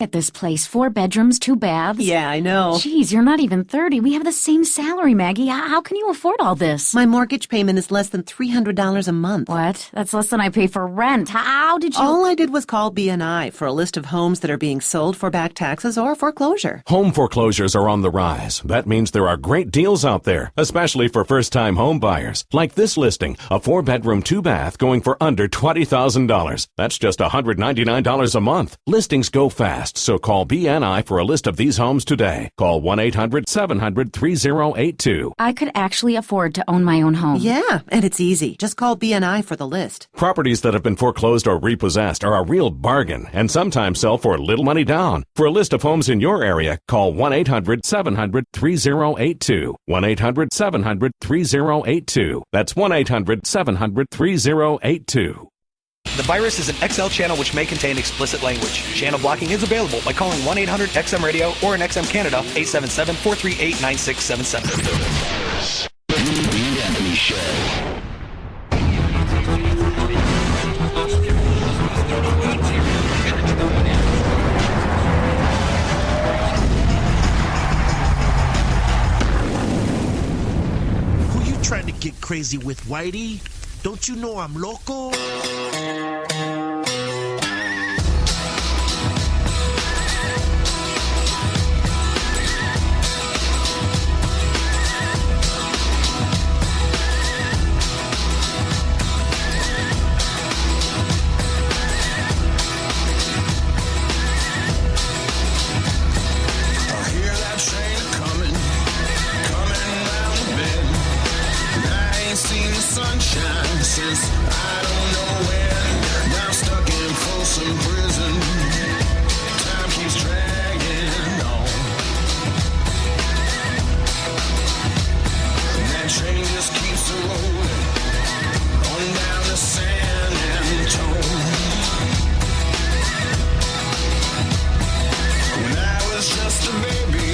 At this place, 4 bedrooms, 2 baths. Yeah, I know. Jeez, you're not even 30. We have the same salary, Maggie. How can you afford all this? My mortgage payment is less than $300 a month. What? That's less than I pay for rent. How did you... All I did was call BNI for a list of homes that are being sold for back taxes or foreclosure. Home foreclosures are on the rise. That means there are great deals out there, especially for first-time home buyers. Like this listing, a 4-bedroom, 2-bath going for under $20,000. That's just $199 a month. Listings go fast, so call BNI for a list of these homes today. Call 1-800-700-3082. I could actually afford to own my own home. Yeah, and it's easy. Just call BNI for the list. Properties that have been foreclosed or repossessed are a real bargain and sometimes sell for little money down. For a list of homes in your area, call 1-800-700-3082. 1-800-700-3082. That's 1-800-700-3082. The virus is an XL channel which may contain explicit language. Channel blocking is available by calling 1-800-XM-RADIO or in XM Canada, 877-438-9677. The Anthony Show. Who you trying to get crazy with, Whitey? Don't you know I'm local? Sunshine since I don't know when. Now I'm stuck in Folsom Prison. Time keeps dragging on. And that train just keeps rolling on down to San Antone. When I was just a baby,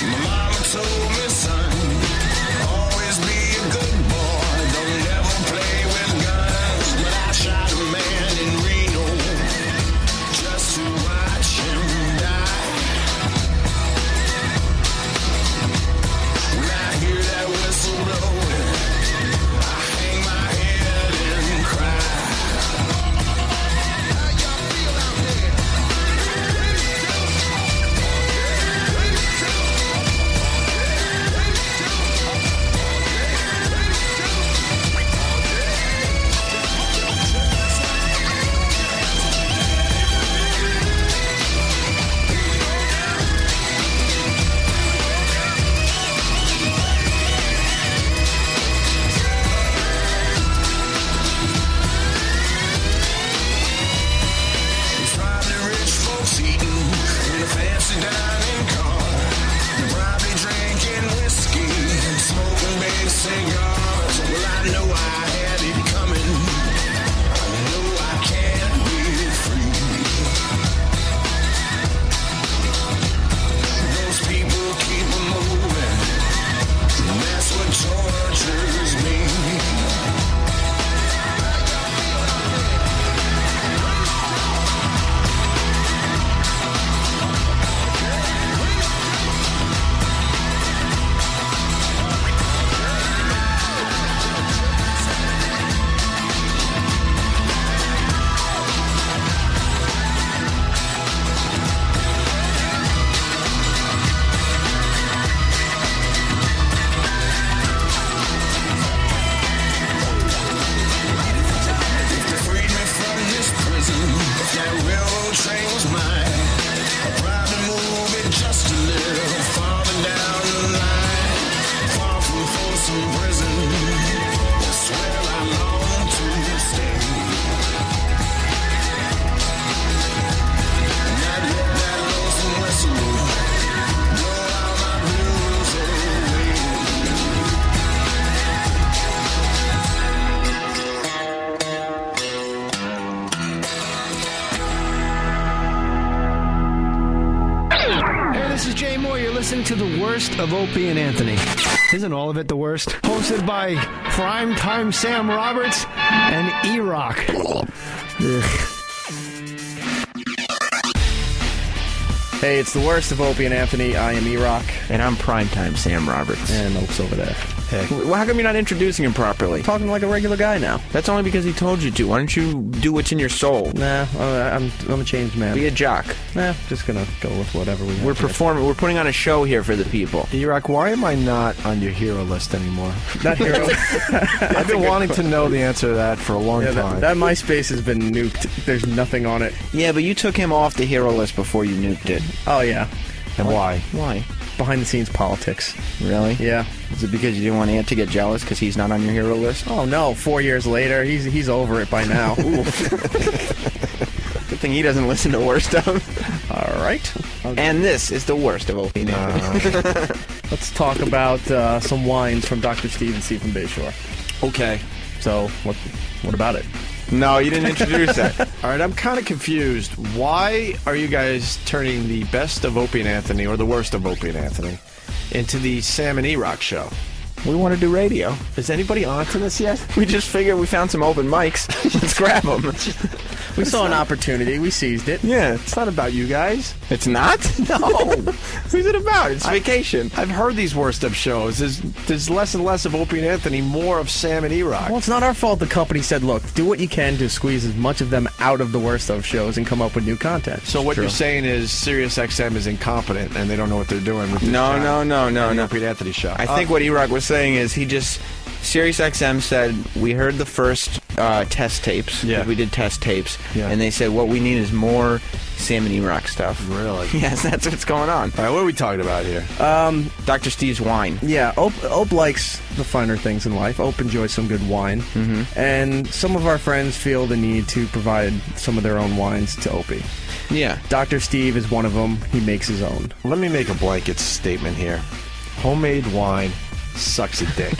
my mama told me, son, always be a good boy. Never play with guns, but I shot a man in Reno just to watch him die. When I hear that whistle blowing, I hang my head and cry. How y'all feel out there? Cigars. Well, I know I had it coming. I know I can't be free. Those people keep moving, and that's what tortures me. To the worst of Opie and Anthony. Isn't all of it the worst? Hosted by Primetime Sam Roberts and E-Rock. Hey, it's the worst of Opie and Anthony. I am E-Rock. And I'm Primetime Sam Roberts. And Ope's over there. Hey. Well, how come you're not introducing him properly? Talking like a regular guy now. That's only because he told you to. Why don't you do what's in your soul? Nah, I'm a changed man. Be a jock. Nah, just gonna go with whatever we have. We're performing. We're putting on a show here for the people. E-Rock, why am I not on your hero list anymore? Not hero. I've been wanting to know the answer to that for a long time. That MySpace has been nuked. There's nothing on it. Yeah, but you took him off the hero list before you nuked it. Oh, yeah. And why? Why? Behind-the-scenes politics. Really? Yeah. Is it because you didn't want Ant to get jealous because he's not on your hero list? Oh, no. 4 years later, he's over it by now. Good thing he doesn't listen to Worst of. All right. And this is the worst of Opie. Let's talk about some wines from Dr. Steve and Steve from Bayshore. Okay. So, what about it? No, you didn't introduce that. All right, I'm kind of confused. Why are you guys turning the best of Opie and Anthony, or the worst of Opie and Anthony, into the Sam and E-Rock show? We want to do radio. Is anybody on to this yet? We just figured we found some open mics. Let's grab them. We saw an opportunity. We seized it. Yeah, it's not about you guys. It's not? No. Who's it about? It's vacation. I've heard these worst of shows. There's less and less of Opie and Anthony, more of Sam and E-Rock. Well, it's not our fault the company said, look, do what you can to squeeze as much of them out of the worst of shows and come up with new content. So what you're saying is SiriusXM is incompetent and they don't know what they're doing with this No. Opie and Anthony show. I think what E-Rock was saying is SiriusXM said, we heard the first test tapes. Yeah. We did test tapes. Yeah. And they said, what we need is more Sam and E-Rock stuff. Really? Yes, that's what's going on. All right, what are we talking about here? Dr. Steve's wine. Yeah, Ope likes the finer things in life. Ope enjoys some good wine. Mm-hmm. And some of our friends feel the need to provide some of their own wines to Opie. Yeah. Dr. Steve is one of them. He makes his own. Let me make a blanket statement here. Homemade wine sucks a dick.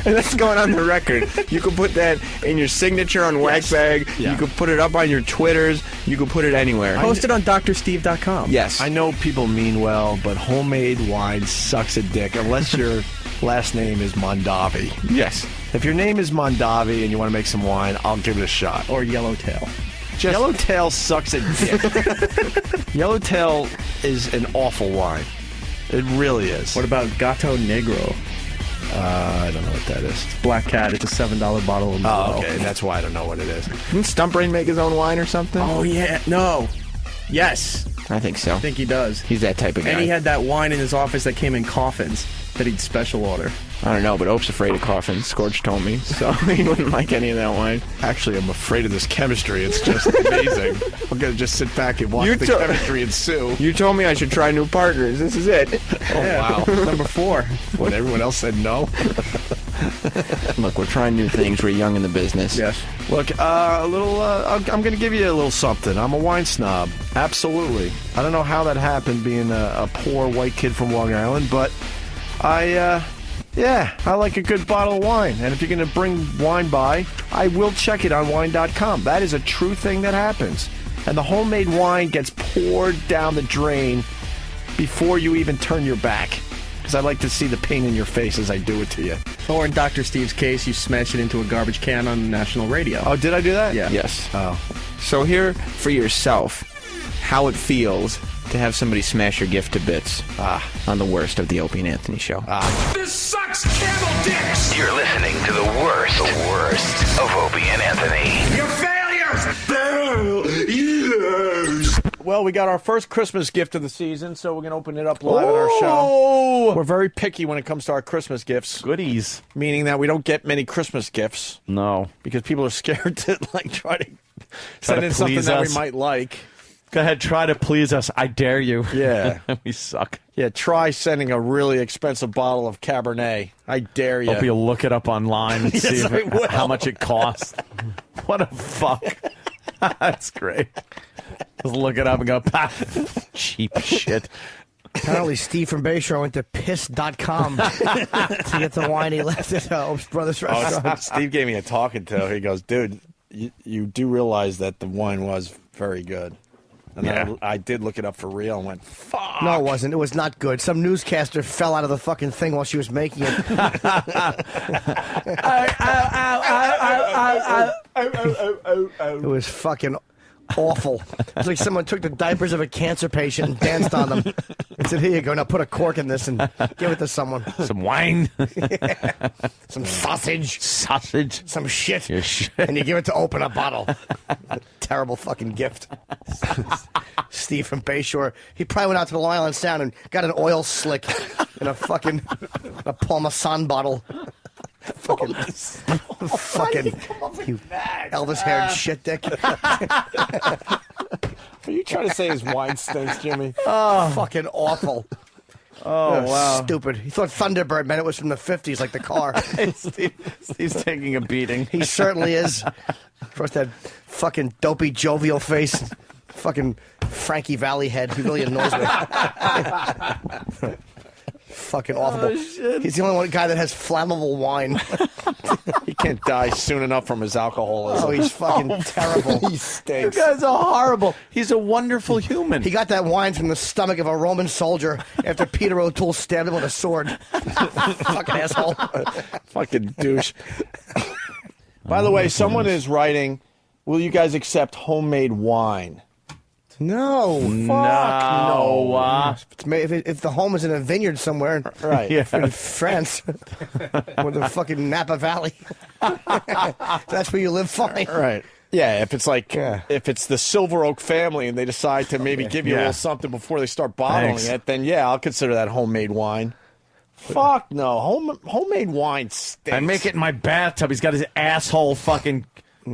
And that's going on the record. You could put that in your signature on Wagbag. Yeah. You could put it up on your Twitters. You could put it anywhere. Post it on drsteve.com. Yes. I know people mean well, but homemade wine sucks a dick unless your last name is Mondavi. Yes. If your name is Mondavi and you want to make some wine, I'll give it a shot. Or Yellowtail. Yellowtail sucks a dick. Yellowtail is an awful wine. It really is. What about Gato Negro? I don't know what that is. It's Black Cat. It's a $7 bottle of Merlot. Oh, okay. That's why I don't know what it is. Didn't Stumpbrain make his own wine or something? Oh, yeah. No. Yes. I think so. I think he does. He's that type of guy. And he had that wine in his office that came in coffins that he'd special order. I don't know, but Ope's afraid of coffins. Scorch told me, so he wouldn't like any of that wine. Actually, I'm afraid of this chemistry. It's just amazing. I'm going to just sit back and watch the chemistry ensue. You told me I should try new partners. This is it. Oh, wow. Number 4. When everyone else said no? Look, we're trying new things. We're young in the business. Yes. Look, I'm going to give you a little something. I'm a wine snob. Absolutely. I don't know how that happened being a poor white kid from Long Island, but I like a good bottle of wine. And if you're going to bring wine by, I will check it on wine.com. That is a true thing that happens. And the homemade wine gets poured down the drain before you even turn your back. Because I like to see the pain in your face as I do it to you. Or in Dr. Steve's case, you smash it into a garbage can on national radio. Oh, did I do that? Yeah. Yes. Oh. So hear for yourself how it feels to have somebody smash your gift to bits on the worst of the Opie and Anthony show. This sucks camel dicks! You're listening to the worst of Opie and Anthony. You're failures! Well, we got our first Christmas gift of the season, so we're going to open it up live on our show. We're very picky when it comes to our Christmas gifts. Goodies. Meaning that we don't get many Christmas gifts. No. Because people are scared to try to send in something that we might like. Go ahead, try to please us. I dare you. Yeah. We suck. Yeah, try sending a really expensive bottle of Cabernet. I dare you. Hope you look it up online and Yes, see I will. how much it costs. What a fuck. That's great. Just look it up and go, cheap shit. Apparently, Steve from Bayshore went to piss.com to get the wine he left at Ope's Brothers Restaurant. Steve gave me a talking to. He goes, dude, you do realize that the wine was very good. And Yeah. I did look it up for real and went, fuck. No, it wasn't. It was not good. Some newscaster fell out of the fucking thing while she was making it. It was fucking Awful. It's like someone took the diapers of a cancer patient and danced on them. And said, here you go, now put a cork in this and give it to someone. Some wine. Yeah. Some sausage. Some shit. Shit. And you give it to open a bottle. Terrible fucking gift. Steve from Bayshore. He probably went out to the Long Island Sound and got an oil slick in a fucking Parmesan bottle. Fucking you Elvis-haired shit dick. Are you trying to say his wine stinks, Jimmy? Oh, fucking awful. Oh, wow. Stupid. He thought Thunderbird meant it was from the 50s, like the car. Steve's taking a beating. He certainly is. First that fucking dopey, jovial face. Fucking Frankie Valli head. He really annoys me. Fucking awful. Oh, shit. He's the only one guy that has flammable wine. He can't die soon enough from his alcoholism. Oh, he's fucking terrible. He stinks. You guys are horrible. He's a wonderful human. He got that wine from the stomach of a Roman soldier after Peter O'Toole stabbed him with a sword. Fucking asshole. Fucking douche. By the way, someone is writing, will you guys accept homemade wine? No. No. If the home is in a vineyard somewhere, Right. Yeah. in France, or the fucking Napa Valley, that's where you live fine. Right. Yeah, if it's like, Yeah. if it's the Silver Oak family and they decide to maybe give you a Yeah. little something before they start bottling Thanks. it, then yeah, I'll consider that homemade wine. Fuck no. Homemade wine stinks. I make it in my bathtub. He's got his asshole fucking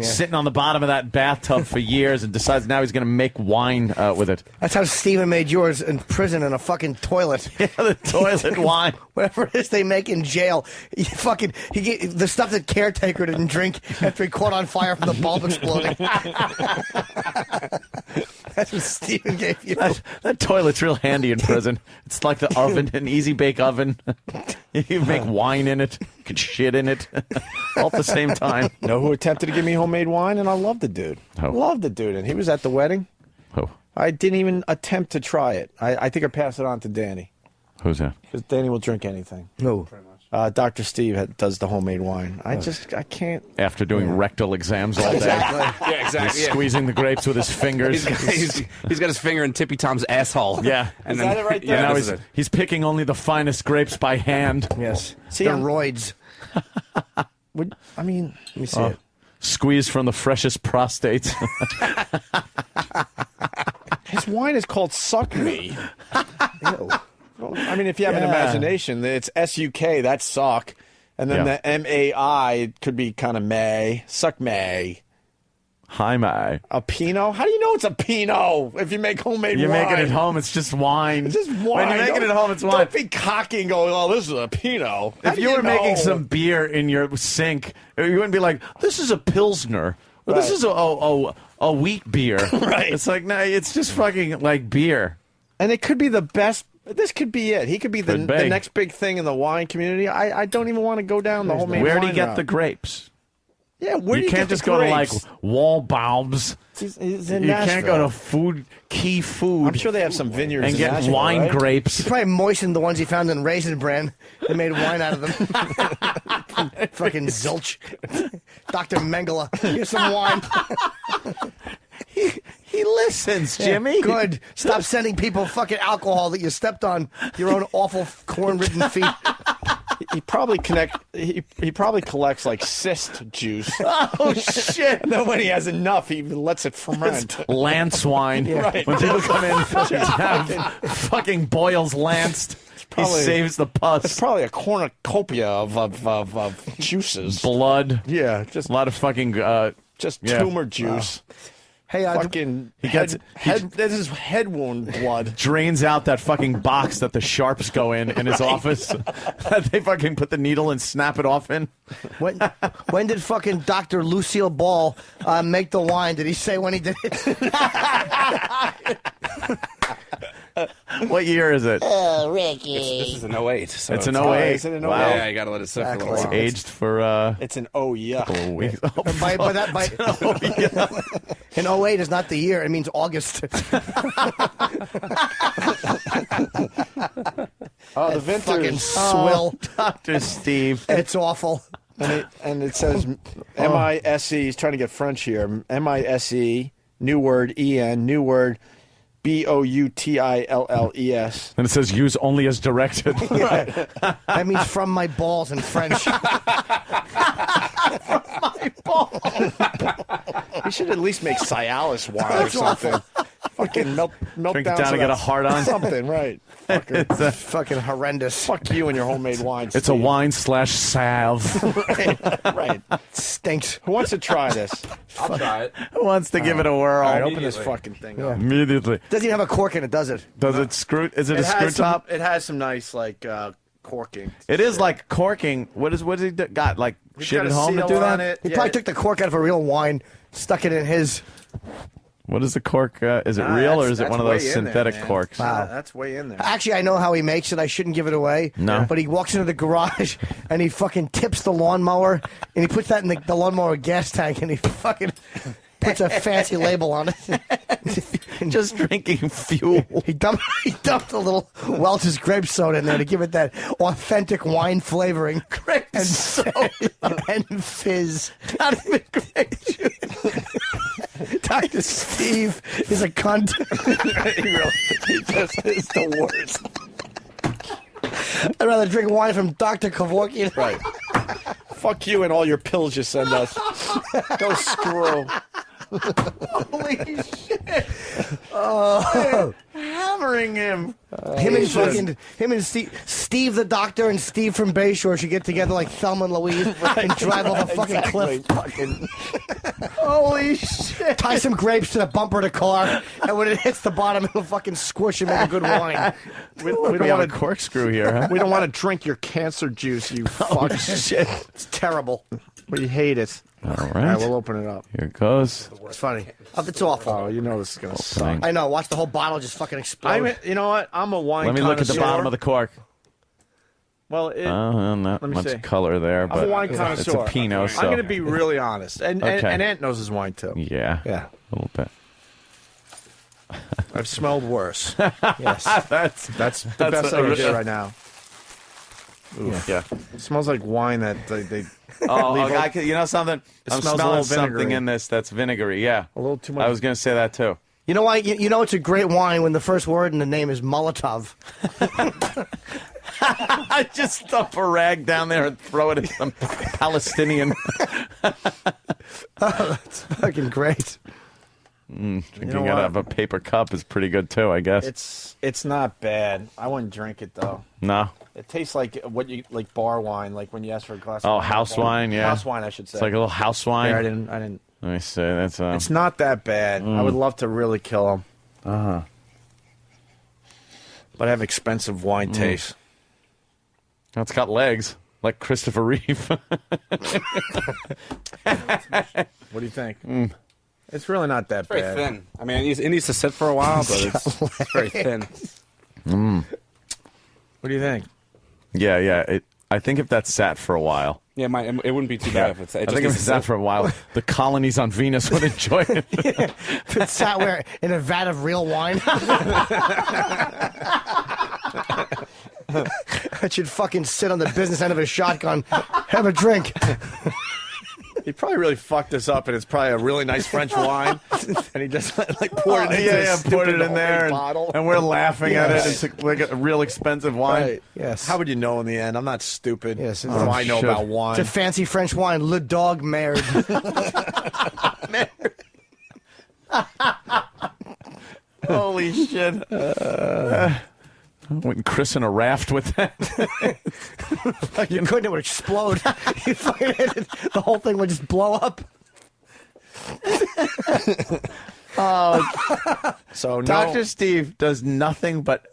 sitting on the bottom of that bathtub for years and decides now he's going to make wine with it. That's how Steven made yours in prison in a fucking toilet. Yeah, the toilet wine. Whatever it is they make in jail. He get the stuff that caretaker didn't drink after he caught on fire from the bulb exploding. That's what Steven gave you. That toilet's real handy in prison. It's like the oven, an easy bake oven. You can make wine in it. You can shit in it. All at the same time. Know who attempted to give me homemade wine? And I love the dude. Who? Love the dude. And he was at the wedding. Who? I didn't even attempt to try it. I think I passed it on to Danny. Who's that? Because Danny will drink anything. No. Dr. Steve does the homemade wine. I can't. After doing rectal exams all day. Yeah, exactly. He's squeezing the grapes with his fingers. He's got his finger in Tippy Tom's asshole. Yeah. And Is that it right there? Yeah, now this is it. he's picking only the finest grapes by hand. Yes. See, the I'm- roids. I mean, Let me see it. Squeezed from the freshest prostates. his wine is called Suck Me. Ew. I mean, if you have an imagination, it's S-U-K, that's suck. And then the M-A-I, it could be kind of May. Suck May. Hi, May. A Pinot? How do you know it's a Pinot if you make homemade You wine? make it at home, it's just wine. It's just wine. When you make it at home, it's wine. Don't be cocky and going, oh, this is a Pinot. If you were making some beer in your sink, you wouldn't be like, this is a Pilsner. Or this is a wheat beer. Right. It's like, no, it's just fucking like beer. And it could be the best. This could be it. He could be the next big thing in the wine community. I don't even want to go down the homemade Where wine do you get route. the grapes? Yeah, where do You you can't get just the go to like grapes? Wallbaum's. He's You in can't go Nashville. to key food. I'm sure they have some vineyards and in get Nashville, wine right? grapes. He probably moistened the ones he found in Raisin Bran and made wine out of them. Fucking zilch. Dr. Mengele, here's some wine. He listens, Jimmy. Good. Stop sending people fucking alcohol that you stepped on your own awful corn-ridden feet. He probably he probably collects like cyst juice. Oh shit! And then when he has enough, he lets it ferment. Lance wine. Right. When people come in to have fucking boils lanced, probably- he saves the pus. It's probably a cornucopia of juices. Blood. Yeah, just A lot of fucking just yeah. tumor juice. Hey, Fucking He gets- this is head wound blood. drains out that fucking box that the sharps go in his office. They fucking put the needle and snap it off in. when did fucking Dr. Lucille Ball make the wine? Did he say when he did it? What year is it? Oh, Ricky. This is an 08. So It's an 08. Is it an Wow. Yeah, you got to let it sit for a little It's while. aged for It's an yeah. a week. Oh, In 08 is not the year. It means August. Oh, the Fucking Vinters. swill. Dr. Steve. It's awful. And it says M-I-S-E. He's trying to get French here. M-I-S-E new word, E-N, new word, B-O-U-T-I-L-L-E-S. And it says use only as directed. Yeah. That means from my balls in French. You should at least make Cialis wine or something. Fucking melt Drink down it down some and get of a hard on. something, right? Fucker. It's a, Fucking horrendous. Fuck you and your homemade wine. it's a wine/salve. Right. Stinks. Who wants to try this? I'll try it. Who wants to give it a whirl? All right, open this fucking thing up. Immediately. Doesn't even have a cork in it, does it? Does it screw? Is it a screw top? It has some nice, like, corking. It is like corking. What has he got? Like He's shit got at a home to seal do on that? it. He Yeah, probably took the cork out of a real wine, stuck it in his. What is the cork? Is it Nah, real or that's- is it that's one of those way in there, synthetic man. corks? Wow. That's way in there. Actually, I know how he makes it. I shouldn't give it away. No. But he walks into the garage and he fucking tips the lawnmower and he puts that in the lawnmower gas tank and he fucking puts a fancy label on it. Just drinking fuel. He dumped a little Welch's grape soda in there to give it that authentic wine flavoring. Grape and soda. and fizz. Not even grape juice. Dr. Steve is a cunt. He just is the worst. I'd rather drink wine from Dr. Kevorkian. Right. Fuck you and all your pills you send us. Go screw. Holy shit. Hammering him. Him and Steve the doctor and Steve from Bayshore should get together like Thelma and Louise and drive off a fucking cliff. Holy shit. Tie some grapes to the bumper of the car, and when it hits the bottom, it'll fucking squish and make a good wine. We We don't have a want to. corkscrew here, huh? We don't want to drink your cancer juice. You fuck. Shit. It's terrible. We hate it. All All right. right, we'll open it up. Here it goes. It's funny. It's awful. Oh, you know this is gonna suck. I know. Watch the whole bottle just fucking explode. You know what? I'm a wine. Let me look at the bottom of the cork. Well, Not let me much see. color there, I'm but a wine it's connoisseur. a Pinot. So I'm going to be really honest, and Okay. and Ant knows his wine too. yeah, Yeah. a little bit. I've smelled worse. Yes. That's the That's best a- I can do right now. Oof. Yeah. It smells like wine that they Oh, leave I could- you know something? It I'm smells a smelling little something vinegary. in this that's vinegary. Yeah, a little too much. I was going to say that too. You know why? You know it's a great wine when the first word in the name is Molotov. I just stuff a rag down there and throw it at some Palestinian. That's fucking great. Drinking know out what? of a paper cup is pretty good too, I guess. It's not bad. I wouldn't drink it though. No, It tastes like what you like bar wine, like when you ask for a glass. Oh, of house wine, yeah. house wine, I should say. it's like a little house wine. Yeah, I didn't. Let me see. That's It's not that bad. I would love to really kill him, but I have expensive wine taste. it's got legs like Christopher Reeve. What do you think? It's really not that Very bad. thin. I mean, it needs to sit for a while, but it's very thin. What do you think? yeah. I think if that sat for a while. Yeah, it wouldn't be too bad if it's. I think if it sat for a while, the colonies on Venus would enjoy it. If it sat where in a vat of real wine. I should fucking sit on the business end of a shotgun, have a drink. He probably really fucked this up, and it's probably a really nice French wine, and he just like poured it into this poured it stupid in there, homemade bottle. and we're laughing at it. Yes. It's like a real expensive wine. Right. Yes. How would you know in the end? I'm not stupid. Yes, What do I know shit. about wine? It's a fancy French wine, Le Dog Merde. Holy shit! Wouldn't christen a raft with that. You couldn't, it would explode. You fucking hit it, the whole thing would just blow up. So no, Dr. Steve does nothing but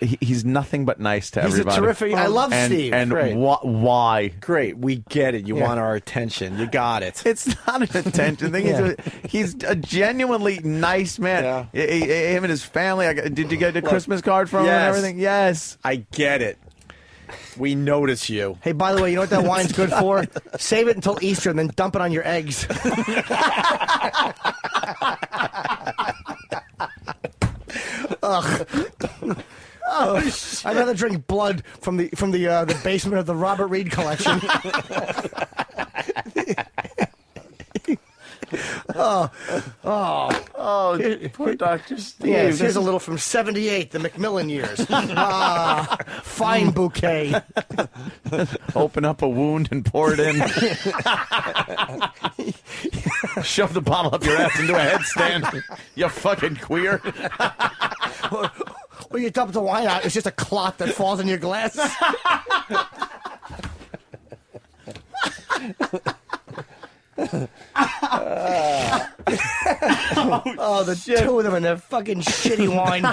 he's nothing but nice to He's everybody. a terrific. I love and, Steve. And Great. why? great. We get it. You Yeah. want our attention. You got it. It's not an attention thing. Yeah. He's a genuinely nice man. Him and his family. Did you get a Christmas card from him and Yes. everything? Yes. I get it. We notice you. Hey, by the way, you know what that wine's good for? Save it until Easter and then dump it on your eggs. Ugh. Oh, I'd rather drink blood from the basement of the Robert Reed collection. Poor Dr. Steve. Yes, here's a little from 78, the Macmillan years. Fine bouquet. Open up a wound and pour it in. Shove the bottle up your ass into a headstand. You fucking queer. When you dump the wine out, it's just a clot that falls in your glass. Two of them and their fucking shitty wine.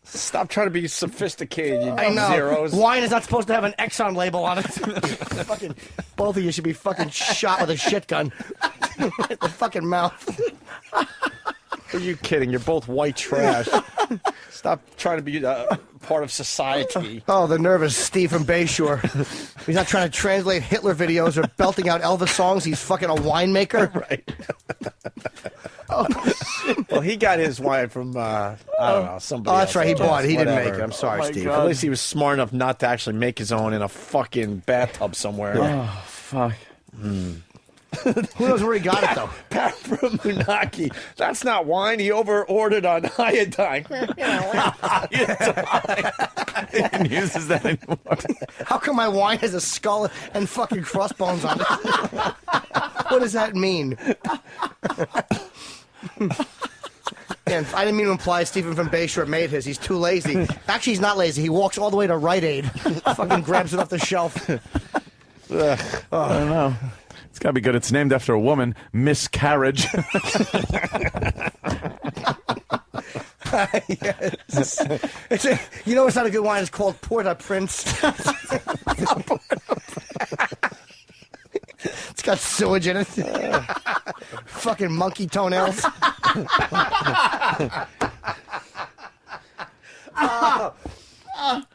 Stop trying to be sophisticated, you I know. zeros. Wine is not supposed to have an Exxon label on it. Fucking, both of you should be fucking shot with a shit gun. Right in the fucking mouth. Are you kidding? You're both white trash. Stop trying to be part of society. Oh, the nervous Steve from Bayshore. He's not trying to translate Hitler videos or belting out Elvis songs. He's fucking a winemaker. Right. Well, he got his wine from, I don't know, somebody that's else. right. He bought it. He didn't Whatever. make it. I'm sorry, Steve. At least he was smart enough not to actually make his own in a fucking bathtub somewhere. Oh, fuck. Who knows where he got it, though? Paramunaki. That's not wine. He over-ordered on iodine. He didn't uses that anymore. How come my wine has a skull and fucking crossbones on it? What does that mean? And I didn't mean to imply Stephen from Bayshore made his. He's too lazy. Actually, he's not lazy. He walks all the way to Rite Aid. Fucking grabs it off the shelf. I don't know. It's got to be good. It's named after a woman, Miscarriage. Yes. You know it's not a good wine? It's called Port-au-Prince. It's got sewage in it. Fucking monkey toenails. I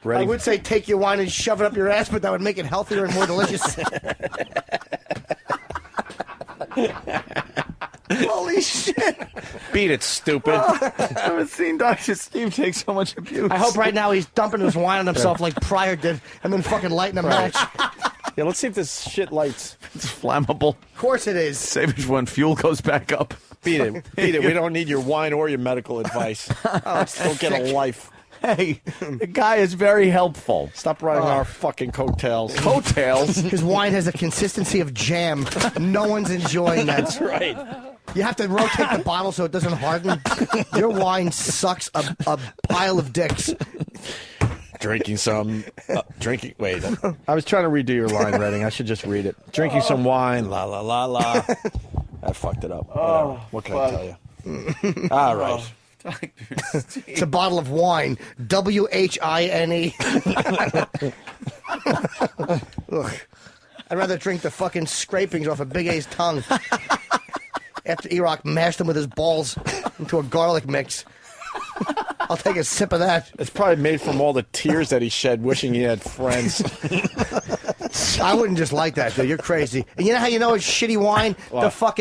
would say take your wine and shove it up your ass, but that would make it healthier and more delicious. Holy shit. Beat it, stupid. I haven't seen Dr. Steve take so much abuse. I hope right now he's dumping his wine on himself like Pryor did and then fucking lighting a match. Yeah, let's see if this shit lights. It's flammable. Of course it is. Save it when fuel goes back up. Beat it. Beat it. We don't need your wine or your medical advice. Don't get a life. Hey, the guy is very helpful. Stop riding our fucking coattails. Coattails? His wine has the consistency of jam. No one's enjoying that. That's right. You have to rotate the bottle so it doesn't harden. Your wine sucks a pile of dicks. Drinking some... Wait. I was trying to redo your line, Redding. I should just read it. Drinking some wine, la, la, la, la. I fucked it up. Whatever. What can I tell you? All right. It's a bottle of wine. WHINE. Ugh. I'd rather drink the fucking scrapings off of Big A's tongue. After E-Rock mashed him with his balls into a garlic mix. I'll take a sip of that. It's probably made from all the tears that he shed wishing he had friends. I wouldn't just like that, dude. You're crazy. And you know how you know it's shitty wine?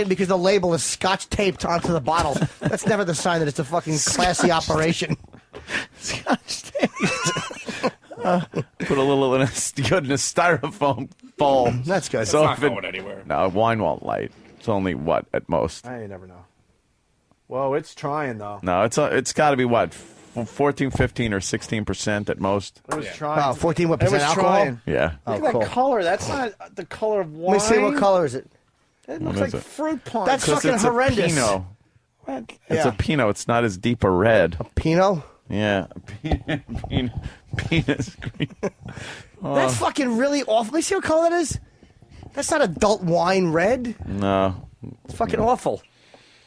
Because the label is scotch taped onto the bottle. That's never the sign that it's a fucking classy operation. Scotch tape. Put a little in a styrofoam bowl. That's good. So It's not going anywhere. No, wine won't light. It's only what at most. I never know. Whoa, it's trying though. No, it's got to be what 14, 15, or 16% at most. It was trying. 14 what It was percent alcohol? trying. Yeah. Look at that color. That's not the color of wine. Let me see, what color is it? It looks What like is it? fruit punch. That's 'Cause fucking it's horrendous. A Pinot. What? It's a Pinot. It's not as deep a red. Pinot? Yeah. Pinot is green. That's fucking really awful. Let me see what color that is. That's not adult wine red. No. It's fucking awful.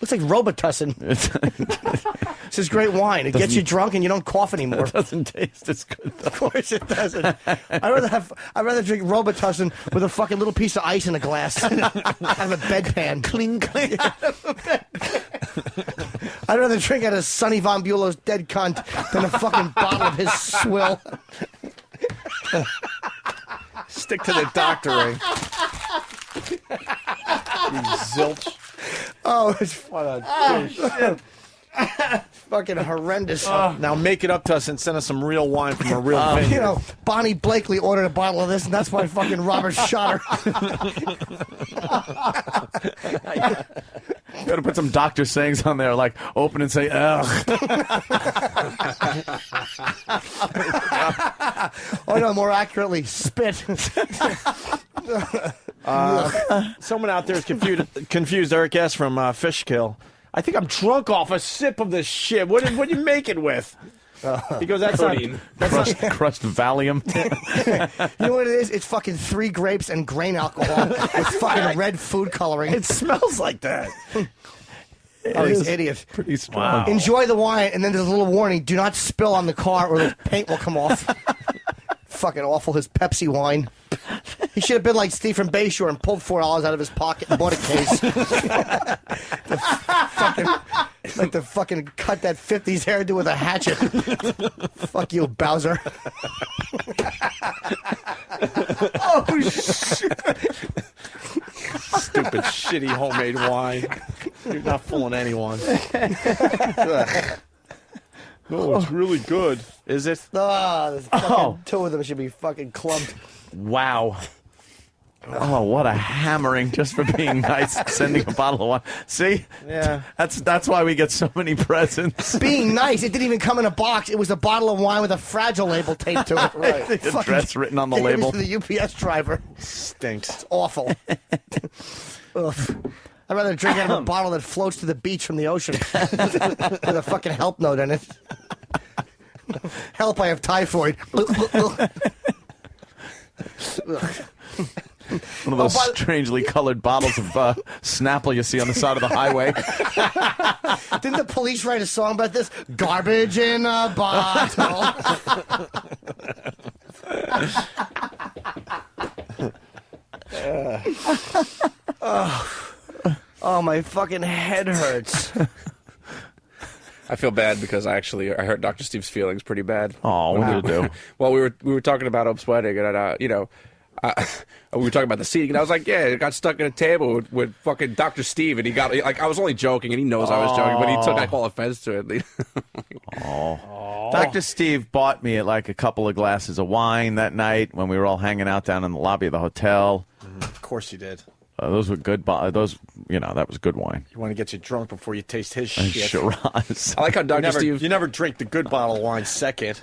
Looks like Robitussin. This is great wine. It gets you drunk and you don't cough anymore. It doesn't taste as good, though. Of course it doesn't. I'd rather drink Robitussin with a fucking little piece of ice in a glass out of a bedpan. Cling, cling. I'd rather drink out of Sonny Von Bulow's dead cunt than a fucking bottle of his swill. Stick to the doctoring. You zilch. Oh, it's What a douche. fucking horrendous. Now make it up to us and send us some real wine from a real vineyard. You know, Bonnie Blakely ordered a bottle of this, and that's why fucking Robert shot her. You gotta put some doctor sayings on there, like open and say, ugh. Oh, no, more accurately, spit. Someone out there is confused Eric S. from Fishkill. I think I'm drunk off a sip of this shit. What do you make it with? He goes, that's Protein. Crushed Valium. You know what it is? It's fucking 3 grapes and grain alcohol with fucking red food coloring. It smells like that. Oh, he's an idiot. Pretty strong. Wow. Enjoy the wine, and then there's a little warning. Do not spill on the car or the paint will come off. Fucking awful, his Pepsi wine. He should have been like Steve from Bayshore and pulled $4 out of his pocket and bought a case. Like to fucking cut that 50s hairdo with a hatchet. Fuck you, Bowser. Oh, shit. Stupid, shitty homemade wine. You're not fooling anyone. No, it's really good. Is it? Two of them should be fucking clubbed. Wow. Oh, what a hammering just for being nice, sending a bottle of wine. See? Yeah. That's why we get so many presents. Being nice, it didn't even come in a box. It was a bottle of wine with a Fragile label taped to it. Right. The address written on the label. The UPS driver. Stinks. It's awful. Ugh. I'd rather drink out of a bottle that floats to the beach from the ocean with a fucking help note in it. Help, I have typhoid. One of those strangely colored bottles of Snapple you see on the side of the highway. Didn't the police write a song about this? Garbage in a bottle. Oh, my fucking head hurts. I feel bad because I hurt Dr. Steve's feelings pretty bad. Oh, what did it do? Well, we were talking about Opie's wedding, and we were talking about the seating, and I was like, yeah, it got stuck in a table with fucking Dr. Steve, and he got, like, I was only joking, and he knows I was joking, but he took, like, all offense to it. Dr. Steve bought me like a couple of glasses of wine that night when we were all hanging out down in the lobby of the hotel. Of course you did. Those were good. That was good wine. You want to get you drunk before you taste his shit. Shiraz. I like how Dr. Steve... You never drink the good bottle of wine second.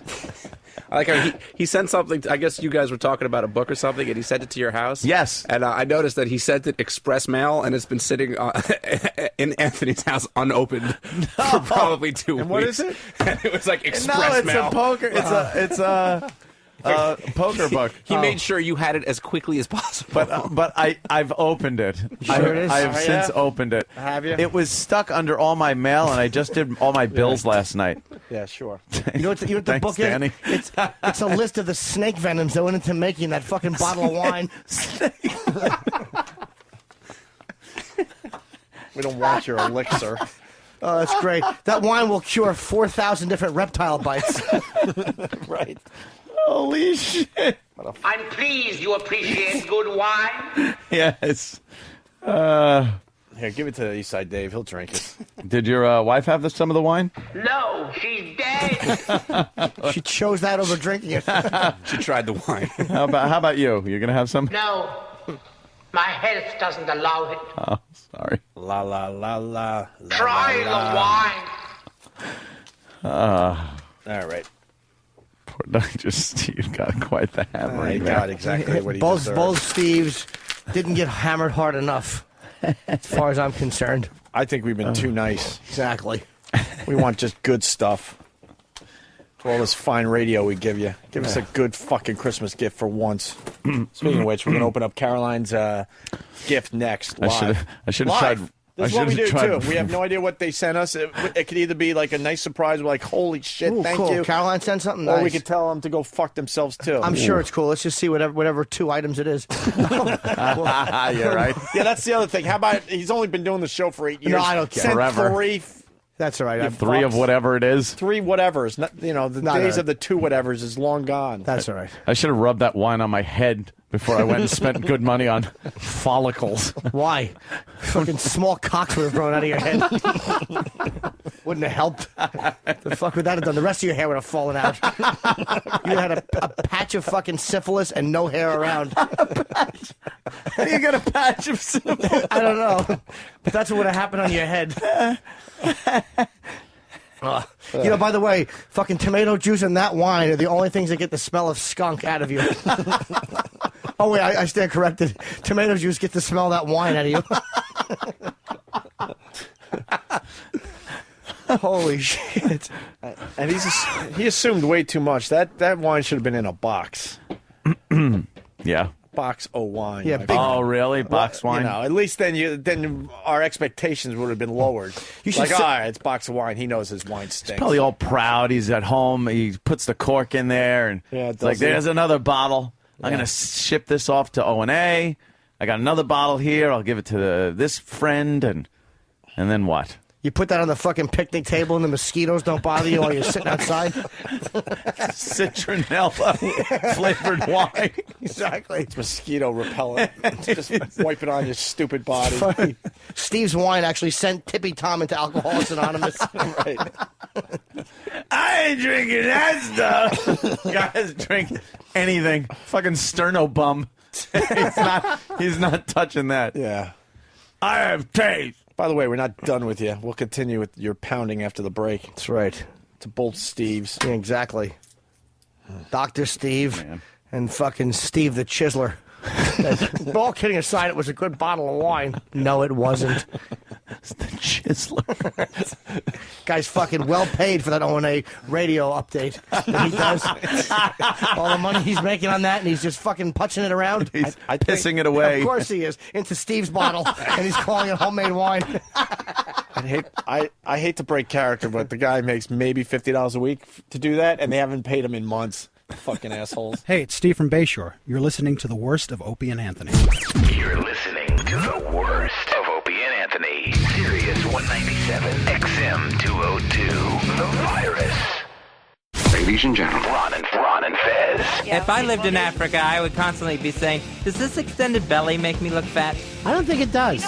I like how he sent something. I guess you guys were talking about a book or something, and he sent it to your house. Yes. And I noticed that he sent it express mail, and it's been sitting in Anthony's house unopened for probably 2 weeks. And what is it? And it was like express mail. No, it's a poker. It's a poker book. He made sure you had it as quickly as possible. But I've opened it. I have since opened it. Have you? It was stuck under all my mail, and I just did all my bills last night. Yeah, sure. You know what the Thanks, book Danny. is? It's a list of the snake venoms that went into making that fucking bottle of wine. We don't want your elixir. Oh, that's great. That wine will cure 4,000 different reptile bites. Right. Holy shit. I'm pleased you appreciate good wine. Yes. Here, give it to Eastside Dave. He'll drink it. Did your wife have some of the wine? No, she's dead. She chose that over drinking it. She tried the wine. How about you? You're going to have some? No, my health doesn't allow it. Oh, sorry. La la la la. Try the wine. All right. Poor Dr. Steve got quite the hammering. He got exactly what he both deserved. Steves didn't get hammered hard enough, as far as I'm concerned. I think we've been too nice. Exactly. We want just good stuff. For all this fine radio we give you. Give us a good fucking Christmas gift for once. Speaking of which, we're going to open up Caroline's gift next. Live. I should have tried. This is what we do, too. We have no idea what they sent us. It could either be like a nice surprise. We're like, holy shit, thank cool. you. Caroline sent something Or nice. we could tell them to go fuck themselves, too. I'm sure it's cool. Let's just see whatever 2 items it is. You're right. Yeah, that's the other thing. How about, he's only been doing the show for 8 years. No, I don't care. Sent Forever. 3. That's all right. 3 of whatever it is. 3 whatevers. The days of the 2 whatevers is long gone. That's all right. I should have rubbed that wine on my head before I went and spent good money on follicles. Why? Fucking small cocks would have grown out of your head. Wouldn't have helped. The fuck would that have done? The rest of your hair would have fallen out. You had a patch of fucking syphilis and no hair around. How do you get a patch of syphilis? I don't know. But that's what would have happened on your head. You know, by the way, fucking tomato juice and that wine are the only things that get the smell of skunk out of you. Oh, wait, I stand corrected. Tomato juice gets the smell of that wine out of you. Holy shit. And he assumed way too much. That wine should have been in a box. Yeah. Box of wine. Yeah, oh, really? Box wine? You know, at least then our expectations would have been lowered. You should like, all right, it's box of wine. He knows his wine stinks. He's probably all proud. He's at home. He puts the cork in there, and it's like, there's another bottle. I'm going to ship this off to O&A. I got another bottle here. I'll give it to this friend, and then what? You put that on the fucking picnic table and the mosquitoes don't bother you while you're sitting outside? Citronella flavored wine. Exactly. It's mosquito repellent. Just wipe it on your stupid body. Steve's wine actually sent Tippy Tom into Alcoholics Anonymous. Right. I ain't drinking that stuff. Guys drink anything. Fucking sterno bum. He's not touching that. Yeah. I have taste. By the way, we're not done with you. We'll continue with your pounding after the break. That's right. To both Steves. Yeah, exactly. Dr. Steve and fucking Steve the Chiseler. All kidding aside, it was a good bottle of wine. No, it wasn't. It's the Chiseler. Guy's fucking well paid for that O&A radio update that he does. All the money he's making on that, and he's just fucking punching it around. He's pissing it away. Of course he is. Into Steve's bottle, and he's calling it homemade wine. I hate to break character, but the guy makes maybe $50 a week to do that, and they haven't paid him in months. Fucking assholes. Hey, it's Steve from Bayshore. You're listening to the worst of Opie and Anthony. You're listening to the worst of Opie and Anthony. Sirius 197, XM 202, The Virus. Ladies and gentlemen, Ron and Fez. If I lived in Africa, I would constantly be saying, does this extended belly make me look fat? I don't think it does.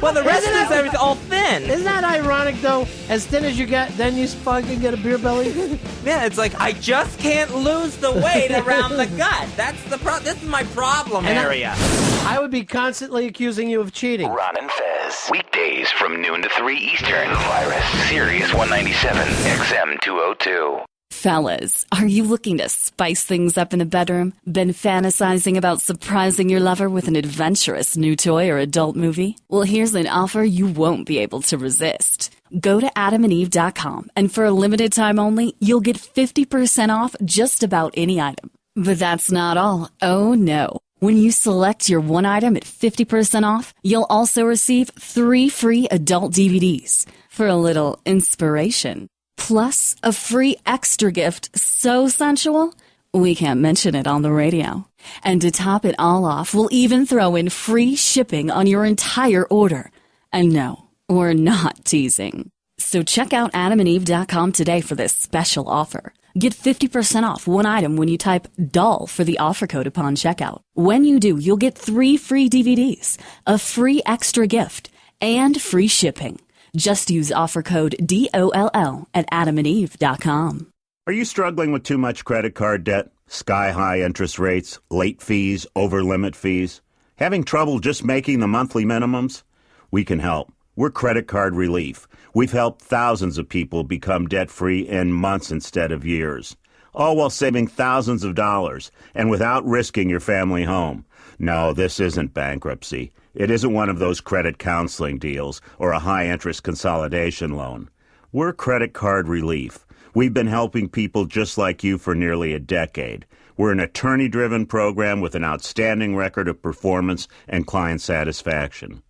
Well, the rest is everything all thin. Isn't that ironic, though? As thin as you get, then you fucking get a beer belly? Yeah, it's like, I just can't lose the weight around the gut. That's the This is my problem area. I would be constantly accusing you of cheating. Ron and Fez. Weekdays from noon to 3 Eastern. The Virus. Sirius 197, XM 202. Fellas, are you looking to spice things up in the bedroom? Been fantasizing about surprising your lover with an adventurous new toy or adult movie? Well, here's an offer you won't be able to resist. Go to adamandeve.com, and for a limited time only, you'll get 50% off just about any item. But that's not all. Oh, no. When you select your one item at 50% off, you'll also receive 3 free adult DVDs for a little inspiration. Plus, a free extra gift so sensual, we can't mention it on the radio. And to top it all off, we'll even throw in free shipping on your entire order. And no, we're not teasing. So check out adamandeve.com today for this special offer. Get 50% off one item when you type DOLL for the offer code upon checkout. When you do, you'll get 3 free DVDs, a free extra gift, and free shipping. Just use offer code DOLL at adamandeve.com. Are you struggling with too much credit card debt, sky-high interest rates, late fees, over-limit fees? Having trouble just making the monthly minimums? We can help. We're Credit Card Relief. We've helped thousands of people become debt-free in months instead of years, all while saving thousands of dollars and without risking your family home. No, this isn't bankruptcy. It isn't one of those credit counseling deals or a high-interest consolidation loan. We're Credit Card Relief. We've been helping people just like you for nearly a decade. We're an attorney-driven program with an outstanding record of performance and client satisfaction.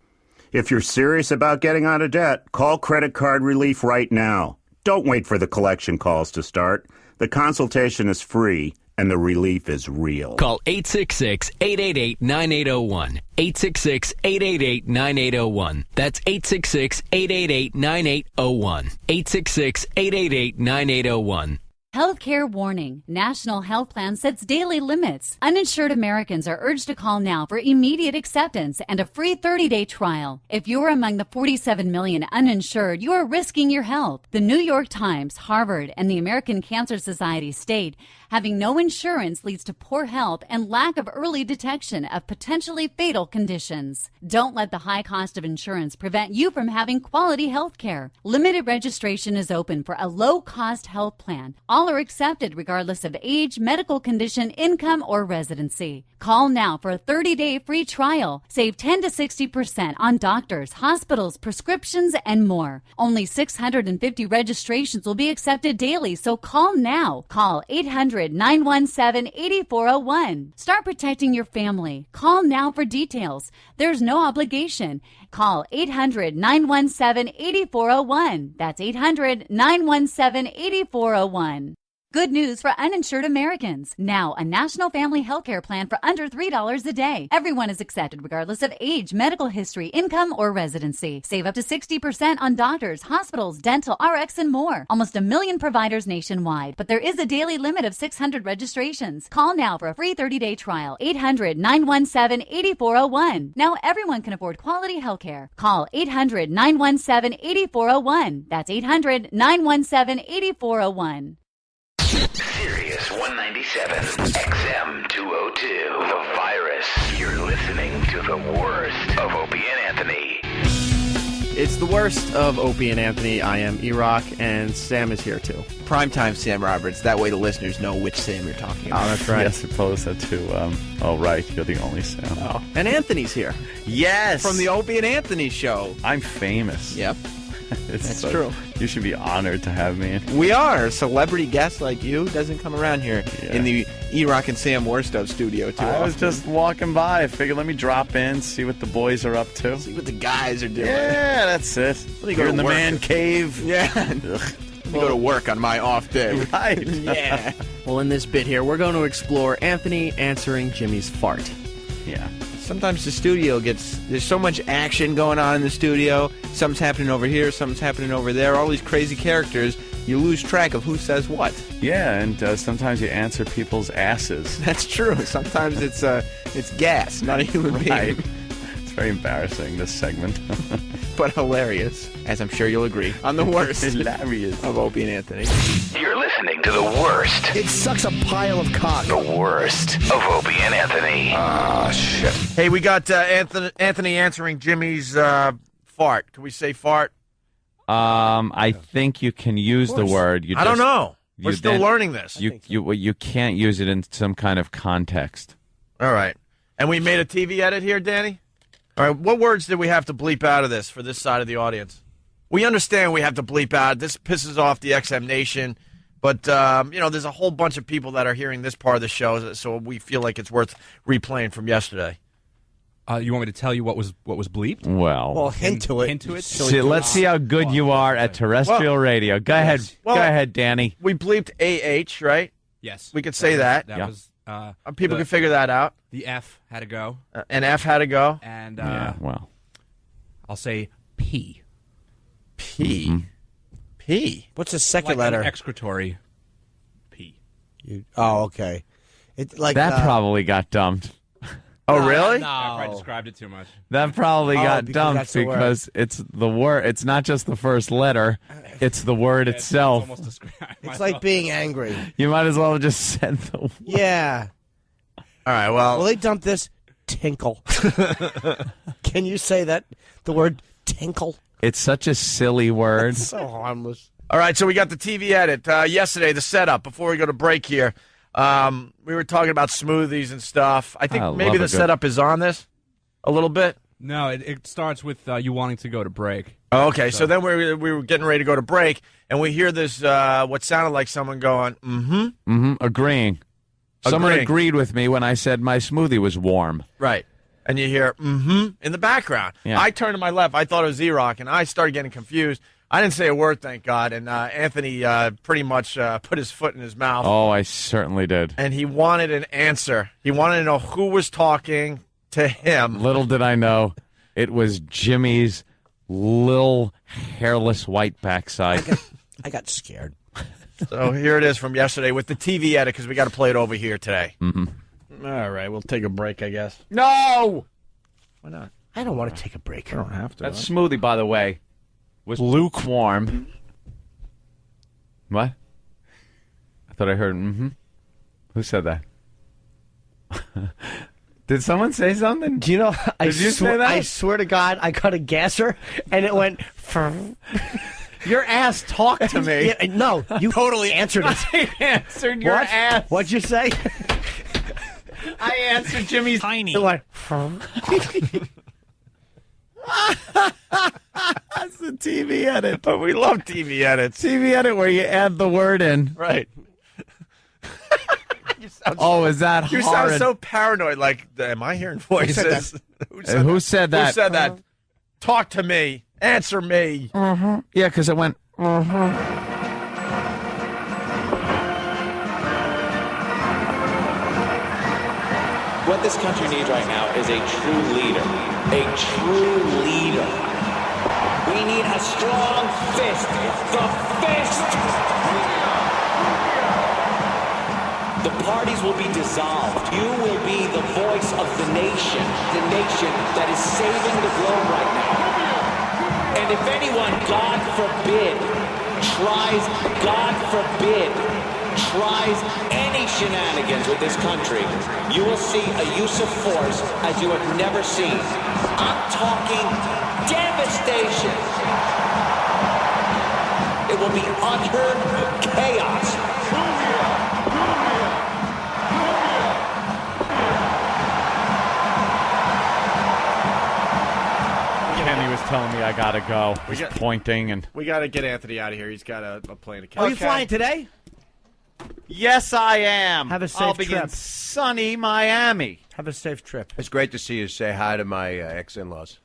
If you're serious about getting out of debt, call Credit Card Relief right now. Don't wait for the collection calls to start. The consultation is free, and the relief is real. Call 866-888-9801. 866-888-9801. That's 866-888-9801. 866-888-9801. Healthcare warning. National Health Plan sets daily limits. Uninsured Americans are urged to call now for immediate acceptance and a free 30-day trial. If you're among the 47 million uninsured, you are risking your health. The New York Times, Harvard, and the American Cancer Society state having no insurance leads to poor health and lack of early detection of potentially fatal conditions. Don't let the high cost of insurance prevent you from having quality health care. Limited registration is open for a low-cost health plan. All are accepted regardless of age, medical condition, income, or residency. Call now for a 30-day free trial. Save 10 to 60% on doctors, hospitals, prescriptions, and more. Only 650 registrations will be accepted daily, so call now. Call 800-917-8401. Start protecting your family. Call now for details. There's no obligation. Call 800-917-8401. That's 800-917-8401. Good news for uninsured Americans. Now, a national family health care plan for under $3 a day. Everyone is accepted regardless of age, medical history, income, or residency. Save up to 60% on doctors, hospitals, dental, RX, and more. Almost 1 million providers nationwide. But there is a daily limit of 600 registrations. Call now for a free 30-day trial. 800-917-8401. Now everyone can afford quality health care. Call 800-917-8401. That's 800-917-8401. Sirius 197, XM 202, The Virus. You're listening to the worst of Opie and Anthony. It's the worst of Opie and Anthony. I am E-Rock, and Sam is here too. Primetime Sam Roberts. That way the listeners know which Sam you're talking about. Oh, that's right. Yes, opposed to, oh, right, you're the only Sam. Oh. And Anthony's here. Yes! From the Opie and Anthony show. I'm famous. Yep. That's true. You should be honored to have me. We are. A celebrity guest like you doesn't come around here in the E-Rock and Sam Worst of studio too I was often. just walking by. I figured let me drop in, see what the boys are up to. See what the guys are doing. Yeah, that's it. Let me You're go in to the work. man cave. Yeah. Let me go to work on my off day. Right. Yeah. Well, in this bit here, we're going to explore Anthony answering Jimmy's fart. Yeah. Sometimes the studio there's so much action going on in the studio. Something's happening over here, something's happening over there. All these crazy characters. You lose track of who says what. Yeah, and sometimes you answer people's asses. That's true. Sometimes it's gas, not a human Right. being. It's very embarrassing, this segment. But hilarious, as I'm sure you'll agree, on the worst Hilarious. of Opie and Anthony. You're listening to the worst. It sucks a pile of cock. The worst of Opie and Anthony. Ah, shit. Hey, we got Anthony answering Jimmy's fart. Can we say fart? I think you can use the word. I don't know. We're you still then- learning this. You can't use it in some kind of context. All right. And we made a TV edit here, Danny? All right, what words did we have to bleep out of this for this side of the audience? We understand we have to bleep out. This pisses off the XM Nation. But, there's a whole bunch of people that are hearing this part of the show, so we feel like it's worth replaying from yesterday. You want me to tell you what was bleeped? Well, hint to it. let's see how good you are at terrestrial radio. Go ahead. Well, Go ahead, Danny. We bleeped AH, right? Yes. We could say that. That was... People can figure that out. The F had to go. An F had to go. And I'll say P. P? Mm-hmm. P? What's the second Like letter? an excretory P. Okay. That probably got dumped. Oh, really? I probably described it too much. That probably got because dumped that's the word. because it's the word. It's not just the first letter. It's the word itself. It's almost described. It's like being angry. You might as well have just said the word. Yeah. All right, well, they dumped this tinkle. Can you say that? The word tinkle? It's such a silly word. It's so harmless. all right, so we got the TV edit. Yesterday, the setup, before we go to break here, we were talking about smoothies and stuff. I think maybe the setup is on this a little bit. No, it starts with you wanting to go to break. Oh, okay, so then we were getting ready to go to break, and we hear this, what sounded like someone going, Agreeing. Someone agreed with me when I said my smoothie was warm. Right. And you hear, in the background. Yeah. I turned to my left. I thought it was E-Rock, and I started getting confused. I didn't say a word, thank God, and Anthony pretty much put his foot in his mouth. Oh, I certainly did. And he wanted an answer. He wanted to know who was talking to him. Little did I know, it was Jimmy's little hairless white backside. I got scared. So here it is from yesterday with the TV edit because we got to play it over here today. Mm-hmm. All right, we'll take a break, I guess. No! Why not? I don't want to take a break. I don't have to. That smoothie, by the way, was lukewarm. What? I thought I heard, Who said that? Did someone say something? Do you know? Did you say that? I swear to God, I got a gasser, and it went. Your ass talked to me. Yeah, no, you totally answered it. I answered your ass. What'd you say? I answered Jimmy's tiny. It went. That's the TV edit. But we love TV edits. TV edit where you add the word in. Right. Is that horrid? You sound so paranoid. Like, am I hearing voices? Who said that? Who said that? Talk to me. Answer me. Yeah, because it went. What this country needs right now is a true leader. A true leader. We need a strong fist. The fist! The parties will be dissolved. You will be the voice of the nation that is saving the globe right now. And if anyone, God forbid, tries any shenanigans with this country, you will see a use of force as you have never seen. I'm talking devastation. It will be utter chaos. Kenny was telling me I gotta go. He's pointing and We got to get Anthony out of here. He's got a plane to catch. Are you flying today? yes, I am. Have a safe I'll be trip. in sunny Miami. Have a safe trip. It's great to see you. Say hi to my ex-in-laws.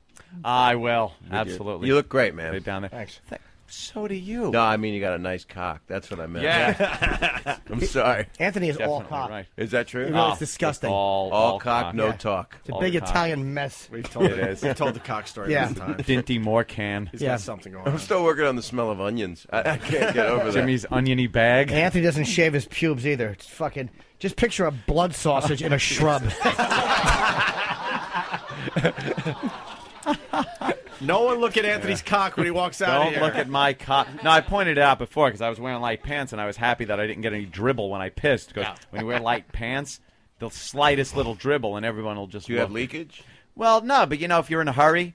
I will. Absolutely. You look great, man. Stay down there. Thanks. So do you. No, I mean you got a nice cock. That's what I meant. Yeah. I'm sorry. Anthony is all Definitely cock. right. Is that true? It really is disgusting. All cock, no talk. It's a all big the cock. Italian mess. We've told It is. We've told the cock story Yeah. one time. Dinty Moorcan. He's got something going I'm on. still working on the smell of onions. I can't get over that. Jimmy's oniony bag. Anthony doesn't shave his pubes either. It's fucking. Just picture a blood sausage in a shrub. No one look at Anthony's cock when he walks out of Don't here. look at my cock. No, I pointed it out before because I was wearing light pants and I was happy that I didn't get any dribble when I pissed. Because when you wear light pants, the slightest little dribble and everyone will just. Do you have leakage? Well, no, but if you're in a hurry,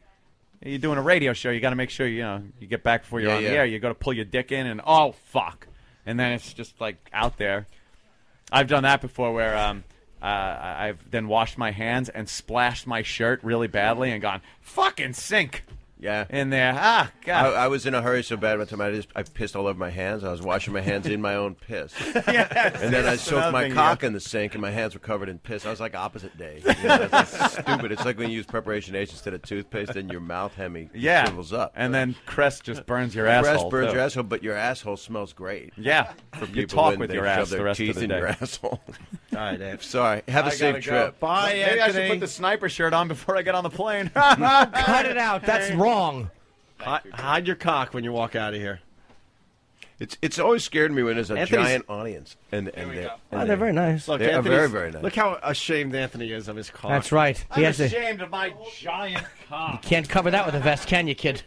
you're doing a radio show. You got to make sure you get back before you're on the air. You got to pull your dick in and oh fuck, and then it's just like out there. I've done that before where I've then washed my hands and splashed my shirt really badly and gone fucking sink. Yeah. In there. Ah, God. I was in a hurry so bad one time I pissed all over my hands. I was washing my hands in my own piss. Yes, and then I that's soaked another my thing, cock in the sink and my hands were covered in piss. I was like opposite day. It's stupid. It's like when you use Preparation H instead of toothpaste and your mouth hemi shrivels up. And then Crest just burns your asshole. Crest burns too. your asshole, but your asshole smells great. Yeah. For You people talk when with they your shove ass their the rest teeth of the in day. your asshole. All right, Dave. Sorry. Have a safe trip. Bye, Maybe I Anthony. should put the sniper shirt on before I get on the plane. Cut it out. That's wrong. Hide your cock when you walk out of here. It's always scared me when there's a Anthony's- giant audience. And They're very nice. Look, They are Anthony's- very, very nice. Look how ashamed Anthony is of his cock. That's right. He I'm has to. ashamed of my giant cock. Can't cover that with a vest, can you, kid?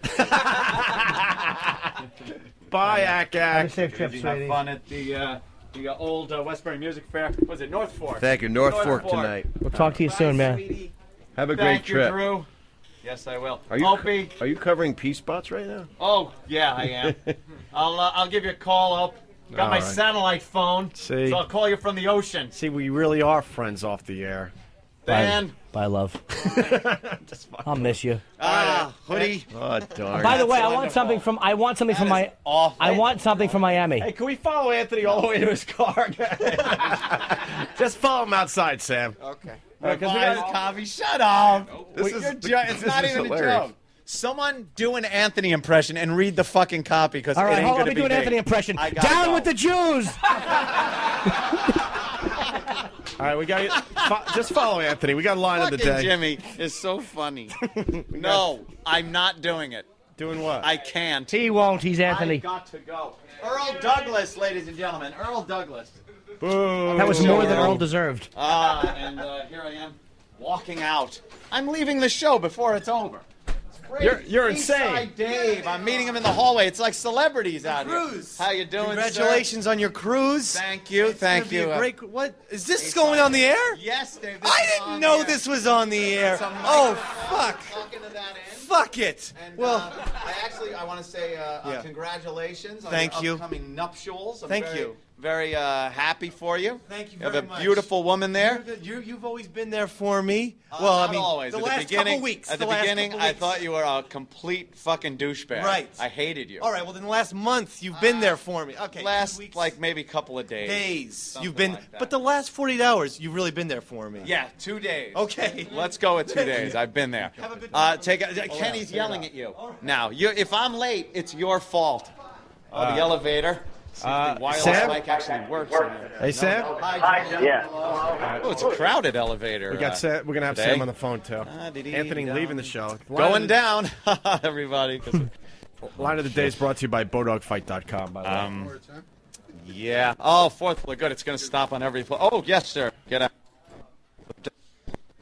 Bye, Ack Have a Ack. safe trip, Have sweetie. fun at the old Westbury Music Fair. Was it North Fork? Thank you. North Fork tonight. We'll talk to you soon, man. Sweetie. Have a great Thank you, trip. Drew. Yes, I will. Are you Opie. Are you covering pee spots right now? Oh, yeah, I am. I'll give you a call, Hope. Got my All right. satellite phone, See? so I'll call you from the ocean. See, we really are friends off the air. Dan. Bye, love. I'll miss you. Hoodie. Oh, darn. By the way, I wonderful. want something from. I want something from That is my. awful. I want something from Miami. Hey, can we follow Anthony all the way to his car? Just follow him outside, Sam. Okay. Because we got Revised copy. Shut up. This is- it's this not is even hilarious. a joke. Someone do an Anthony impression and read the fucking copy because All it right, ain't hold on. gonna Let me be do an me. Anthony impression. I gotta Down go. with the Jews. All right, we got just follow Anthony. We got a line of the Fucking day. Jimmy is so funny. No, I'm not doing it. Doing what? I can't. He won't. He's Anthony. I got to go. Earl Douglas, ladies and gentlemen. Earl Douglas. Boo. That was more than Earl deserved. And here I am, walking out. I'm leaving the show before it's over. You're insane. Eastside Dave. I'm meeting him in the hallway. It's like celebrities out here. How you doing, Congratulations on your cruise. Thank you. It's Thank gonna you. be a great. What is this going on the air? Yes, Dave. I didn't know this was on the air. Oh fuck! Fuck it. And, Well, I want to say congratulations on Thank your you. upcoming nuptials. I'm Thank very, you. Very happy for you. Thank you You have very a much. beautiful woman there. You've always been there for me. Well, Not I mean, always. the At the last beginning, couple weeks. At the last beginning, couple I weeks. thought you were a complete fucking douchebag. Right. I hated you. All right. Well, then the last month you've been there for me. Okay. Last like maybe a couple of days. You've Something been, like that. but the last 48 hours you've really been there for me. Yeah, 2 days. Okay. Let's go with 2 days. I've been there. Kenny's yelling at you. Now, if I'm late, it's your fault. The elevator. See if the wireless Sam? mic actually works. In there. Hey, Sam? Hi, Jim. Yeah. Oh, it's a crowded elevator. We got Sam. We're gonna have today. Sam on the phone too. Anthony leaving the show. Going down, everybody. Line of the day is brought to you by BowDogFight.com. By the way. Yeah. Oh, fourth floor. Good. It's going to stop on every floor. Oh, yes, sir. Get out.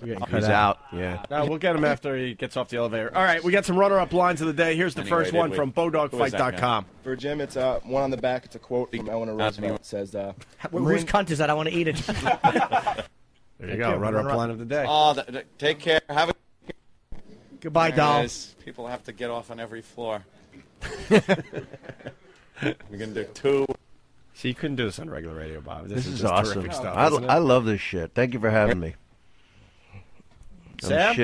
He's out. Yeah. No, we'll get him after he gets off the elevator. All right, we got some runner-up lines of the day. Here's the Anyway, first one did we? from BowDogFight.com. For Jim, it's one on the back. It's a quote from Eleanor Roosevelt. It says, Whose cunt is that? I want to eat it. There you go. Runner-up line of the day. Oh, take care. Have a Goodbye, There it doll. is. People have to get off on every floor. We're going to do 2. So you couldn't do this on regular radio, Bob. This is just awesome. terrific stuff, I isn't it? love this shit. Thank you for having me. Sam? I'm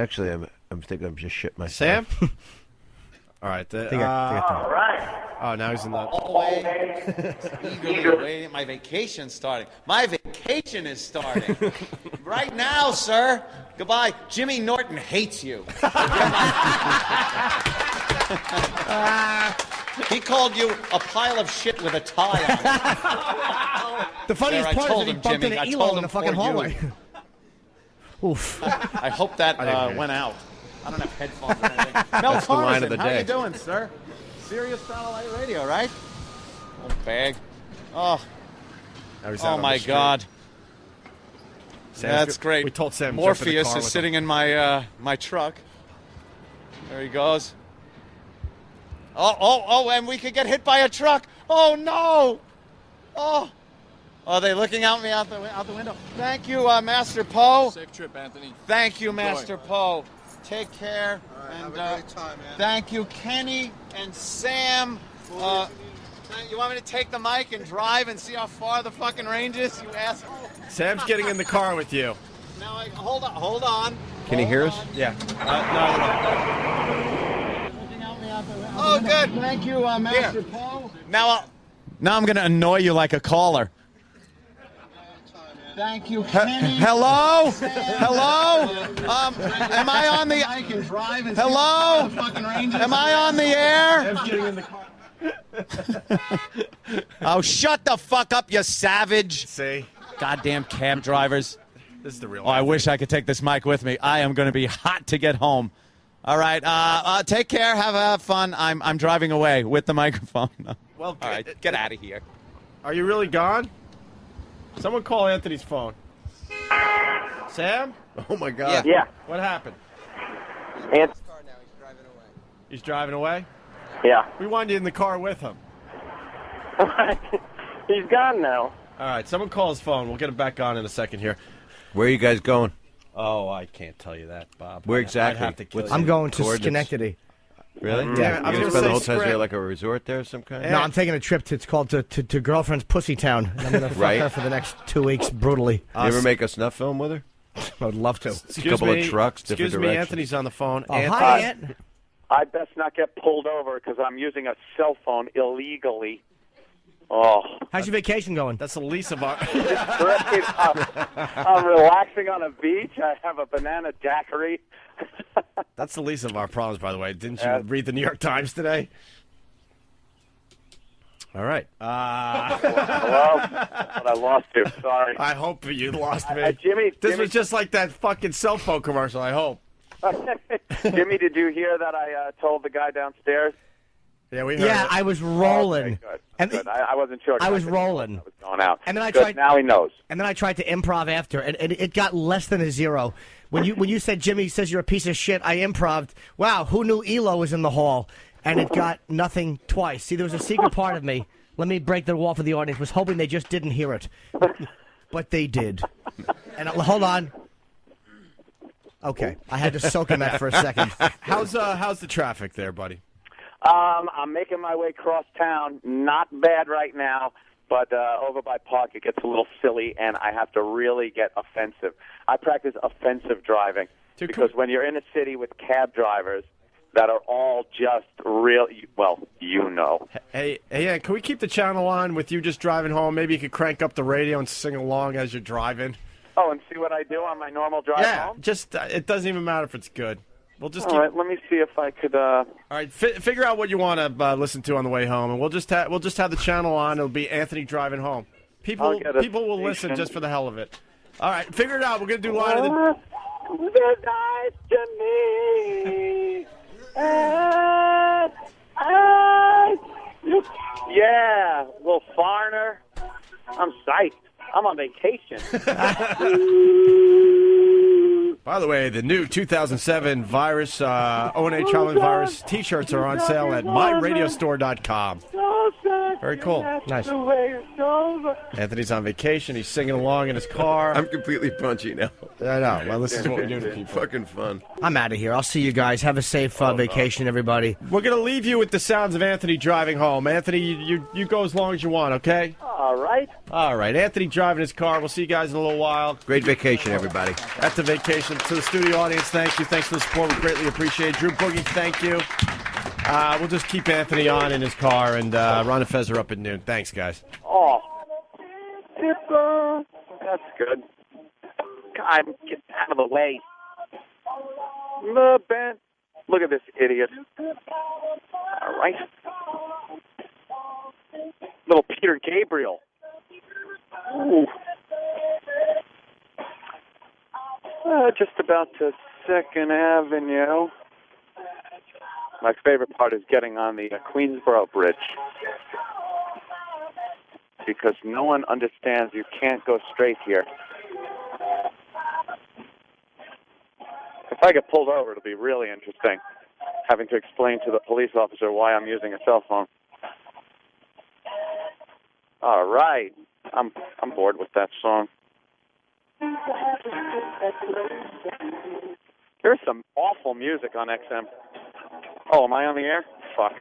shitting. I'm thinking I'm just shit myself. Sam? All right. All right. Oh, now he's in the... Eagerly waiting. My vacation's starting. My vacation is starting. Right now, sir. Goodbye. Jimmy Norton hates you. He called you a pile of shit with a tie on it. The funniest There, I part is told that he him, bumped Jimmy. into I Elo told in the him fucking for you. hallway. Oof. I hope that I didn't hear went out. I don't have headphones or anything. Mel That's the line of the Carson, how day. you doing, sir? Sirius Satellite Radio, right? Oh, bag. Oh. Now he's out Oh on my the street. God. Sam's That's good. great. We told Sam to jump in the Morpheus car is with sitting him. in my my truck. There he goes. Oh, and we could get hit by a truck. Oh no! Oh, are they looking at me out the window? Thank you, Master Poe. Safe trip, Anthony. Thank you, Enjoy. Master Poe. Take care. Have And a great time, man. thank you, Kenny and Sam. You want me to take the mic and drive and see how far the fucking range is, you asshole? Sam's getting in the car with you. Now, hold on. Can he hear us? Yeah. Oh, good. Thank you, Master Paul. Now I'm going to annoy you like a caller. Thank you, Kenny. Hello? Hello? Am I on the... Hello? Am I on the air? Sam's getting in the car. Oh, shut the fuck up, you savage. See? Goddamn cab drivers. This is the real Oh, I wish I could take this mic with me. I am going to be hot to get home. All right. Take care. Have fun. I'm driving away with the microphone. Well, all right. Get out of here. Are you really gone? Someone call Anthony's phone. Sam? Oh my God. Yeah. What happened? He's driving away? Yeah. We wanted you in the car with him. He's gone now. All right, someone call his phone. We'll get him back on in a second here. Where are you guys going? Oh, I can't tell you that, Bob. Where exactly? I'd have to kill you. I'm going to Coordinates? Schenectady. Really? Yeah. You're going to spend the whole time there like a resort there of some kind? No, I'm taking a trip to, it's called to Girlfriend's Pussy Town. And I'm going to fuck Right. her for the next 2 weeks brutally. You ever make a snuff film with her? I would love to. A couple of trucks, different Excuse me, directions. Anthony's on the phone. Oh, hi, Ant. I best not get pulled over because I'm using a cell phone illegally. Oh. How's your vacation going? That's the least of our... Great. I'm relaxing on a beach. I have a banana daiquiri. That's the least of our problems, by the way. Didn't you read the New York Times today? All right. Hello? But I lost you. Sorry. I hope you lost me. Jimmy, This was just like that fucking cell phone commercial, I hope. Jimmy, did you hear that I told the guy downstairs? Yeah, I was rolling. Okay, good. And Good. I wasn't sure. I was rolling. I was going out. And then I Good. tried. Now he knows. And then I tried to improv after, and it got less than a 0. When you said Jimmy says you're a piece of shit, I improv'd. Wow, who knew Elo was in the hall? And it got nothing twice. See, there was a secret part of me. Let me break the wall for the audience. Was hoping they just didn't hear it, but they did. And hold on. Okay, I had to soak in that for a second. How's the traffic there, buddy? I'm making my way across town. Not bad right now, but over by Park it gets a little silly, and I have to really get offensive. I practice offensive driving because when you're in a city with cab drivers that are all just real, well, you know. Hey, yeah, can we keep the channel on with you just driving home? Maybe you could crank up the radio and sing along as you're driving. Oh, and see what I do on my normal drive home? Just it doesn't even matter if it's good. We'll just all right, let me see if I could. All right, figure out what you want to listen to on the way home, and we'll just have the channel on. It'll be Anthony driving home. People will listen just for the hell of it. All right, figure it out. We're gonna do line of the. They're nice to me. Yeah, little foreigner. I'm psyched. I'm on vacation. By the way, the new 2007 virus, O&A Traveling Virus T-shirts are on sale at myradiostore.com. Very cool. Nice. Anthony's on vacation. He's singing along in his car. I'm completely punchy now. I know. Well, this is what we do to people. Fucking fun. I'm out of here. I'll see you guys. Have a safe vacation, everybody. We're going to leave you with the sounds of Anthony driving home. Anthony, you go as long as you want, okay? All right. All right. Anthony driving his car. We'll see you guys in a little while. Great vacation, everybody. That's the vacation. To the studio audience, thank you. Thanks for the support. We greatly appreciate it. Drew Boogie, thank you. We'll just keep Anthony on in his car, and Ron and Fez are up at noon. Thanks, guys. Oh. That's good. God, get out of the way. Ben. Look at this idiot. All right. Little Peter Gabriel. Ooh. Just about to 2nd Avenue. My favorite part is getting on the Queensboro Bridge. Because no one understands you can't go straight here. If I get pulled over, it'll be really interesting, having to explain to the police officer why I'm using a cell phone. All right. I'm bored with that song. There's some awful music on XM. Oh, am I on the air? Fuck.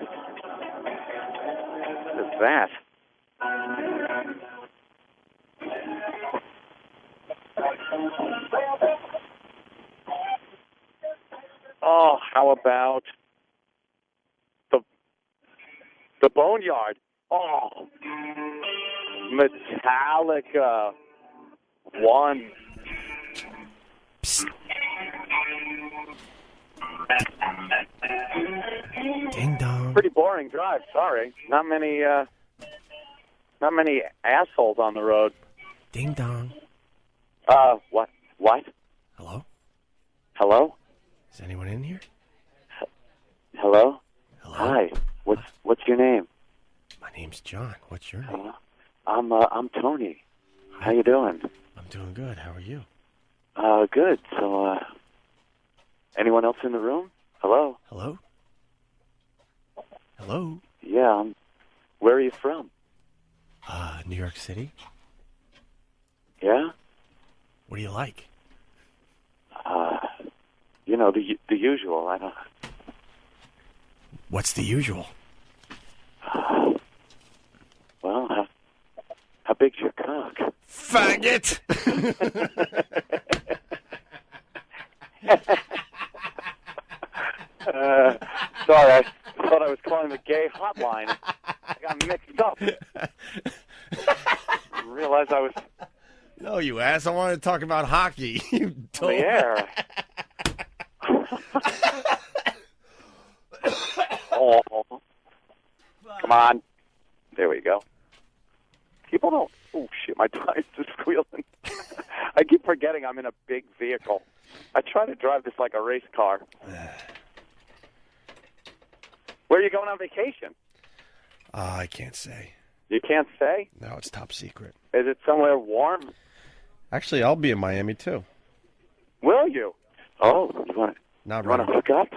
What is that? Oh, how about the Boneyard? Oh, Metallica. One. Psst. Ding dong. Pretty boring drive. Sorry, not many assholes on the road. Ding dong. What? What? Hello? Hello? Is anyone in here? Hello? Hello? Hi. What's your name? My name's John. What's your name? I'm Tony. How you doing? I'm doing good. How are you? Good. So, anyone else in the room? Hello? Hello? Hello? Yeah, where are you from? New York City. Yeah? What do you like? You know, the usual. I don't... What's the usual? Well, how big's your cock? Faggot! Sorry, I thought I was calling the gay hotline. I got mixed up. I realized I was... No, you ass. I wanted to talk about hockey. You on the air. Oh. Come on. There we go. People don't... Oh, shit, my tire's just squealing. I keep forgetting I'm in a big vehicle. I try to drive this like a race car. Where are you going on vacation? I can't say. You can't say? No, it's top secret. Is it somewhere warm? Actually, I'll be in Miami, too. Will you? Oh, you want Not to hook up?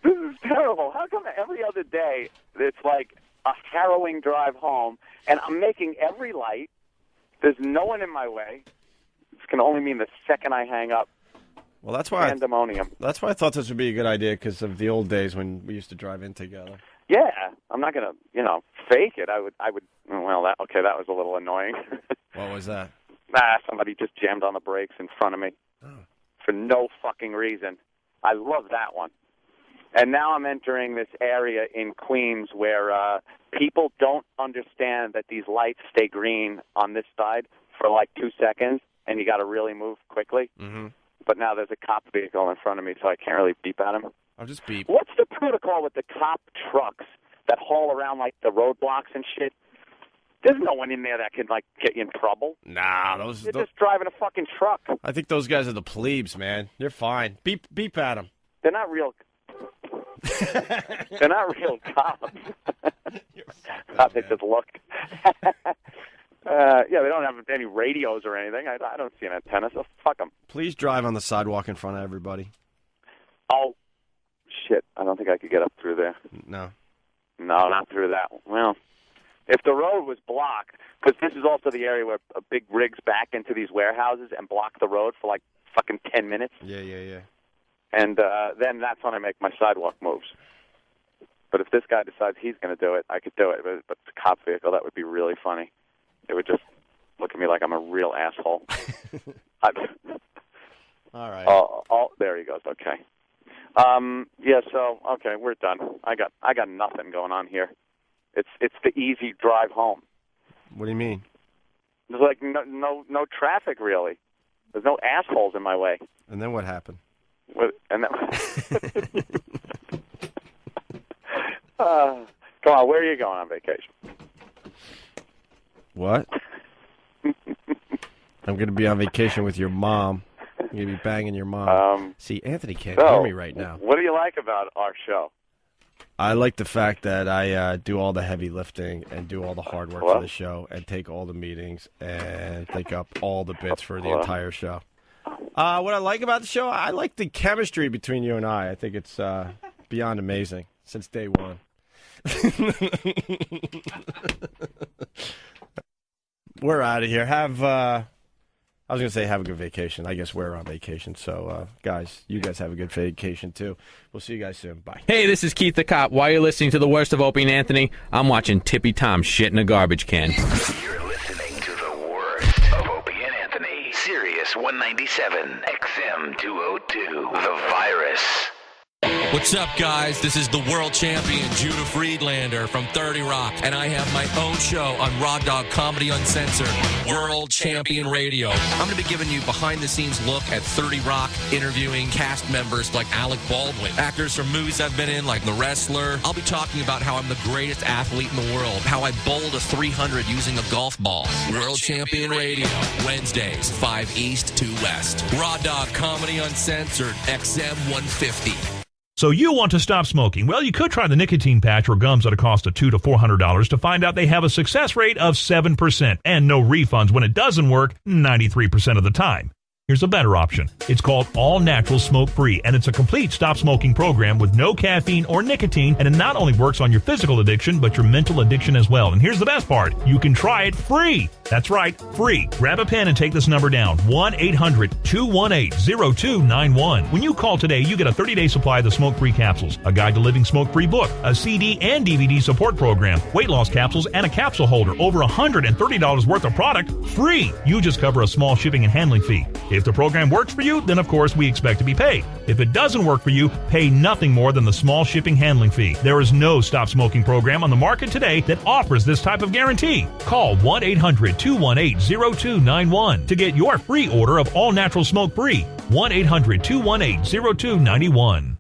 This is terrible. How come every other day it's like a harrowing drive home, and I'm making every light? There's no one in my way. This can only mean the second I hang up. Well, that's why pandemonium. That's why I thought this would be a good idea, because of the old days when we used to drive in together. Yeah, I'm not gonna, fake it. I would. Well, that was a little annoying. What was that? Somebody just jammed on the brakes in front of me for no fucking reason. I love that one. And now I'm entering this area in Queens where people don't understand that these lights stay green on this side for like 2 seconds, and you got to really move quickly. Mm-hmm. But now there's a cop vehicle in front of me, so I can't really beep at him. I'll just beep. What's the protocol with the cop trucks that haul around like the roadblocks and shit? There's no one in there that can like get you in trouble. Nah, You're just driving a fucking truck. I think those guys are the plebes, man. They're fine. Beep at them. They're not real. They're not real cops. They just look. Yeah, they don't have any radios or anything. I don't see an antenna, so fuck them. Please drive on the sidewalk in front of everybody. Oh, shit. I don't think I could get up through there. No, not through that. Well, if the road was blocked, because this is also the area where big rigs back into these warehouses and block the road for like fucking 10 minutes. Yeah. And then that's when I make my sidewalk moves. But if this guy decides he's going to do it, I could do it. But the cop vehicle, that would be really funny. They would just look at me like I'm a real asshole. All right. Oh, there he goes. Okay. Yeah. So okay, we're done. I got nothing going on here. It's the easy drive home. What do you mean? There's like no traffic really. There's no assholes in my way. And then what happened? Come on, where are you going on vacation? What? I'm going to be on vacation with your mom. I'm going to be banging your mom. See, Anthony can't hear me right now. What do you like about our show? I like the fact that I do all the heavy lifting and do all the hard work for the show and take all the meetings and think up all the bits for the entire show. What I like about the show, I like the chemistry between you and I. I think it's beyond amazing since day one. We're out of here. I was going to say have a good vacation. I guess we're on vacation. So, guys, you guys have a good vacation, too. We'll see you guys soon. Bye. Hey, this is Keith the Cop. While you're listening to the worst of Opie and Anthony, I'm watching Tippy Tom shit in a garbage can. You're listening to the worst of Opie and Anthony. Sirius 197, XM 202, The Virus. What's up, guys? This is the world champion Judah Friedlander from 30 Rock, and I have my own show on Raw Dog Comedy Uncensored, World Champion Radio. I'm going to be giving you behind-the-scenes look at 30 Rock, interviewing cast members like Alec Baldwin, actors from movies I've been in like The Wrestler. I'll be talking about how I'm the greatest athlete in the world, how I bowled a 300 using a golf ball. World Champion Radio, Wednesdays, 5 East, 2 West. Raw Dog Comedy Uncensored, XM 150. So you want to stop smoking? Well, you could try the nicotine patch or gums at a cost of $200 to $400 to find out they have a success rate of 7% and no refunds when it doesn't work 93% of the time. Here's a better option. It's called All Natural Smoke Free, and it's a complete stop smoking program with no caffeine or nicotine, and it not only works on your physical addiction, but your mental addiction as well. And here's the best part. You can try it free. That's right, free. Grab a pen and take this number down, 1-800-218-0291. When you call today, you get a 30-day supply of the smoke-free capsules, a guide to living smoke-free book, a CD and DVD support program, weight loss capsules, and a capsule holder. Over $130 worth of product free. You just cover a small shipping and handling fee. If the program works for you, then of course we expect to be paid. If it doesn't work for you, pay nothing more than the small shipping handling fee. There is no stop smoking program on the market today that offers this type of guarantee. Call 1-800-218-0291 to get your free order of All Natural Smoke Free. 1-800-218-0291.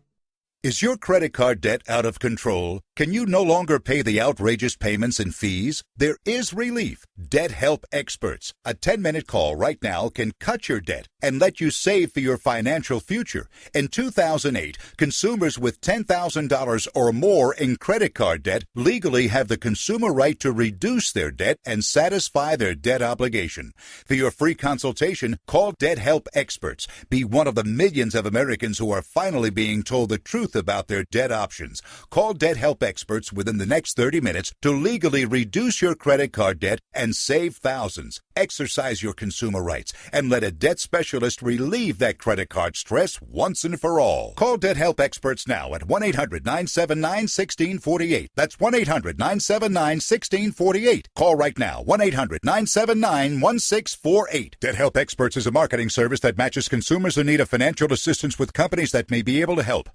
Is your credit card debt out of control? Can you no longer pay the outrageous payments and fees? There is relief. Debt Help Experts. A 10-minute call right now can cut your debt and let you save for your financial future. In 2008, consumers with $10,000 or more in credit card debt legally have the consumer right to reduce their debt and satisfy their debt obligation. For your free consultation, call Debt Help Experts. Be one of the millions of Americans who are finally being told the truth about their debt options. Call Debt Help Experts within the next 30 minutes to legally reduce your credit card debt and save thousands. Exercise your consumer rights and let a debt specialist relieve that credit card stress once and for all. Call Debt Help Experts now at 1-800-979-1648. That's 1-800-979-1648. Call right now, 1-800-979-1648. Debt Help Experts is a marketing service that matches consumers in need of financial assistance with companies that may be able to help.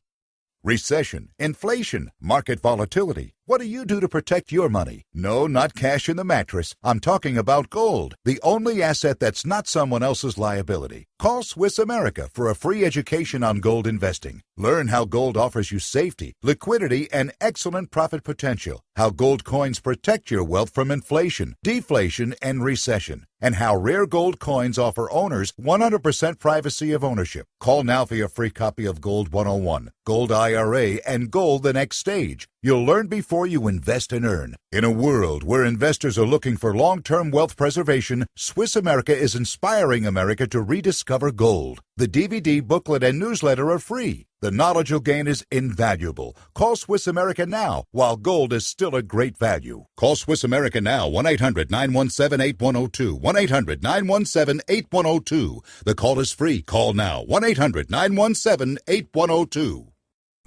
Recession, inflation, market volatility. What do you do to protect your money? No, not cash in the mattress. I'm talking about gold, the only asset that's not someone else's liability. Call Swiss America for a free education on gold investing. Learn how gold offers you safety, liquidity, and excellent profit potential. How gold coins protect your wealth from inflation, deflation, and recession. And how rare gold coins offer owners 100% privacy of ownership. Call now for your free copy of Gold 101, Gold IRA, and Gold the Next Stage. You'll learn before you invest and earn. In a world where investors are looking for long-term wealth preservation, Swiss America is inspiring America to rediscover gold. The DVD, booklet, and newsletter are free. The knowledge you'll gain is invaluable. Call Swiss America now while gold is still a great value. Call Swiss America now, 1-800-917-8102, 1-800-917-8102. The call is free. Call now, 1-800-917-8102.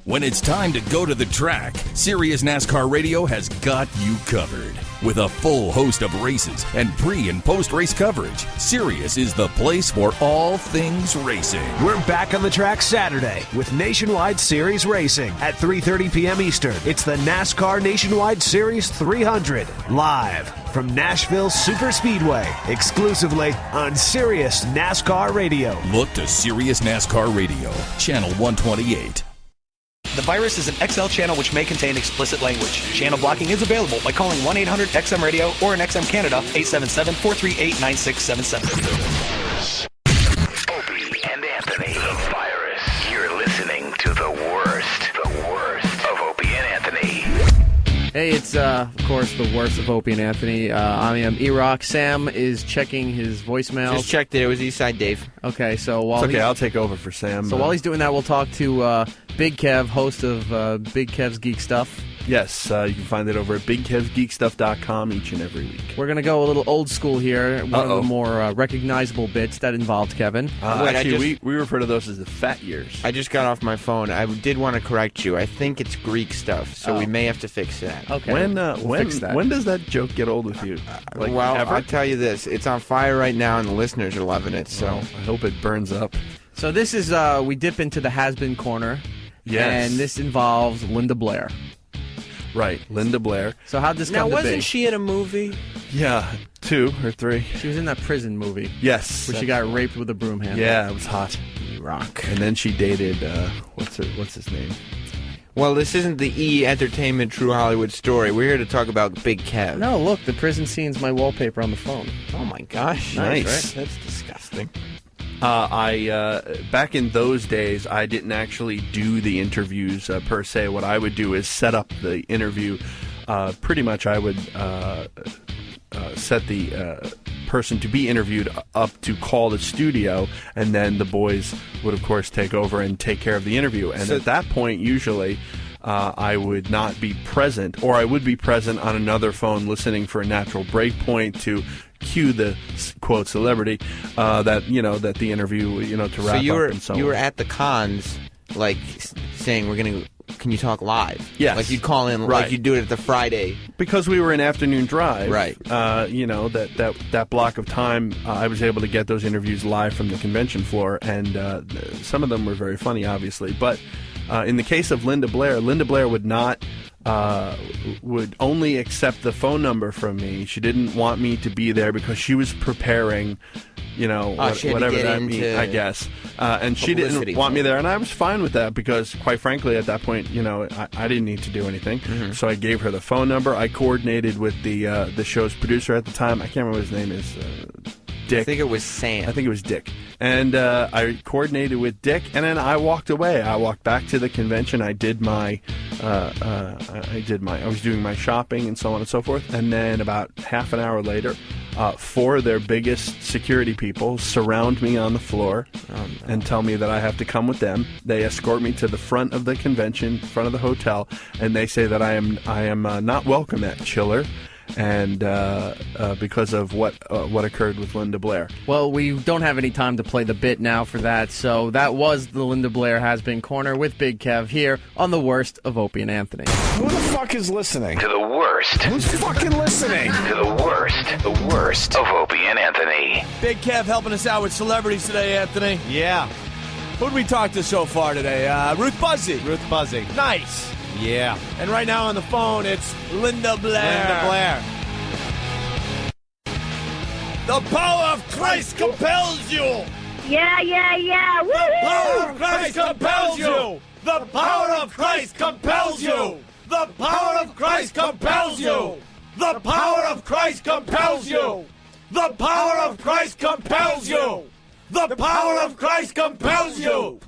When it's time to go to the track, Sirius NASCAR Radio has got you covered. With a full host of races and pre- and post-race coverage, Sirius is the place for all things racing. We're back on the track Saturday with Nationwide Series Racing at 3:30 p.m. Eastern. It's the NASCAR Nationwide Series 300, live from Nashville Superspeedway, exclusively on Sirius NASCAR Radio. Look to Sirius NASCAR Radio, Channel 128. The virus is an XL channel which may contain explicit language. Channel blocking is available by calling 1-800-XM-RADIO or in XM Canada, 877-438-9677. Opie and Anthony, the virus. You're listening to the worst of Opie and Anthony. Hey, it's, of course, the worst of Opie and Anthony. I am E-Rock. Sam is checking his voicemail. Just checked it. It was Eastside Dave. Okay, so while it's okay, I'll take over for Sam. So while he's doing that, we'll talk to Big Kev, host of Big Kev's Geek Stuff. Yes, you can find it over at BigKevsGeekStuff.com each and every week. We're going to go a little old school here. One of the more recognizable bits that involved Kevin. Actually, we refer to those as the fat years. I just got off my phone. I did want to correct you. I think it's Greek stuff, so we may have to fix that. Okay. When does that joke get old with you? Well, ever? I'll tell you this. It's on fire right now, and the listeners are loving it, so I hope it burns up. So this is, we dip into the has-been corner. Yes. And this involves Linda Blair. Right, Linda Blair. So how'd this come to be? Now, wasn't she in a movie? Yeah, 2 or 3. She was in that prison movie. Yes. Where she got raped with a broom handle. Yeah, it was hot. Rock. And then she dated, what's his name? Well, this isn't the E! Entertainment True Hollywood Story. We're here to talk about Big Kev. No, look, the prison scene's my wallpaper on the phone. Oh my gosh. Nice. Right? That's disgusting. Back in those days, I didn't actually do the interviews per se. What I would do is set up the interview. Pretty much, I would set the person to be interviewed up to call the studio, and then the boys would, of course, take over and take care of the interview. And at that point, usually, I would not be present, or I would be present on another phone listening for a natural break point to cue the quote celebrity that the interview to wrap up and so on. You were at the cons, like saying can you talk live? Yes. Like you'd call in, right. like you'd do it at the Friday. Because we were in afternoon drive. Right. That block of time, I was able to get those interviews live from the convention floor, and some of them were very funny, obviously. But in the case of Linda Blair would not. Would only accept the phone number from me. She didn't want me to be there because she was preparing she had to whatever get that means, into I guess. And she publicity didn't want me there, and I was fine with that because, quite frankly, at that point, I didn't need to do anything. Mm-hmm. So I gave her the phone number. I coordinated with the show's producer at the time. I can't remember what his name is. Dick. I think it was Sam. I think it was Dick. And I coordinated with Dick, and then I walked away. I walked back to the convention. I did I was doing my shopping and so on and so forth. And then about half an hour later, four of their biggest security people surround me on the floor and tell me that I have to come with them. They escort me to the front of the convention, front of the hotel, and they say that I am not welcome at Chiller. And because of what occurred with Linda Blair. Well, we don't have any time to play the bit now for that, so that was the Linda Blair Has Been Corner with Big Kev here on the worst of Opie and Anthony. Who the fuck is listening? To the worst. Who's fucking listening? To the worst of Opie and Anthony. Big Kev helping us out with celebrities today, Anthony. Yeah. Who'd we talk to so far today? Ruth Buzzy. Ruth Buzzy. Nice. Yeah. And right now on the phone, it's Linda Blair. Linda Blair. The power of Christ compels you. Yeah. Woo-hoo! The power of Christ compels you. The power of Christ compels you. The power of Christ compels you. The power of Christ compels you. The power of Christ compels you. The power of Christ compels you.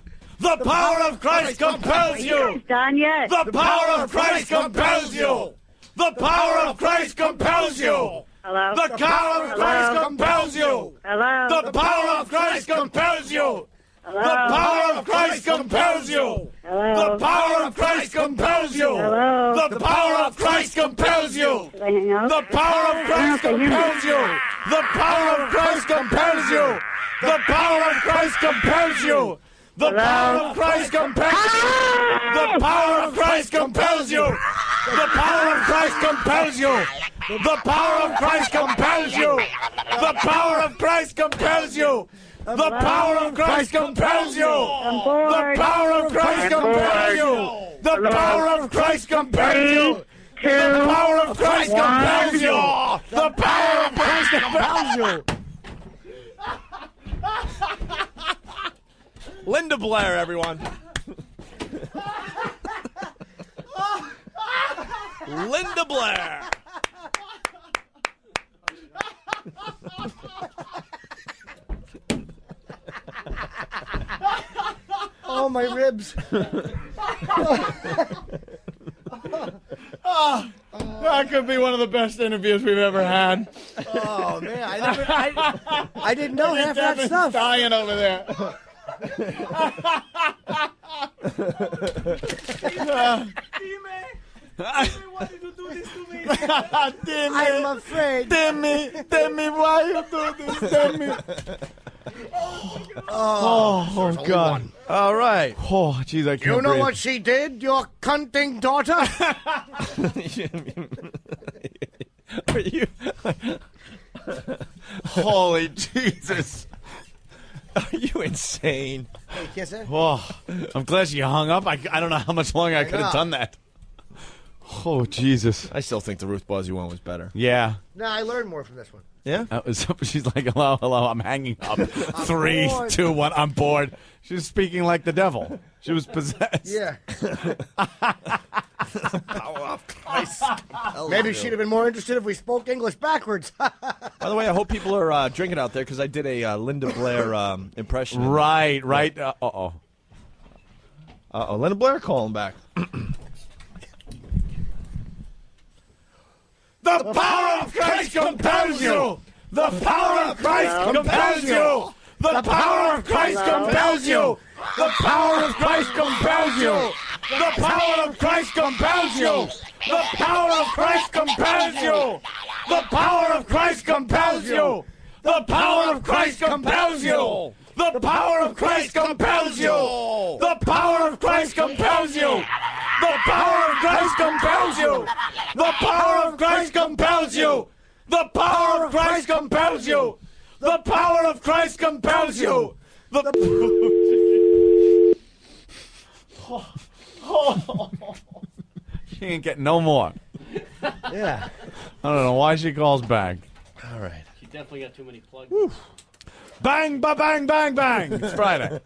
The power of Christ compels you. Done yet? The power of Christ compels you. The power of Christ compels you. Hello? The power of Christ compels you. Hello? The power of Christ compels you. Hello? The power of Christ compels you. Hello? The power of Christ compels you. Hello? The power of Christ compels you. Did I hang up? The power of Christ compels you. The power of Christ compels you. The power of Christ compels you. The power of Christ compels you. The power of Christ compels you. The power of Christ compels you. The power of Christ compels you. The power of Christ compels you. The power of Christ compels you. The power of Christ compels you. The power of Christ compels you. The power of Christ compels you. The power of Christ compels you. Linda Blair, everyone. Linda Blair. Oh, my ribs. That could be one of the best interviews we've ever had. Oh, man. I didn't know half that stuff. Dying over there. Why did you do this to me? I'm afraid. Timmy, why you do this to me? Oh, God. All right. Oh, jeez, I can't You know breathe. what she did, your cunting daughter? Are you... Holy Jesus. Are you insane? Hey, kiss her. Oh, I'm glad she hung up. I don't know how much longer I could have done that. Oh, Jesus. I still think the Ruth Buzzy one was better. Yeah. No, I learned more from this one. Yeah? She's like, hello, I'm hanging up. 3, 2, 1, I'm bored. She was speaking like the devil. She was possessed. Yeah. Power of Christ. Maybe she'd have been more interested if we spoke English backwards. By the way, I hope people are drinking out there because I did a Linda Blair impression. Right. Uh-oh. Linda Blair calling back. The power of Christ compels you! The power of Christ compels you! The power of Christ compels you! The power of Christ compels you! The power of Christ compels you! The power of Christ compels you! The power of Christ compels you! The power of Christ compels you! The power of Christ compels you! The power of Christ compels you! The power of Christ compels you! The power of Christ compels you! The power of Christ compels you! The power of Christ compels you! She ain't getting no more. Yeah. I don't know why she calls back. All right. She definitely got too many plugs. Bang, ba, bang, bang, bang. It's Friday.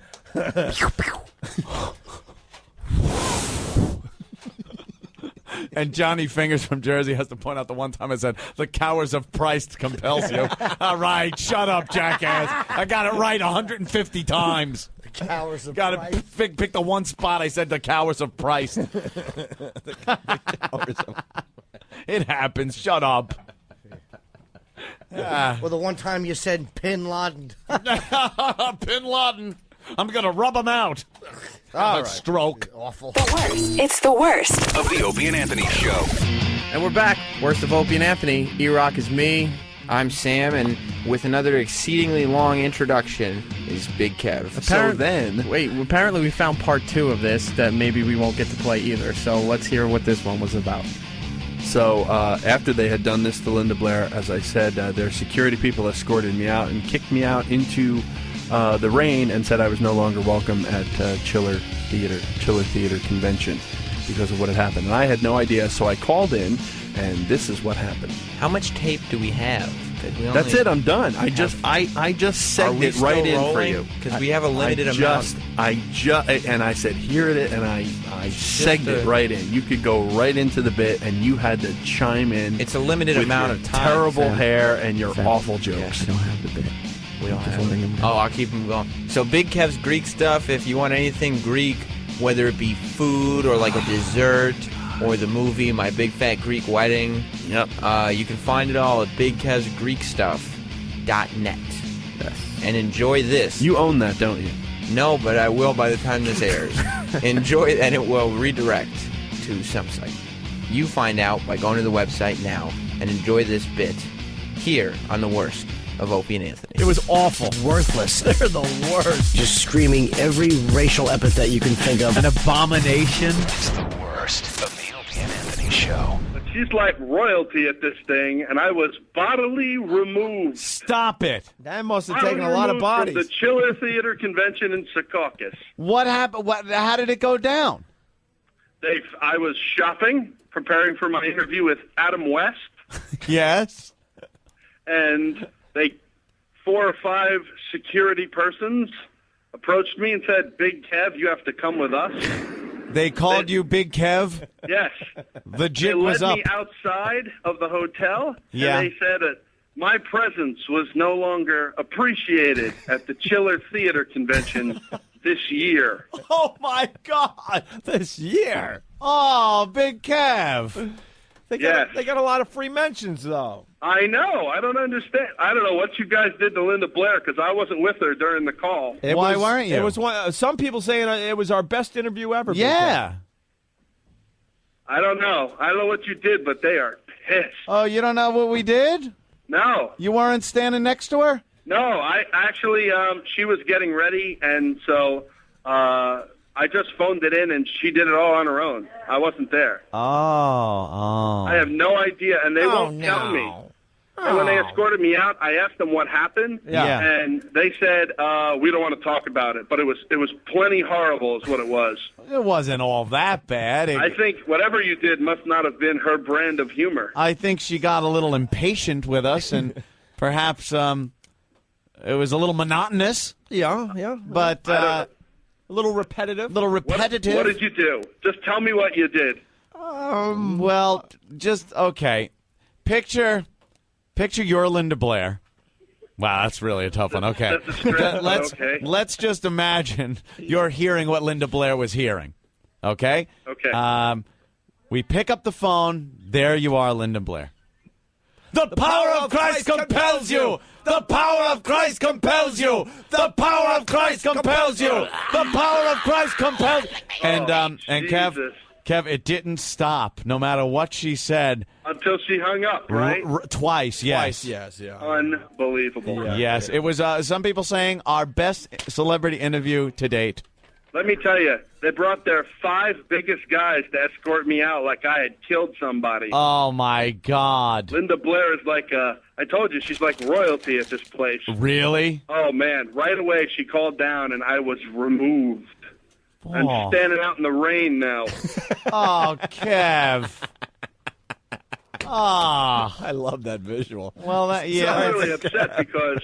And Johnny Fingers from Jersey has to point out the one time I said, the cowards of Christ compels you. All right, shut up, jackass. I got it right 150 times. The cowards of Got Christ. to pick the one spot I said the cowards of Christ. It happens. Shut up. Well, the one time you said Bin Laden. Bin Laden. I'm going to rub him out. All right. Stroke. Awful. It's the worst of the Opie and Anthony Show. And we're back. Worst of Opie and Anthony. E-Rock is me. I'm Sam, and with another exceedingly long introduction is Big Kev. Apparently we found part 2 of this that maybe we won't get to play either, so let's hear what this one was about. So after they had done this to Linda Blair, as I said, their security people escorted me out and kicked me out into the rain and said I was no longer welcome at Chiller Theater Convention because of what had happened. And I had no idea, so I called in, and this is what happened. How much tape do we have? That's it. I'm done. I just segged it right in for you because we have a limited amount. And I said, here it is, and I segged it right in. You could go right into the bit, and you had to chime in. It's a limited with amount your of time. Terrible Sam. hair and your Sam. awful jokes. We don't have the bit. We don't have it. Oh, I'll keep them going. So Big Kev's Greek stuff. If you want anything Greek, whether it be food or like a dessert. Or the movie My Big Fat Greek Wedding. Yep. You can find it all at bigkevsgreekstuff.net. Yes. And enjoy this. You own that, don't you? No, but I will by the time this airs. Enjoy, and it will redirect to some site. You find out by going to the website now and enjoy this bit here on the worst of Opie and Anthony. It was awful. Worthless. They're the worst. Just screaming every racial epithet you can think of. An abomination. It's the worst of the Opie and Anthony Show. She's like royalty at this thing, and I was bodily removed. Stop it. That must have taken a lot of bodies. From the Chiller Theater Convention in Secaucus. What happened? How did it go down? I was shopping, preparing for my interview with Adam West. Yes. And 4 or 5 security persons approached me and said, Big Kev, you have to come with us. They called you Big Kev? Yes. The jig they was led up. me outside of the hotel, Yeah. and they said that my presence was no longer appreciated at the Chiller Theater Convention this year. Oh, my God. This year. Oh, Big Kev. They got a lot of free mentions, though. I know. I don't understand. I don't know what you guys did to Linda Blair because I wasn't with her during the call. Why weren't you? It was some people saying it was our best interview ever. Yeah. I don't know. I don't know what you did, but they are pissed. Oh, you don't know what we did? No. You weren't standing next to her? No, I actually, she was getting ready, and so I just phoned it in, and she did it all on her own. I wasn't there. Oh. I have no idea, and they won't tell me. And when they escorted me out, I asked them what happened, and they said, we don't want to talk about it. But it was plenty horrible is what it was. It wasn't all that bad. I think whatever you did must not have been her brand of humor. I think she got a little impatient with us, and perhaps it was a little monotonous. Yeah. But a little repetitive. What did you do? Just tell me what you did. Well, just, okay. Picture you're Linda Blair. Wow, that's really a tough one. Okay. Let's just imagine you're hearing what Linda Blair was hearing. Okay? Okay. We pick up the phone. There you are, Linda Blair. The power of Christ compels you! The power of Christ compels you! The power of Christ compels you! The power of Christ compels. And Kev, it didn't stop. No matter what she said. Until she hung up, right? Twice, yes. Yes, yeah. Unbelievable. Yes, it was. Some people saying our best celebrity interview to date. Let me tell you, they brought their 5 biggest guys to escort me out like I had killed somebody. Oh, my God. Linda Blair is like, I told you, she's like royalty at this place. Really? Oh, man. Right away, she called down, and I was removed. Oh. I'm standing out in the rain now. Oh, Kev. I love that visual. Well, I'm really upset because,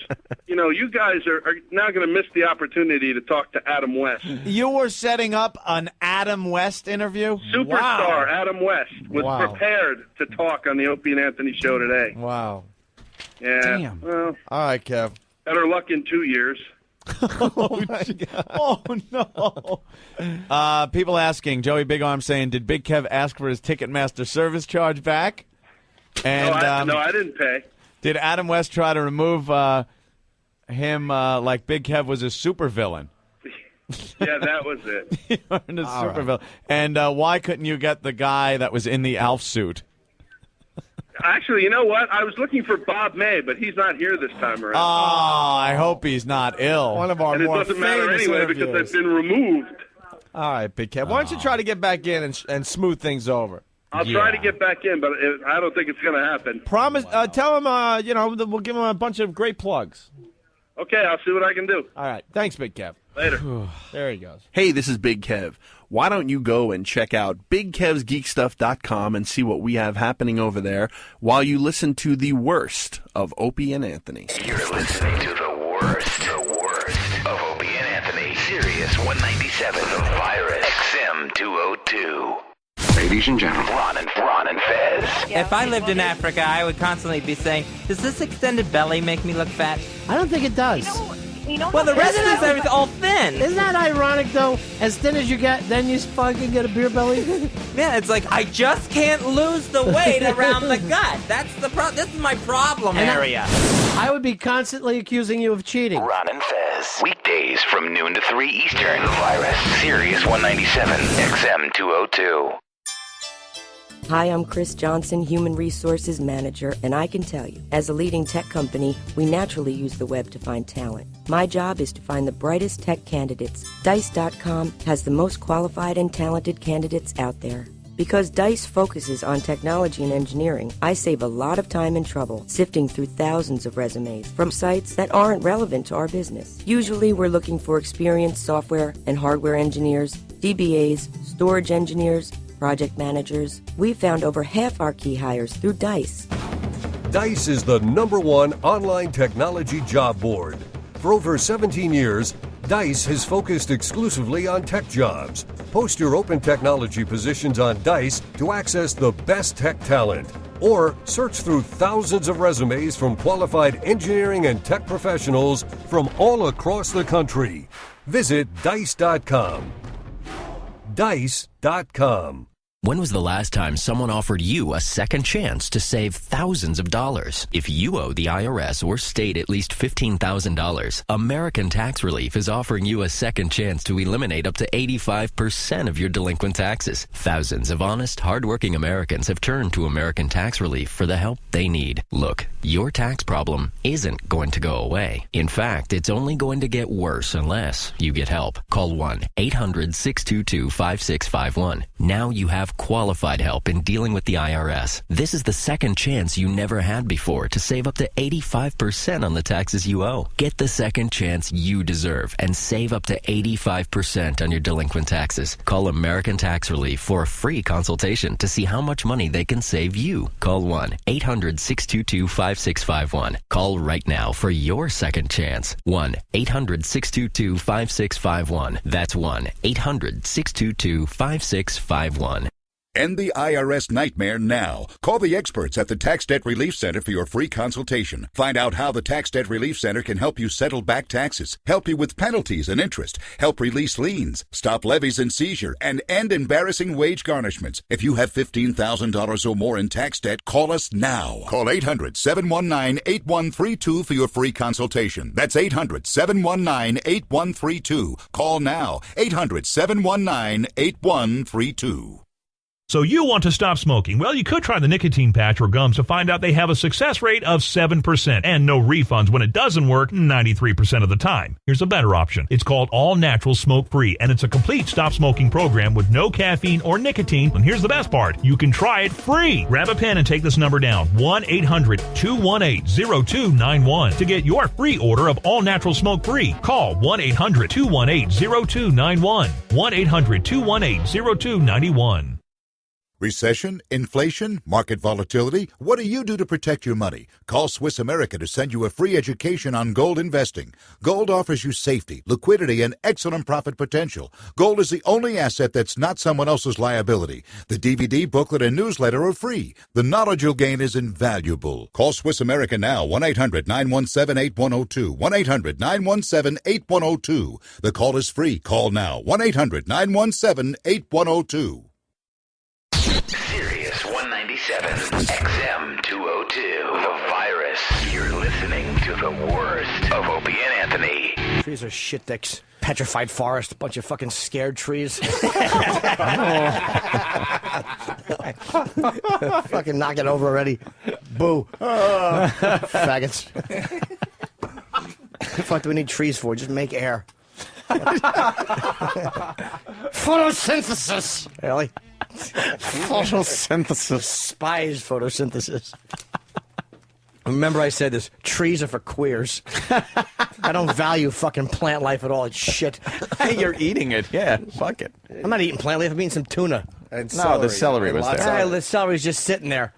you guys are now going to miss the opportunity to talk to Adam West. You were setting up an Adam West interview? Superstar Adam West was prepared to talk on the Opie and Anthony show today. Wow. Yeah. Damn. Well, all right, Kev. Better luck in 2 years. Oh, my God. Oh, no. People asking, Joey Big Arm saying, did Big Kev ask for his Ticketmaster service charge back? And no, I didn't pay. Did Adam West try to remove him like Big Kev was a supervillain? Yeah, that was it. He earned a supervillain. And why couldn't you get the guy that was in the Alf suit? Actually, you know what? I was looking for Bob May, but he's not here this time around. Oh, I hope he's not ill. One of our and it more doesn't matter famous anyway interviews. because they've been removed. All right, Big Kev. Why don't you try to get back in and smooth things over? I'll try to get back in, but I don't think it's going to happen. Promise. Tell him, we'll give him a bunch of great plugs. Okay, I'll see what I can do. All right. Thanks, Big Kev. Later. There he goes. Hey, this is Big Kev. Why don't you go and check out BigKevsGeekStuff.com and see what we have happening over there while you listen to the worst of Opie and Anthony. You're listening to the worst of Opie and Anthony. Sirius 197, The Virus, XM 202. Ladies and gentlemen, Ron and Fez. If I lived in Africa, I would constantly be saying, does this extended belly make me look fat? I don't think it does. Well, the rest of is all thin. Isn't that ironic, though? As thin as you get, then you fucking get a beer belly? Yeah, it's like, I just can't lose the weight around the gut. That's the This is my problem area. I would be constantly accusing you of cheating. Ron and Fez. Weekdays from noon to 3 Eastern. The Virus. Sirius 197, XM 202. Hi, I'm Chris Johnson, Human Resources Manager, and I can tell you, as a leading tech company, we naturally use the web to find talent. My job is to find the brightest tech candidates. Dice.com has the most qualified and talented candidates out there. Because Dice focuses on technology and engineering, I save a lot of time and trouble sifting through thousands of resumes from sites that aren't relevant to our business. Usually, we're looking for experienced software and hardware engineers, DBAs, storage engineers, project managers. We found over half our key hires through Dice. Dice is the #1 online technology job board. For over 17 years, Dice has focused exclusively on tech jobs. Post your open technology positions on Dice to access the best tech talent. Or search through thousands of resumes from qualified engineering and tech professionals from all across the country. Visit Dice.com. Dice.com. When was the last time someone offered you a second chance to save thousands of dollars? If you owe the IRS or state at least $15,000, American Tax Relief is offering you a second chance to eliminate up to 85% of your delinquent taxes. Thousands of honest, hardworking Americans have turned to American Tax Relief for the help they need. Look, your tax problem isn't going to go away. In fact, it's only going to get worse unless you get help. Call 1-800-622-5651. Now you have qualified help in dealing with the IRS. This is the second chance you never had before to save up to 85% on the taxes you owe. Get the second chance you deserve and save up to 85% on your delinquent taxes. Call American Tax Relief for a free consultation to see how much money they can save you. Call 1-800-622-5651. Call right now for your second chance. 1-800-622-5651. That's 1-800-622-5651. End the IRS nightmare now. Call the experts at the Tax Debt Relief Center for your free consultation. Find out how the Tax Debt Relief Center can help you settle back taxes, help you with penalties and interest, help release liens, stop levies and seizure, and end embarrassing wage garnishments. If you have $15,000 or more in tax debt, call us now. Call 800-719-8132 for your free consultation. That's 800-719-8132. Call now. 800-719-8132. So you want to stop smoking? Well, you could try the nicotine patch or gums to find out they have a success rate of 7% and no refunds when it doesn't work 93% of the time. Here's a better option. It's called All Natural Smoke Free, and it's a complete stop smoking program with no caffeine or nicotine. And here's the best part. You can try it free. Grab a pen and take this number down. 1-800-218-0291 to get your free order of All Natural Smoke Free. Call 1-800-218-0291. 1-800-218-0291. Recession? Inflation? Market volatility? What do you do to protect your money? Call Swiss America to send you a free education on gold investing. Gold offers you safety, liquidity, and excellent profit potential. Gold is the only asset that's not someone else's liability. The DVD, booklet, and newsletter are free. The knowledge you'll gain is invaluable. Call Swiss America now, 1-800-917-8102. 1-800-917-8102. The call is free. Call now, 1-800-917-8102. Sirius 197, XM 202, The Virus. You're listening to the worst of Opie and Anthony. Trees are shit dicks. Petrified forest, a bunch of fucking scared trees. Fucking knock it over already. Boo. Faggots. What the fuck do we need trees for? Just make air. Photosynthesis. Really? Photosynthesis. Spies photosynthesis. Remember I said this. Trees are for queers. I don't value fucking plant life at all. It's shit. You're eating it. Yeah, fuck it. I'm not eating plant life. I'm eating some tuna. And no, the celery was there. The celery's just sitting there.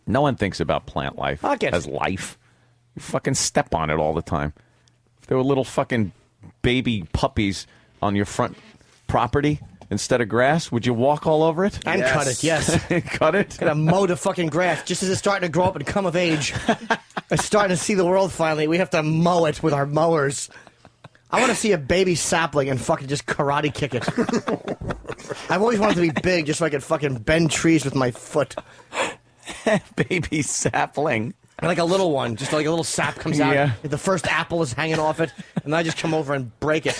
No one thinks about plant life as life. You fucking step on it all the time. If there were little fucking baby puppies on your front property instead of grass, would you walk all over it? And cut it, yes. Cut it? Gotta mow the fucking grass just as it's starting to grow up and come of age. It's starting to see the world finally. We have to mow it with our mowers. I want to see a baby sapling and fucking just karate kick it. I've always wanted to be big just so I could fucking bend trees with my foot. Baby sapling. Like a little one, just like a little sap comes out. The first apple is hanging off it, and I just come over and break it.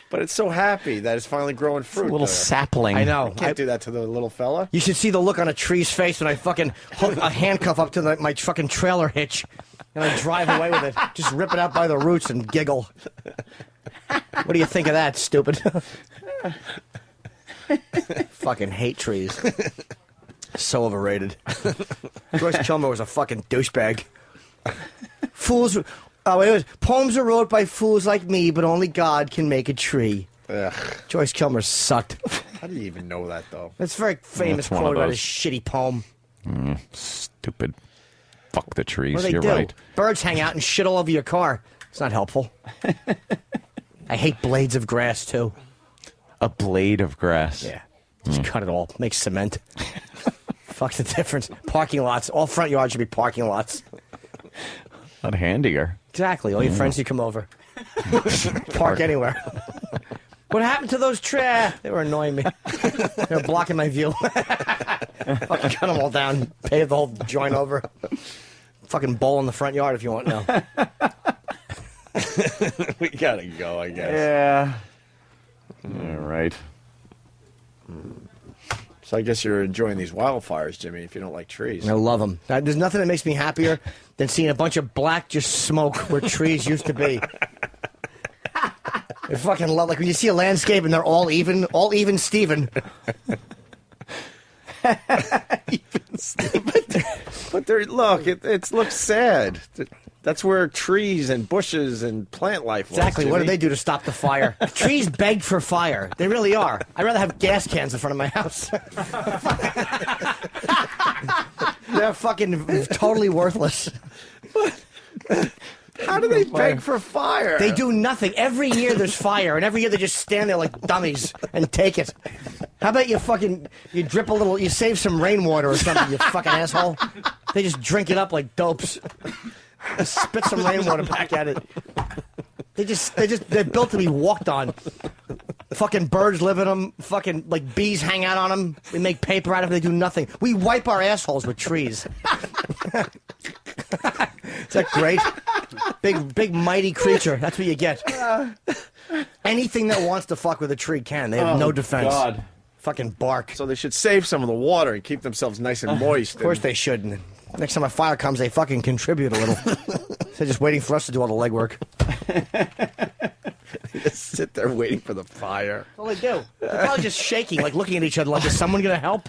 But it's so happy that it's finally growing fruit. It's a little sapling. I know. You can't do that to the little fella. You should see the look on a tree's face when I fucking hook a handcuff up to my fucking trailer hitch, and I drive away with it. Just rip it out by the roots and giggle. What do you think of that, stupid? Fucking hate trees. So overrated. Joyce Kilmer was a fucking douchebag. Fools. Oh, wait, poems are wrote by fools like me, but only God can make a tree. Ugh. Joyce Kilmer sucked. How do you even know that, though? That's a very famous quote about his shitty poem. Stupid. Fuck the trees. What do they You're do? right. Birds hang out and shit all over your car. It's not helpful. I hate blades of grass, too. A blade of grass. Yeah. Just cut it all. Make cement. Fuck's the difference. Parking lots. All front yards should be parking lots. Not handier. Exactly. All your friends who come over. Park anywhere. What happened to those trees? They were annoying me. They were blocking my view. Fucking cut them all down. Pave the whole joint over. Fucking bowl in the front yard if you want now. We gotta go, I guess. Yeah. All right. So I guess you're enjoying these wildfires, Jimmy, if you don't like trees. I love them. There's nothing that makes me happier than seeing a bunch of black just smoke where trees used to be. I fucking love, like when you see a landscape and they're all even Steven. Even Steven. But look, it looks sad. That's where trees and bushes and plant life was, Exactly. What do Jimmy. they do to stop the fire? Trees beg for fire. They really are. I'd rather have gas cans in front of my house. They're fucking totally worthless. How do they beg for fire? They do nothing. Every year there's fire, and every year they just stand there like dummies and take it. How about you drip a little, you save some rainwater or something, you fucking asshole? They just drink it up like dopes. Spit some rainwater back at it. They're built to be walked on. Fucking birds live in them. Fucking like bees hang out on them. We make paper out of them. They do nothing. We wipe our assholes with trees. Is that great? Big mighty creature. That's what you get. Anything that wants to fuck with a tree can. They have no defense. God. Fucking bark. So they should save some of the water and keep themselves nice and moist. Of course they should. And next time a fire comes, they fucking contribute a little. They're just waiting for us to do all the legwork. They just sit there waiting for the fire. That's all they do. They're probably just shaking, like looking at each other like, is someone going to help?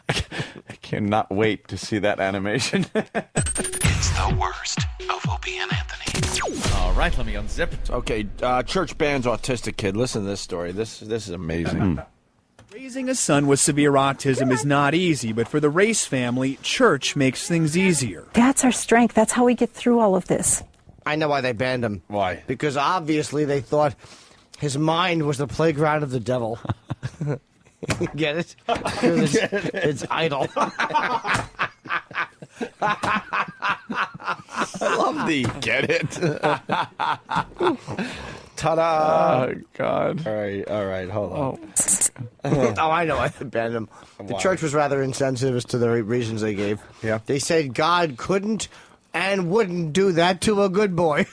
I cannot wait to see that animation. It's the worst of Opie and Anthony. All right, let me unzip. Okay, church band's autistic kid. Listen to this story. This is amazing. Raising a son with severe autism is not easy, but for the Race family, church makes things easier. That's our strength. That's how we get through all of this. I know why they banned him. Why? Because obviously they thought his mind was the playground of the devil. Get it? It's idle. I love the get it. Ta-da! Oh, God. All right, hold on. Oh, I know. I banned him. The church was rather insensitive as to the reasons they gave. Yeah. They said God couldn't and wouldn't do that to a good boy.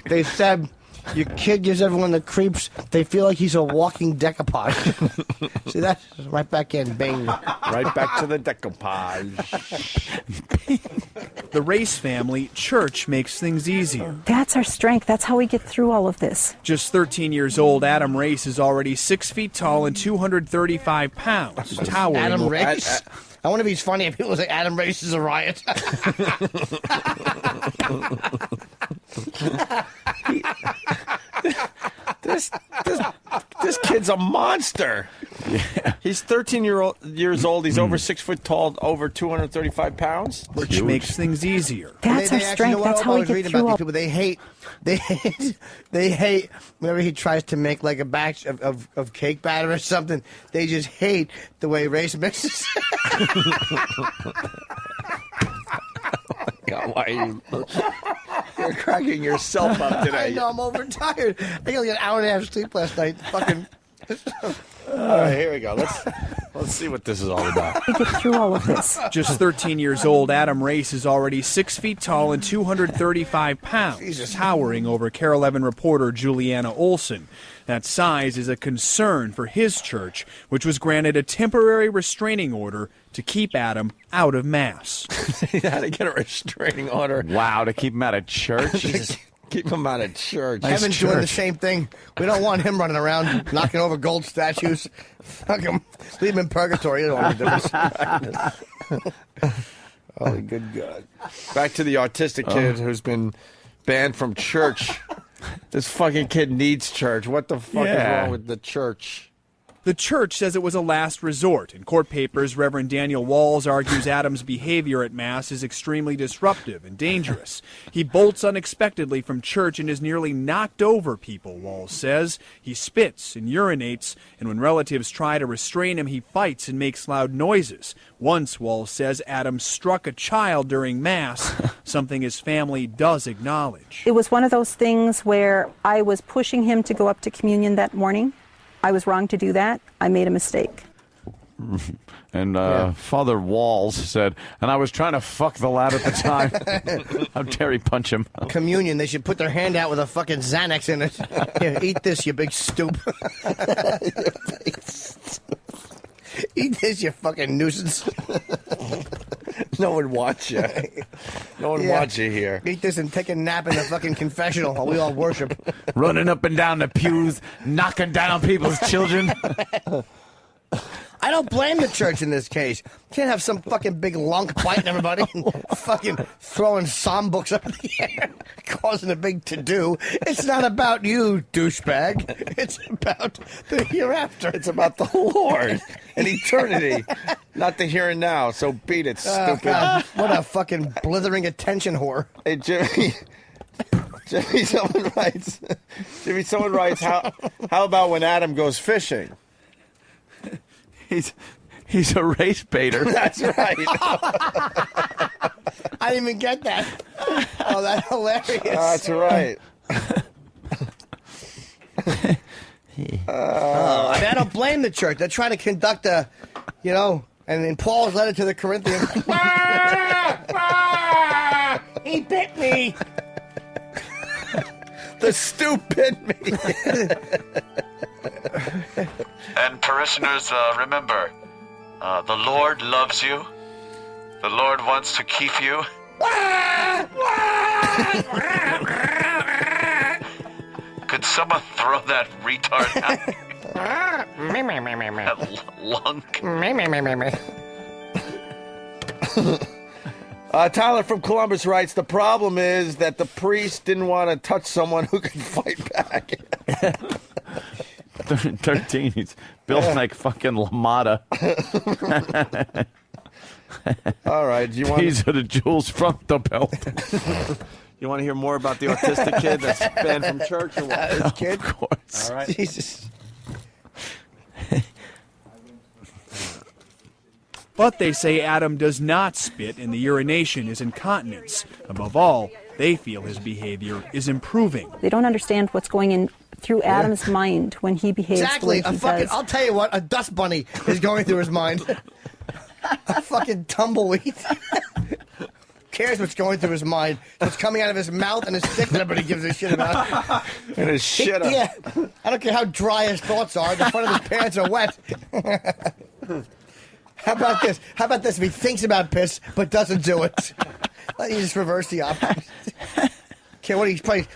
They said your kid gives everyone the creeps. They feel like he's a walking decoupage. See, that's right back in. Bing. Right back to the decoupage. The Race family, church makes things easier. That's our strength. That's how we get through all of this. Just 13 years old, Adam Race is already 6 feet tall and 235 pounds. Towering. Adam Race? I wonder if he's funny if people say Adam Race is a riot. This kid's a monster. Yeah. He's 13 years old. He's over 6 foot tall, over 235 pounds. Which makes things easier. That's our strength. That's how we get through all. People, they hate whenever he tries to make like a batch of cake batter or something. They just hate the way Race mixes. God, why are you're cracking yourself up today? I know, I'm overtired. I got like an hour and a half sleep last night. Fucking. All right, here we go. Let's see what this is all about. We get through all of this. Just 13 years old, Adam Race is already 6 feet tall and 235 pounds, towering over Carol Evan reporter Juliana Olson. That size is a concern for his church, which was granted a temporary restraining order to keep Adam out of Mass. How to get a restraining order? Wow, to keep him out of church? Keep him out of church. Kevin's doing the same thing. We don't want him running around knocking over gold statues. Fuck him. Leave him in purgatory. It won't make a difference. Oh, good God. Back to the autistic kid who's been banned from church. This fucking kid needs church. What the fuck is wrong with the church? The church says it was a last resort. In court papers, Reverend Daniel Walls argues Adam's behavior at Mass is extremely disruptive and dangerous. He bolts unexpectedly from church and is nearly knocked over people, Walls says. He spits and urinates, and when relatives try to restrain him, he fights and makes loud noises. Once, Walls says, Adam struck a child during Mass, something his family does acknowledge. It was one of those things where I was pushing him to go up to communion that morning. I was wrong to do that. I made a mistake. And Father Walls said, and I was trying to fuck the lad at the time. How dare he punch him? Communion, they should put their hand out with a fucking Xanax in it. Here, eat this, you big stoop. Eat this, you fucking nuisance. No one wants you. No one wants you here. Eat this and take a nap in the fucking confessional while we all worship. Running up and down the pews, knocking down people's children. I don't blame the church in this case. Can't have some fucking big lunk biting everybody and fucking throwing psalm books up in the air, causing a big to-do. It's not about you, douchebag. It's about the hereafter. It's about the Lord and eternity, not the here and now. So beat it, stupid. God, what a fucking blithering attention whore. Hey, Jimmy, someone writes, how about when Adam goes fishing? He's a race baiter. That's right. I didn't even get that. Oh, that's hilarious. That's right. I don't blame the church. They're trying to conduct a, and in Paul's letter to the Corinthians, he bit me. The stew bit me. And parishioners, remember, the Lord loves you. The Lord wants to keep you. Could someone throw that retard out? That lunk. Tyler from Columbus writes, the problem is that the priest didn't want to touch someone who could fight back. 13, he's built like fucking LaMotta. All right, do you want These are the jewels from the belt. You want to hear more about the autistic kid that's banned from church or what? This kid? Of course. All right. Jesus. But they say Adam does not spit and the urination is incontinence. Above all, they feel his behavior is improving. They don't understand what's going in through Adam's mind when he behaves Exactly. the way he does. I'll tell you what, a dust bunny is going through his mind. A fucking tumbleweed. Cares what's going through his mind. What's coming out of his mouth and his dick that nobody gives a shit about. And his shit up. Yeah. I don't care how dry his thoughts are. The front of his pants are wet. How about this? How about this if he thinks about piss but doesn't do it? Let me just reverse the opposite. Okay,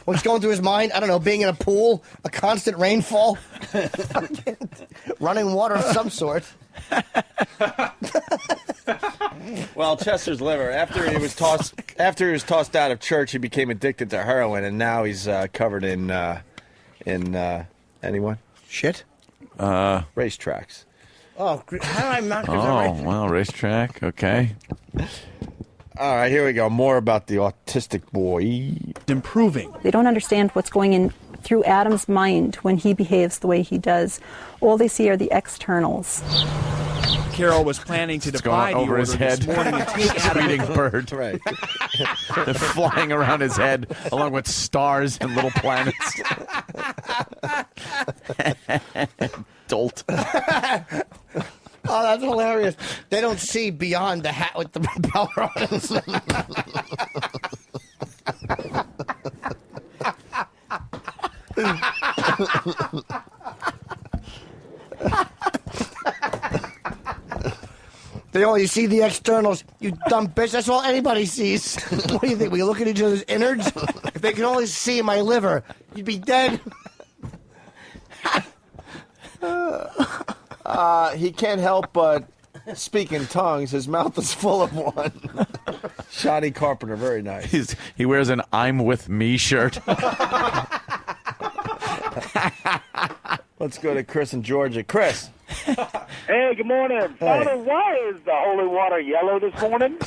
what's going through his mind? I don't know, being in a pool, a constant rainfall, running water of some sort. Well, Chester's liver. After he was tossed out of church, he became addicted to heroin, and now he's covered in anyone shit. Racetracks. Oh, how did I not? Well, racetrack. Okay. All right, here we go. More about the autistic boy. Improving. They don't understand what's going in through Adam's mind when he behaves the way he does. All they see are the externals. Carol was planning to defy the over order his head. this morning and take Adam. Eating bird. Right. They're flying around his head along with stars and little planets. Dolt. Oh, that's hilarious. They don't see beyond the hat with the propeller on it. They only see the externals. You dumb bitch. That's all anybody sees. What do you think? We look at each other's innards? If they could only see my liver, you'd be dead. He can't help but speak in tongues. His mouth is full of one. Shoddy Carpenter, very nice. He wears an "I'm with me" shirt. Let's go to Chris in Georgia. Chris. Hey, good morning. Hey. Father, why is the holy water yellow this morning?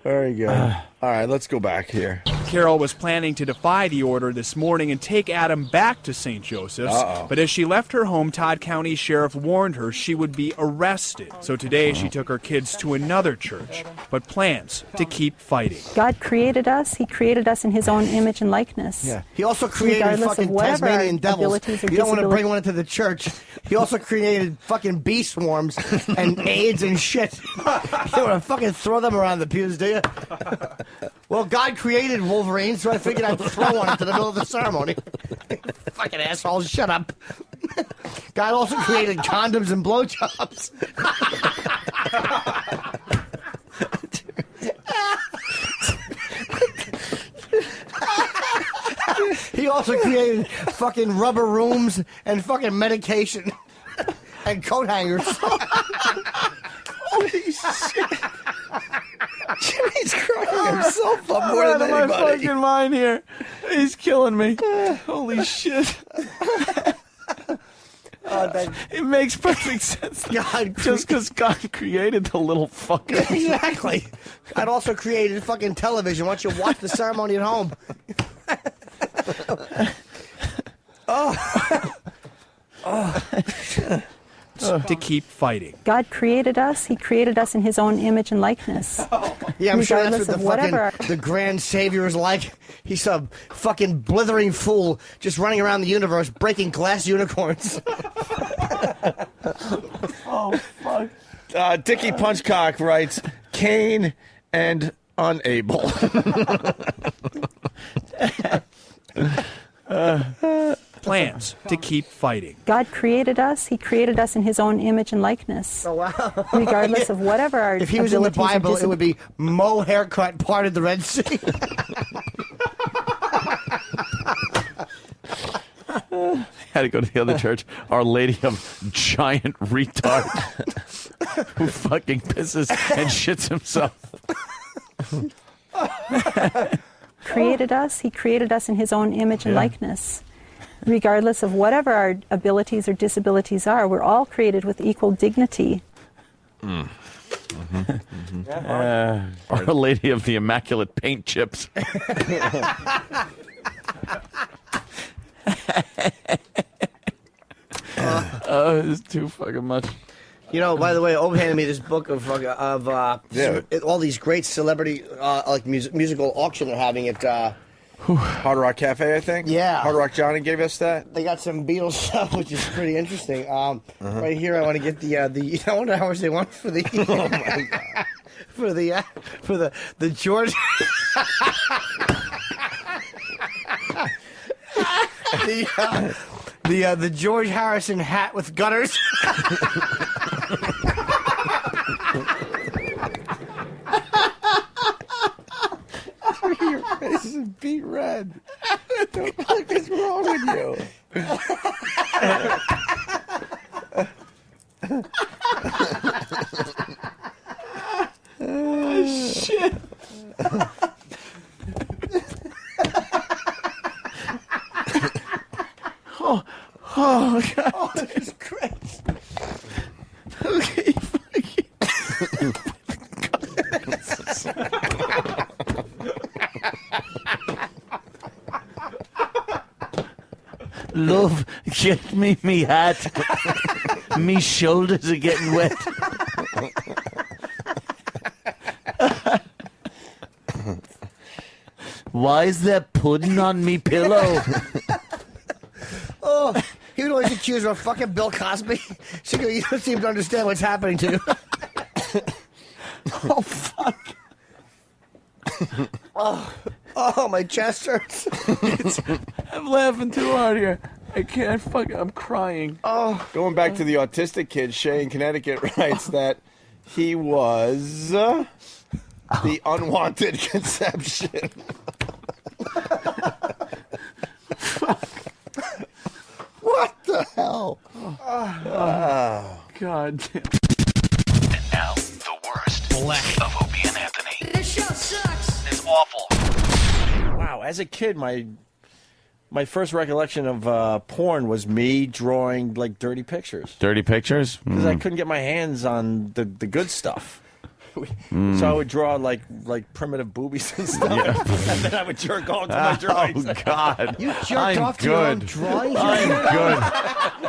Very good. All right, let's go back here. Carol was planning to defy the order this morning and take Adam back to St. Joseph's. Uh-oh. But as she left her home, Todd County Sheriff warned her she would be arrested. So today she took her kids to another church, but plans to keep fighting. God created us. He created us in his own image and likeness. Yeah. He also created Regardless of fucking whatever our Tasmanian devils. abilities or You don't want to disabilities. bring one into the church. He also created fucking bee swarms and AIDS and shit. You don't want to fucking throw them around the pews, do you? Well, God created Wolverine, so I figured I'd throw one into the middle of the ceremony. Fucking assholes, shut up. God also created condoms and blowjobs. He also created fucking rubber rooms and fucking medication and coat hangers. Holy shit. Jimmy's crying himself up more I'm than out of my anybody. fucking mind here. He's killing me. Holy shit. It makes perfect sense. God, just because God created the little fucker. Exactly. God also created fucking television. Why don't you watch the ceremony at home? To keep fighting. God created us. He created us in his own image and likeness. Yeah, I'm sure that's Regardless what of whatever the grand savior is like. He's a fucking blithering fool just running around the universe breaking glass unicorns. Oh, fuck. Dickie Punchcock writes, Cain and unable. Plans to keep fighting. God created us. He created us in his own image and likeness. Oh, wow. Regardless of whatever our If he was in the abilities or Bible, it would be Mo haircut parted the Red Sea. had to go to the other church. Our Lady of Giant Retard who fucking pisses and shits himself. Created us. He created us in his own image and likeness. Regardless of whatever our abilities or disabilities are, we're all created with equal dignity. Our Lady of the Immaculate Paint Chips. It's too fucking much. You know, by the way, Opie handed me this book of all these great celebrity musical auction they're having at Hard Rock Cafe, I think. Yeah, Hard Rock Johnny gave us that. They got some Beatles stuff, which is pretty interesting. Right here, I want to get the. I wonder how much they want for the. Oh my God. For the George. the George Harrison hat with gutters. Your face is beet red. What the fuck is wrong with you? Oh, shit. Oh, God. Oh, this is great. Okay, Love, get me hat. Me shoulders are getting wet. Why is there pudding on me pillow? Oh, he would always accuse her of fucking Bill Cosby. She goes, you don't seem to understand what's happening to you. Oh, fuck. Oh, my chest hurts. I'm laughing too hard here. I can't I'm crying. Oh, going back to the autistic kid, Shay in Connecticut writes that he was the unwanted conception. What the hell? Oh, God damn. And now, the worst of Opie and Anthony. This show sucks. It's awful. Wow, as a kid, my first recollection of porn was me drawing like dirty pictures. Dirty pictures? Because I couldn't get my hands on the good stuff. So I would draw like primitive boobies and stuff, and then I would jerk off to my drawings. Oh, God. You jerked off to your own drawings? I'm good.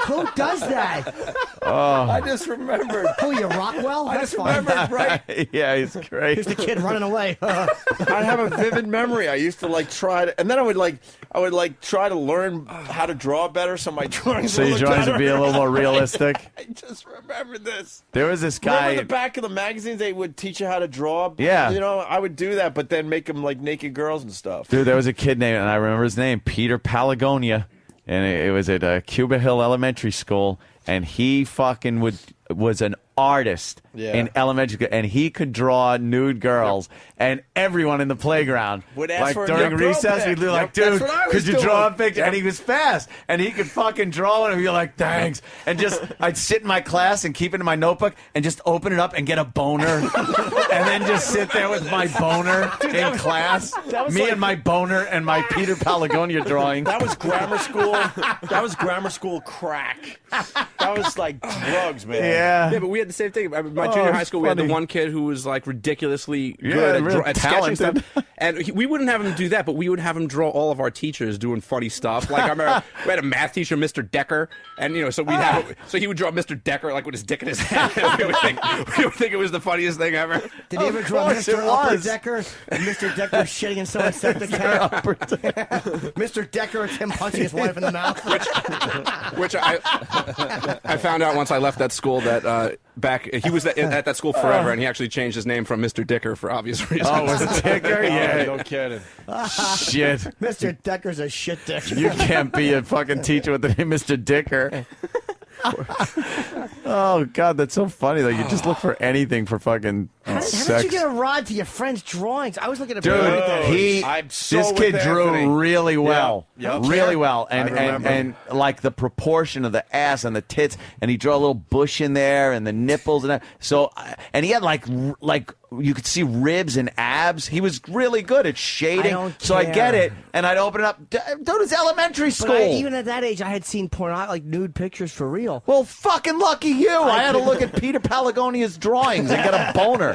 Who does that? Oh. I just remembered. Who, you Rockwell? I just remembered, right? Yeah, he's great. Here's the kid running away. I have a vivid memory. I used to try to, and then I would try to learn how to draw better, so my drawings. So your drawings would be a little more realistic. I just remembered this. There was this guy. Remember the back of the magazines? They would teach you how to draw. Yeah. You know, I would do that, but then make them like naked girls and stuff. Dude, there was a kid named, and I remember his name, Peter Palagonia, and it was at Cuba Hill Elementary School, and he fucking was an artist in elementary school, and he could draw nude girls, and everyone in the playground would ask like for a during girl recess, pic. we'd be like, Yep, dude, that's what I was could you doing. draw a picture? And he was fast, and he could fucking draw it, and we'd be like, thanks. And just, I'd sit in my class and keep it in my notebook, and just open it up and get a boner, and then just sit there with my boner in class. Me and my boner and my Peter Palagonia drawing. That was grammar school. That was grammar school crack. That was like drugs, man. Yeah. Yeah, but we had the same thing. My junior high school, we had the one kid who was like ridiculously good at sketching stuff. And we wouldn't have him do that, but we would have him draw all of our teachers doing funny stuff. Like I remember we had a math teacher, Mr. Decker, and so we'd have so he would draw Mr. Decker like with his dick in his hand. we would think it was the funniest thing ever. Did he ever draw Mr. Upper Decker? And Mr. Decker shitting in someone's septic tank? Mr. Decker is him punching his wife in the mouth. Which I found out once I left that school that back he was at that school forever, and he actually changed his name from Mr. Dicker for obvious reasons. Oh, was it Dicker? Yeah. No kidding. Shit. Mr. Decker's a shit dick. You can't be a fucking teacher with the name Mr. Dicker. Oh, God, that's so funny. Like, you just look for anything for fucking How did you get a rod to your friend's drawings? I was looking at Dude, this kid drew really well, really well, and like the proportion of the ass and the tits, and he drew a little bush in there and the nipples and that. So, and he had like you could see ribs and abs. He was really good at shading. I get it, and I'd open it up. Dude, it's elementary school. Even at that age, I had seen like nude pictures for real. Well, fucking lucky you! I had to look at Peter Palagonia's drawings and get a boner.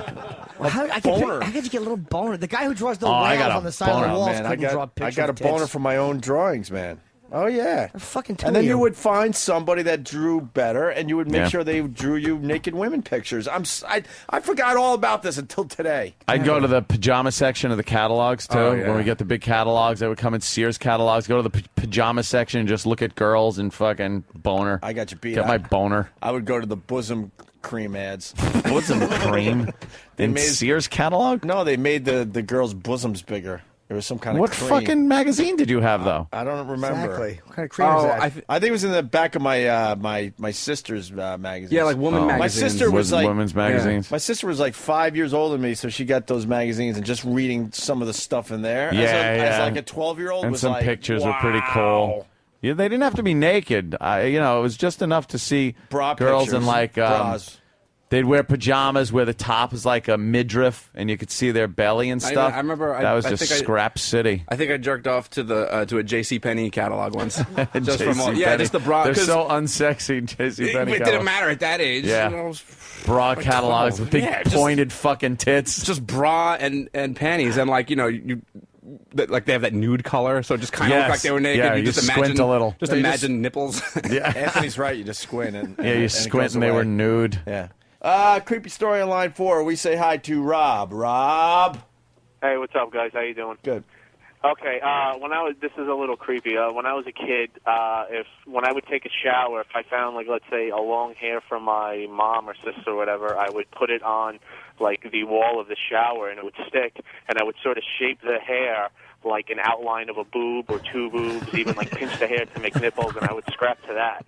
How could you get a little boner? The guy who draws the whales on the side of the walls couldn't draw pictures. I got a boner from my own drawings, man. Oh yeah, fucking. And then you would find somebody that drew better, and you would make sure they drew you naked women pictures. I forgot all about this until today. I'd go to the pajama section of the catalogs too. When we get the big catalogs, they would come in Sears catalogs. Go to the pajama section and just look at girls and fucking boner. I got you beat. Get my boner. I would go to the bosom cream ads. Bosom cream in Sears catalog? No, they made the girls' bosoms bigger. There was some kind of What cream. fucking magazine did you have, though? I don't remember. Exactly. What kind of cream is that? I think it was in the back of my my sister's magazine. Yeah, like woman magazines. My sister was like women's magazines. My sister was like 5 years older than me, so she got those magazines and just reading some of the stuff in there. As like a 12-year-old, and was some like, pictures wow. were pretty cool. Yeah, they didn't have to be naked. It was just enough to see girls pictures, in like bras. They'd wear pajamas where the top is like a midriff, and you could see their belly and stuff. I remember that was just Scrap City. I think I jerked off to a JCPenney catalog once. Just JC from Penney. just the bra. They're so unsexy, JCPenney. It didn't matter at that age. Yeah. You know, bra like catalogs 12. with big pointed fucking tits. Just bra and panties, and like like they have that nude color, so it just kind of look like they were naked. Yeah, you just squint imagine a little. Just imagine nipples. Yeah, Anthony's right. You just squint and you squint and they were nude. Yeah. Creepy story on line 4. We say hi to Rob. Rob. Hey, what's up, guys? How you doing? Good. Okay. This is a little creepy. When I was a kid, when I would take a shower, if I found like let's say a long hair from my mom or sister or whatever, I would put it on like the wall of the shower and it would stick, and I would sort of shape the hair like an outline of a boob or two boobs, even like pinch the hair to make nipples, and I would scrap to that.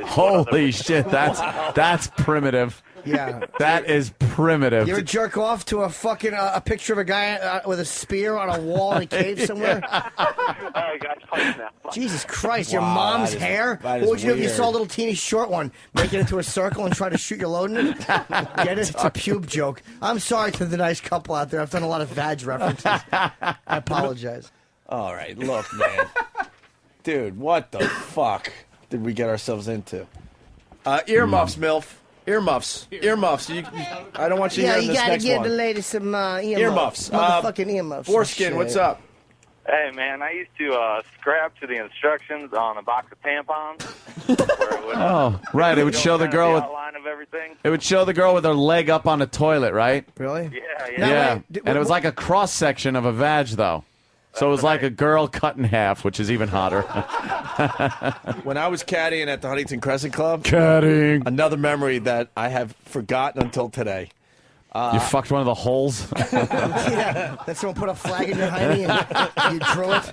Holy shit, that's primitive. Yeah, that is primitive. You ever jerk off to a fucking a picture of a guy with a spear on a wall in a cave somewhere? Jesus Christ, your mom's hair? What would you do if you saw a little teeny short one, make it into a circle and try to shoot your load in it? Get it? It's a pube joke. I'm sorry to the nice couple out there. I've done a lot of vag references. I apologize. All right, look, man. Dude, what the fuck did we get ourselves into? Earmuffs, MILF. Earmuffs. Earmuffs. I don't want you hearing this next one. Yeah, you gotta give the lady some earmuffs. Motherfucking earmuffs. Foreskin, what's up? Hey, man, I used to scrap to the instructions on a box of tampons. Oh, right. It would show the girl with outline of everything. It would show the girl with her leg up on a toilet, right? Really? Yeah. And it was like a cross section of a vag, though. So it was like a girl cut in half, which is even hotter. When I was caddying at the Huntington Crescent Club, caddying, another memory that I have forgotten until today. You fucked one of the holes? Yeah, that someone put a flag in your hiney and you drew it.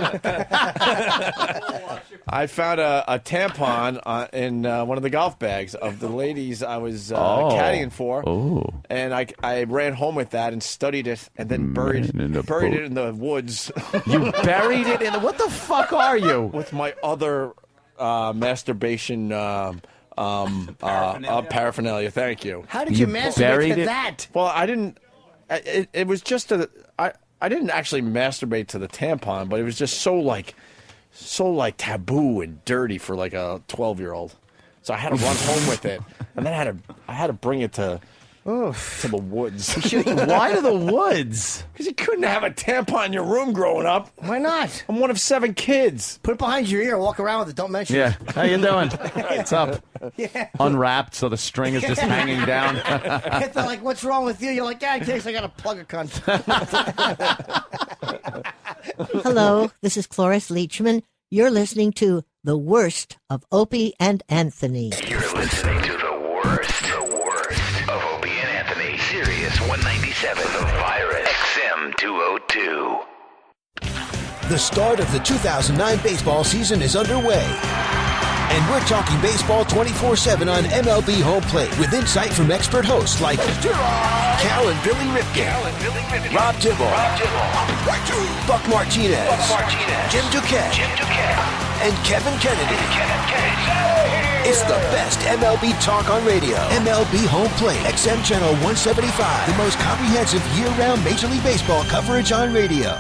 I found a tampon in one of the golf bags of the ladies I was caddying for. Oh. And I ran home with that and studied it and then buried it in the woods. You buried it in the... What the fuck are you? With my other masturbation... paraphernalia. Thank you. How did you masturbate to that? Well, I didn't. It was just I didn't actually masturbate to the tampon, but it was just so taboo and dirty for like a 12-year-old. So I had to run home with it, and then I had to bring it to the woods. Why to the woods? Because you couldn't have a tampon in your room growing up. Why not? I'm one of 7 kids. Put it behind your ear. Walk around with it. Don't mention Yeah. it. How you doing? What's up? Yeah. Unwrapped, so the string is just hanging down. They're like, what's wrong with you? You're like, yeah, in case I got to plug a cunt. Hello, this is Cloris Leachman. You're listening to The Worst of Opie and Anthony. You're listening to the worst of Opie and Anthony. Sirius 197, The Virus, XM 202. The start of the 2009 baseball season is underway. And we're talking baseball 24/7 on MLB Home Plate with insight from expert hosts like Cal and Billy Ripken, Rob Dibble, Buck Martinez, Jim Duquette, and Kevin Kennedy. It's the best MLB talk on radio. MLB Home Plate, XM Channel 175, the most comprehensive year-round Major League Baseball coverage on radio.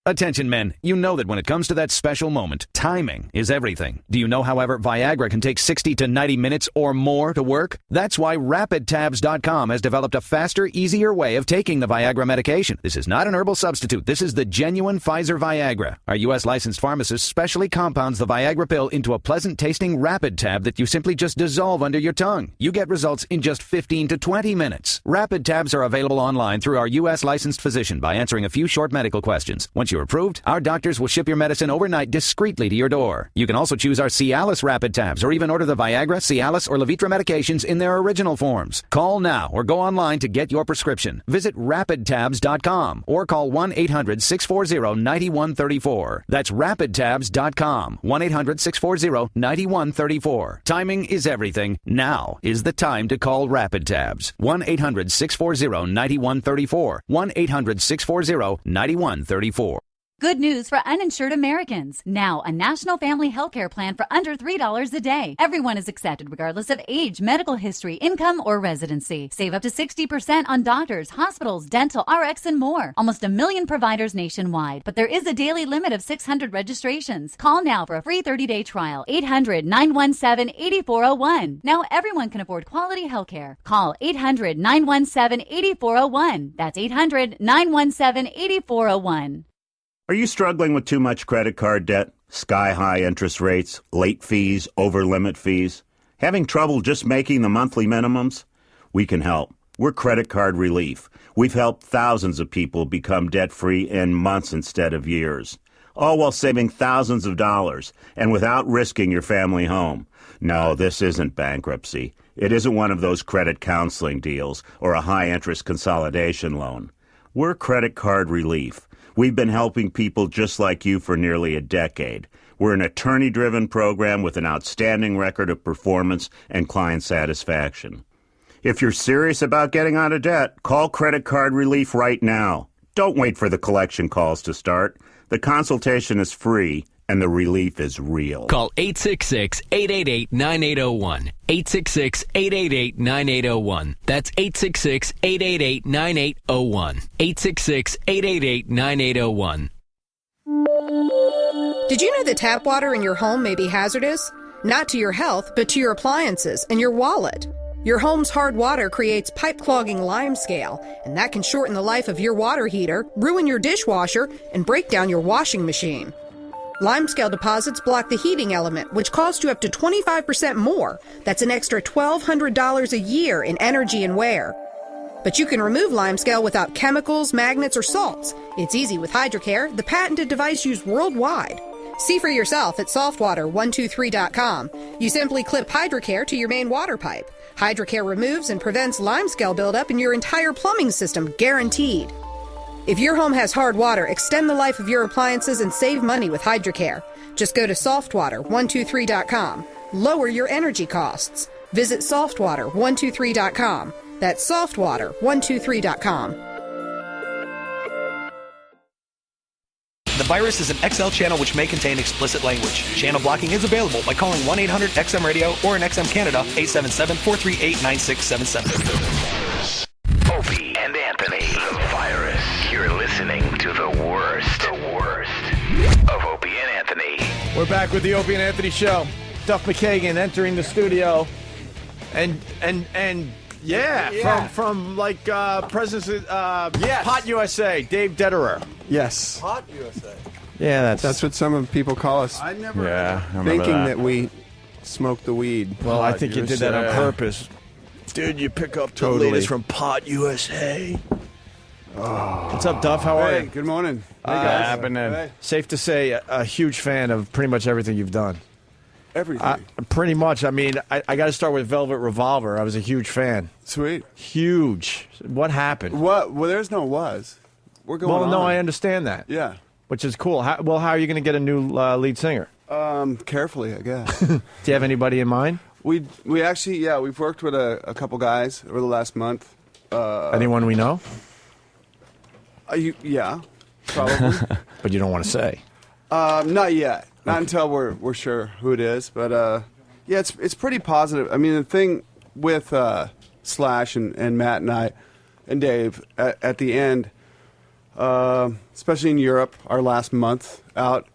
Attention men, you know that when it comes to that special moment, timing is everything. Do you know, however, Viagra can take 60 to 90 minutes or more to work? That's why RapidTabs.com has developed a faster, easier way of taking the Viagra medication. This is not an herbal substitute. This is the genuine Pfizer Viagra. Our U.S. licensed pharmacist specially compounds the Viagra pill into a pleasant-tasting Rapid Tab that you simply just dissolve under your tongue. You get results in just 15 to 20 minutes. Rapid Tabs are available online through our U.S. licensed physician by answering a few short medical questions. Once you're approved, our doctors will ship your medicine overnight discreetly to your door. You can also choose our Cialis Rapid Tabs or even order the Viagra, Cialis, or Levitra medications in their original forms. Call now or go online to get your prescription. Visit RapidTabs.com or call 1-800-640-9134. That's RapidTabs.com. 1-800-640-9134. Timing is everything. Now is the time to call Rapid Tabs. 1-800-640-9134. 1-800-640-9134. Good news for uninsured Americans. Now, a national family health care plan for under $3 a day. Everyone is accepted regardless of age, medical history, income, or residency. Save up to 60% on doctors, hospitals, dental, RX, and more. Almost 1 million providers nationwide. But there is a daily limit of 600 registrations. Call now for a free 30-day trial. 800-917-8401. Now everyone can afford quality health care. Call 800-917-8401. That's 800-917-8401. Are you struggling with too much credit card debt, sky-high interest rates, late fees, over-limit fees? Having trouble just making the monthly minimums? We can help. We're Credit Card Relief. We've helped thousands of people become debt-free in months instead of years, all while saving thousands of dollars and without risking your family home. No, this isn't bankruptcy. It isn't one of those credit counseling deals or a high-interest consolidation loan. We're Credit Card Relief. We've been helping people just like you for nearly a decade. We're an attorney-driven program with an outstanding record of performance and client satisfaction. If you're serious about getting out of debt, call Credit Card Relief right now. Don't wait for the collection calls to start. The consultation is free, and the relief is real. Call 866-888-9801. 866-888-9801. That's 866-888-9801. 866-888-9801. Did you know that tap water in your home may be hazardous? Not to your health, but to your appliances and your wallet. Your home's hard water creates pipe-clogging limescale, and that can shorten the life of your water heater, ruin your dishwasher, and break down your washing machine. Limescale deposits block the heating element, which costs you up to 25% more. That's an extra $1,200 a year in energy and wear. But you can remove limescale without chemicals, magnets, or salts. It's easy with Hydrocare, the patented device used worldwide. See for yourself at softwater123.com. You simply clip Hydrocare to your main water pipe. Hydrocare removes and prevents limescale buildup in your entire plumbing system, guaranteed. If your home has hard water, extend the life of your appliances and save money with Hydrocare. Just go to softwater123.com. Lower your energy costs. Visit softwater123.com. That's softwater123.com. The virus is an XL channel which may contain explicit language. Channel blocking is available by calling 1-800-XM-RADIO or in XM Canada, 877-438-9677. Opie and Anthony, the virus. You're listening to the worst of Opie and Anthony. We're back with the Opie and Anthony Show. Duff McKagan entering the studio. And from like President Pot USA, Dave Detterer. Yes. Pot USA. Yeah, that's what some of people call us. I never thinking that we smoke the weed. Well, I think you did that on purpose. Dude, you pick up the latest from Pot USA. Oh. What's up, Duff? How are you? Good morning. Hey, guys. Happening. Safe to say, a huge fan of pretty much everything you've done. Everything. Pretty much. I mean, I got to start with Velvet Revolver. I was a huge fan. Sweet. Huge. What happened? What? Well, there's no was. We're going on. Well, no, I understand that. Yeah. Which is cool. How are you going to get a new lead singer? Carefully, I guess. Do you have anybody in mind? We actually, we've worked with a couple guys over the last month. Anyone we know? Yeah, probably. But you don't want to say. Not yet. Not until we're sure who it is. But yeah, it's pretty positive. I mean, the thing with Slash and Matt and I and Dave at the end, especially in Europe, our last month out,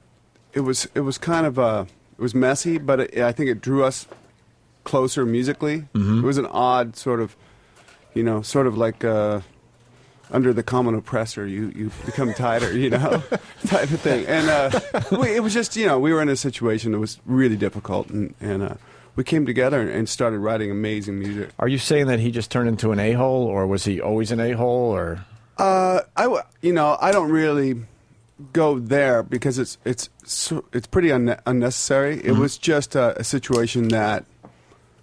it was kind of it was messy, but I think it drew us closer musically. Mm-hmm. It was an odd sort of like under the common oppressor, you become tighter, type of thing. And it was just, we were in a situation that was really difficult, and we came together and started writing amazing music. Are you saying that he just turned into an a-hole, or was he always an a-hole, or? I don't really go there because it's pretty unnecessary. Mm-hmm. It was just a situation that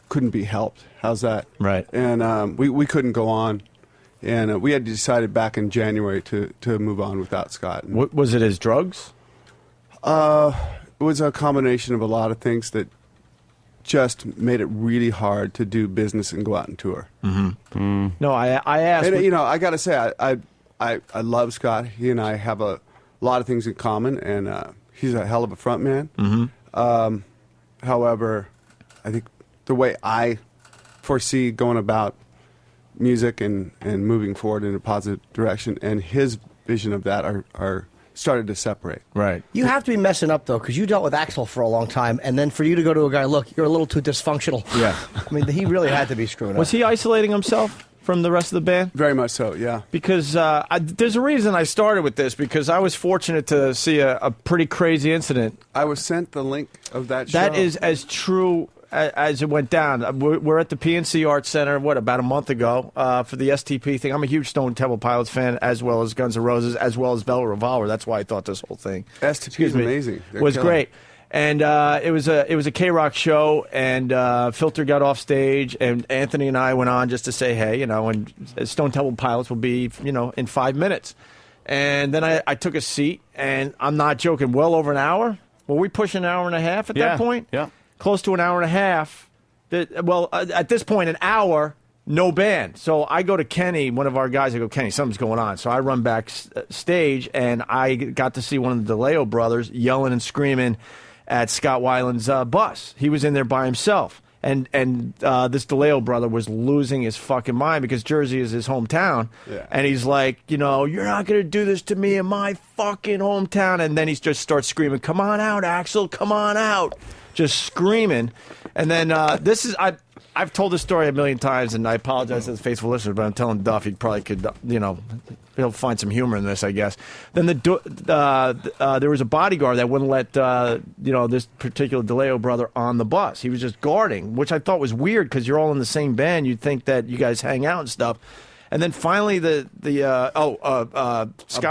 couldn't be helped. How's that? Right. And we couldn't go on. And we had decided back in January to move on without Scott. And, what was it? His drugs? It was a combination of a lot of things that just made it really hard to do business and go out and tour. Mm-hmm. Mm. No, I asked. And, I got to say, I love Scott. He and I have a lot of things in common, and he's a hell of a front man. Mm-hmm. However, I think the way I foresee going about music and moving forward in a positive direction, and his vision of that are started to separate. Right. You have to be messing up, though, because you dealt with Axl for a long time, and then for you to go to a guy, look, you're a little too dysfunctional. Yeah. I mean, he really had to be screwing up. Was he isolating himself from the rest of the band? Very much so, yeah. Because there's a reason I started with this, because I was fortunate to see a pretty crazy incident. I was sent the link of that show. That is as true as it went down. We're at the PNC Arts Center, about a month ago, for the STP thing. I'm a huge Stone Temple Pilots fan, as well as Guns N' Roses, as well as Velvet Revolver. That's why I thought this whole thing STP is amazing. Was great. And it was a K-Rock show, and Filter got off stage, and Anthony and I went on just to say, hey, and Stone Temple Pilots will be, in 5 minutes. And then I took a seat, and I'm not joking, well over an hour. Were we pushing an hour and a half at that point? Yeah. Close to an hour and a half. At this point, an hour, no band. So I go to Kenny, one of our guys. I go, Kenny, something's going on. So I run backstage, and I got to see one of the DeLeo brothers yelling and screaming at Scott Weiland's bus. He was in there by himself. And this DeLeo brother was losing his fucking mind because Jersey is his hometown. Yeah. And he's like, you're not going to do this to me in my fucking hometown. And then he just starts screaming, come on out, Axl, come on out. Just screaming. And then I've told this story a million times, and I apologize to the faithful listeners, but I'm telling Duff he probably could, he'll find some humor in this, I guess. Then there was a bodyguard that wouldn't let this particular DeLeo brother on the bus. He was just guarding, which I thought was weird because you're all in the same band. You'd think that you guys hang out and stuff. And then finally a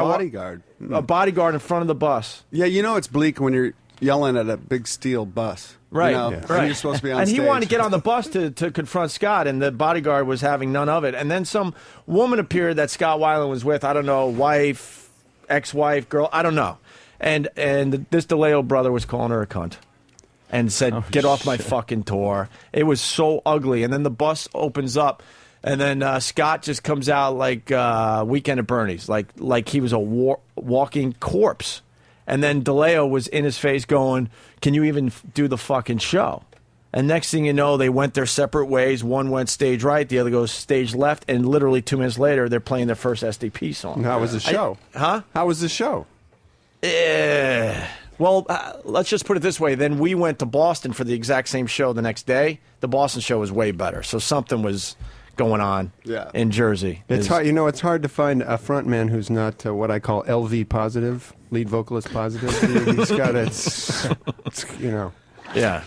bodyguard in front of the bus. Yeah, it's bleak when you're yelling at a big steel bus. Right, right. And you're supposed to be on stage. stage. And he wanted to get on the bus to confront Scott, and the bodyguard was having none of it. And then some woman appeared that Scott Weiland was with. I don't know, wife, ex-wife, girl, I don't know. And this DeLeo brother was calling her a cunt and said, get off my fucking tour. It was so ugly. And then the bus opens up, and then Scott just comes out like Weekend at Bernie's, like he was a walking corpse. And then DeLeo was in his face going, can you even do the fucking show? And next thing you know, they went their separate ways. One went stage right, the other goes stage left, and literally 2 minutes later, they're playing their first SDP song. How was the show? How was the show? Well, let's just put it this way. Then we went to Boston for the exact same show the next day. The Boston show was way better. So something was going on in Jersey. It's hard, it's hard to find a front man who's not what I call LV positive, lead vocalist positive. He's got Yeah.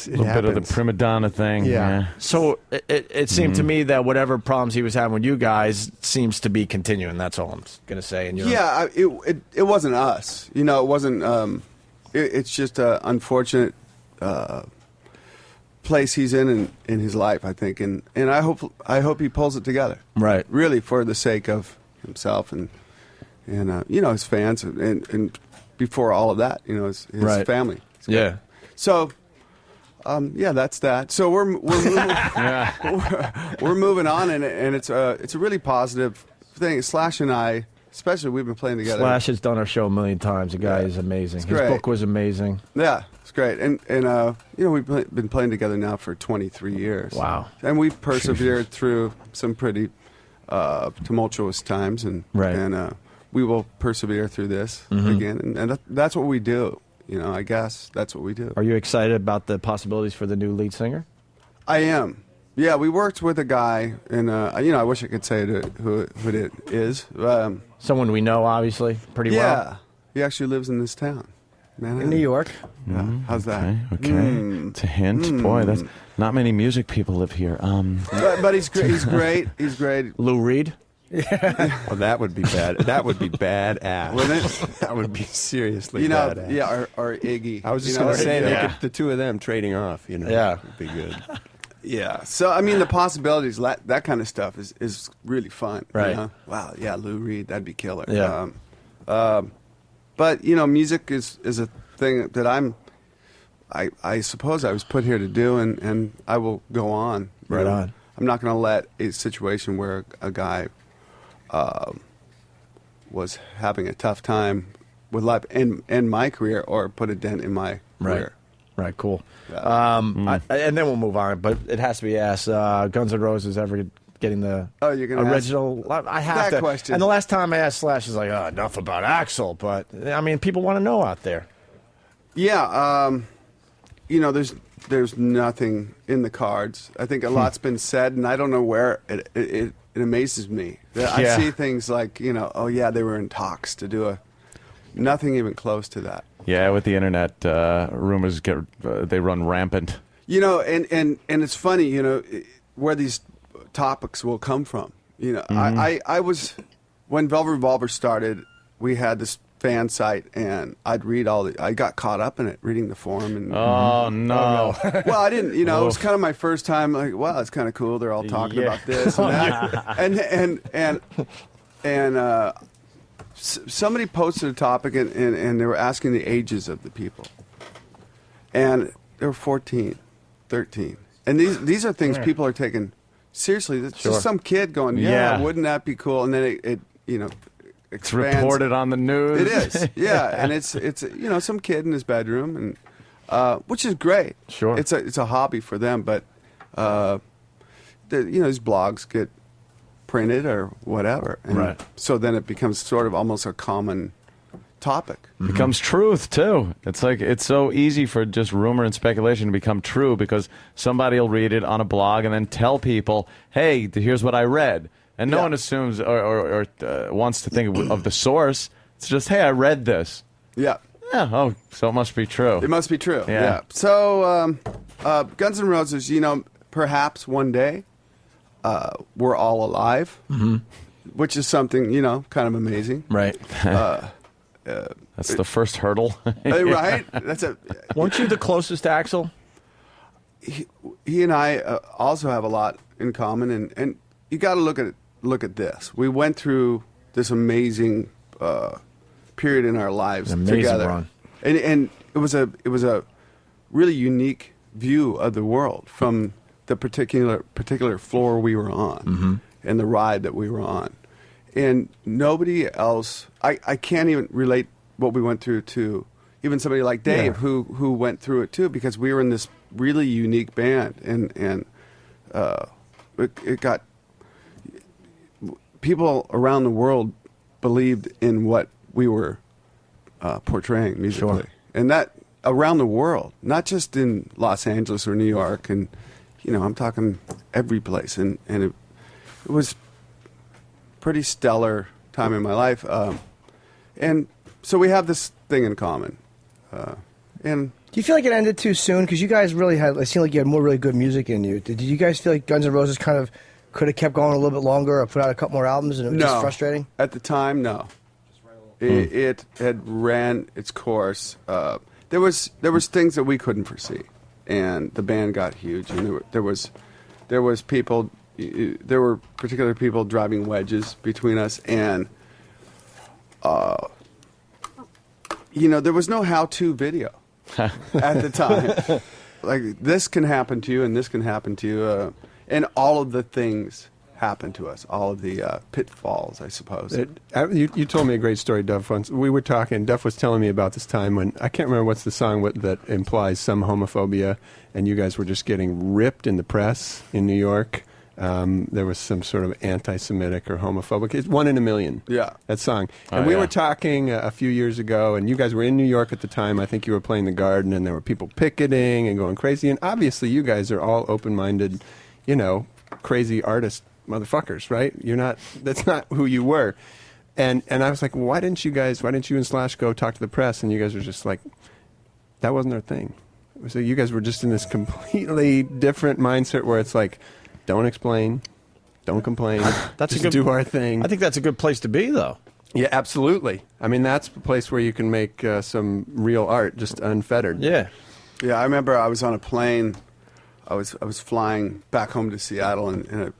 A little bit of the prima donna thing. Yeah. So it seemed to me that whatever problems he was having with you guys seems to be continuing. That's all I'm going to say. And it wasn't us. It wasn't. It's just an unfortunate place he's in his life, I think, and I hope he pulls it together. Right. Really, for the sake of himself and his fans, and before all of that, his Right. family. Yeah. So, that's that. So we're moving, we're moving on, and it's a really positive thing. Slash and I, especially, we've been playing together. Slash has done our show a million times. The guy is amazing. His book was amazing. Yeah, it's great. And we've been playing together now for 23 years. Wow. And we've persevered through some pretty tumultuous times, and we will persevere through this again. And that's what we do. I guess that's what we do. Are you excited about the possibilities for the new lead singer? I am. Yeah, we worked with a guy, and I wish I could say who it is. Someone we know, obviously, pretty well. Yeah, he actually lives in this town, in New York. Yeah. How's that? Okay. It's a hint. Boy, that's not many music people live here. But he's great. He's great. He's great. Lou Reed. Yeah. Well, that would be bad. That would be badass. Wouldn't it? That would be seriously badass. Yeah, or Iggy. I was just going to say, the two of them trading off, Yeah. would be good. Yeah. So, I mean, the possibilities, that kind of stuff is really fun. Right. Wow, yeah, Lou Reed, that'd be killer. Yeah. But, music is a thing that I suppose I was put here to do, and I will go on. Right on. I'm not going to let a situation where a guy was having a tough time with life and my career or put a dent in my career. Right, cool. And then we'll move on, but it has to be asked, Guns N' Roses ever getting the original? I have that to. question. And the last time I asked Slash, is like, enough about Axl, but, I mean, people want to know out there. Yeah, there's nothing in the cards. I think a lot's been said, and I don't know where it amazes me. I see things like, they were in talks to do nothing even close to that. Yeah, with the internet, rumors they run rampant. And it's funny, where these topics will come from. I was, when Velvet Revolver started, we had this fan site, and I'd read I got caught up in it, reading the forum. And Oh, no. Well, I didn't, it was kind of my first time, like, wow, it's kind of cool. They're all talking about this and that. and somebody posted a topic, and they were asking the ages of the people. And they were 14, 13. And these are things people are taking seriously. It's just some kid going, wouldn't that be cool? And then it it's reported on the news. It is, yeah, and it's some kid in his bedroom, and which is great. Sure, it's a hobby for them, but these blogs get printed or whatever, and so then it becomes sort of almost a common topic. Becomes truth too. It's like it's so easy for just rumor and speculation to become true because somebody will read it on a blog and then tell people, "Hey, here's what I read." And no one assumes or wants to think of the source. It's just, hey, I read this. Yeah. Yeah. Oh, so it must be true. It must be true. Yeah. So, Guns N' Roses, perhaps one day we're all alive, which is something, kind of amazing. Right. That's the first hurdle. Right? Weren't you the closest to Axl? He and I also have a lot in common, and you got to look at this. We went through this amazing period in our lives together, run. and it was a really unique view of the world from the particular floor we were on and the ride that we were on, and nobody else. I can't even relate what we went through to even somebody like Dave who went through it too, because we were in this really unique band, and it got. People around the world believed in what we were portraying musically, and that around the world, not just in Los Angeles or New York, and I'm talking every place, and it was pretty stellar time in my life, and so we have this thing in common. And do you feel like it ended too soon? Because you guys really had, it seemed like you had more really good music in you. Did you guys feel like Guns N' Roses kind of could have kept going a little bit longer or put out a couple more albums and it was just frustrating? At the time, no. It had ran its course. There was things that we couldn't foresee, and the band got huge, and there was people, there were particular people driving wedges between us, and there was no how-to video. at the time. Like, this can happen to you, and this can happen to you, and all of the things happen to us, all of the pitfalls, I suppose. You told me a great story, Duff, once. We were talking, Duff was telling me about this time when, I can't remember what's the song that implies some homophobia, and you guys were just getting ripped in the press in New York. There was some sort of anti-Semitic or homophobic. It's 1 in a million. Yeah. That song. And we were talking a few years ago, and you guys were in New York at the time. I think you were playing the Garden, and there were people picketing and going crazy. And obviously, you guys are all open-minded, crazy artist motherfuckers, right? That's not who you were. And I was like, why didn't you and Slash go talk to the press? And you guys were just like, that wasn't our thing. So you guys were just in this completely different mindset where it's like, don't explain, don't complain, just do our thing. I think that's a good place to be, though. Yeah, absolutely. I mean, that's the place where you can make some real art, just unfettered. Yeah. Yeah, I remember I was on a plane. I was flying back home to Seattle, and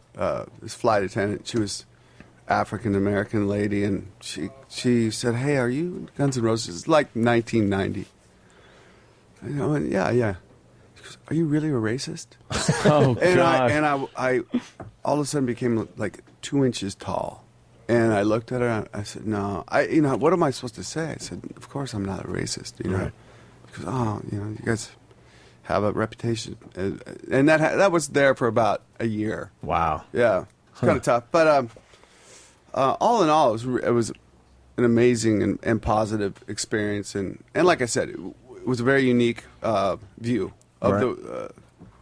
this flight attendant, she was African-American lady, and she said, "Hey, are you Guns N' Roses?" It's like 1990. I went, yeah. She goes, "Are you really a racist?" Oh, and God. I all of a sudden became like 2 inches tall. And I looked at her and I said, "No, what am I supposed to say?" I said, "Of course I'm not a racist." Right. Because, you guys have a reputation. And that was there for about a year. Wow. Yeah. It's kind of tough. But all in all, it was an amazing and positive experience. And like I said, it was a very unique view of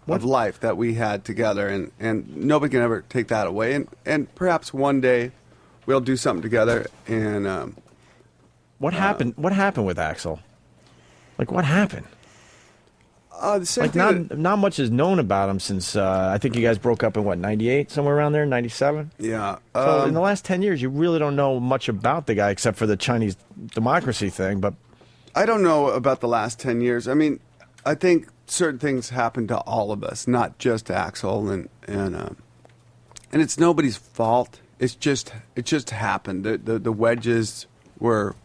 of life that we had together. And nobody can ever take that away. And perhaps one day we'll do something together. And what happened? What happened with Axl? Like, what happened? The same like, thing not much is known about him since I think you guys broke up in what, 98, somewhere around there, 97. Yeah. So in the last 10 years, you really don't know much about the guy except for the Chinese democracy thing. But I don't know about the last 10 years. I mean, I think certain things happen to all of us, not just to Axl, and it's nobody's fault. It just happened. The wedges were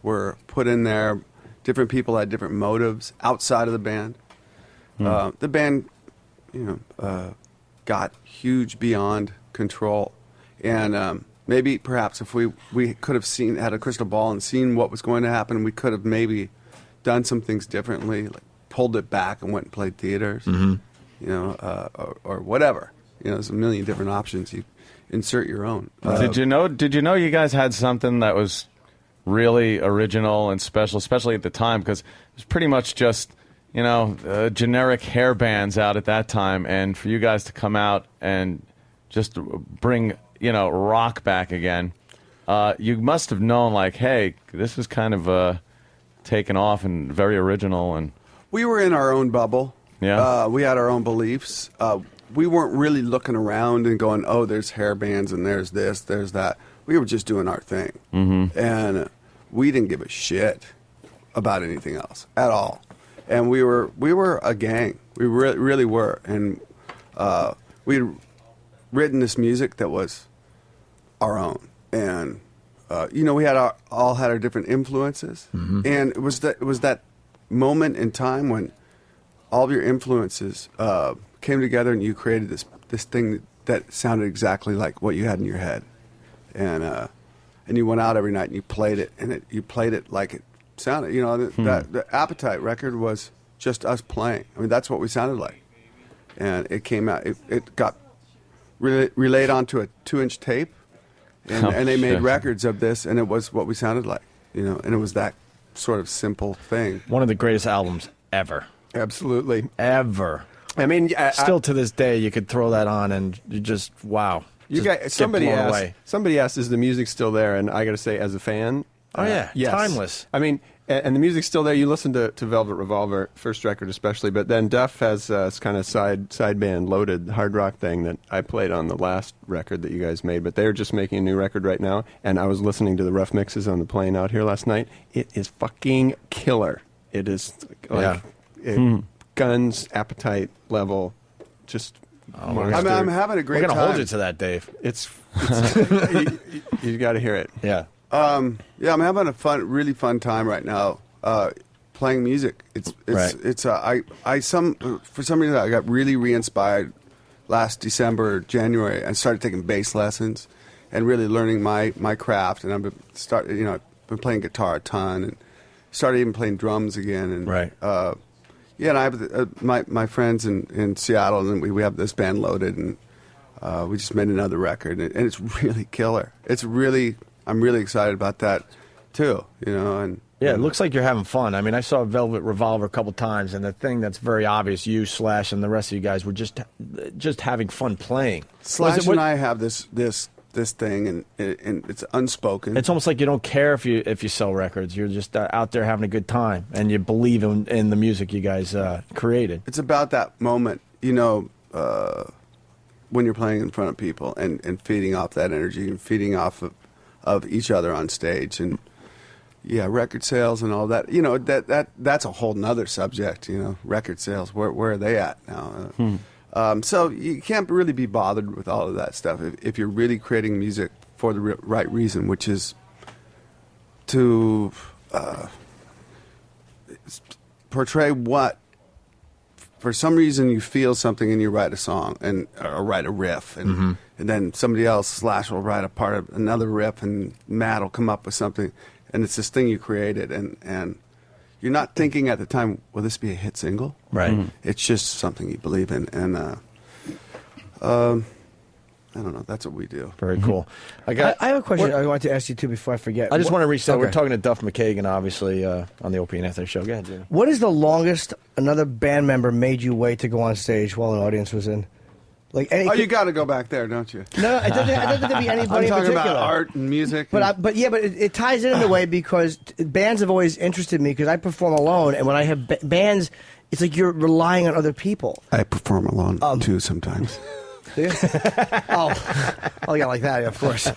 put in there. Different people had different motives outside of the band. The band, got huge beyond control, and maybe perhaps if we could have had a crystal ball and seen what was going to happen, we could have maybe done some things differently, like pulled it back and went and played theaters, or whatever. There's a million different options. You insert your own. Did you know you guys had something that was really original and special, especially at the time, because it was pretty much just generic hair bands out at that time, and for you guys to come out and just bring rock back again, you must have known, like, hey, this is kind of taken off and very original. And we were in our own bubble. Yeah, we had our own beliefs. We weren't really looking around and going, "Oh, there's hair bands and there's this, there's that." We were just doing our thing, and we didn't give a shit about anything else at all. And we were a gang. We really were. And we had written this music that was our own. And we had all had our different influences. And it was that moment in time when all of your influences came together and you created this thing that sounded exactly like what you had in your head. And you went out every night and you played it, and you played it like it sounded. The Appetite record was just us playing. I mean, that's what we sounded like. And it came out, it got relayed onto a 2-inch tape, and they made records of this, and it was what we sounded like, and it was that sort of simple thing. One of the greatest albums ever. Absolutely. Ever. I mean, still to this day, you could throw that on and you just, wow. You guys, somebody asked, is the music still there? And I got to say, as a fan, yes. Timeless. I mean, and the music's still there. You listen to Velvet Revolver, first record especially, but then Duff has this kind of side band loaded hard rock thing that I played on the last record that you guys made, but they're just making a new record right now, and I was listening to the rough mixes on the plane out here last night. It is fucking killer. It is like Guns, Appetite level, just... I'm having a great time. We're going to hold you to that, Dave. It's you got to hear it. Yeah. I'm having a really fun time right now. playing music. For some reason I got really re-inspired last December or January. I started taking bass lessons and really learning my craft. And I've been playing guitar a ton and started even playing drums again. And and I have my friends in Seattle, and we have this band Loaded, and we just made another record, and it's really killer. I'm really excited about that too. And yeah, it looks like you're having fun. I mean, I saw Velvet Revolver a couple times, and the thing that's very obvious, you, Slash, and the rest of you guys were just having fun playing. Slash and I have this thing, and it's unspoken. It's almost like you don't care if you sell records. You're just out there having a good time, and you believe in the music you guys created. It's about that moment, when you're playing in front of people and feeding off that energy and feeding off of each other on stage. And yeah, record sales and all that. That's a whole nother subject. Record sales. Where are they at now? So you can't really be bothered with all of that stuff if you're really creating music for the right reason, which is to portray what. For some reason, you feel something and you write a song or write a riff, and then somebody else, Slash, will write a part of another riff, and Matt will come up with something. And it's this thing you created, and you're not thinking at the time, will this be a hit single? Right. It's just something you believe in, and I don't know. That's what we do. Very cool. I have a question I wanted to ask you, too, before I forget. I just want to reset. Okay. We're talking to Duff McKagan, obviously, on the Opie and Anthony show. Go ahead, Gina. What is the longest another band member made you wait to go on stage while an audience was in? You got to go back there, don't you? No, it doesn't have to be anybody I'm talking in particular. about art and music. But it ties in a way because bands have always interested me because I perform alone, and when I have bands, it's like you're relying on other people. I perform alone too sometimes. Oh, yeah, like that, of course.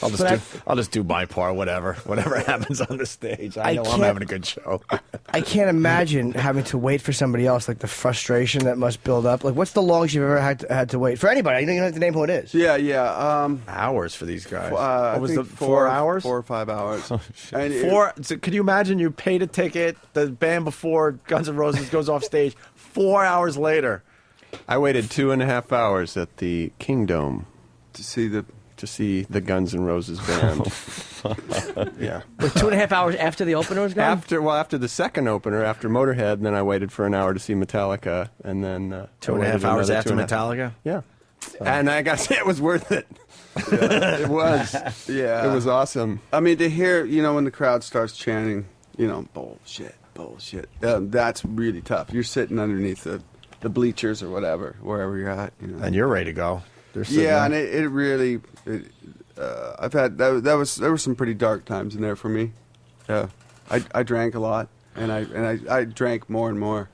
I'll just do my part, whatever happens on the stage. I know I'm having a good show. I can't imagine having to wait for somebody else, like the frustration that must build up. Like, what's the longest you've ever had to wait for anybody? You don't have to name who it is. Yeah. Hours for these guys. What was the 4 hours? 4 or 5 hours. Oh, shit. So could you imagine you paid a ticket, the band before Guns N' Roses goes off stage, 4 hours later? I waited 2.5 hours at the Kingdom to see the Guns N' Roses band. Yeah. But 2.5 hours after the opener was gone? After the second opener, after Motorhead, and then I waited for an hour to see Metallica, and then 2.5 hours after Metallica? Yeah. And I gotta say, it was worth it. Yeah, it was. Yeah. It was awesome. I mean, to hear, when the crowd starts chanting, bullshit, that's really tough. You're sitting underneath the bleachers or whatever, wherever you're at. And you're ready to go. Yeah, and it really, I've had there were some pretty dark times in there for me. Yeah, I drank a lot, and I drank more and more,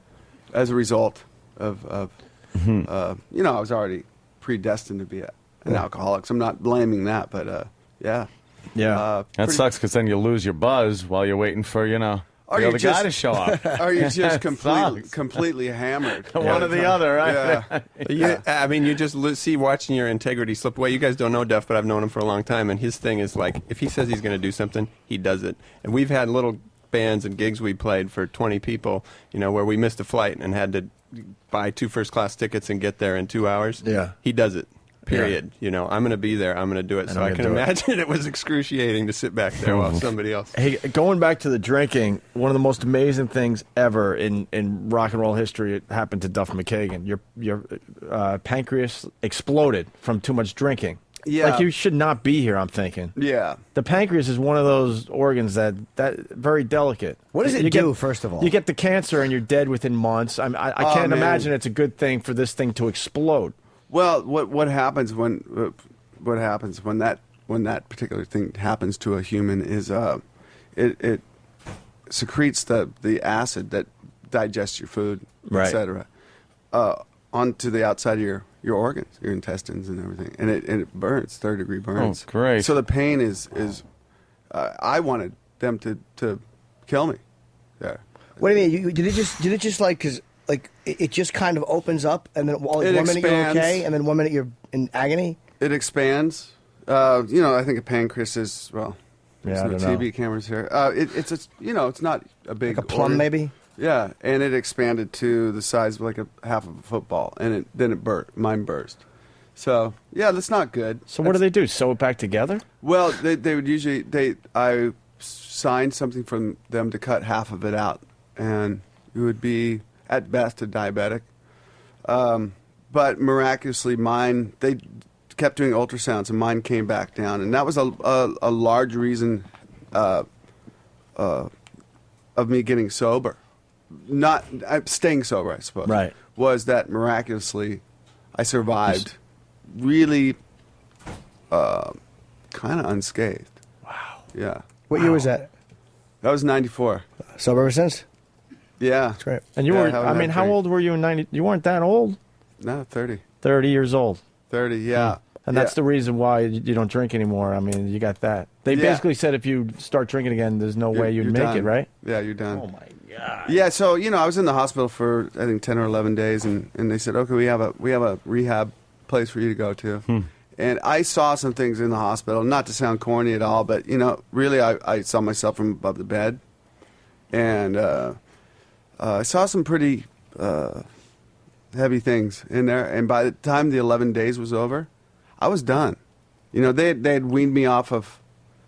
as a result of I was already predestined to be an alcoholic. So I'm not blaming that, but yeah. That sucks because then you lose your buzz while you're waiting for the other guy to show up. Are you just completely hammered? One or the other, right? Yeah. I mean, you just watching your integrity slip away. You guys don't know Duff, but I've known him for a long time, and his thing is like, if he says he's going to do something, he does it. And we've had little bands and gigs we played for 20 people, where we missed a flight and had to buy 2 first-class tickets and get there in 2 hours. Yeah. He does it. Period. I'm going to be there. I'm going to do it. So I can imagine it was excruciating to sit back there while somebody else. Hey, going back to the drinking, one of the most amazing things ever in rock and roll history happened to Duff McKagan. Your pancreas exploded from too much drinking. Yeah. Like, you should not be here, I'm thinking. Yeah. The pancreas is one of those organs that very delicate. What does it do, first of all? You get the cancer and you're dead within months. I can't imagine it's a good thing for this thing to explode. Well, what happens when that particular thing happens to a human is it secretes the acid that digests your food, right, etc., onto the outside of your organs, your intestines and everything, and it burns, 3rd-degree burns. Oh, great! So the pain is I wanted them to kill me. There. What do you mean? Did it just like because. Like, it just kind of opens up, and then 1 minute you're okay, and then 1 minute you're in agony? It expands. I think a pancreas is, There's Yeah, I no don't know. TV cameras here. It's it's not a big Like a plum, organ- maybe? Yeah, and it expanded to the size of like a half of a football, and then it burst. Mine burst. So yeah, that's not good. So what do they do? Sew it back together? Well, they would usually I signed something from them to cut half of it out, and it would be at best a diabetic. But miraculously, mine they kept doing ultrasounds, and mine came back down, and that was a large reason of me getting sober. Not staying sober, I suppose. Right. Was that miraculously I survived really kind of unscathed. Wow. Yeah. What year was that? That was 94. Sober ever since? Yeah. That's great. And you were, I mean, how old were you in 90? You weren't that old? No, 30. 30 years old. 30, yeah. And that's the reason why you don't drink anymore. I mean, you got that. They basically said if you start drinking again, there's no way you'd you're make done. it, right? Yeah, you're done. Oh, my God. Yeah, so, I was in the hospital for, I think, 10 or 11 days, and they said, okay, we have a rehab place for you to go to. And I saw some things in the hospital, not to sound corny at all, but, really I saw myself from above the bed. And I saw some pretty heavy things in there. And by the time the 11 days was over, I was done. They had weaned me off of,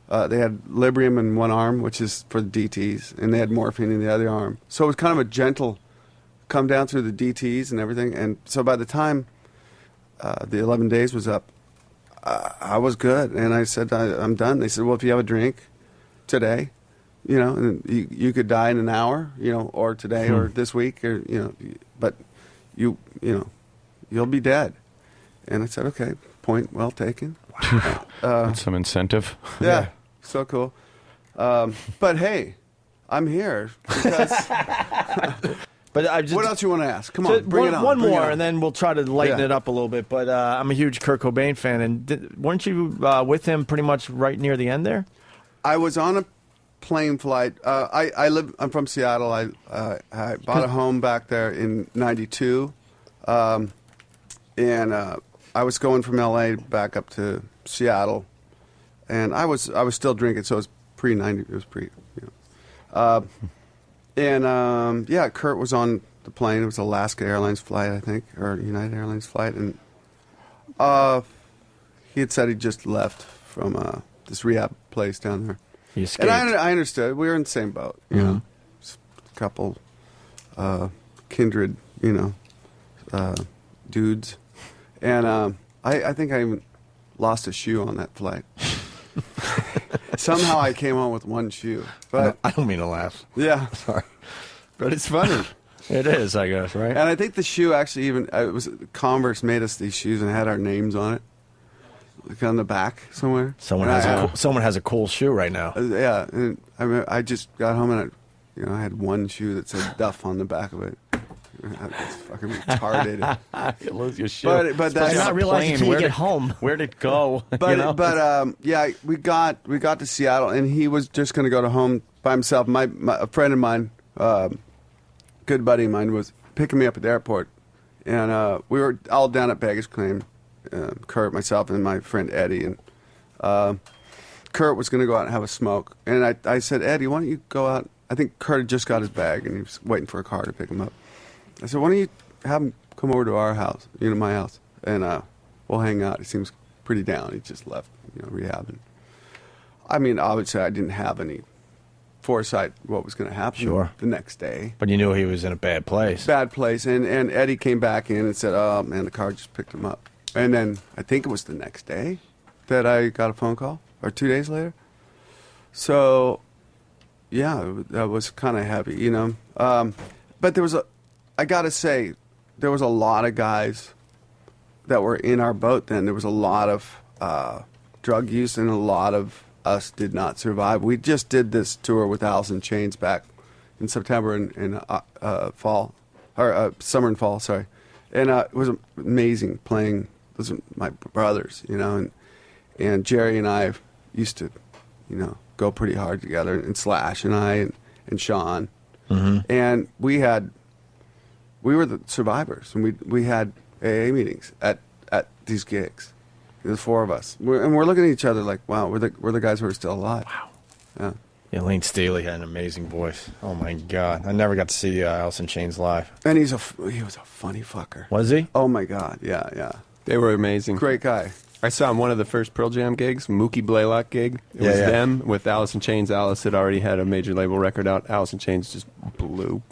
they had Librium in one arm, which is for the DTs, and they had morphine in the other arm. So it was kind of a gentle come down through the DTs and everything. And so by the time the 11 days was up, I was good. And I said, I'm done. They said, well, if you have a drink today, and you could die in an hour, or today or this week, or, but you'll be dead. And I said, okay, point well taken. Wow. That's some incentive. Yeah, so cool. But hey, I'm here because. But I just, what else you want to ask? Come on, bring it on. One bring it more, on. and then we'll try to lighten it up a little bit. But I'm a huge Kurt Cobain fan, and weren't you with him pretty much right near the end there? I was on a plane flight. I'm from Seattle. I bought a home back there in '92, and I was going from LA back up to Seattle, and I was still drinking, so it was pre-90. It was pre. And Kurt was on the plane. It was Alaska Airlines flight, I think, or United Airlines flight, and he had said he just left from this rehab place down there. He escaped. And I understood. We were in the same boat, you know, a couple kindred, dudes, and I think I even lost a shoe on that flight. Somehow I came home with one shoe. But I don't mean to laugh. Yeah. Sorry. But it's funny. It is, I guess, right? And I think the shoe actually even, it was Converse made us these shoes and had our names on it. Like on the back somewhere. Someone has a cool shoe right now. Yeah. And I just got home and I had one shoe that said Duff on the back of it. It's fucking retarded. You lose your shoe. But that's not realizing until you get home. Where'd it go? But we got to Seattle, and he was just going to go to home by himself. A friend of mine, good buddy of mine, was picking me up at the airport, and we were all down at baggage claim. Kurt, myself, and my friend Eddie, and Kurt was going to go out and have a smoke, and I said, Eddie, why don't you go out? I think Kurt had just got his bag, and he was waiting for a car to pick him up. I said, why don't you have him come over to our house, my house, and we'll hang out. He seems pretty down. He just left, rehabbing. I mean, obviously, I didn't have any foresight what was going to happen the next day. But you knew he was in a bad place. Bad place. And Eddie came back in and said, oh, man, the car just picked him up. And then I think it was the next day that I got a phone call, or 2 days later. So, yeah, that was kind of heavy, But I got to say, there was a lot of guys that were in our boat then. There was a lot of drug use, and a lot of us did not survive. We just did this tour with Alice in Chains back in September and fall, or summer and fall, sorry. And it was amazing playing. Those are my brothers, and Jerry and I used to, go pretty hard together, and Slash and I and Sean. Mm-hmm. And we were the survivors, and we had AA meetings at these gigs, the four of us. And we're looking at each other like, wow, we're the guys who are still alive. Wow. Yeah. Yeah, Lane Staley had an amazing voice. Oh my God, I never got to see Alice in Chains live. And he was a funny fucker. Was he? Oh my God, yeah. They were amazing. Great guy. I saw him one of the first Pearl Jam gigs, Mookie Blaylock gig. It was them with Alice in Chains. Alice had already had a major label record out. Alice in Chains just blew.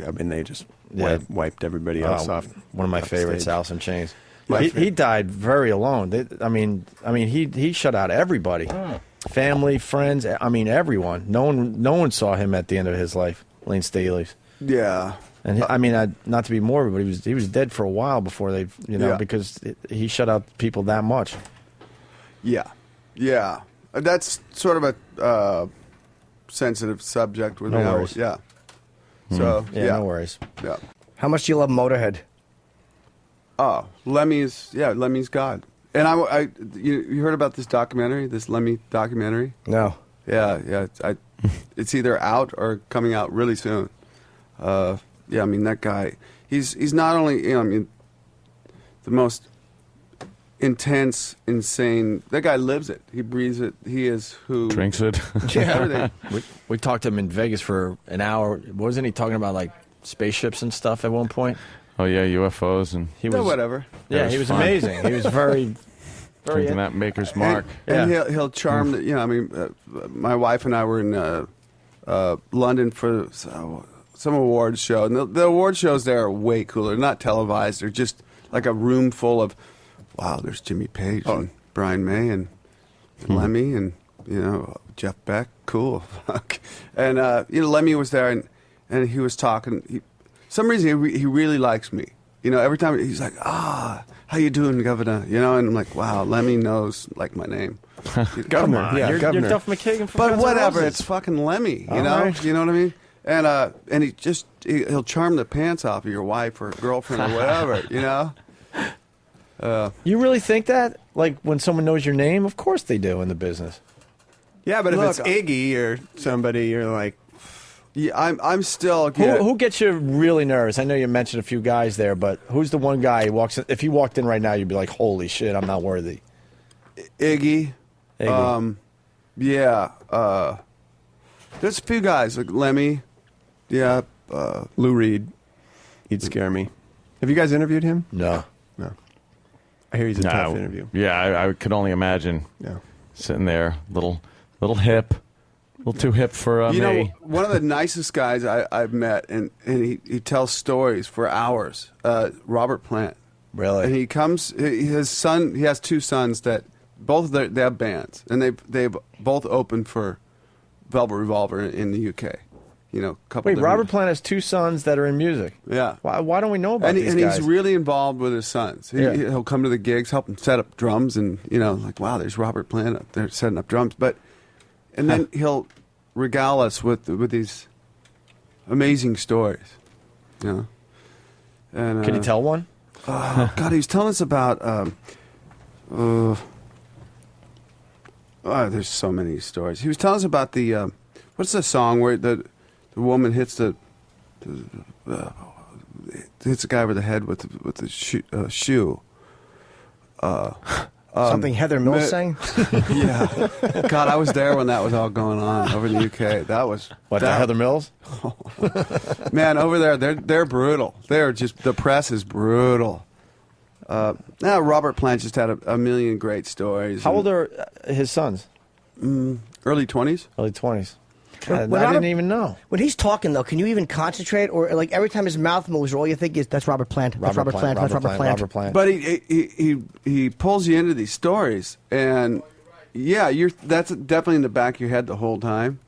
I mean, they just wiped everybody else off. One of my favorites, stage. Alice in Chains. He died very alone. He shut out everybody, family, friends. I mean, everyone. No one saw him at the end of his life. Lane Staley's. Yeah. And not to be morbid, but he was dead for a while before they, because he shut out people that much. Yeah. That's sort of a sensitive subject with No me. worries. Yeah. So no worries. Yeah. How much do you love Motorhead? Oh, Lemmy's God. And you heard about this documentary, this Lemmy documentary? No. Yeah. It's either out or coming out really soon. Yeah, I mean, that guy, he's not only, the most intense, insane, that guy lives it. He breathes it. He is who... Drinks it. Everything. We talked to him in Vegas for an hour. Wasn't he talking about, like, spaceships and stuff at one point? Oh, yeah, UFOs. And he was whatever. Yeah, he was amazing. He was very... Drinking that Maker's Mark. And he'll charm, my wife and I were in London for... some awards show, and the award shows there are way cooler. They're not televised. They're just like a room full of, wow, there's Jimmy Page and Brian May and Lemmy and, Jeff Beck. Cool. And, Lemmy was there, and he was talking. Some reason he really likes me. Every time he's like, how you doing, Governor? And I'm like, wow, Lemmy knows, like, my name. Governor. Yeah, You're Governor. Duff McKagan from But Guns N' whatever, Roses. it's fucking Lemmy, All right. You know what I mean? And he'll charm the pants off of your wife or girlfriend or whatever, You really think that? Like, when someone knows your name? Of course they do in the business. Yeah, but if it's Iggy or somebody, you're like... Yeah, I'm still... Who gets you really nervous? I know you mentioned a few guys there, but who's the one guy who walks in? If he walked in right now, you'd be like, holy shit, I'm not worthy. Iggy. Yeah. There's a few guys, like Lemmy. Yeah. Lou Reed. He'd scare me. Have you guys interviewed him? No. I hear he's a tough interview. Yeah, I could only imagine. Yeah. Sitting there, little hip, a little too hip for me. One of the nicest guys I've met, and he tells stories for hours. Robert Plant. Really? And he comes. His son. He has two sons that they have bands, and they've both opened for Velvet Revolver in the UK. Wait, Robert Plant has two sons that are in music. Yeah. Why don't we know about these guys? He's really involved with his sons. He'll come to the gigs, help them set up drums, and like, wow, there's Robert Plant up there setting up drums. And then he'll regale us with these amazing stories. And Can you tell one? God, he was telling us about. There's so many stories. He was telling us about the what's the song where the woman hits the guy over the head with the shoe. Something Heather Mills sang? Yeah. God, I was there when that was all going on over in the UK. That was... the Heather Mills? Man, over there, they're brutal. They're just... The press is brutal. Now, Robert Plant just had a million great stories. How old are his sons? Early 20s. Early 20s. I When didn't even know. When he's talking, though, can you even concentrate? Or, like, every time his mouth moves, all you think is, that's Robert Plant. That's Robert Plant. That's Robert Plant. But he pulls you into these stories, and yeah, that's definitely in the back of your head the whole time.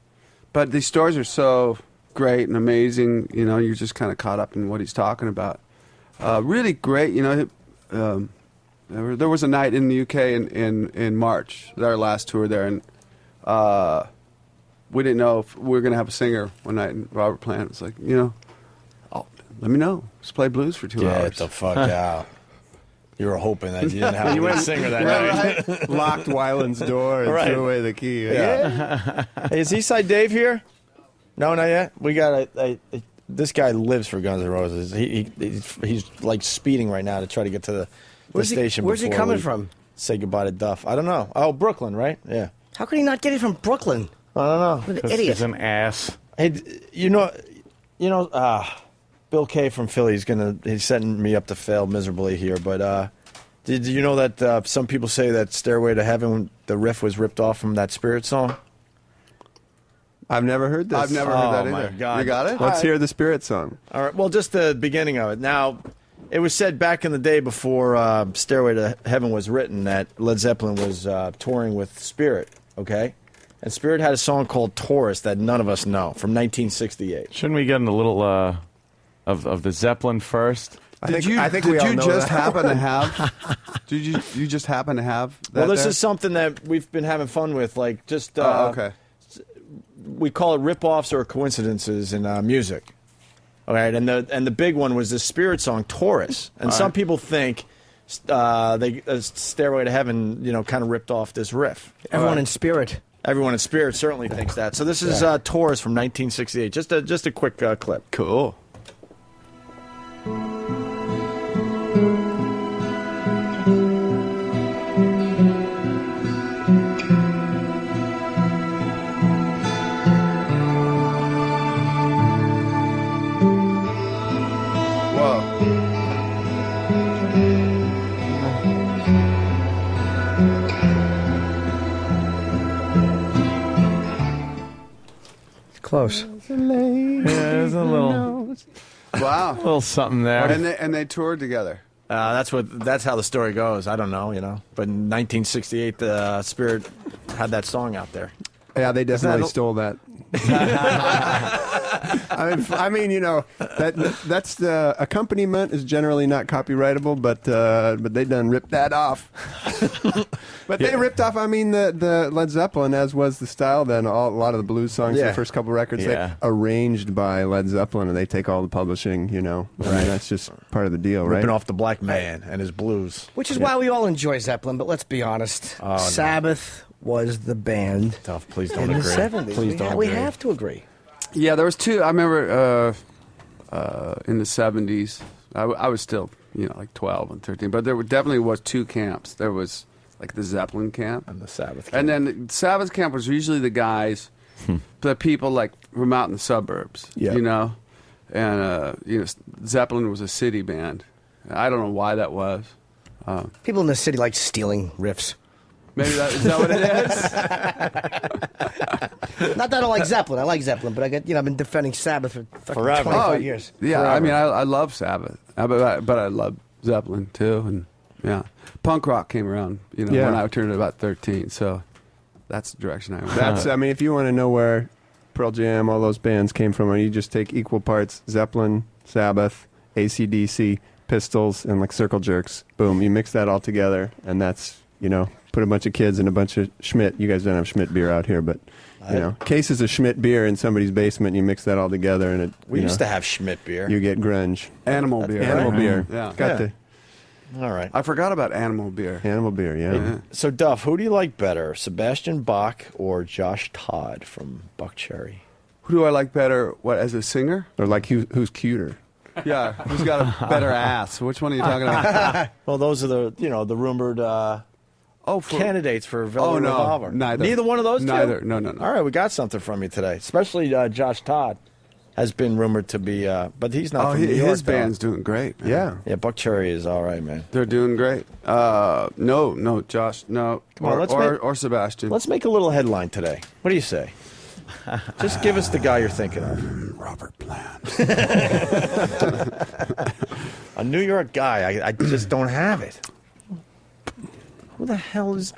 But these stories are so great and amazing. You're just kind of caught up in what he's talking about. Really great. There was a night in the UK in March, our last tour there, and we didn't know if we were going to have a singer one night, and Robert Plant was like, let me know. Let's play blues for 2 hours. Get the fuck out. You were hoping that you didn't have a lead singer that night. Right. Locked Weiland's door and threw away the key. Yeah. Hey, is Eastside Dave here? No, not yet. We got this guy lives for Guns N' Roses. He's like speeding right now to try to get to the station. Where's he before coming we from? Say goodbye to Duff. I don't know. Oh, Brooklyn, right? Yeah. How could he not get it from Brooklyn? I don't know. What an 'Cause idiot. he's an ass. Hey, you know, Bill K from Philly he's setting me up to fail miserably here. But did you know that some people say that "Stairway to Heaven" the riff was ripped off from that Spirit song? I've never heard this. I've never heard that Oh my either. God! You got it? Let's hear the Spirit song. All right. Well, just the beginning of it. Now, it was said back in the day before "Stairway to Heaven" was written that Led Zeppelin was touring with Spirit. Okay. And Spirit had a song called Taurus that none of us know from 1968. Shouldn't we get in a little of the Zeppelin first? Did you just happen to have? Did you just happen to have? That Well, this there? is something that we've been having fun with, like just okay. We call it rip-offs or coincidences in music. All right, and the big one was the Spirit song Taurus, and All some right. people think Stairway to Heaven, kind of ripped off this riff. Everyone in Spirit. Everyone in Spirit certainly thinks that. So this is Taurus from 1968. Just a quick clip. Cool. Close. Yeah, there's a little Wow. little something there. And they toured together. That's how the story goes. I don't know, But in 1968, the Spirit had that song out there. Yeah, they definitely stole that. I mean, that's the accompaniment is generally not copyrightable, but they done ripped that off. But they ripped off. I mean, the Led Zeppelin, as was the style then. A lot of the blues songs, the first couple records, they arranged by Led Zeppelin, and they take all the publishing. I mean, that's just part of the deal, right? Ripping off the black man and his blues. Which is why we all enjoy Zeppelin, but let's be honest. Oh, no. Sabbath was the band. Tough, please don't in agree. the 70s. Please don't We agree. have to agree. Yeah, there was two. I remember in the 70s. I was still, like 12 and 13. But there definitely was two camps. There was like the Zeppelin camp and the Sabbath camp. And then the Sabbath camp was usually the guys, the people like from out in the suburbs. Yeah. And Zeppelin was a city band. I don't know why that was. People in the city like stealing riffs. Maybe is that what it is? Not that I don't like Zeppelin. I like Zeppelin, but I've been defending Sabbath for fucking Forever. 25 years. Yeah, Forever. I mean, I love Sabbath, but I love Zeppelin too, and punk rock came around, when I turned about 13. So that's the direction I went. I mean, if you want to know where Pearl Jam, all those bands came from, you just take equal parts Zeppelin, Sabbath, AC/DC, Pistols, and like Circle Jerks. Boom, you mix that all together, and that's put a bunch of kids and a bunch of Schmidt. You guys don't have Schmidt beer out here, but cases of Schmidt beer in somebody's basement. You mix that all together, and we used to have Schmidt beer. You get grunge. Animal beer. Animal right? beer. Yeah. All right. I forgot about animal beer. Animal beer. Yeah. So Duff, who do you like better, Sebastian Bach or Josh Todd from Buckcherry? Who do I like better? What, as a singer? Or like who's cuter? Yeah, who's got a better ass? Which one are you talking about? Well, those are the rumored candidates for Velvet no, Revolver. neither one of those two? Neither. No. All right, we got something from you today. Especially Josh Todd has been rumored to be, but he's not from New York. His band's doing great, man. Yeah, Buckcherry is all right, man. They're doing great. No, Josh, no. Come on, or Sebastian. Let's make a little headline today. What do you say? Just give us the guy you're thinking of. Robert Plant. A New York guy. I just don't have it. Who the hell is?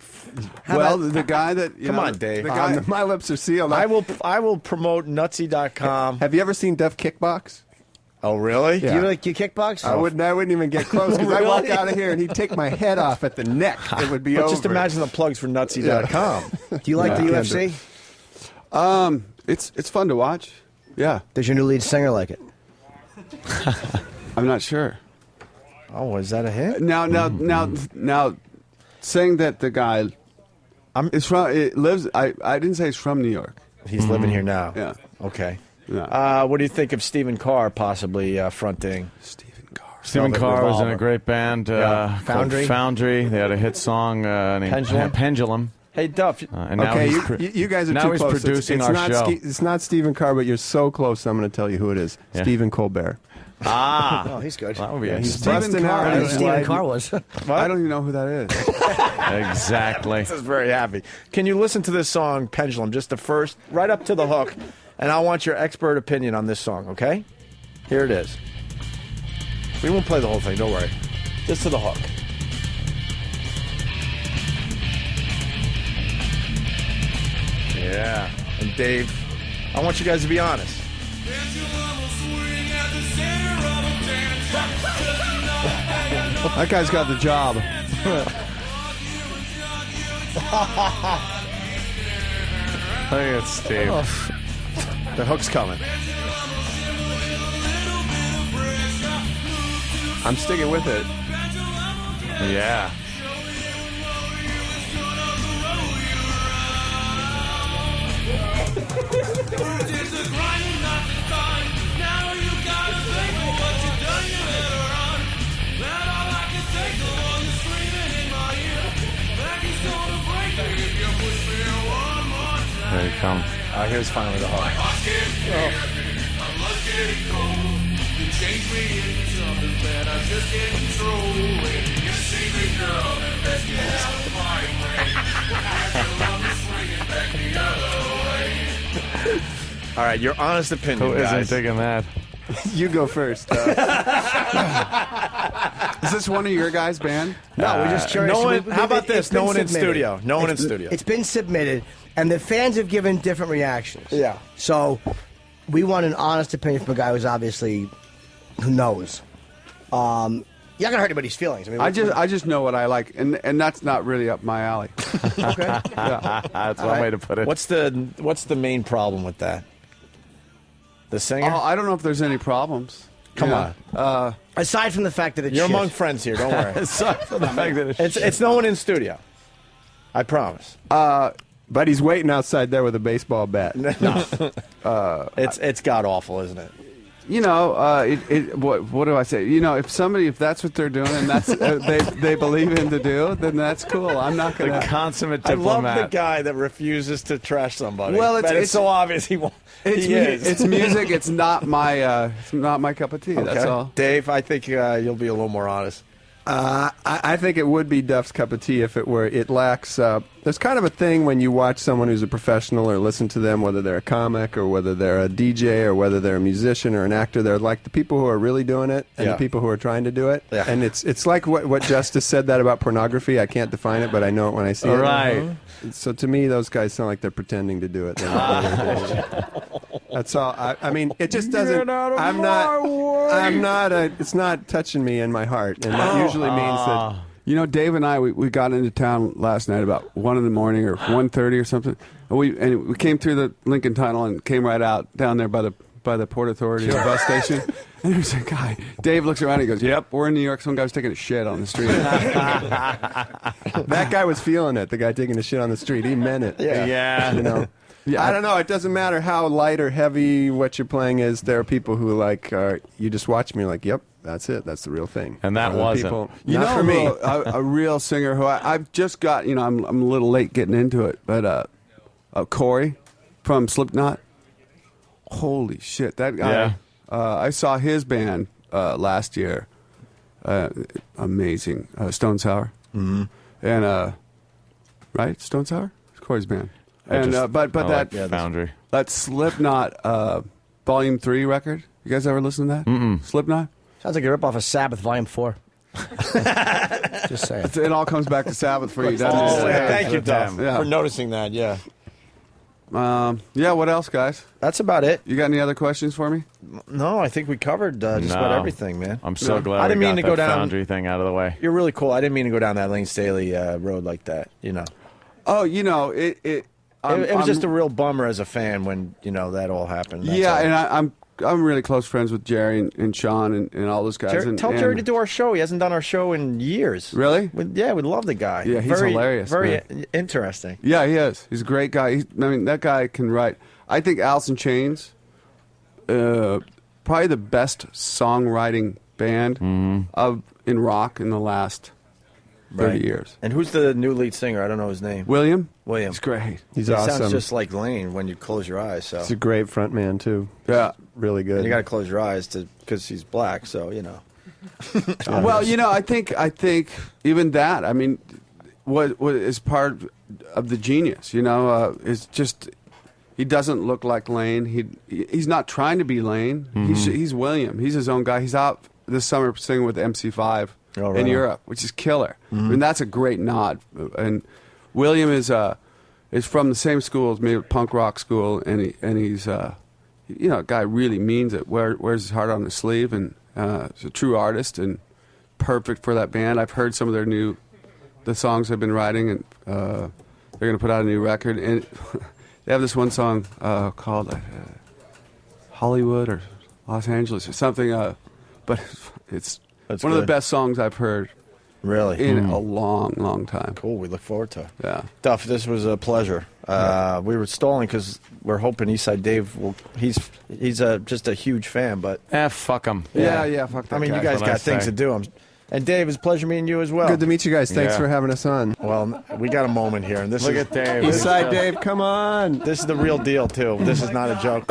The guy that come on, Dave. The guy, my lips are sealed. I will promote Nutsy.com. Have you ever seen Duff kickbox? Oh, really? Yeah. Do you like you kickbox? I wouldn't even get close because I walk out of here and he'd take my head off at the neck. It would be over. Just imagine the plugs for Nutsy.com. Do you like the UFC? It's fun to watch. Yeah. Does your new lead singer like it? I'm not sure. Oh, is that a hit? Now, saying that the guy lives. I didn't say he's from New York. He's living here now. Yeah. Okay. Yeah. What do you think of Stephen Carr possibly fronting? Stephen Carr was in a great band, Foundry. called Foundry. They had a hit song named Pendulum. Pendulum. Hey, Duff. And now Okay, he's you guys are now too he's close. producing it's our not show. It's not Stephen Carr, but you're so close. I'm going to tell you who it is. Yeah. Stephen Colbert. Oh, he's good. That would be He's interesting. busting out. I know his Stephen life. Carr was. I don't even know who that is. Exactly. This is very happy. Can you listen to this song, Pendulum, just the first, right up to the hook, and I want your expert opinion on this song, okay? Here it is. We won't play the whole thing, don't worry. Just to the hook. Yeah. And Dave, I want you guys to be honest. That guy's got the job. Look at Steve. The hook's coming. I'm sticking with it. Yeah. There he comes. Here's finally the hook. All right, your honest opinion, Who guys. isn't digging that? You go first. Is this one of your guys' band? No, we're just curious. no one- We- how about it's this? been No one in submitted. studio. No one in studio. It's been submitted, and the fans have given different reactions. Yeah. So we want an honest opinion from a guy who knows. You're not gonna hurt anybody's feelings. I mean, I just know what I like, and that's not really up my alley. okay. That's one way to put it. What's the main problem with that? The singer? Oh, I don't know if there's any problems. Come on. Aside from the fact that it's You're shit. among friends here. Don't worry. Aside from the fact that it's no one in studio. I promise. But he's waiting outside there with a baseball bat. No. It's god awful, isn't it? You know, what do I say? You know, if that's what they're doing and that's they believe in to do, then that's cool. I'm not gonna. The consummate I love diplomat. the guy that refuses to trash somebody. Well, it's so obvious he won't. It's music. It's not my cup of tea. That's Okay. all. Dave, I think you'll be a little more honest. I think it would be Duff's cup of tea if it were. It lacks. There's kind of a thing when you watch someone who's a professional or listen to them, whether they're a comic or whether they're a DJ or whether they're a musician or an actor. They're like the people who are really doing it and Yeah. the people who are trying to do it. Yeah. And it's like what Justice said that about pornography. I can't define it, but I know it when I see it. Right. So to me, those guys sound like they're pretending to do it. They're not really doing it. That's all. I mean, it just doesn't. I'm not. It's not touching me in my heart, and that usually means that. You know, Dave and I, we got into town last night about 1 in the morning or 1:30 or something, and we came through the Lincoln Tunnel and came right out down there by the Port Authority, the bus station. And there's a guy. Dave looks around and he goes, "Yep, we're in New York." Some guy was taking a shit on the street. That guy was feeling it. The guy taking the shit on the street. He meant it. Yeah. You know. Yeah, I don't know. It doesn't matter how light or heavy what you're playing is. There are people who you just watch me like, yep, that's it. That's the real thing. And that Other wasn't. people, You not know, for me. a real singer who I've just got. You know, I'm a little late getting into it, but Corey from Slipknot. Holy shit, that guy! Yeah. I saw his band last year. Amazing, Stone Sour, and right, Stone Sour, it's Corey's band. And but that Foundry. that Slipknot Volume 3 record. You guys ever listen to that? Mm-mm. Slipknot. Sounds like a ripoff of Sabbath Volume 4. Just saying. It all comes back to Sabbath for you, doesn't Oh, it? yeah, thank you, Duff, Yeah. for noticing that. Yeah. Yeah, what else, guys? That's about it. You got any other questions for me? No, I think we covered just about everything, man. I'm so glad I didn't we mean got to go that down Foundry thing out of the way. You're really cool. I didn't mean to go down that Lane Staley road like that. You know. Oh, you know, it was just a real bummer as a fan when that all happened. That's yeah, all. and I'm really close friends with Jerry and Sean and all those guys. Tell Jerry to do our show. He hasn't done our show in years. Really? We love the guy. Yeah, he's hilarious. Very man. interesting. Yeah, he is. He's a great guy. That guy can write. I think Alice in Chains, probably the best songwriting band in rock in the last 30 years. And who's the new lead singer? I don't know his name. William? William. He's great. He's he awesome. Sounds just like Lane when you close your eyes. So He's a great front man, too. Yeah. Really good. And you got to close your eyes because he's black, so, you know. Well, you know, I think even that, I mean, what is part of the genius, you know, is just he doesn't look like Lane. He's not trying to be Lane. He's William. He's his own guy. He's out this summer singing with MC5 in Europe, which is killer. I mean, that's a great nod. And William is from the same school as me, punk rock school, and he's you know, a guy really means it. Wears his heart on his sleeve, and he's a true artist and perfect for that band. I've heard some of the songs they've been writing, and they're going to put out a new record. And they have this one song called Hollywood or Los Angeles or something, but it's one of the best songs I've heard. Really? In a long, long time. Cool. We look forward to it. Yeah. Duff, this was a pleasure. We were stalling because we're hoping Eastside Dave will. He's just a huge fan, but fuck him. Yeah, fuck that I mean, guy. you guys got things to do. And Dave, it's a pleasure meeting you as well. Good to meet you guys. Thanks for having us on. Well, we got a moment here, and this Look is at Dave. Eastside Dave, come on. This is the real deal too. This is not a joke.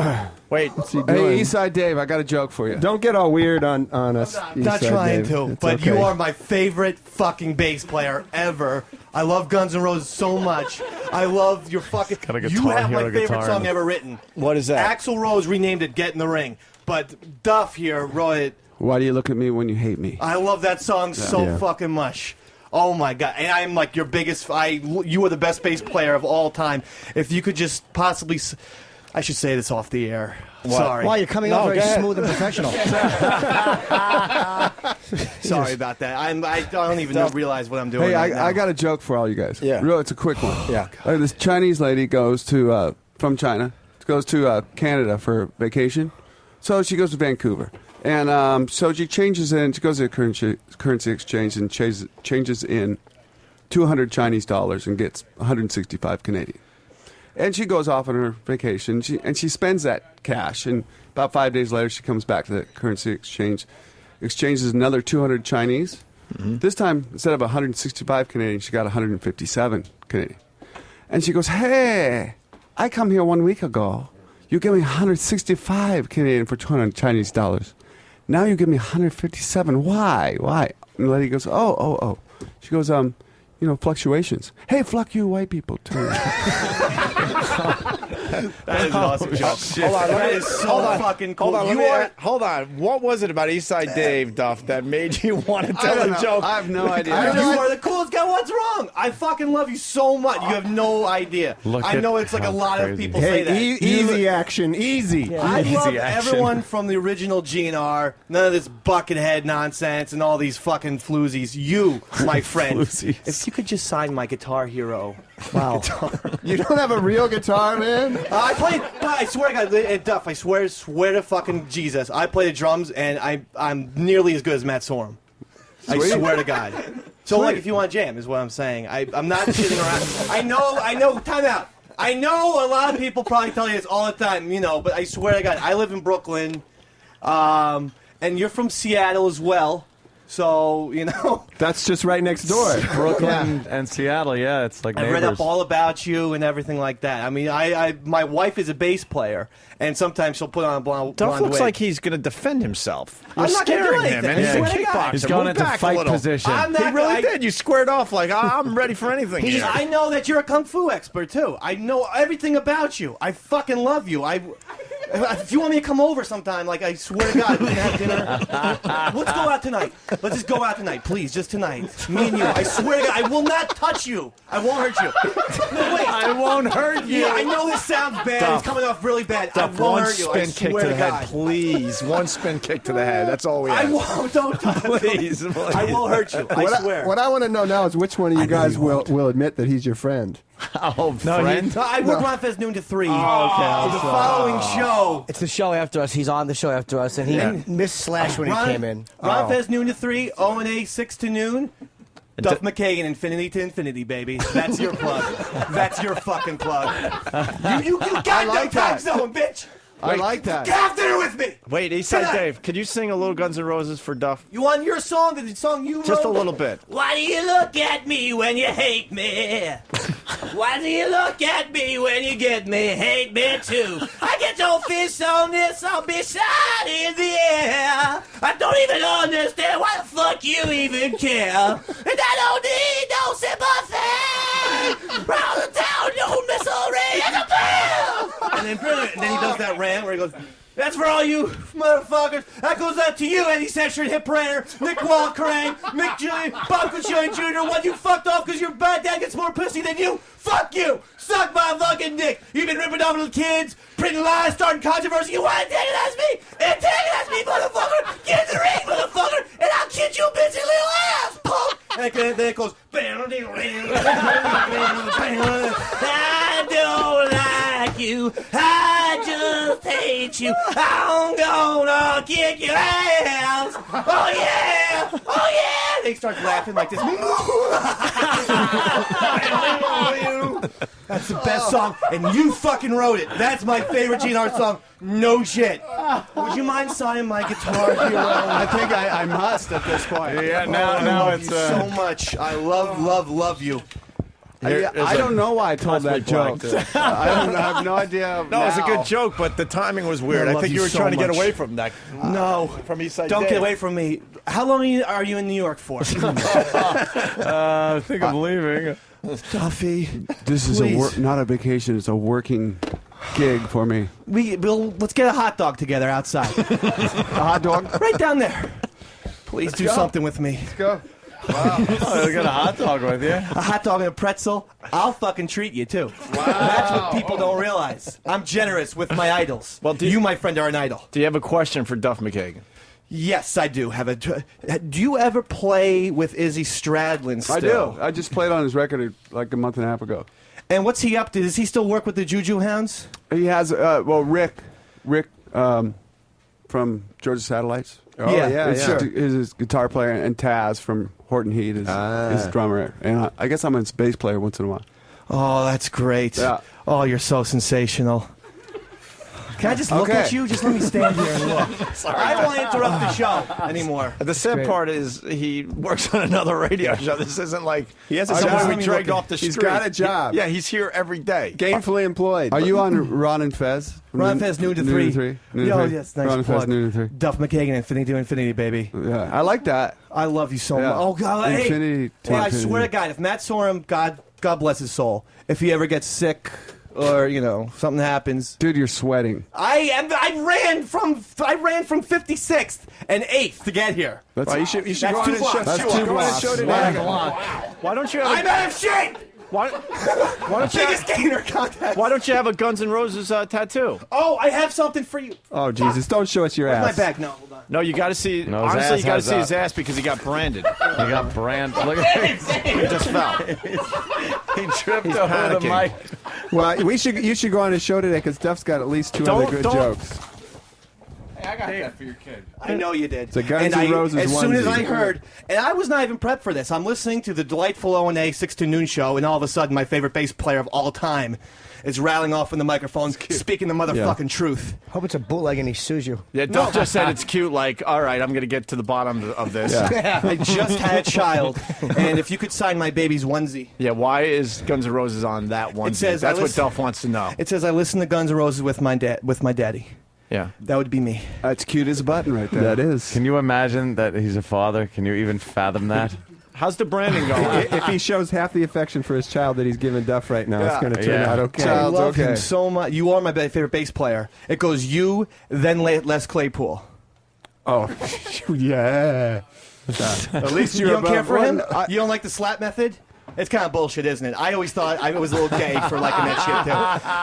Wait, hey, Eastside Dave, I got a joke for you. Don't get all weird on us. Not Eastside trying Dave. to, It's but okay. you are my favorite fucking bass player ever. I love Guns N' Roses so much. I love your fucking. got a guitar, You have my hero favorite guitar. song ever written. What is that? Axl Rose renamed it "Get in the Ring," but Duff here wrote it. Why do you look at me when you hate me? I love that song so fucking much. Oh my god! And I'm like your biggest. You are the best bass player of all time. If you could just possibly, I should say this off the air. What? Sorry. Wow, you're coming off very smooth and professional. Sorry about that. I don't even realize what I'm doing. Hey, right now. I got a joke for all you guys. Yeah. Real, it's a quick one. Yeah. This Chinese lady goes to from China, goes to Canada for vacation. So she goes to Vancouver, and so she changes in. She goes to a currency exchange and changes in $200 Chinese dollars and gets 165 Canadian. And she goes off on her vacation, and she spends that cash. And about 5 days later, she comes back to the currency exchange, exchanges another 200 Chinese. This time, instead of 165 Canadian, she got 157 Canadian. And she goes, "Hey, I come here 1 week ago. You give me 165 Canadian for 200 Chinese dollars. Now you give me 157. Why? Why?" And the lady goes, "Oh." She goes, you know, fluctuations. Hey, fuck you, white people too. That is an awesome joke. Hold on, That is so fucking cool. Hold on. What was it about Eastside Dave, Duff, that made you want to tell a joke? I have no idea. You are the coolest guy. What's wrong? I fucking love you so much. You have no idea. I know it's like a lot of people say that. Easy action, easy. I love everyone from the original GNR. None of this buckethead nonsense and all these fucking floozies. You, my friend, if you could just sign my Guitar Hero. Wow. You don't have a real guitar, man? I played, but I swear to God, and Duff, I swear to fucking Jesus, I play the drums and I'm nearly as good as Matt Sorum. I swear to God. So, like, if you want to jam, is what I'm saying. I'm not shitting around. I know, time out. I know a lot of people probably tell you this all the time, you know, but I swear to God, I live in Brooklyn, and you're from Seattle as well. So, you know. That's just right next door. Brooklyn and Seattle, yeah, it's like I neighbors. read up all about you and everything like that. I mean, my wife is a bass player, and sometimes she'll put on a blonde Duff looks wig. like he's going to defend himself. You're I'm not gonna do scaring him, anything. and he's I a swear to God. kickboxer. He's going Move into back a fight little. position. He really did. You squared off like, I'm ready for anything. here. I know that you're a kung fu expert too. I know everything about you. I fucking love you. If you want me to come over sometime, like, I swear to God, we can have dinner. Let's go out tonight. Let's just go out tonight, please. Just tonight. Me and you. I swear to God, I will not touch you. I won't hurt you. No, wait. I won't hurt you. Yeah, I know this sounds bad. Duff. It's coming off really bad. Duff, I won't one hurt you. I spin kick swear to the head, God. please. One spin kick to the head. That's all we I ask. won't. Don't touch Please. I won't hurt you. I swear. What I want to know now is which one of you guys will admit that he's your friend. Oh, friend? No, I work Ron Fest noon to 3. Oh, okay. The following show. It's the show after us. He's on the show after us, and he missed Slash when he came in. Ron Fest noon to 3, O&A 6 to noon. Duff McKagan, infinity to infinity, baby. That's your plug. That's your fucking plug. You got that time zone, bitch. I like that. Get off dinner with me. Wait, Eastside Dave, could you sing a little Guns N' Roses for Duff? You want your song? The song you wrote? Just a little bit. Why do you look at me when you hate me? Why do you look at me when you get me? Hate me too. I get your fist on this, I'll be shot in the air. I don't even understand why the fuck you even care. And I don't need no sympathy. Round the town, no misery and a bill. And then he does that rant where he goes, that's for all you motherfuckers. That goes out to you, Eddie Session, Hip Parader, Nick Walkerang, Mick Julian, Bob Cushing Jr., one you fucked off because your bad dad gets more pussy than you. Fuck you. Suck my fucking dick. You've been ripping off little kids, printing lies, starting controversy. You want to antagonize me? Antagonize me, motherfucker. Get in the ring, motherfucker, and I'll kick you bitch little ass, punk. And then it goes, I don't like you. I just hate you. I'm gonna kick your ass. Oh yeah. Oh yeah. And he starts laughing like this. That's the best song, and you fucking wrote it. That's my favorite GNR song. No shit. Would you mind signing my guitar hero? I think I must at this point. Yeah, now it's so much. I love you. I don't know why I told that joke. I have no idea. No, it was a good joke, but the timing was weird. I think you were trying to get away from that. No. From Eastside Don't Dave. get away from me. How long are you in New York for? I think I'm leaving. Duffy. This is not a vacation. It's a working gig for me. Let's get a hot dog together outside. A hot dog? Right down there. Please do something with me. Let's go. Wow. Oh, got a hot dog with you? A hot dog and a pretzel. I'll fucking treat you, too. Wow. That's what people don't realize. I'm generous with my idols. Well, you, my friend, are an idol. Do you have a question for Duff McKagan? Yes, I do. Do you ever play with Izzy Stradlin still? I do. I just played on his record like a month and a half ago. And what's he up to? Does he still work with the Juju Hounds? He has, Rick from Georgia Satellites. Oh, yeah, sure. Is his guitar player, and Taz from Horton Heat is his drummer. And I guess I'm his bass player once in a while. Oh, that's great. Yeah. Oh, you're so sensational. Can I just look at you? Just let me stand here and look. Sorry. I don't want to interrupt the show anymore. The sad part is he works on another radio show. This isn't like he has a job. We dragged off the street. He's got a job. Yeah, he's here every day. Gainfully employed. Are you on Ron and Fez? Ron and Fez, noon to 3. Yo, yes, nice Ron and Fez, noon to 3. Duff McKagan, Infinity to Infinity, baby. Yeah, I like that. I love you so much. Oh, God. Infinity hey, I swear to God, if Matt Sorum, God bless his soul, if he ever gets sick or, something happens. Dude, you're sweating. I ran from 56th and 8th to get here. You should go on and show. That's 2 blocks. Why don't you have I'm out of shape! Why don't you biggest gainer contest. Why don't you have a Guns N' Roses tattoo? Oh, I have something for you. Oh, Jesus. Don't show us your Where's ass. my bag? No, hold on. No, you got to see. No, honestly, you got to see his ass because he got branded. He got branded. Look at him. He just fell. He tripped over the mic. Well, you should go on his show today because Duff's got at least 2 other good jokes. Hey, I got that for your kid. I know you did. It's a Guns N' Roses As soon as onesie. I heard, and I was not even prepped for this, I'm listening to the delightful O&A 6 to noon show, and all of a sudden my favorite bass player of all time is rattling off in the microphone, speaking the motherfucking truth. Hope it's a bootleg and he sues you. Yeah, Duff just said it's cute, like, all right, I'm going to get to the bottom of this. Yeah. I just had a child, and if you could sign my baby's onesie. Yeah, why is Guns N' Roses on that one? It says, that's what Duff wants to know. It says, I listen to Guns N' Roses with my daddy. Yeah. That would be me. That's cute as a button right there. That is. Can you imagine that he's a father? Can you even fathom that? How's the branding going? If he shows half the affection for his child that he's giving Duff right now, it's going to turn out okay. I love him so much. You are my favorite bass player. It goes you, then Les Claypool. Oh, yeah. At least you don't care for him? You don't like the slap method? It's kind of bullshit, isn't it? I always thought I was a little gay for liking that shit, too.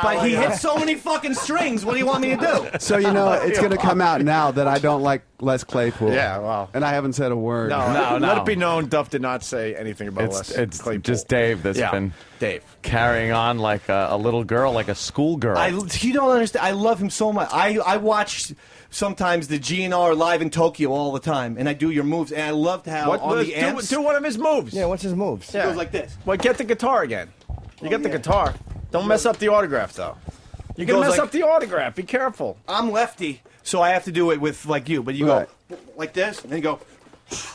But he hits so many fucking strings. What do you want me to do? So, it's going to come out now that I don't like Les Claypool. Yeah, wow. And I haven't said a word. No. Let it be known, Duff did not say anything about Les Claypool. It's just Dave that's been carrying on like a little girl, like a schoolgirl. You don't understand. I love him so much. I watch sometimes the GNR live in Tokyo all the time, and I do your moves, and I loved how the amps... Do one of his moves. Yeah, what's his moves? It goes like this. Well, get the guitar again. You get the guitar. Don't mess up the autograph, though. You're going to mess up the autograph. Be careful. I'm lefty, so I have to do it with like you. But you go like this, and then you go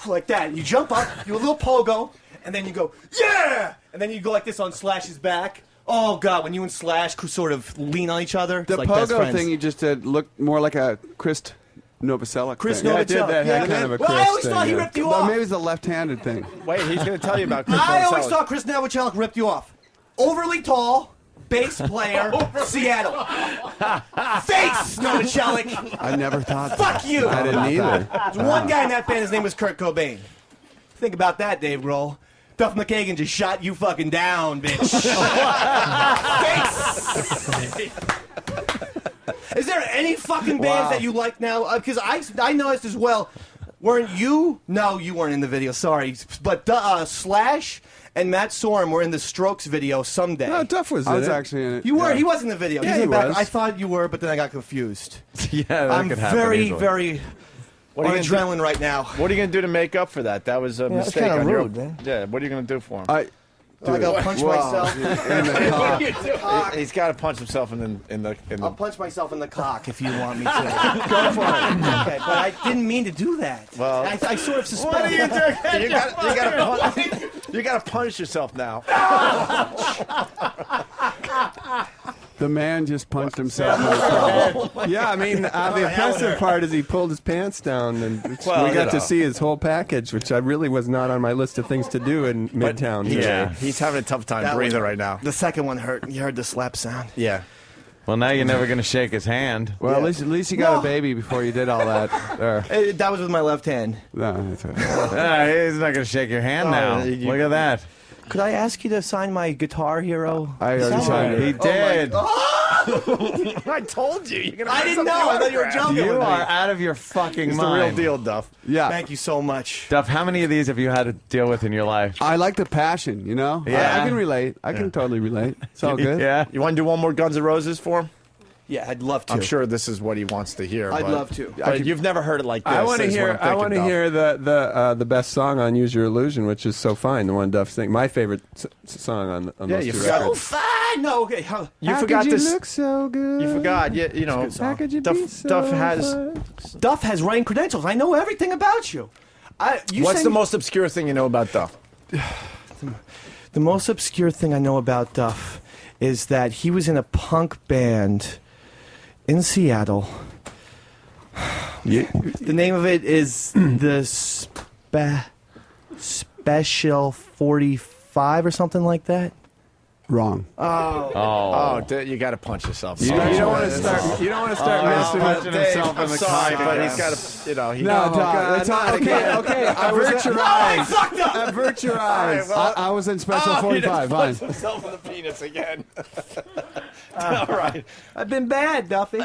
like that. You jump up, you do a little pogo, and then you go, yeah! And then you go like this on Slash's back. Oh, God, when you and Slash could sort of lean on each other. The like best pogo friends. thing you just did looked more like a Chris Novoselic Chris thing. Novoselic. I did that. Yeah, Kind of a well, Chris I always thing, thought he yeah. ripped you Well, off. maybe it's a left-handed thing. Wait, he's going to tell you about Chris I always Novoselic. thought Chris Novoselic ripped you off. Overly tall, bass player, Seattle. Face Novoselic. I never thought Fuck that. you. I didn't either. There's one guy in that band, his name was Kurt Cobain. Think about that, Dave Grohl. Duff McKagan just shot you fucking down, bitch. Face. Is there any fucking bands that you like now? Because I noticed as well. Weren't you? No, you weren't in the video. Sorry, but Slash and Matt Sorum were in the Strokes video someday. No, Duff was in it. I was actually in it. You were. Yeah. He was in the video. Yeah, He's in the he back. was. I thought you were, but then I got confused. Yeah, that I'm could happen very, easily. very What on are you gonna adrenaline right now. What are you going to do to make up for that? That was a that's mistake kinda on rude, your... man. Yeah, what are you going to do for him? I gotta punch myself in the cock. He's got to punch himself in the I'll punch myself in the cock if you want me to. Go for it. Okay, but I didn't mean to do that. Well, I sort of suspected. You got to punish yourself now. The man just punched himself in the cock. Yeah, I mean, the impressive part is he pulled his pants down, and Well, we got you to know. see his whole package, which I really was not on my list of things to do in Midtown. Yeah, he's having a tough time breathing right now. The second one hurt. You heard the slap sound. Yeah. Well, now you're never going to shake his hand. Well, at least you got a baby before you did all that. That was with my left hand. No, that's all right. He's not going to shake your hand now. Look at that. Could I ask you to sign my Guitar Hero? I already signed it. He did. I told you. You're gonna I didn't know. I thought you were joking. You with me. are out of your fucking It's the real mind. deal, Duff. Yeah. Thank you so much. Duff, how many of these have you had to deal with in your life? I like the passion, you know? Yeah. I can relate. I can totally relate. It's all good. Yeah. You want to do one more Guns N' Roses for him? Yeah, I'd love to. I'm sure this is what he wants to hear. I'd but- love to. But you've never heard it like this. I want to is what hear. I'm thinking, I want to Duff. hear the best song on "Use Your Illusion," which is so fine. The one Duff sing. My favorite song on Yeah, those you two forgot records. Fine. No, okay. You How forgot could you this. look so good. You forgot. You know. How could you be so Duff has. fine? Duff has writing credentials. I know everything about you. What's the most obscure thing you know about Duff? The most obscure thing I know about Duff is that he was in a punk band in Seattle. The name of it is the Special 45 or something like that. Wrong. You got to punch yourself. You don't want to start. You don't want to start messing with Dave, himself in I'm the sorry, cock. but he's got to. You know. He No, Doc, it's not okay. Okay, avert your eyes. fucked up. Avert your eyes. well- I was in Special 45. Fine. Punch himself in the penis again. All right. I've been bad, Duffy.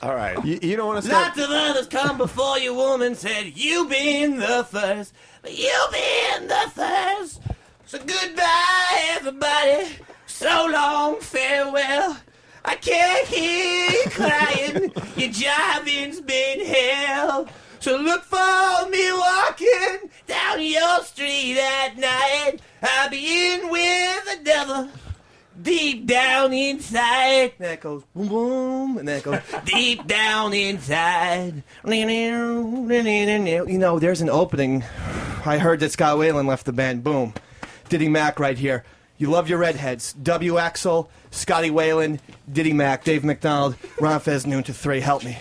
All right. You don't want to start. Lots of others come before you, woman, said you been the first. But you been the first. So goodbye, everybody. So long, farewell. I can't hear you crying. Your jobbing's been hell. So look for me walking down your street at night. I'll be in with the devil. Deep down inside. And that goes boom, boom. And then it goes deep down inside. You know, there's an opening. I heard that Scott Weiland left the band. Boom. Diddy Mac right here. You love your redheads. W. Axel, Scotty Weiland, Diddy Mac, Dave McDonald, Ron Fez, noon to 3. Help me.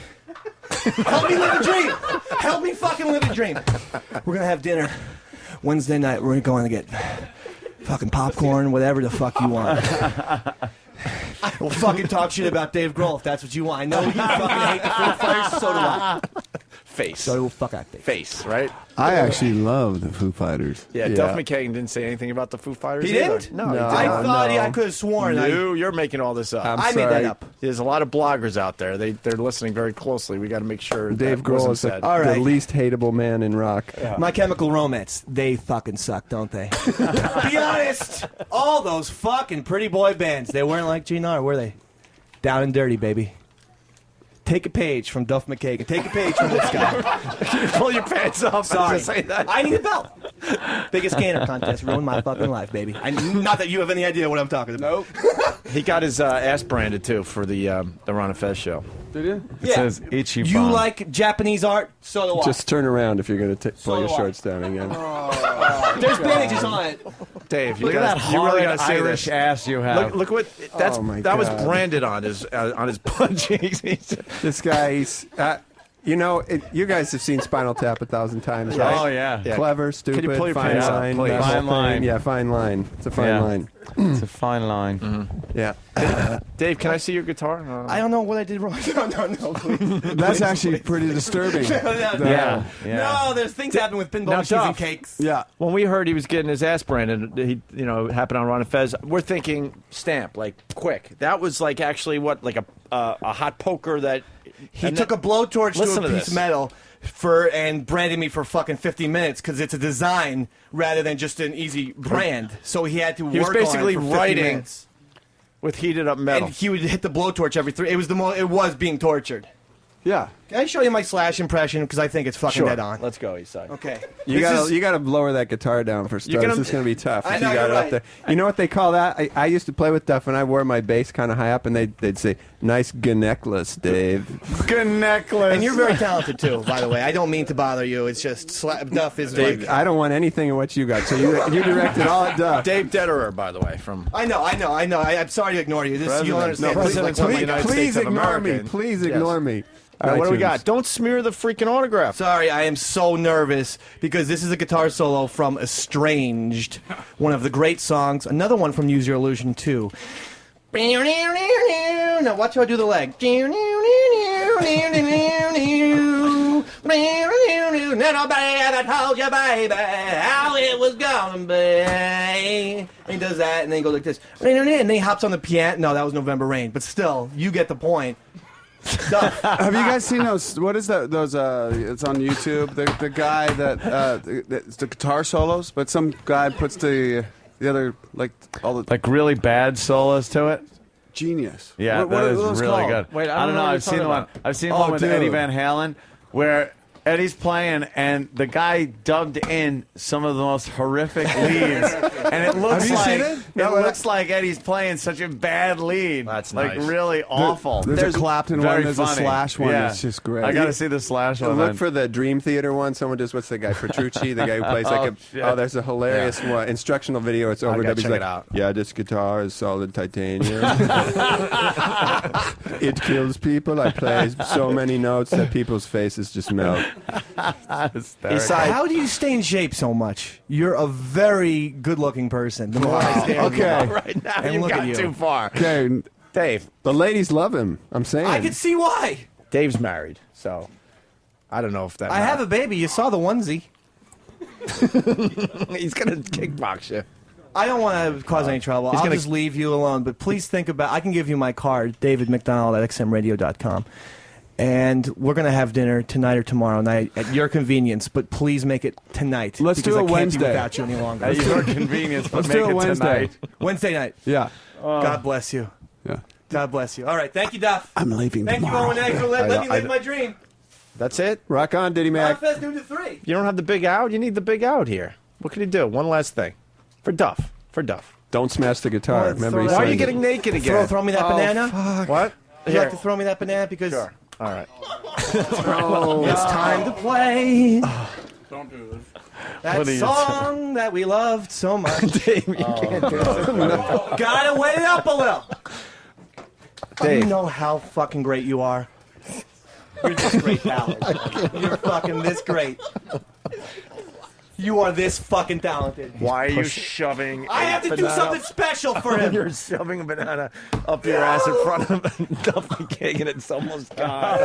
Help me live a dream. Help me fucking live a dream. We're going to have dinner Wednesday night. We're going to get fucking popcorn, whatever the fuck you want. We'll fucking talk shit about Dave Grohl if that's what you want. I know you fucking hate the Foo Fighters, so do I. Face. So fuck that face. Face, right? I actually love the Foo Fighters. Yeah, Duff McKagan didn't say anything about the Foo Fighters He either. didn't? No, No. he I didn't. thought no. I could have sworn. You're making all this up. I'm I made that sorry. up. There's a lot of bloggers out there. They're listening very closely. We got to make sure Dave that Grohl wasn't is said. All the right. least hateable man in rock. My Chemical Romance, they fucking suck, don't they? Be honest. All those fucking pretty boy bands, they weren't like GNR, were they? Down and dirty, baby. Take a page from Duff McKagan. Take a page from this guy. Pull your pants off. Sorry. Just say that. I need a belt. Biggest gainer contest ruined my fucking life, baby. Not that you have any idea what I'm talking about. Nope. He got his ass branded too for the Ron and Fez show. Did you? It says Ichiban. You like Japanese art? So do I. Just turn around if you're going to pull your do I. shorts down again. There's bandages on it. Dave, Look at that you really hard gotta say Irish this. ass you have. Look what that was branded on his butt cheeks. This guy, he's, you guys have seen Spinal Tap 1,000 times, right? Oh, yeah. Clever, stupid, Can you pull your fine pants up, line. please? that whole Fine line. thing. Yeah, fine line. It's a fine line. It's a fine line. Yeah. Dave, can I see your guitar? I don't know what I did wrong. No, please. That's actually pretty disturbing. Yeah. No, there's things happen with pinball Now, machines and Duff. cakes. Yeah. When we heard he was getting his ass branded, it happened on Ron and Fez. We're thinking stamp, like quick. That was like actually like a hot poker that He took a blowtorch to Listen a to piece this. of metal and branded me for fucking 50 minutes because it's a design rather than just an easy brand. So he had to He was work basically on it for 50 writing minutes. with heated up metal. And he would hit the blowtorch every 3. It was being tortured. Yeah. Can I show you my Slash impression because I think it's fucking Sure. dead on. Let's go, Eastside. Okay. You gotta lower that guitar down for starters. It's gonna be tough. I if know, you got you're it up right. there. You know what they call that? I used to play with Duff, and I wore my bass kind of high up, and they'd say, "Nice necklace, Dave." necklace. And you're very talented too, by the way. I don't mean to bother you. It's just Duff is Dave, like. I don't want anything in what you got. So you directed all at Duff. Dave Detterer, by the way, from. I know. I'm sorry to ignore you. This you don't understand. President of the United Please States of ignore me. America. Please Yes. ignore me. Now, what do we iTunes. got? Don't smear the freaking autograph. Sorry, I am so nervous because this is a guitar solo from Estranged, one of the great songs. Another one from Use Your Illusion 2. Now watch how I do the leg. Nobody ever told you, baby, how it was gonna be. And he does that, and then he goes like this. And then he hops on the piano. No, that was November Rain. But still, you get the point. Have you guys seen those? What is that? Those? It's on YouTube. The guy it's the guitar solos, but some guy puts the other all the really bad solos to it. Genius. Yeah, What that are is those really called? good. Wait, I don't know. what I've seen you're the one. talking I've seen Oh, one with dude. Eddie Van Halen where Eddie's playing and the guy dubbed in some of the most horrific leads, and it looks Have you like seen it? No, looks like Eddie's playing such a bad lead. That's like nice. really awful. There's a Clapton very one. There's funny. a Slash one. Yeah. It's just great. I got to see the Slash one. Look then. for the Dream Theater one. Someone does, what's the guy, Petrucci, the guy who plays like shit. there's a hilarious one, instructional video. It's over. gotta He's check like, it out. yeah, this guitar is solid titanium. It kills people. I play so many notes that people's faces just melt. How do you stay in shape so much? You're a very good-looking person. The more I stare at you, Okay. Right now, And you look at got you. too far. Okay, Dave. the ladies love him. I'm saying. I can see why. Dave's married, so I don't know if that. I have a baby. You saw the onesie. He's gonna kickbox you. I don't want to cause any trouble. He's I'll gonna- just leave you alone. But please think about. I can give you my card, David McDonald at xmradio.com. And we're going to have dinner tonight or tomorrow night at your convenience, but please make it tonight. Let's because do it I can't Wednesday. be without you any longer. At your convenience, but Let's make do it it Wednesday. tonight. Wednesday night. Yeah. God bless you. Yeah. God bless you. All right. Thank you, Duff. I'm leaving Thank tomorrow. you, Owen, for letting me live my dream. That's it. Rock on, Diddy Mac. Fest noon to 3. You don't have the big out. You need the big out here. What can you do? One last thing, for Duff. For Duff. Don't smash the guitar. Well, Remember, he throw Why are said you getting naked again? Throw me that banana. What? Would you like to throw me that banana? Because Sure. All right. it's time to play Don't do this. that What are you song that we loved so much. Dave, you can't do this. Gotta wait it up a little. Dave. You know how fucking great you are. You're this great, Alex. You're fucking this great. You are this fucking talented. Why are you shoving? I have to do something special for him. You're shoving a banana up your ass in front of Duff McKagan. It's almost gone.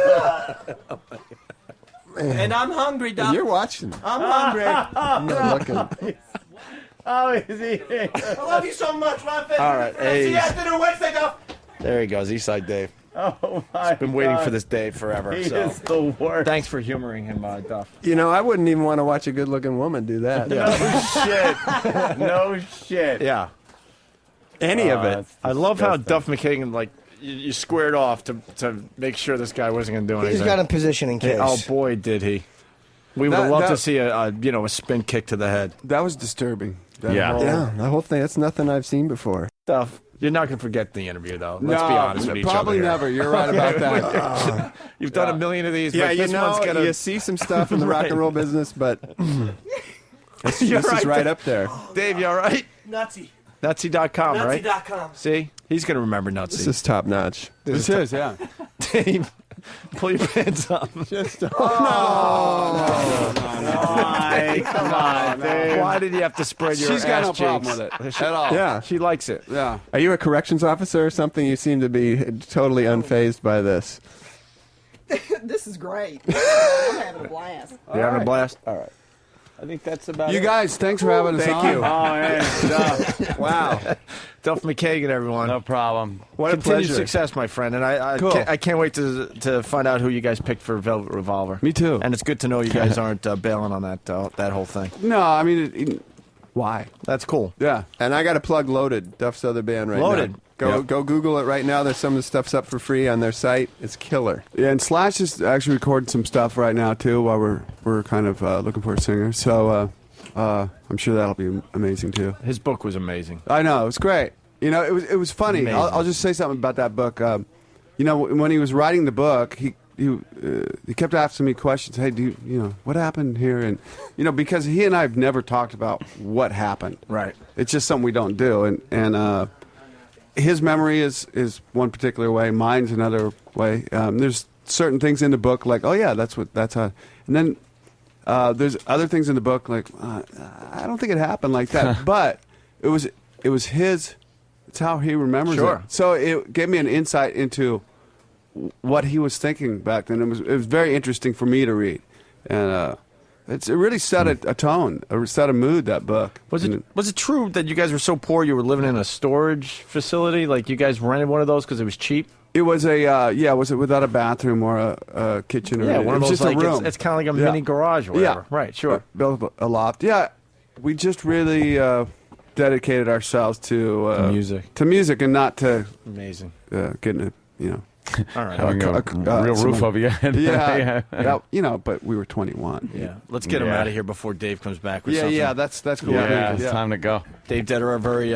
And I'm hungry, Duff. You're watching. I'm hungry. I'm not looking. Oh, is he? I love you so much, Ron Fest. All right, See you hey. at dinner Wednesday, Duff. There he goes, Eastside Dave. Oh my! Been waiting for this day forever. He so is the worst. thanks for humoring him, Duff. You know, I wouldn't even want to watch a good-looking woman do that. No shit. No shit. Yeah. Any of it. I love how Duff McKagan, like, you squared off to make sure this guy wasn't going to do anything. He's got a position in case. Oh, boy, did he. We would love to see a spin kick to the head. That was disturbing. Yeah, the whole thing. That's nothing I've seen before. Stuff. You're not going to forget the interview, though. Let's be honest with each other. Probably never. You're right about that. You've done a million of these. Yeah, but this one's gonna... you see some stuff in the rock and roll business, but this is right up there. Dave, you all right? Nutsy. Nutsy.com, right? Nutsy.com. See? He's going to remember Nutsy. This is top notch. This is, yeah. Dave, pull your pants up. Just no. Come on, Dave. Why did you have to spread your She's got no ass problem cheeks? with it at all. Yeah. She likes it. Yeah. Are you a corrections officer or something? You seem to be totally unfazed by this. This is great. I'm having a blast. You're having a blast? All right. I think that's about You it. guys, thanks for having us on. Thank you. Oh, man. Wow. Duff McKagan, everyone. No problem. What a pleasure. success, my friend. And I Cool. can't wait to find out who you guys picked for Velvet Revolver. Me too. And it's good to know you guys aren't bailing on that whole thing. No, I mean, why? That's cool. Yeah. And I got to plug Loaded, Duff's other band right Loaded. now. Go Google it right now. There's some of the stuff's up for free on their site. It's killer. Yeah, and Slash is actually recording some stuff right now too while we're kind of looking for a singer. So I'm sure that'll be amazing too. His book was amazing. I know, it was great. You know, it was funny. I'll just say something about that book. You know, when he was writing the book, he kept asking me questions. Hey, do you know what happened here? And because he and I have never talked about what happened. Right. It's just something we don't do. And his memory is one particular way. Mine's another way. There's certain things in the book like, oh yeah, that's how. And then there's other things in the book like, I don't think it happened like that. But it was his. It's how he remembers it. So it gave me an insight into what he was thinking back then. It was very interesting for me to read, and it really set a tone, set a mood. That book. Was it true that you guys were so poor you were living in a storage facility? Like you guys rented one of those because it was cheap? It was was it without a bathroom or a kitchen? Or one of those, just like, a room. it's kind of like a mini garage or whatever. Yeah, right, sure. Built a loft. Yeah, we just really dedicated ourselves to music, and not to amazing getting all right, having a real roof over your head. Yeah, but we were 21. Yeah, let's get him out of here before Dave comes back with something. Yeah, that's cool. Yeah, it's time to go. Dave Dederer, very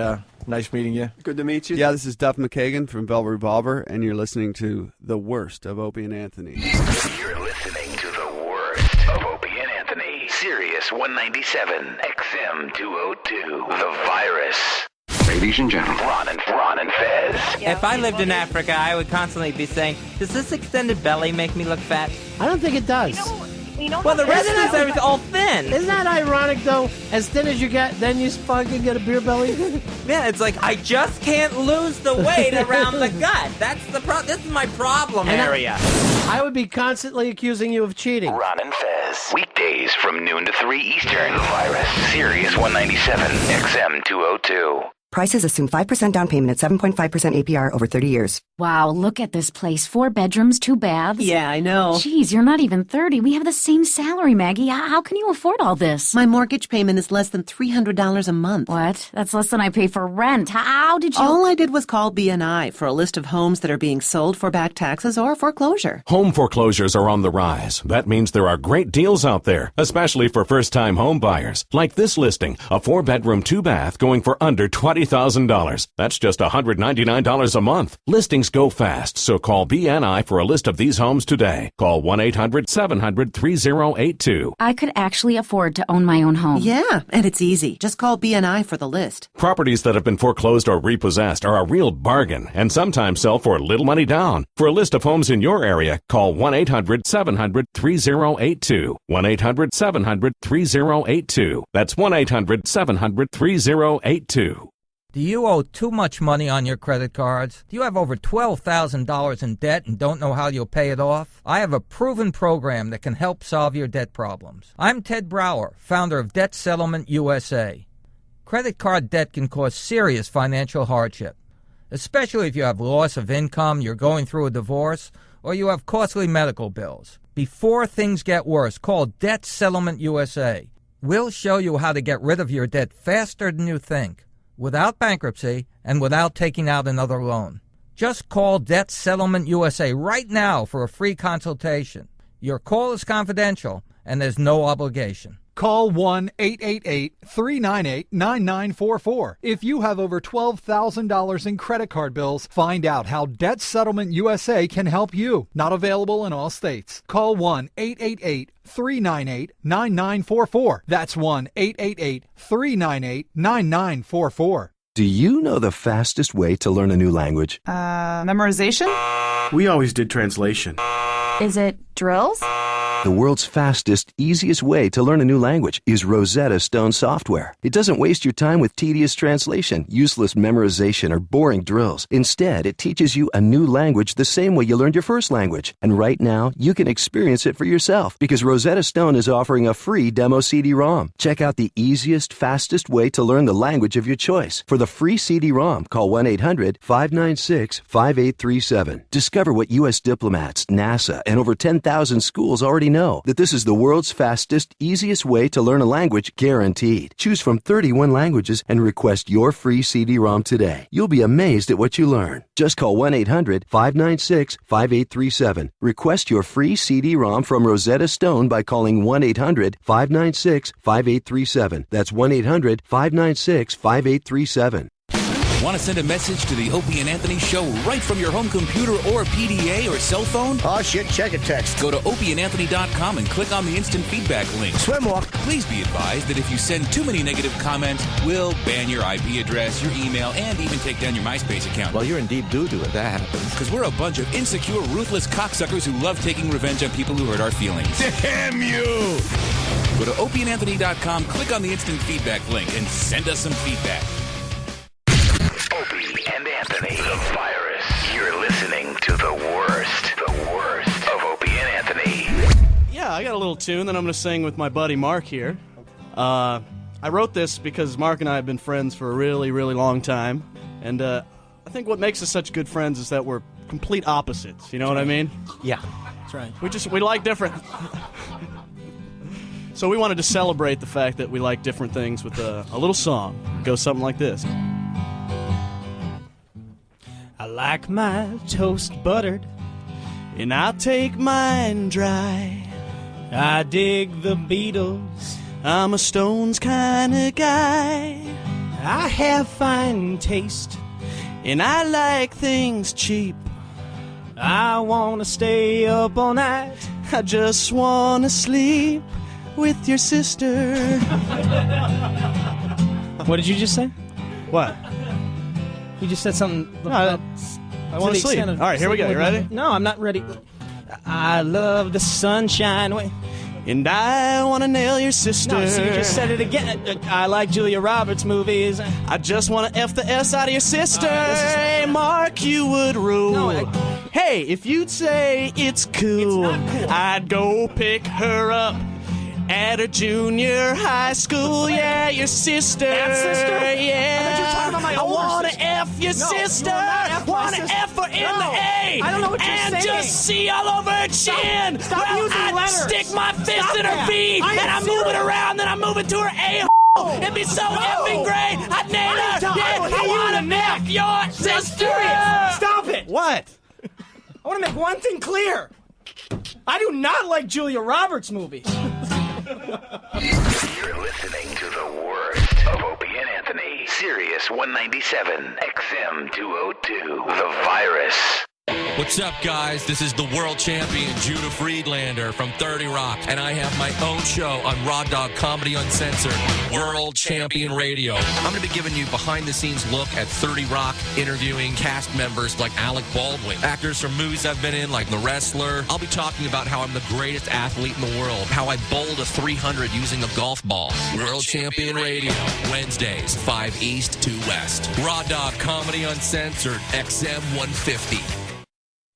nice meeting you. Good to meet you. Yeah, this is Duff McKagan from Velvet Revolver, and you're listening to The Worst of Opie and Anthony. You're listening to The Worst of Opie and Anthony. Sirius 197, XM 202, The Virus. Ladies and gentlemen, Ron and Fez. If I lived in Africa, I would constantly be saying, does this extended belly make me look fat? I don't think it does. Well, the rest is all thin. Isn't that ironic, though? As thin as you get, then you fucking get a beer belly? Yeah, it's like, I just can't lose the weight around the gut. That's the This is my problem area. I would be constantly accusing you of cheating. Ron and Fez. Weekdays from noon to 3 Eastern. The Virus. Sirius 197, XM 202. Prices assume 5% down payment at 7.5% APR over 30 years. Wow, look at this place. 4 bedrooms, 2 baths. Yeah, I know. Jeez, you're not even 30. We have the same salary, Maggie. How can you afford all this? My mortgage payment is less than $300 a month. What? That's less than I pay for rent. How did you... All I did was call BNI for a list of homes that are being sold for back taxes or foreclosure. Home foreclosures are on the rise. That means there are great deals out there, especially for first-time home buyers. Like this listing, a 4-bedroom, 2-bath going for under $20,000. That's just $199 a month. Listings go fast, so call BNI for a list of these homes today. Call 1-800-700-3082. I could actually afford to own my own home. Yeah, and it's easy. Just call BNI for the list. Properties that have been foreclosed or repossessed are a real bargain and sometimes sell for little money down. For a list of homes in your area, call 1-800-700-3082. 1-800-700-3082. That's 1-800-700-3082. Do you owe too much money on your credit cards? Do you have over $12,000 in debt and don't know how you'll pay it off? I have a proven program that can help solve your debt problems. I'm Ted Brower, founder of Debt Settlement USA. Credit card debt can cause serious financial hardship, especially if you have loss of income, you're going through a divorce, or you have costly medical bills. Before things get worse, call Debt Settlement USA. We'll show you how to get rid of your debt faster than you think, without bankruptcy and without taking out another loan. Just call Debt Settlement USA right now for a free consultation. Your call is confidential, and there's no obligation. Call 1-888-398-9944. If you have over $12,000 in credit card bills, find out how Debt Settlement USA can help you. Not available in all states. Call 1-888-398-9944. That's 1-888-398-9944. Do you know the fastest way to learn a new language? Memorization? We always did translation. Is it drills? The world's fastest, easiest way to learn a new language is Rosetta Stone software. It doesn't waste your time with tedious translation, useless memorization, or boring drills. Instead, it teaches you a new language the same way you learned your first language. And right now, you can experience it for yourself because Rosetta Stone is offering a free demo CD-ROM. Check out the easiest, fastest way to learn the language of your choice. For the free CD-ROM, call 1-800-596-5837. Discover what U.S. diplomats, NASA, and over 10,000 schools already know, that this is the world's fastest, easiest way to learn a language, guaranteed. Choose from 31 languages and request your free CD-ROM today. You'll be amazed at what you learn. Just call 1-800-596-5837. Request your free CD-ROM from Rosetta Stone by calling 1-800-596-5837. That's 1-800-596-5837. Want to send a message to the Opie and Anthony show right from your home computer or PDA or cell phone? Oh, shit, check a text. Go to opieandanthony.com and click on the instant feedback link. Swim walk. Please be advised that if you send too many negative comments, we'll ban your IP address, your email, and even take down your MySpace account. Well, you're in deep doo-doo if that happens. Because we're a bunch of insecure, ruthless cocksuckers who love taking revenge on people who hurt our feelings. Damn you! Go to opieandanthony.com, click on the instant feedback link, and send us some feedback. Opie and Anthony, the virus. You're listening to the worst of Opie and Anthony. Yeah, I got a little tune that I'm going to sing with my buddy Mark here. I wrote this because Mark and I have been friends for a really, really long time. And I think what makes us such good friends is that we're complete opposites. You know what I mean? Yeah, that's right. We like different... So we wanted to celebrate the fact that we like different things with a little song. It goes something like this. I like my toast buttered, and I'll take mine dry. I dig the Beatles, I'm a Stones kind of guy. I have fine taste, and I like things cheap. I want to stay up all night, I just want to sleep with your sister. What did you just say? What? You just said something. I want to sleep. All right, here we go. You ready? No, I'm not ready. I love the sunshine. And I want to nail your sister. No, so you just said it again. I like Julia Roberts movies. I just want to F the S out of your sister. Hey, Mark, you would rule. No, hey, if you'd say it's cool, I'd go pick her up at her junior high school. Yeah, your sister. Aunt sister? Yeah. I thought you were talking about my I older want to sister. F your sister. Want to F her in the A. I don't know what you're and saying. just C all over her chin. Stop well, using I'd letters. stick my fist Stop in her that. V, I am and I'm serious. moving around, then I'm moving to her A. It'd be so effing great. I'd nail her. Yeah, I want to F your sister. Stop it. What? I want to make one thing clear. I do not like Julia Roberts movies. You're listening to the worst of Opie and Anthony. Sirius 197, XM 202, The Virus. What's up, guys? This is the world champion Judah Friedlander from 30 Rock, and I have my own show on Raw Dog Comedy Uncensored, World Champion Radio. I'm going to be giving you behind-the-scenes look at 30 Rock, interviewing cast members like Alec Baldwin, actors from movies I've been in like The Wrestler. I'll be talking about how I'm the greatest athlete in the world, how I bowled a 300 using a golf ball. World Champion Radio, Wednesdays, 5 East, 2 West. Raw Dog Comedy Uncensored, XM 150.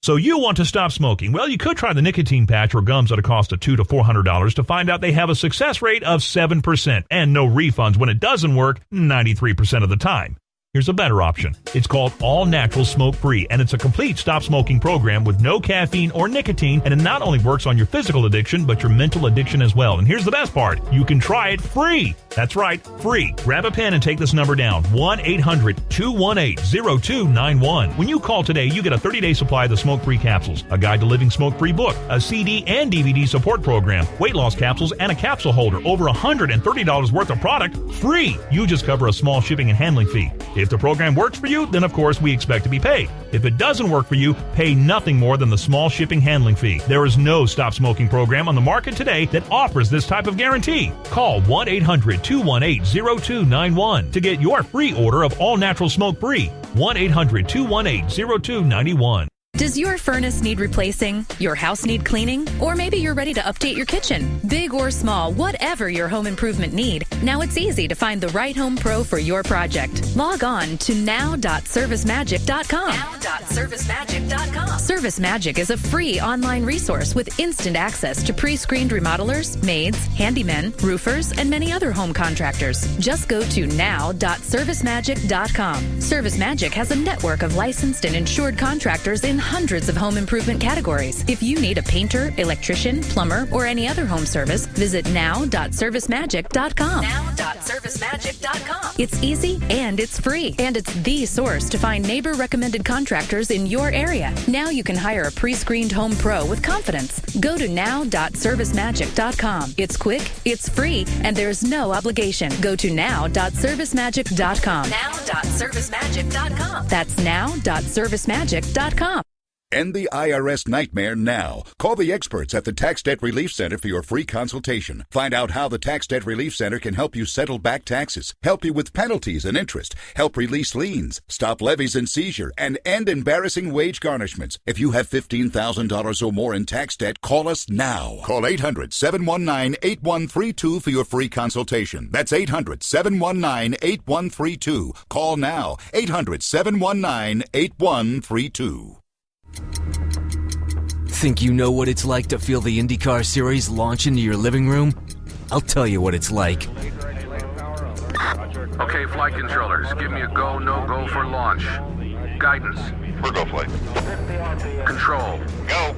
So you want to stop smoking? Well, you could try the nicotine patch or gums at a cost of $200 to $400 to find out they have a success rate of 7% and no refunds when it doesn't work 93% of the time. Here's a better option. It's called All Natural Smoke Free, and it's a complete stop smoking program with no caffeine or nicotine, and it not only works on your physical addiction, but your mental addiction as well. And here's the best part. You can try it free. That's right, free. Grab a pen and take this number down, 1-800-218-0291. When you call today, you get a 30-day supply of the smoke-free capsules, a guide to living smoke-free book, a CD and DVD support program, weight loss capsules, and a capsule holder. Over $130 worth of product, free. You just cover a small shipping and handling fee. If the program works for you, then of course we expect to be paid. If it doesn't work for you, pay nothing more than the small shipping handling fee. There is no stop smoking program on the market today that offers this type of guarantee. Call 1-800-218-0291 to get your free order of All Natural Smoke Free. 1-800-218-0291. Does your furnace need replacing? Your house need cleaning? Or maybe you're ready to update your kitchen? Big or small, whatever your home improvement need, now it's easy to find the right home pro for your project. Log on to now.servicemagic.com. Now.servicemagic.com. ServiceMagic is a free online resource with instant access to pre-screened remodelers, maids, handymen, roofers, and many other home contractors. Just go to now.servicemagic.com. ServiceMagic has a network of licensed and insured contractors in hundreds of home improvement categories. If you need a painter, electrician, plumber, or any other home service, visit now.servicemagic.com. Now.servicemagic.com. It's easy and it's free. And it's the source to find neighbor-recommended contractors in your area. Now you can hire a pre-screened home pro with confidence. Go to now.servicemagic.com. It's quick, it's free, and there's no obligation. Go to now.servicemagic.com. Now.servicemagic.com. That's now.servicemagic.com. End the IRS nightmare now. Call the experts at the Tax Debt Relief Center for your free consultation. Find out how the Tax Debt Relief Center can help you settle back taxes, help you with penalties and interest, help release liens, stop levies and seizure, and end embarrassing wage garnishments. If you have $15,000 or more in tax debt, call us now. Call 800-719-8132 for your free consultation. That's 800-719-8132. Call now. 800-719-8132. Think you know what it's like to feel the IndyCar Series launch into your living room? I'll tell you what it's like. Okay, flight controllers, give me a go, no-go for launch. Guidance. For go flight. Control. Go.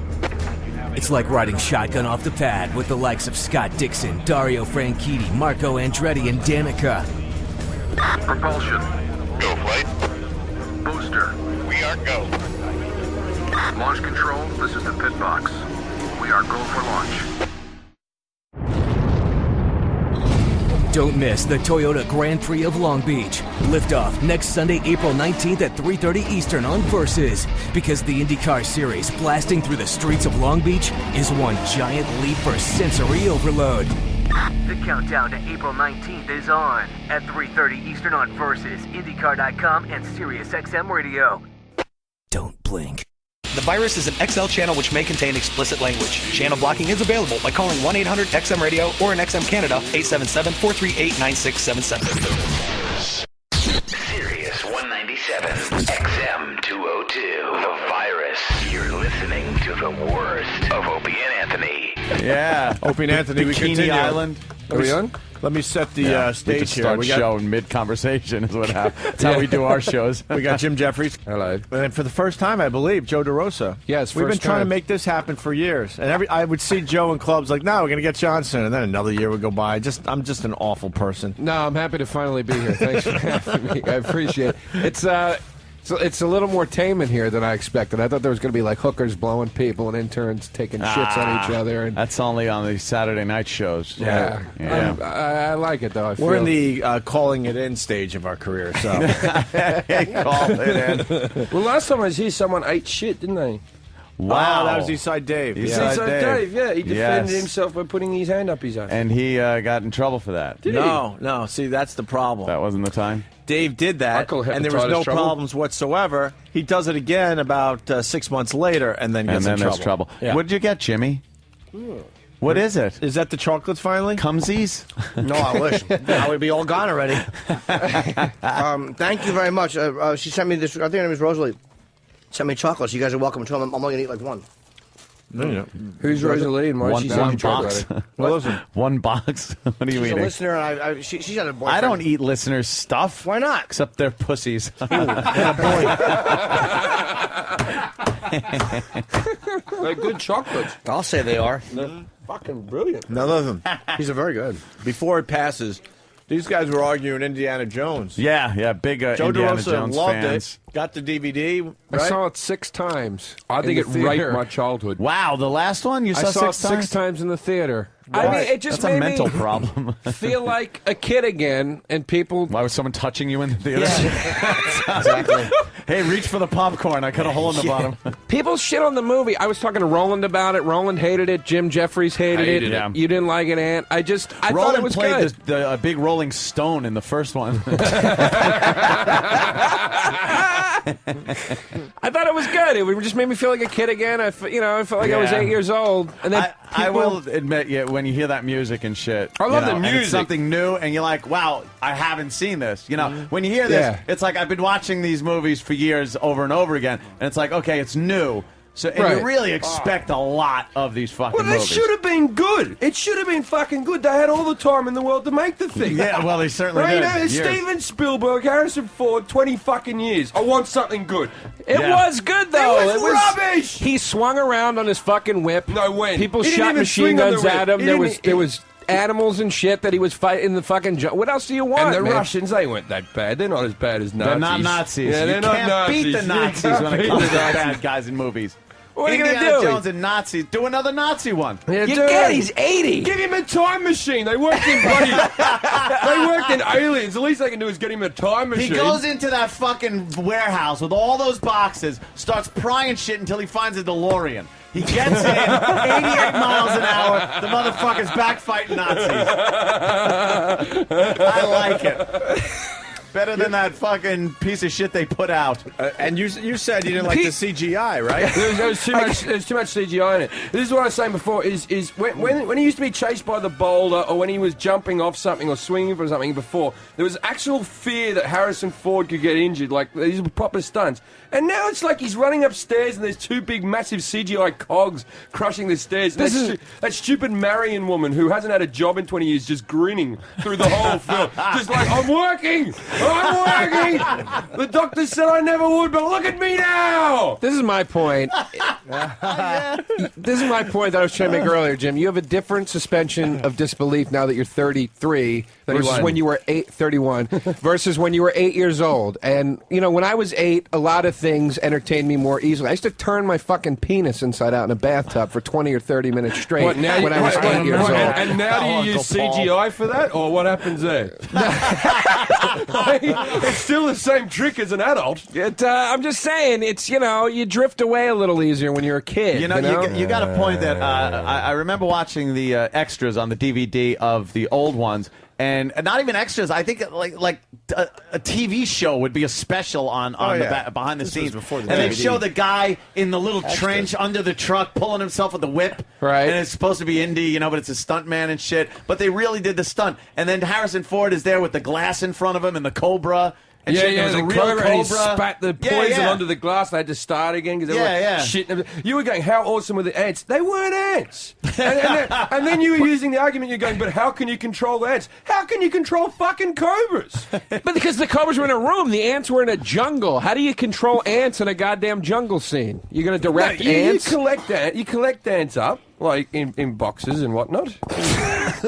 It's like riding shotgun off the pad with the likes of Scott Dixon, Dario Franchitti, Marco Andretti, and Danica. Propulsion. Go flight. Booster. We are go. Launch control, this is the pit box. We are go for launch. Don't miss the Toyota Grand Prix of Long Beach. Liftoff next Sunday, April 19th at 3:30 Eastern on Versus. Because the IndyCar Series blasting through the streets of Long Beach is one giant leap for sensory overload. The countdown to April 19th is on at 3:30 Eastern on Versus, IndyCar.com, and SiriusXM Radio. Don't blink. The virus is an XL channel which may contain explicit language. Channel blocking is available by calling 1-800-XM-RADIO or in XM Canada, 877-438-9677. Sirius 197, XM 202. The virus. You're listening to the worst of Opie and Anthony. Yeah. Opie and Anthony, we Bikini continue. Island. Are we on? Let me set the stage we just here. start We got show in mid-conversation is what happens. That's how we do our shows. We got Jim Jefferies. Hello. And for the first time, I believe, Joe DeRosa. Yes, we've been first trying to time. make this happen for years. And I would see Joe in clubs like, no, we're going to get Johnson. And then another year would go by. I'm just an awful person. No, I'm happy to finally be here. Thanks for having me. I appreciate it. It's a little more tame in here than I expected. I thought there was going to be like hookers blowing people and interns taking shits on each other. And that's only on the Saturday night shows. Yeah. I like it, though. We're in the calling it in stage of our career. So Call it in. Well, last time I was here, someone ate shit, didn't they? Wow, that was Eastside Dave. Eastside Dave, yeah. He defended himself by putting his hand up his ass. And he got in trouble for that. No. See, that's the problem. That wasn't the time? Dave did that, and there was no problems whatsoever. He does it again about 6 months later, and then gets in trouble. There's trouble. Yeah. What did you get, Jimmy? What is it? Is that the chocolates finally? Cumsies? No, I wish. I would be all gone already. Thank you very much. She sent me this. I think her name is Rosalie. Sent me chocolates. You guys are welcome to them. I'm only going to eat like one. Who's Rosaline? Why is she one so box? Well, listen. One box. What are you She's eating? a listener, and she's got a boyfriend. I don't eat listeners' stuff. Why not? Except they're pussies. They're good chocolates. I'll say they are. They're fucking brilliant. Now listen, These are very good. before it passes, these guys were arguing Indiana Jones. Yeah, big Joe Indiana DeRosa Jones loved fans. it. Got the DVD. I Right? saw it 6 times. I think in it the right theater. my childhood. Wow, the last one you I saw, saw six it times? 6 times in the theater. Right. I mean, it just That's made a mental me problem. feel like a kid again, and people. Why was someone touching you in the theater? Exactly. Hey, reach for the popcorn. I cut a hole in the bottom. People shit on the movie. I was talking to Roland about it. Roland hated it. Jim Jefferies hated it. Yeah. You didn't like it, Ant. I thought Roland it was played good. the big Rolling Stone in the first one. I thought it was good. It just made me feel like a kid again. I felt like I was 8 years old. And then I will admit, when you hear that music and shit, I love the and music. it's something new, and you're like, "Wow, I haven't seen this." When you hear this, it's like I've been watching these movies for years, over and over again, and it's like, okay, it's new. So and you really expect a lot of these fucking movies. should have been good. It should have been fucking good. They had all the time in the world to make the thing. Yeah, well, they certainly right, did. You know, Steven Spielberg, Harrison Ford, 20 fucking years. I want something good. It was good, though. It was rubbish. He swung around on his fucking whip. No, when? People He didn't shot even machine swing on guns the at whip. him. He There was animals and shit that he was fighting in the fucking. What else do you want? And the man? Russians, they weren't that bad. They're not as bad as Nazis. They're not Nazis. Yeah, you they're not can't Nazis. beat the Nazis when it comes to bad guys in movies. What are you Indiana gonna do? Jones and Nazis. Do another Nazi one. Yeah, You dude, get he's 80. Give him a time machine. They worked in bloody. They worked in Aliens. The least they can do is get him a time machine. He goes into that fucking warehouse with all those boxes, starts prying shit until he finds a DeLorean. He gets in, 88 miles an hour. The motherfucker's back fighting Nazis. I like it. Better than that fucking piece of shit they put out. And you said you didn't like the CGI, right? There was too much. There's too much CGI in it. This is what I was saying before. Is when he used to be chased by the boulder, or when he was jumping off something or swinging from something before, there was actual fear that Harrison Ford could get injured. Like these were proper stunts. And now it's like he's running upstairs and there's 2 big, massive CGI cogs crushing the stairs. And that stupid Marion woman who hasn't had a job in 20 years just grinning through the whole film. Just like, I'm working! The doctor said I never would, but look at me now! This is my point. This is my point that I was trying to make earlier, Jim. You have a different suspension of disbelief now that you're 33 versus when you were 31 versus when you were 8 years old. And, when I was 8, a lot of things entertained me more easily. I used to turn my fucking penis inside out in a bathtub for 20 or 30 minutes straight when I was 8 years old. And now do you use CGI for that, or what happens there? It's still the same trick as an adult. I'm just saying, it's, you drift away a little easier when you're a kid. You got a point that I remember watching the extras on the DVD of the old ones. And not even extras. I think like a TV show would be a special on the behind the scenes. Before the and DVD. they show the guy in the little trench under the truck pulling himself with the whip. Right. And it's supposed to be indie, but it's a stunt man and shit. But they really did the stunt. And then Harrison Ford is there with the glass in front of him and the Cobra. And shit, the the real Cobra, and he Cobra. spat the poison onto the glass. They had to start again because they were shit. You were going, how awesome were the ants? They weren't ants. and then you were using the argument, you're going, but how can you control the ants? How can you control fucking cobras? But because the cobras were in a room, the ants were in a jungle. How do you control ants in a goddamn jungle scene? You're going to direct ants? You collect ants up, like in boxes and whatnot.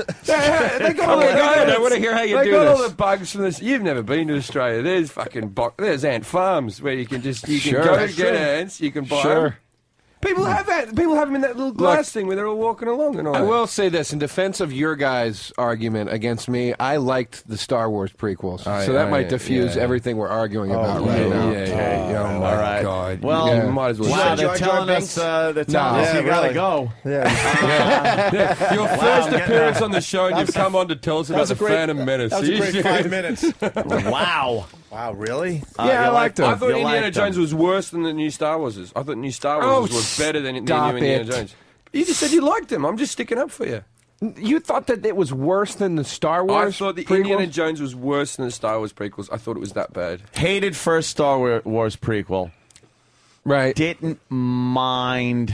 They got all I want to hear how you do They got this. all the bugs from this. You've never been to Australia. There's fucking there's ant farms where you can go get ants. You can buy them. People have that. People have them in that little glass thing where they're all walking along and all I that. will say this, in defense of your guys' argument against me, I liked the Star Wars prequels. So that might diffuse everything we're arguing about right now. Oh my God. Well, you might as well. Wow, say they're it. telling us you gotta go. Your first appearance on the show, and you've come on to tell us about the Phantom Menace. That was a great 5 minutes. Wow. Wow, really? I liked them. I thought Indiana Jones was worse than the new Star Wars. I thought new Star Wars was better than the new Indiana Jones. You just said you liked them. I'm just sticking up for you. You thought that it was worse than the Star Wars I thought the prequels? Indiana Jones was worse than the Star Wars prequels. I thought it was that bad. Hated first Star Wars prequel. Right. Didn't mind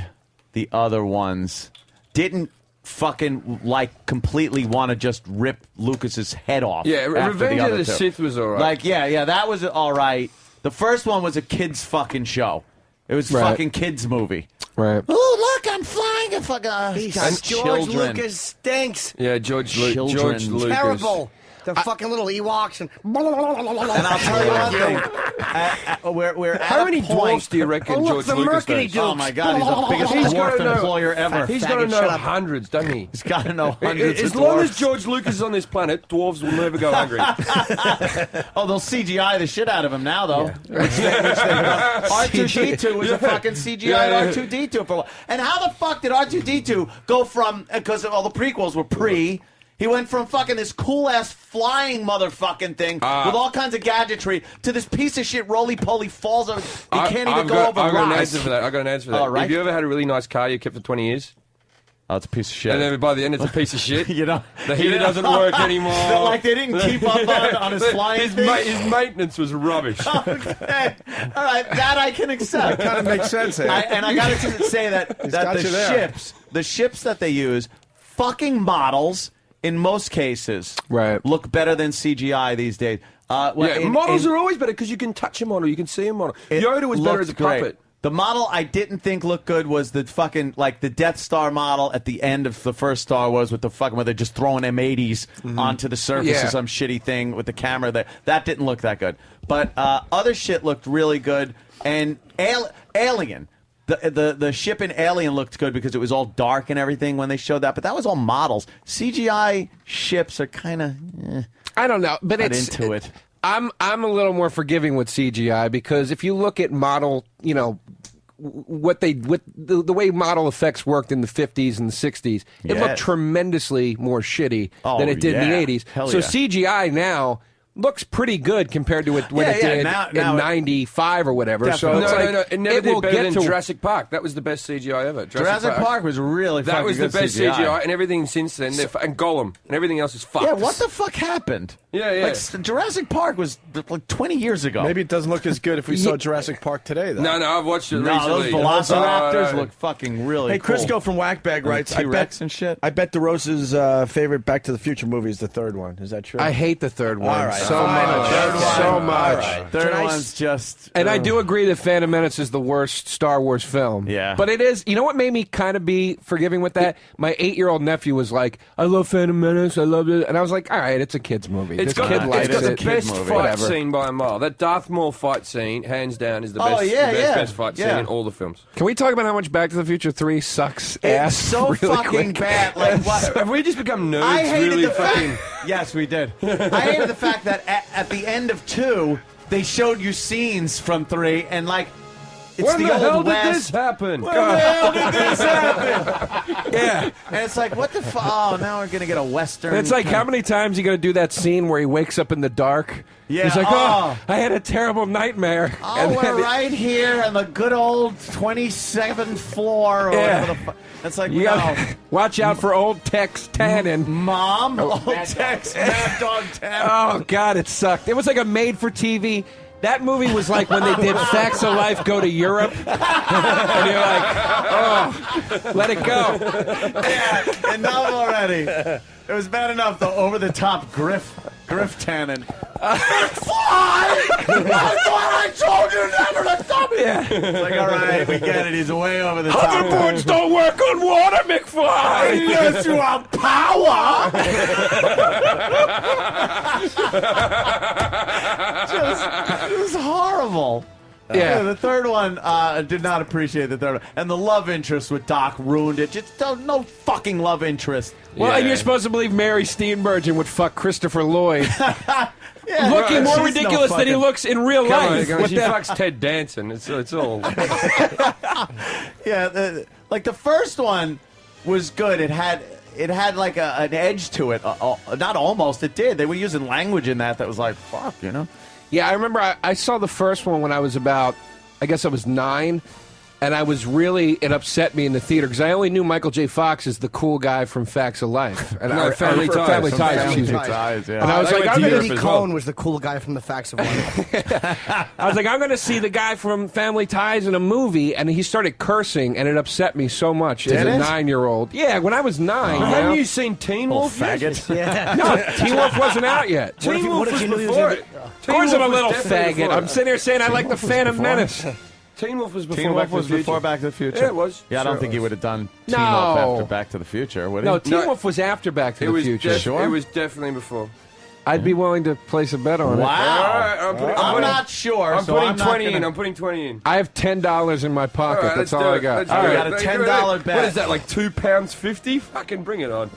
the other ones didn't fucking like completely want to just rip Lucas's head off. Yeah, after Revenge the of other the two. Sith was all right. Like, yeah, that was all right. The first one was a kids' fucking show. It was a Right. fucking kids' movie. Right. Oh, look, I'm flying a fucking... George children. Lucas stinks. Yeah, George Children. Lucas. Terrible. The fucking little Ewoks and... And I'll tell you one thing. We're How at many a point. dwarfs do you reckon Oh, look, George the Lucas Mercury knows? Dukes. Oh my God, he's the biggest He's dwarf gotta know- employer ever. He's Faggot, got to know shut up. hundreds, doesn't he? He's got to know hundreds As of long dwarfs. as George Lucas is on this planet, dwarves will never go hungry. Oh, they'll CGI the shit out of him now, though. R2-D2 was a fucking CGI R2-D2 for a while. And how the fuck did R2-D2 go from, because all the prequels were pre, he went from fucking this cool-ass flying motherfucking thing with all kinds of gadgetry to this piece of shit roly-poly falls over. He can't even go over I've got an rocks. answer for that. I've got an answer for that. All right. Have you ever had a really nice car you kept for 20 years? Oh, it's a piece of shit. And then by the end, it's a piece of shit. You know, the heater doesn't work anymore. Like they didn't keep up on his flying his thing. his maintenance was rubbish. Okay. All right, that I can accept. That kind of makes sense. Eh? And I got to say that got you there. the ships that they use, fucking models in most cases, Right. look better than CGI these days. Models are always better because you can touch a model, you can see a model. Yoda was better as a puppet. The model I didn't think looked good was the fucking, like, the Death Star model at the end of the first Star Wars with the fucking, where they're just throwing M80s onto the surface of some shitty thing with the camera there. That didn't look that good. But other shit looked really good. And Alien. The ship in Alien looked good because it was all dark and everything when they showed that, but that was all models. CGI ships are kind of I don't know, but not it's into it. I'm a little more forgiving with CGI because if you look at model, you know, the way model effects worked in the 50s and the 60s, it looked tremendously more shitty than it did in the 80s. Hell so yeah. CGI now looks pretty good compared to it when it did in 95 or whatever. Definitely. So it's No, it never will did better get than to Jurassic Park. That was the best CGI ever. Jurassic Park was really that fucking was the good best CGI, and everything since then, and Gollum, and everything else is fucked. Yeah, what the fuck happened? Yeah. Like, Jurassic Park was like 20 years ago. Maybe it doesn't look as good if we saw Jurassic Park today, though. No, I've watched it No, recently. those Velociraptors No. look fucking really Hey, cool. Crisco from Whackbag writes, I T-Rex bet and shit. I bet DeRosa's favorite Back to the Future movie is the third one. Is that true? I hate the third one All right, so fine. much. Third one. So much. All right. Third one's just... And I do agree that Phantom Menace is the worst Star Wars film. Yeah. But it is, you know what made me kind of be forgiving with that? My 8-year-old nephew was like, I love Phantom Menace, I love it. And I was like, all right, it's a kid's movie. It's This got, kid likes it's got it. the best movie. fight Whatever. scene by a mile. That Darth Maul fight scene, hands down, is the Oh, best, yeah, the yeah. best fight scene Yeah. in all the films. Can we talk about how much Back to the Future 3 sucks It's ass so really fucking quick? bad. Like, what? Have we just become nerds? I hated really the fucking. fact... Yes, we did. I hated the fact that at the end of 2, they showed you scenes from 3, and like... It's When the old hell West. did this happen? When the hell did this happen? Yeah. And it's like, what the fuck? Oh, now we're going to get a Western. It's like, how many times are you going to do that scene where he wakes up in the dark? Yeah. He's like, Oh. I had a terrible nightmare. Oh, And we're then- right here on the good old 27th floor or Yeah. whatever the fuck. It's like, You no. gotta watch out for old Tex Tannen. Mom? Old Tex, Mad Dog Tannen. Oh, God, it sucked. It was like a made-for-TV... That movie was like when they did Facts of Life Go to Europe. And you're like, oh, let it go. Yeah, enough already. It was bad enough, the over-the-top Griff Tannen. Fly! I thought I told you never to stop it! Yeah. It's like, all right, we get it. He's way over the top. Hoverboards don't work on water, McFly! Unless you have power! It was horrible. Yeah. The third one, did not appreciate the third one. And the love interest with Doc ruined it. Just no fucking love interest. Well, and Yeah. you're supposed to believe Mary Steenburgen would fuck Christopher Lloyd. Yeah, Looking right. more She's ridiculous no than he fucking- looks in real life. Come on, What she the- fucks Ted Danson. It's all. Yeah, like the first one was good. It had like an edge to it. Not almost, it did. They were using language in that was like, fuck, you know? Yeah, I remember I saw the first one when I was about, I guess I was 9, And it upset me in the theater because I only knew Michael J. Fox as the cool guy from Facts of Life. And Family Ties. Family Ties. Yeah. And I was like, Andy Cohen was the cool guy from the Facts of Life. I was like, I'm going to see the guy from Family Ties in a movie, and he started cursing, and it upset me so much as a 9-year-old. Yeah, when I was 9. Haven't you seen Teen Wolf? Faggot. Yeah. No, Teen Wolf wasn't out yet. Teen Wolf was before it. Of course I'm a little faggot. I'm sitting here saying I like the Phantom Menace. Teen Wolf was before Teen Wolf Back to the was Future. before Back to the Future. Yeah, it was. Yeah, I don't think he would have done Teen No. Wolf after Back to the Future, would he? No, Teen Wolf was after Back to the Future. Sure? It was definitely before. I'd be willing to place a bet on it. Wow. I'm not sure. I'm so putting I'm not 20 in. gonna- I'm putting 20 in. I have $10 in my pocket. All right, That's let's all do I it. got. Let's All do right, it. got a $10 bet. What is that, like £2.50? Fucking bring it on.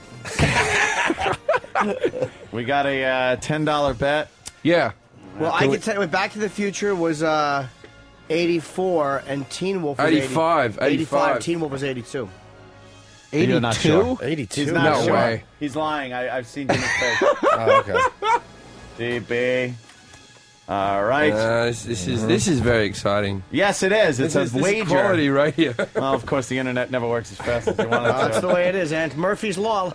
We got a $10 bet. Yeah. Well, I can tell you, Back to the Future was 84, and Teen Wolf was 85. 85. Teen Wolf was 82. You're not sure. 82? He's not No sure. way. He's lying. I've seen Jimmy's face. Oh, okay. DB. All right. This is very exciting. Yes, it is. It's This a is wager. quality right here. Well, of course, the internet never works as fast as you want it to. That's the way it is, Aunt Murphy's Law.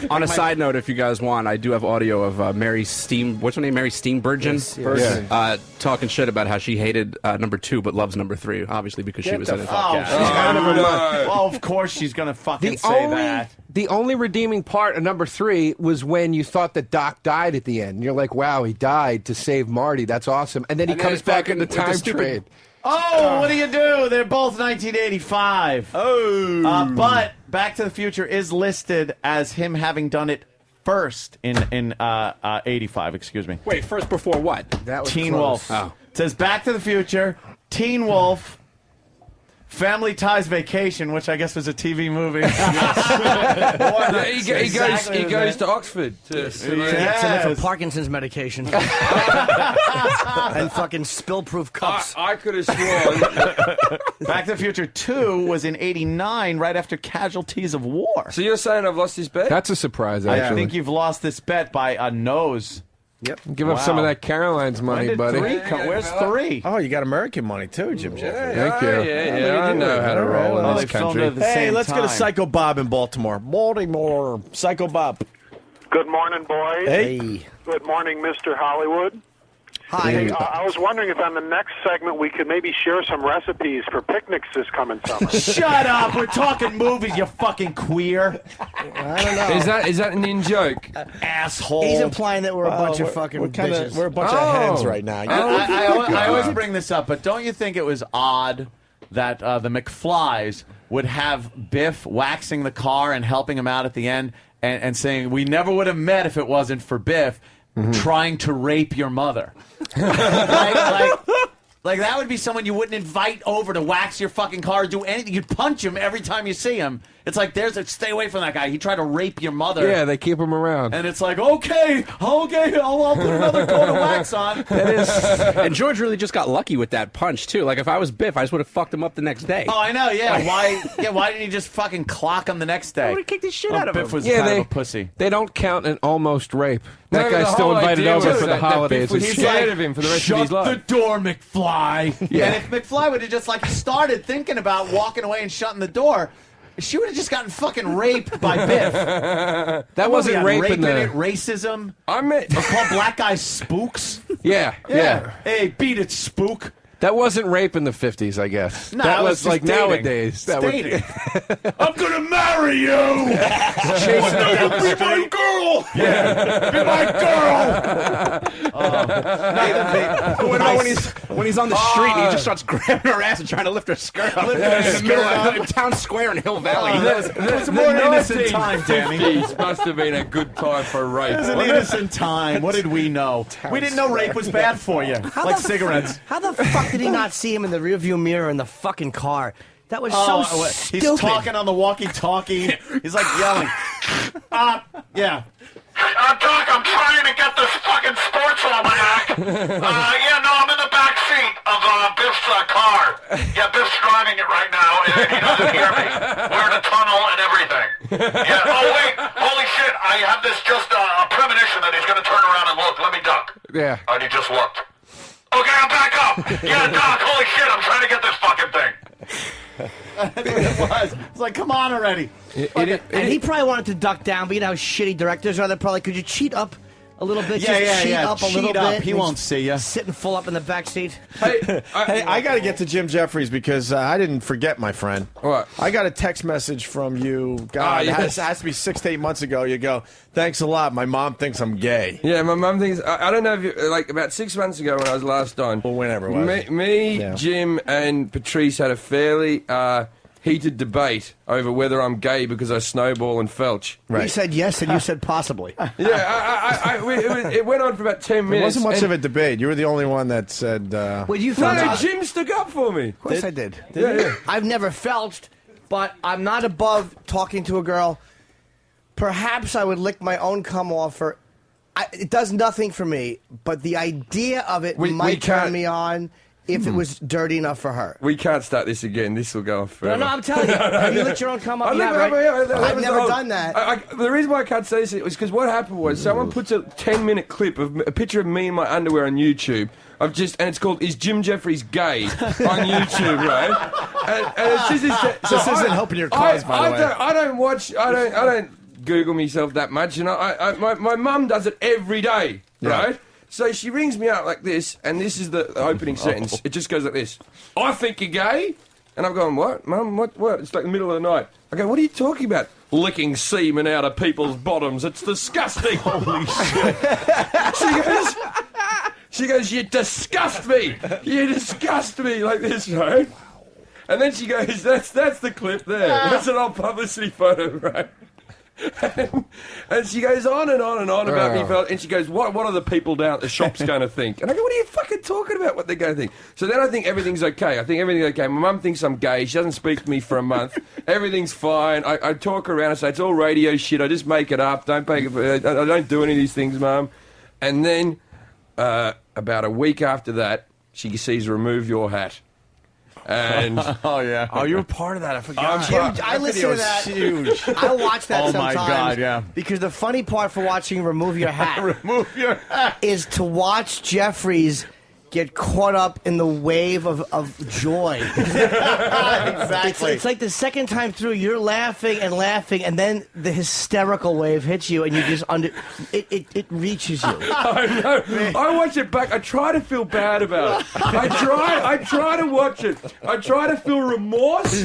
On a side note, if you guys want, I do have audio of Mary Steam. What's her name? Mary Steenburgen. Yes. Talking shit about how she hated number 2 but loves number 3, obviously because she was in it. Well, of course she's gonna fucking say that. The only redeeming part of number 3 was when you thought that Doc died at the end. And you're like, wow, he died to save Marty. That's awesome. And then he comes back in the time trade. Oh, what do you do? They're both 1985. Oh. But Back to the Future is listed as him having done it first in 85. Excuse me. Wait, first before what? That was Teen close. Wolf. Oh. It says Back to the Future, Teen Wolf, Family Ties Vacation, which I guess was a TV movie. Yeah, he goes to Oxford to To live for Parkinson's medication. And fucking spill-proof cups. I could have sworn. Back to the Future 2 was in 89, right after Casualties of War. So you're saying I've lost this bet? That's a surprise, I actually. think you've lost this bet by a nose. Yep. Give up some of that Caroline's When money, did buddy. 3 come? Where's 3? Oh, you got American money too, Jim Jefferies. Thank you. Yeah, I know how to roll in Well, this they filmed country. it at the Hey, same let's get a time. Psycho Bob in Baltimore. Baltimore, Psycho Bob. Good morning, boys. Hey. Good morning, Mr. Hollywood. Hi. Hey, I was wondering if on the next segment we could maybe share some recipes for picnics this coming summer. Shut up! We're talking movies, you fucking queer. I don't know. Is that an in joke? Asshole. He's implying that we're a bunch of fucking bitches. We're a bunch of hens right now. I always bring this up, but don't you think it was odd that the McFlys would have Biff waxing the car and helping him out at the end and saying, we never would have met if it wasn't for Biff trying to rape your mother. Like that would be someone you wouldn't invite over to wax your fucking car or do anything. You'd punch him every time you see him. It's like, stay away from that guy. He tried to rape your mother. Yeah, they keep him around. And it's like, okay, I'll put another coat of wax on. And George really just got lucky with that punch too. Like if I was Biff, I just would have fucked him up the next day. Oh, I know. Yeah. Why didn't he just fucking clock him the next day? I would have kicked the shit out of Biff him. was Yeah, kind of a pussy. They don't count an almost rape. That No, guy's the still whole invited idea over was for the that holidays. Biff was It's scared of him for the rest of his life. Shut the door, McFly. Yeah. And if McFly would have just started thinking about walking away and shutting the door, she would have just gotten fucking raped by Biff. That wasn't rape in the... racism. I meant Or call black guys spooks. Yeah. Hey, beat it, spook. That wasn't rape in the 50s, I guess. No, that it was was like just dating. nowadays. That would... Dating. I'm gonna marry you. Be my girl. Yeah. Be my girl. When he's on the street and he just starts grabbing her ass and trying to lift her skirt up in the middle of the town square in Hill Valley. It was a more innocent time, Danny. 1950s must have been a good time for rape. It was an innocent time. What did we know? We didn't know rape was bad for you. Like cigarettes. How the fuck did he not see him in the rearview mirror in the fucking car? That was so stupid. He's talking on the walkie-talkie. He's like yelling. Yeah. Doc, I'm trying to get this fucking sports almanac. I'm in the back seat of Biff's car. Yeah, Biff's driving it right now, and he doesn't hear me. We're in a tunnel and everything. Yeah, oh wait, holy shit, I have this just a premonition that he's going to turn around and look. Let me duck. Yeah. And he just looked. Okay, I'm back up. Yeah, Doc, holy shit, I'm trying to get this fucking fucking thing. It's like, come on already. And he probably wanted to duck down, but you know how shitty directors are. They're probably, could you cheat up a little bit? Cheat up a little bit. He won't see you. Sitting full up in the back seat. Hey, I got to get to Jim Jefferies because I didn't forget, my friend. What? I got a text message from you. God, yes. it has to be 6 to 8 months ago. You go, thanks a lot. My mom thinks I'm gay. Yeah, my mum thinks. I don't know if you, like about 6 months ago when I was last on. Well, whenever it was. Me, Jim, and Patrice had a fairly heated debate over whether I'm gay because I snowball and felch. He said yes, and you said possibly. It went on for about 10 minutes. It wasn't much of a debate. You were the only one that said. Well, you no, Jim stuck up for me. Of course I did. Yeah. I've never felched, but I'm not above talking to a girl. Perhaps I would lick my own cum off her. It does nothing for me, but the idea of it might turn me on if it was dirty enough for her. We can't start this again. This will go off forever. No, I'm telling you. Have you licked your own cum up? I've never done that. The reason why I can't say this is because what happened was someone puts a 10-minute clip of a picture of me in my underwear on YouTube. And it's called "Is Jim Jefferies Gay?" on YouTube, right? And it's just this isn't helping your cause, by the way. I don't Google myself that much, and my mum does it every day, right? So she rings me up like this, and this is the opening sentence. It just goes like this. I think you're gay. And I'm going, what? Mum, what? It's like the middle of the night. I go, what are you talking about? Licking semen out of people's bottoms. It's disgusting. Holy shit. She goes, you disgust me. You disgust me, like this, right? And then she goes, that's the clip there. That's an old publicity photo, right? And she goes on and on and on about me, and she goes, what are the people down at the shops going to think? And I go, what are you fucking talking about, what they're going to think? So then I think everything's okay. I think everything's okay. My mum thinks I'm gay. She doesn't speak to me for a month. Everything's fine. I talk around and say, it's all radio shit. I just make it up. I don't do any of these things, Mum. And then about a week after that, she sees Remove Your Hat. And you were part of that. I forgot. Jim, I listen to that. Huge. I watch that Oh sometimes. my God! Yeah. Because the funny part for watching Remove Your Hat, Remove is to watch Jeffries get caught up in the wave of joy. Exactly. It's like the second time through, you're laughing, and then the hysterical wave hits you, and you just it reaches you. I know. I watch it back. I try to feel bad about it. I try to watch it. I try to feel remorse.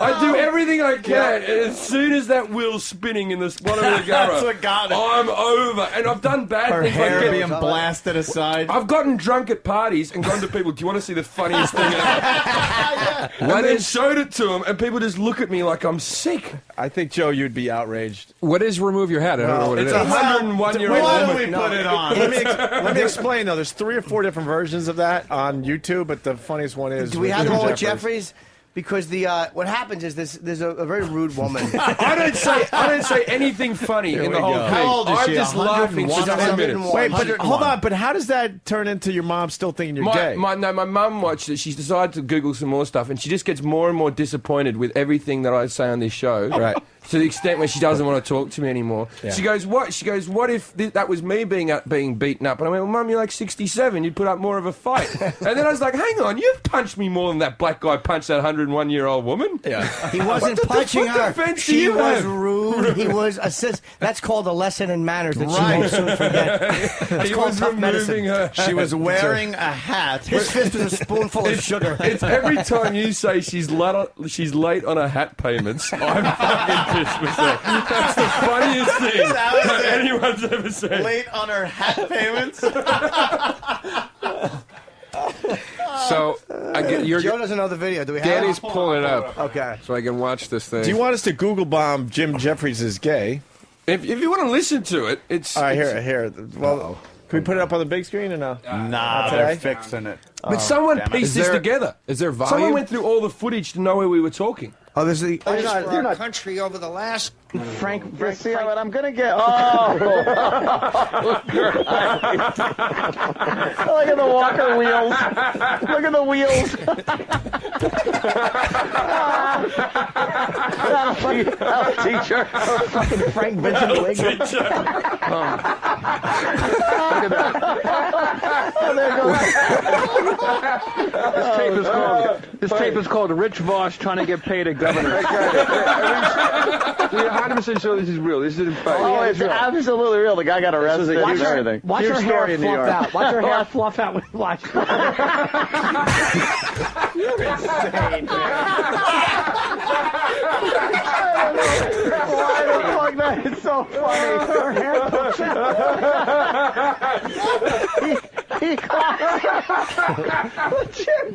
I do everything I can, and as soon as that wheel's spinning in the bottom of the That's what got it. I'm over. And I've done bad Her things. hair like being blasted aside. I've gotten drunk at parties and gone to people, do you want to see the funniest thing ever? And then showed it to them, and people just look at me like I'm sick. I think, Joe, you'd be outraged. What is Remove Your Hat? I don't know what it is. It's a 101-year-old Why woman. do we put it on? Let me explain, though. There's 3 or 4 different versions of that on YouTube, but the funniest one is... Do we have the one with Jeffries? Because what happens is there's a very rude woman. I don't say anything funny in the whole thing. How old is I'm she? just laughing for 10 minutes. Wait, but hold on. But how does that turn into your mom still thinking you're gay? My mum watched it. She's decided to Google some more stuff, and she just gets more and more disappointed with everything that I say on this show. Right. To the extent where she doesn't want to talk to me anymore. Yeah. She goes, what? She goes, what if that was me being beaten up? And I went, well, Mum, you're like 67. You'd put up more of a fight. And then I was like, hang on, you've punched me more than that black guy punched that 101-year-old woman. Yeah. He wasn't punching her. She was rude. He was assist. That's called a lesson in manners that she won't soon forget. That's called tough medicine. She was wearing a hat. His fist was a spoonful of sugar. It's every time you say she's late on her hat payments, I'm fucking pissed myself. That's the funniest thing that anyone's ever said. Late on her hat payments. So, Joe doesn't know the video. Do we have Danny's it? pulling it up. Okay. So I can watch this thing. Do you want us to Google bomb Jim Jeffries is gay? If you want to listen to it, it's... All right, here. Well, can we put it up on the big screen or no? Nah, they're fixing it. But someone pieced this together. Is there volume? Someone went through all the footage to know where we were talking. Oh, there's the... You're not country over the last... Frank, see what I'm going to get. Oh! Look at the walker wheels. Look at the wheels. That'll teach her. Fucking Frank Vincent wig. Look at that. This tape is called Rich Voss Trying to Get Paid at Governor. We're 100% sure this is real. This is in fact. Oh, it's absolutely real. The guy got arrested and everything. Watch her hair fluff out. Watch her hair fluff out when you watch. You're insane, Why the fuck? That is so funny. Her hair fluffs out. He Jim.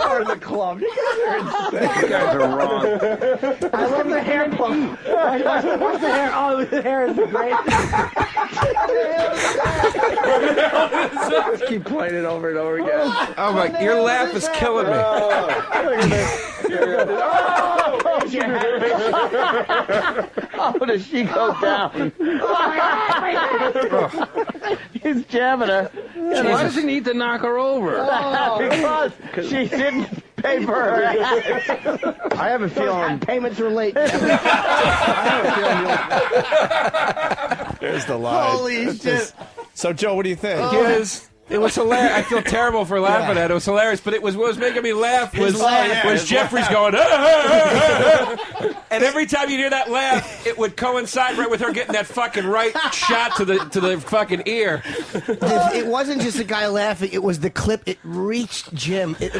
Or the club. You guys are insane. You guys are wrong. I love the hair fluff. What's the hair? Oh, the hair is great. Let's keep playing it over and over again. Oh my! Your laugh is killing me. How does she go down? He's jamming her. Why does he need to knock her over? Because she didn't pay for her. I have a feeling payments were late. There's the line. Holy shit. So, Joe, what do you think? It was hilarious. I feel terrible for laughing at it. It was hilarious, but what was making me laugh was Jefferies going, and every time you hear that laugh, it would coincide right with her getting that fucking right shot to the fucking ear. It wasn't just the guy laughing; it was the clip. It reached Jim. It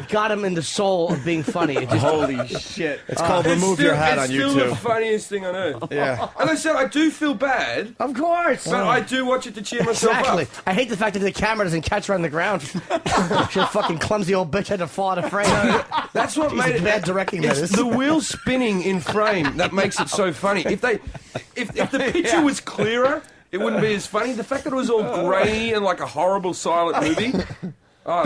got him in the soul of being funny. It just, holy shit! It's called Remove Your Hat on YouTube. It's still the funniest thing on earth. Yeah. And I said I do feel bad. Of course. But I do watch it to cheer myself Exactly. up. I hate the fact that the camera doesn't catch her on the ground. She fucking clumsy old bitch had to fall out of frame. That's what made it bad directing. It's the wheel spinning in frame that makes it so funny. If the picture was clearer, it wouldn't be as funny. The fact that it was all grainy and like a horrible silent movie. Oh,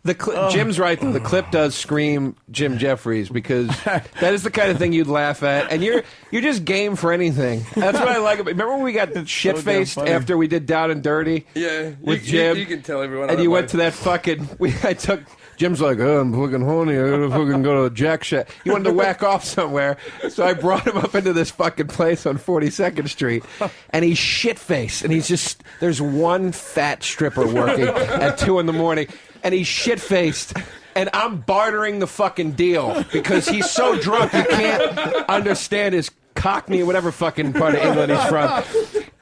The clip, Jim's right. The clip does scream Jim Jefferies because that is the kind of thing you'd laugh at, and you're just game for anything. That's what I like. Remember when we got shit faced after we did Down and Dirty? Yeah, with Jim. You can tell everyone. And you went to that fucking. I took. Jim's like, oh, I'm fucking horny. I gotta fucking go to a jack shack. He wanted to whack off somewhere, so I brought him up into this fucking place on 42nd Street, and he's shit-faced, and he's just, there's one fat stripper working at 2 in the morning, and he's shit-faced, and I'm bartering the fucking deal, because he's so drunk he can't understand his Cockney or whatever fucking part of England he's from,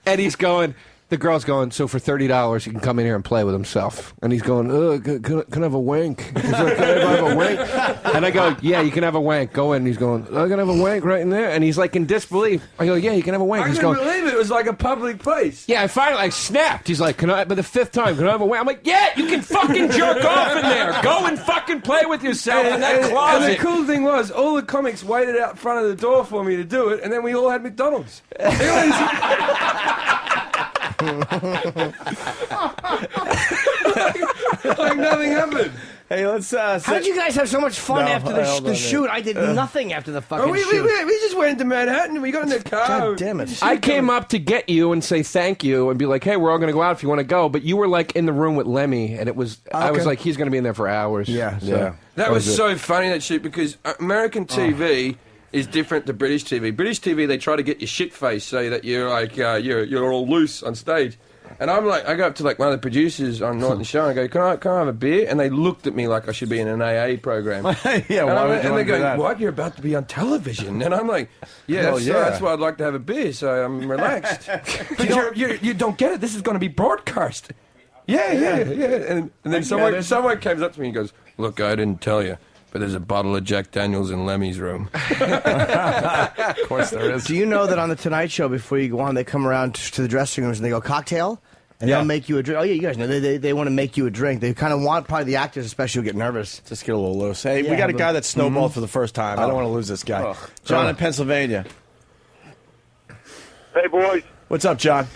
and he's going... The girl's going, so for $30, he can come in here and play with himself. And he's going, can I have a wank? He's like, can I have a wank? And I go, yeah, you can have a wank. Go in. And he's going, I can have a wank right in there? And he's like in disbelief. I go, yeah, you can have a wank. I He's couldn't going, believe it was like a public place. yeah, I finally snapped. He's like, but the 5th time, can I have a wank? I'm like, yeah, you can fucking jerk off in there. Go and fucking play with yourself in that closet. And the cool thing was, all the comics waited out front of the door for me to do it, and then we all had McDonald's. Like nothing happened. Hey, let's. How did you guys have so much fun after the shoot? I did nothing after the fucking shoot. We just went to Manhattan. We got in the car. God damn it! I came up to get you and say thank you and be like, hey, we're all going to go out if you want to go. But you were like in the room with Lemmy, and it was. I was like, he's going to be in there for hours. Yeah. That was so funny, that shoot, because American TV is different to British TV. British TV, they try to get your shit face so that you're like you're all loose on stage. And I'm like, I go up to like one of the producers on Norton's show and I go, can I have a beer? And they looked at me like I should be in an AA program. Yeah, and they go, what? You're about to be on television? And I'm like, that's why I'd like to have a beer, so I'm relaxed. But you don't get it. This is going to be broadcast. Yeah. And then someone came up to me and goes, look, I didn't tell you, but there's a bottle of Jack Daniels in Lemmy's room. Of course there is. Do you know that on the Tonight Show, before you go on, they come around to the dressing rooms and they go, cocktail? And they'll make you a drink. Oh, yeah, you guys know. They want to make you a drink. They kind of want, probably the actors especially, get nervous. Just get a little loose. Hey, we got a guy that snowballed for the first time. I don't want to lose this guy. John in Pennsylvania. Hey, boys. What's up, John?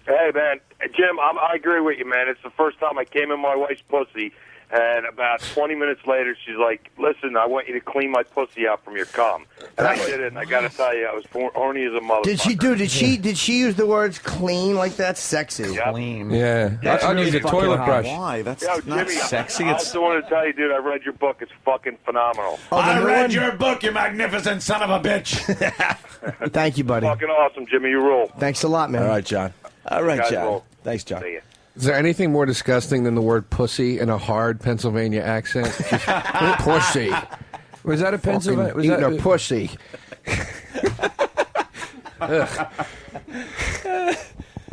Hey, man. Jim, I agree with you, man. It's the first time I came in my wife's pussy, And about 20 minutes later, she's like, "Listen, I want you to clean my pussy out from your cum." And I did it, and I got to tell you, I was horny as a motherfucker. Did she use the words clean like that? Sexy. Yep. Clean. Yeah. I need a toilet brush. Why? That's Yo, not Jimmy, sexy. I also wanted to tell you, dude, I read your book. It's fucking phenomenal. I read your book, you magnificent son of a bitch. Thank you, buddy. Fucking awesome, Jimmy. You rule. Thanks a lot, man. All right, John. All right, Guys, John. roll. Thanks, John. See ya. Is there anything more disgusting than the word pussy in a hard Pennsylvania accent? Pussy. Was that a Pennsylvania? Was Eating that a pussy.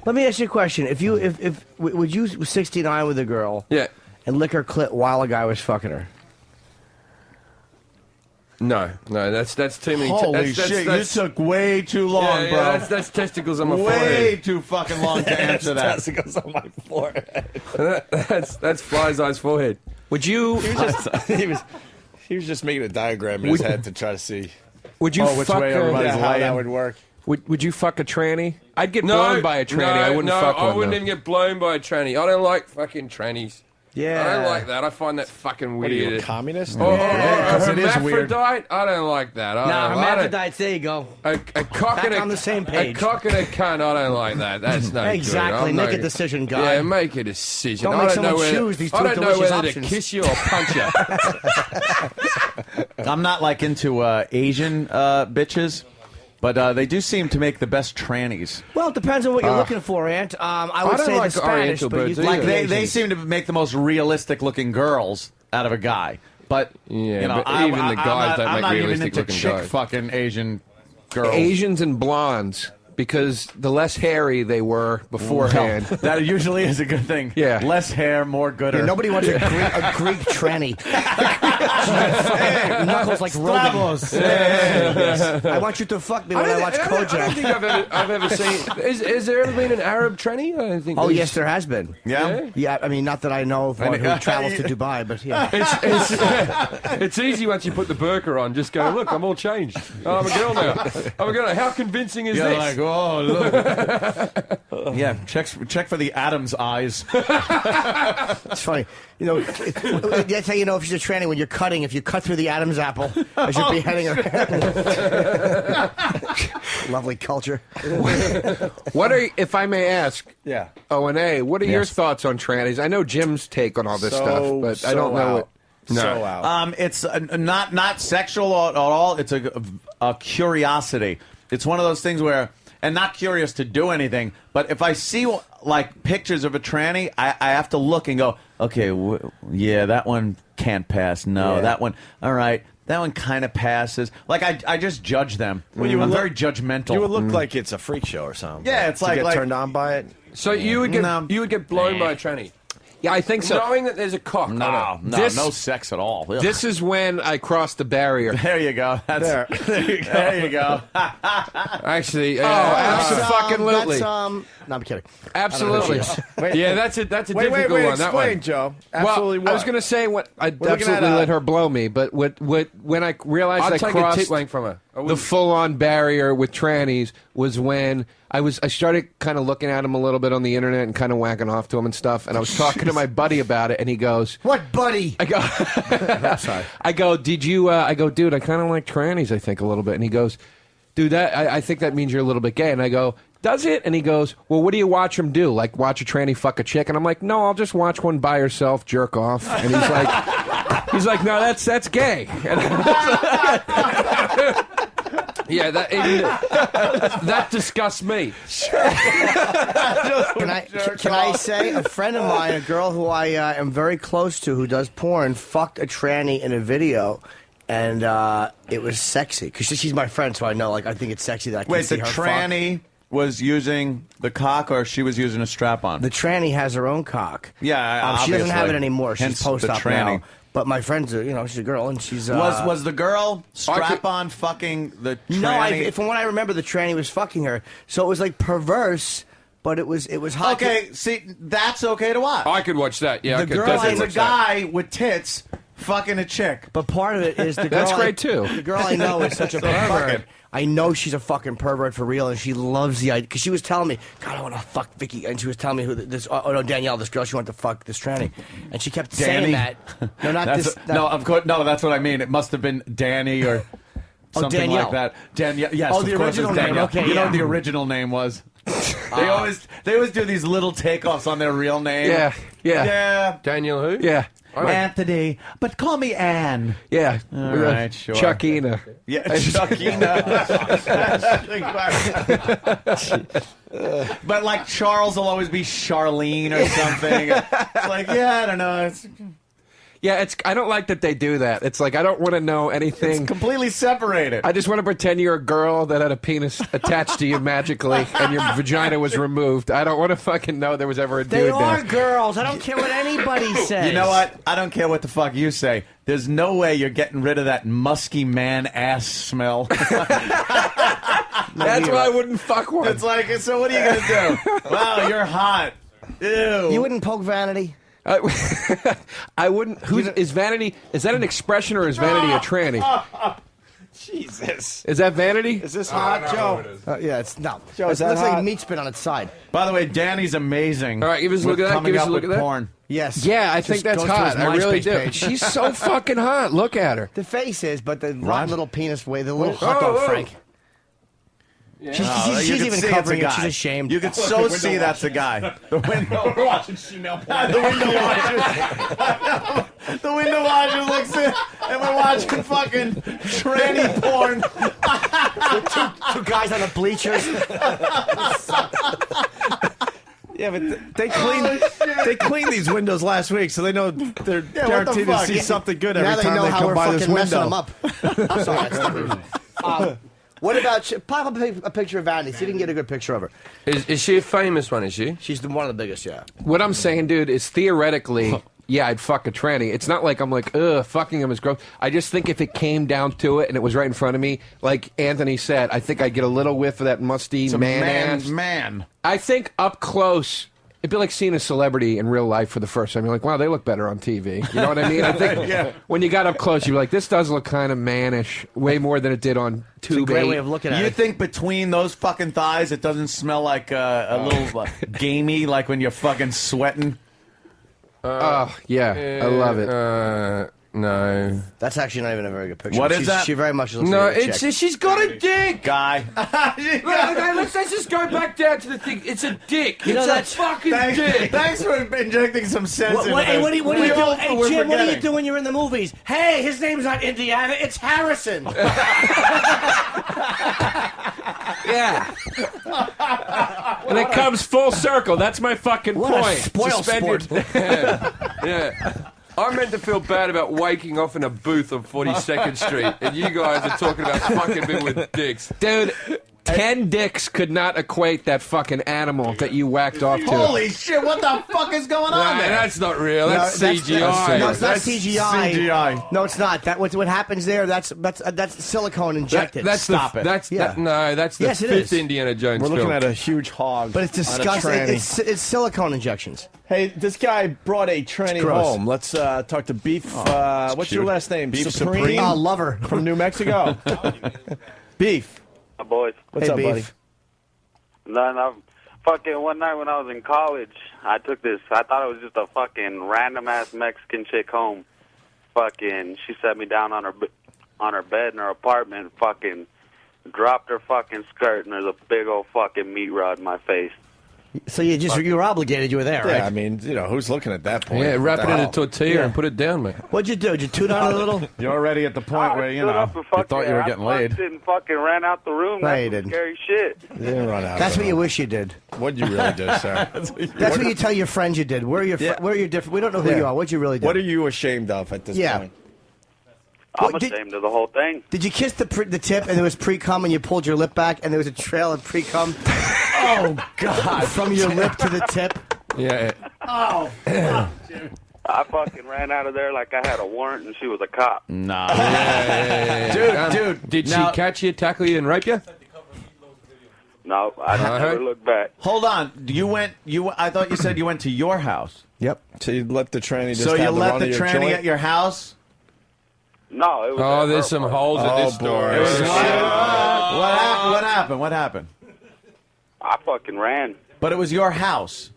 Let me ask you a question. If would you 69 with a girl? Yeah. And lick her clit while a guy was fucking her? No, that's too many. Holy shit! You took way too long, bro. That's testicles on my way forehead. too fucking long to answer that. Testicles on my forehead. that's Fly's Eye's forehead. Would you? He was just making a diagram in his head to try to see. Would you which fuck way a- everybody's Yeah, how laying? that would work? Would you fuck a tranny? I'd get blown by a tranny. I wouldn't fuck one. I wouldn't though. even get blown by a tranny. I don't like fucking trannies. Yeah. I don't like that. I find that fucking What weird. are you, a communist? Or Yeah, 'cause it is weird. hermaphrodite? I don't like that. Nah, hermaphrodites, there you go. A cock Back and a, on the same a page. cock and a cunt, I don't like that. That's no Exactly. good. Make a decision, guy. Yeah, make a decision. Don't I make don't know someone whether, choose these I two don't know delicious whether options. to kiss you or punch you. I'm not like into Asian bitches, but they do seem to make the best trannies. Well, it depends on what you're looking for, Ant. I would don't say like the Spanish, Oriental but you birds like they Asians. seem to make the most realistic looking girls out of a guy. But Yeah, you know, but even the guys don't I'm make not even realistic into looking chick guys. fucking Asian girls. Asians and blondes, because the less hairy they were beforehand. Well, that usually is a good thing. Yeah. Less hair, more gooder. Yeah, nobody wants a Greek tranny. Knuckles like Rogan. I want you to fuck me when I watch I don't Kojak. think I've ever seen. Is there ever been an Arab tranny? I don't think. Oh, there's- yes, there has been. Yeah? Yeah, I mean, not that I know of one who travels to Dubai, but yeah. It's easy once you put the burqa on. Just go, look, I'm all changed. Oh, I'm a girl now. I'm a girl now. How convincing is You're this? like, oh, look. Yeah, check for the Adam's eyes. It's funny. You know, that's how you know if she's a tranny when you're cutting. If you cut through the Adam's apple as you're beheading her. Lovely culture. What are, if I may ask? Yeah. O&A, what are your Yes. thoughts on trannies? I know Jim's take on all this So- stuff, but I so don't know. out. So out. It's not sexual at all. It's a curiosity. It's one of those things where, and not curious to do anything, but if I see like pictures of a tranny, I have to look and go, okay, yeah, that one can't pass. No, Yeah. that one, all right. That one kind of passes. Like I just judge them. Well, you would I'm look- very judgmental. You would look like it's a freak show or something. Yeah, it's to like- get like- turned on by it. So you would get blown by a tranny. Yeah, I think so. Knowing that there's a cock. No, no sex at all. Ugh. This is when I crossed the barrier. There you go. There you go. There you go. Actually, absolutely. No, I'm kidding. Absolutely. Yeah, that's a difficult Wait, one. That explain, one. Joe. Absolutely Well, I was what? going to say what I We're looking absolutely at, let her blow me, but when I realized I'd I take a crossed tit wank from her. I the wouldn't- full-on barrier with trannies was when I started kind of looking at him a little bit on the internet and kind of whacking off to him and stuff, and I was talking to my buddy about it, and he goes, "What buddy?" I go, sorry. I go, did you? I go, dude, I kind of like trannies, I think a little bit, and he goes, dude, I think that means you're a little bit gay, and I go, does it? And he goes, well, what do you watch him do? Like watch a tranny fuck a chick? And I'm like, no, I'll just watch one by herself jerk off. And he's like, no, that's gay. And yeah, that disgusts me. Can I say a friend of mine, a girl who I am very close to, who does porn, fucked a tranny in a video, and it was sexy because she's my friend, so I know. Like, I think it's sexy that I can Wait, see the her tranny was using the cock, or she was using a strap-on? The tranny has her own cock. Yeah, she doesn't have obviously. it anymore. She's Hence post-op the tranny. now. But my friend's, she's a girl, and she's Was the girl strap-on fucking the tranny? No, from what I remember, the tranny was fucking her, so it was like perverse. But it was hot. Okay, see, that's okay to watch. I could watch that. Yeah, The I could girl definitely is a watch that. guy with tits fucking a chick. But part of it is the girl. That's great, too. The girl I know is such a pervert. I know she's a fucking pervert for real, and she loves the idea. Because she was telling me, God, I want to fuck Vicky. And she was telling me who this, no, Danielle, this girl, she wanted to fuck this tranny. And she kept saying that. No, not That's this. no, of course, no, that's what I mean. It must have been Danny or something Danielle. like that. Danielle, yes, Oh, of the course original it's name. Danielle. Okay, you know yeah. what the original name was? They always do these little takeoffs on their real name. Yeah. Daniel who? Yeah. Anthony, but call me Ann. Yeah. All right, sure. Chuckina. Yeah, Chuckina. But like Charles will always be Charlene or something. It's like, yeah, I don't know. Yeah, I don't like that they do that. It's like I don't want to know anything. It's completely separated. I just want to pretend you're a girl that had a penis attached to you magically and your vagina was removed. I don't want to fucking know there was ever a dude They are there. girls. I don't care what anybody says. You know what? I don't care what the fuck you say. There's no way you're getting rid of that musky man ass smell. That's why I wouldn't fuck one. It's like, so what are you going to do? Wow, you're hot. Ew. You wouldn't poke Vanity? I wouldn't. Is Vanity? Is that an expression or is Vanity a tranny? Jesus. Is that Vanity? Is this hot, Joe? Yeah, it's no. Joe, is It that looks like hot? meat spit on its side. By the way, Danny's amazing. All right, give us a look at that. Coming Give us up a look with at that. porn. Yes. Yeah, I Just think that's goes to his hot. I really MySpace do. page. She's so fucking hot. Look at her. The face is, but the rotten little penis way, the little hot dog Frank. Yeah. She's even covering it. She's ashamed. You could so see that's a guy. The window watching female porn. The window watchers. The window watchers looks in, and we're watching fucking tranny porn. two guys on the bleachers. Yeah, but they cleaned these windows last week, so they know they're guaranteed to see something good every now time they know they how come we're by this fucking messing window. them up. Sorry, that's what about pop up a picture of Vanity? See if you can get a good picture of her. Is she a famous one? Is she? She's one of the biggest. Yeah. What I'm saying, dude, is theoretically, yeah, I'd fuck a tranny. It's not like I'm like, ugh, fucking him is gross. I just think if it came down to it and it was right in front of me, like Anthony said, I think I'd get a little whiff of that musty man-ass. Man. I think up close, it'd be like seeing a celebrity in real life for the first time. You're like, wow, they look better on TV. You know what I mean? I think when you got up close, you're like, this does look kind of mannish, way more than it did on Tube 8. You think between those fucking thighs it doesn't smell like a little gamey, like when you're fucking sweating? Yeah, I love it. No. That's actually not even a very good picture. What is that? She very much looks No, like a it's chick. she's got a dick. Guy. Let's just go back down to the thing. It's a dick. You know, It's that's- a fucking dick. Thanks for injecting some sense into Hey, this. what do you do? We're Hey, Jim, what do you forgetting. do when you're in the movies? Hey, his name's not Indiana, it's Harrison. Yeah. And it comes full circle. That's my fucking What a point. spoil Suspended- sport. Yeah. I'm meant to feel bad about waking off in a booth on 42nd Street, and you guys are talking about fucking people with dicks. Dude, 10 dicks could not equate that fucking animal that you whacked off to. Holy shit, what the fuck is going on Nah, there? that's not real. That's CGI. No, it's not That's CGI. CGI. No, it's not. What happens there? That's silicone injected. That's Stop the, it. That's Yeah. that's the Yes, it fifth is. Indiana Jones We're looking film. at a huge hog. But it's on a disgusting. tranny. It's silicone injections. Hey, this guy brought a tranny gross. home. Let's talk to Beef. What's your cute. last name? Beef Supreme? Supreme? Lover. From New Mexico. Beef. My boys. What's Hey, up, Beef. buddy? None. Fucking one night when I was in college, I took this. I thought it was just a fucking random ass Mexican chick home. Fucking, she set me down on her bed in her apartment. Fucking, dropped her fucking skirt, and there's a big old fucking meat rod in my face. So you were obligated. You were there, right? Yeah, I mean, who's looking at that point? Yeah, wrap it in a What the hell? tortilla and put it down, mate. What'd you do? Did you toot on it a little? You're already at the point where, you thought you were getting laid. I and fucking ran out the room. No, That's you some didn't. scary shit. You didn't run out. That's of what it. you wish you did. What'd you really do, sir? That's what you tell your friends you did. Where are your different? We don't know who Yeah. you are. What'd you really do? What are you ashamed of at this point? I'm What, ashamed of the whole thing. Did you kiss the tip and there was pre-cum and you pulled your lip back and there was a trail of pre-cum? Oh, God. From your lip to the tip? Yeah. Oh, I fucking ran out of there like I had a warrant and she was a cop. Nah. Dude, did now- she catch you, tackle you, and rape you? No, I never looked back. Hold on. I thought you said you went to your house. Yep. So you let the tranny just So you have the let run the of your tranny joint? at your house? No, it was. Oh, there's some holes in this story. What happened? What happened? I fucking ran. But it was your house.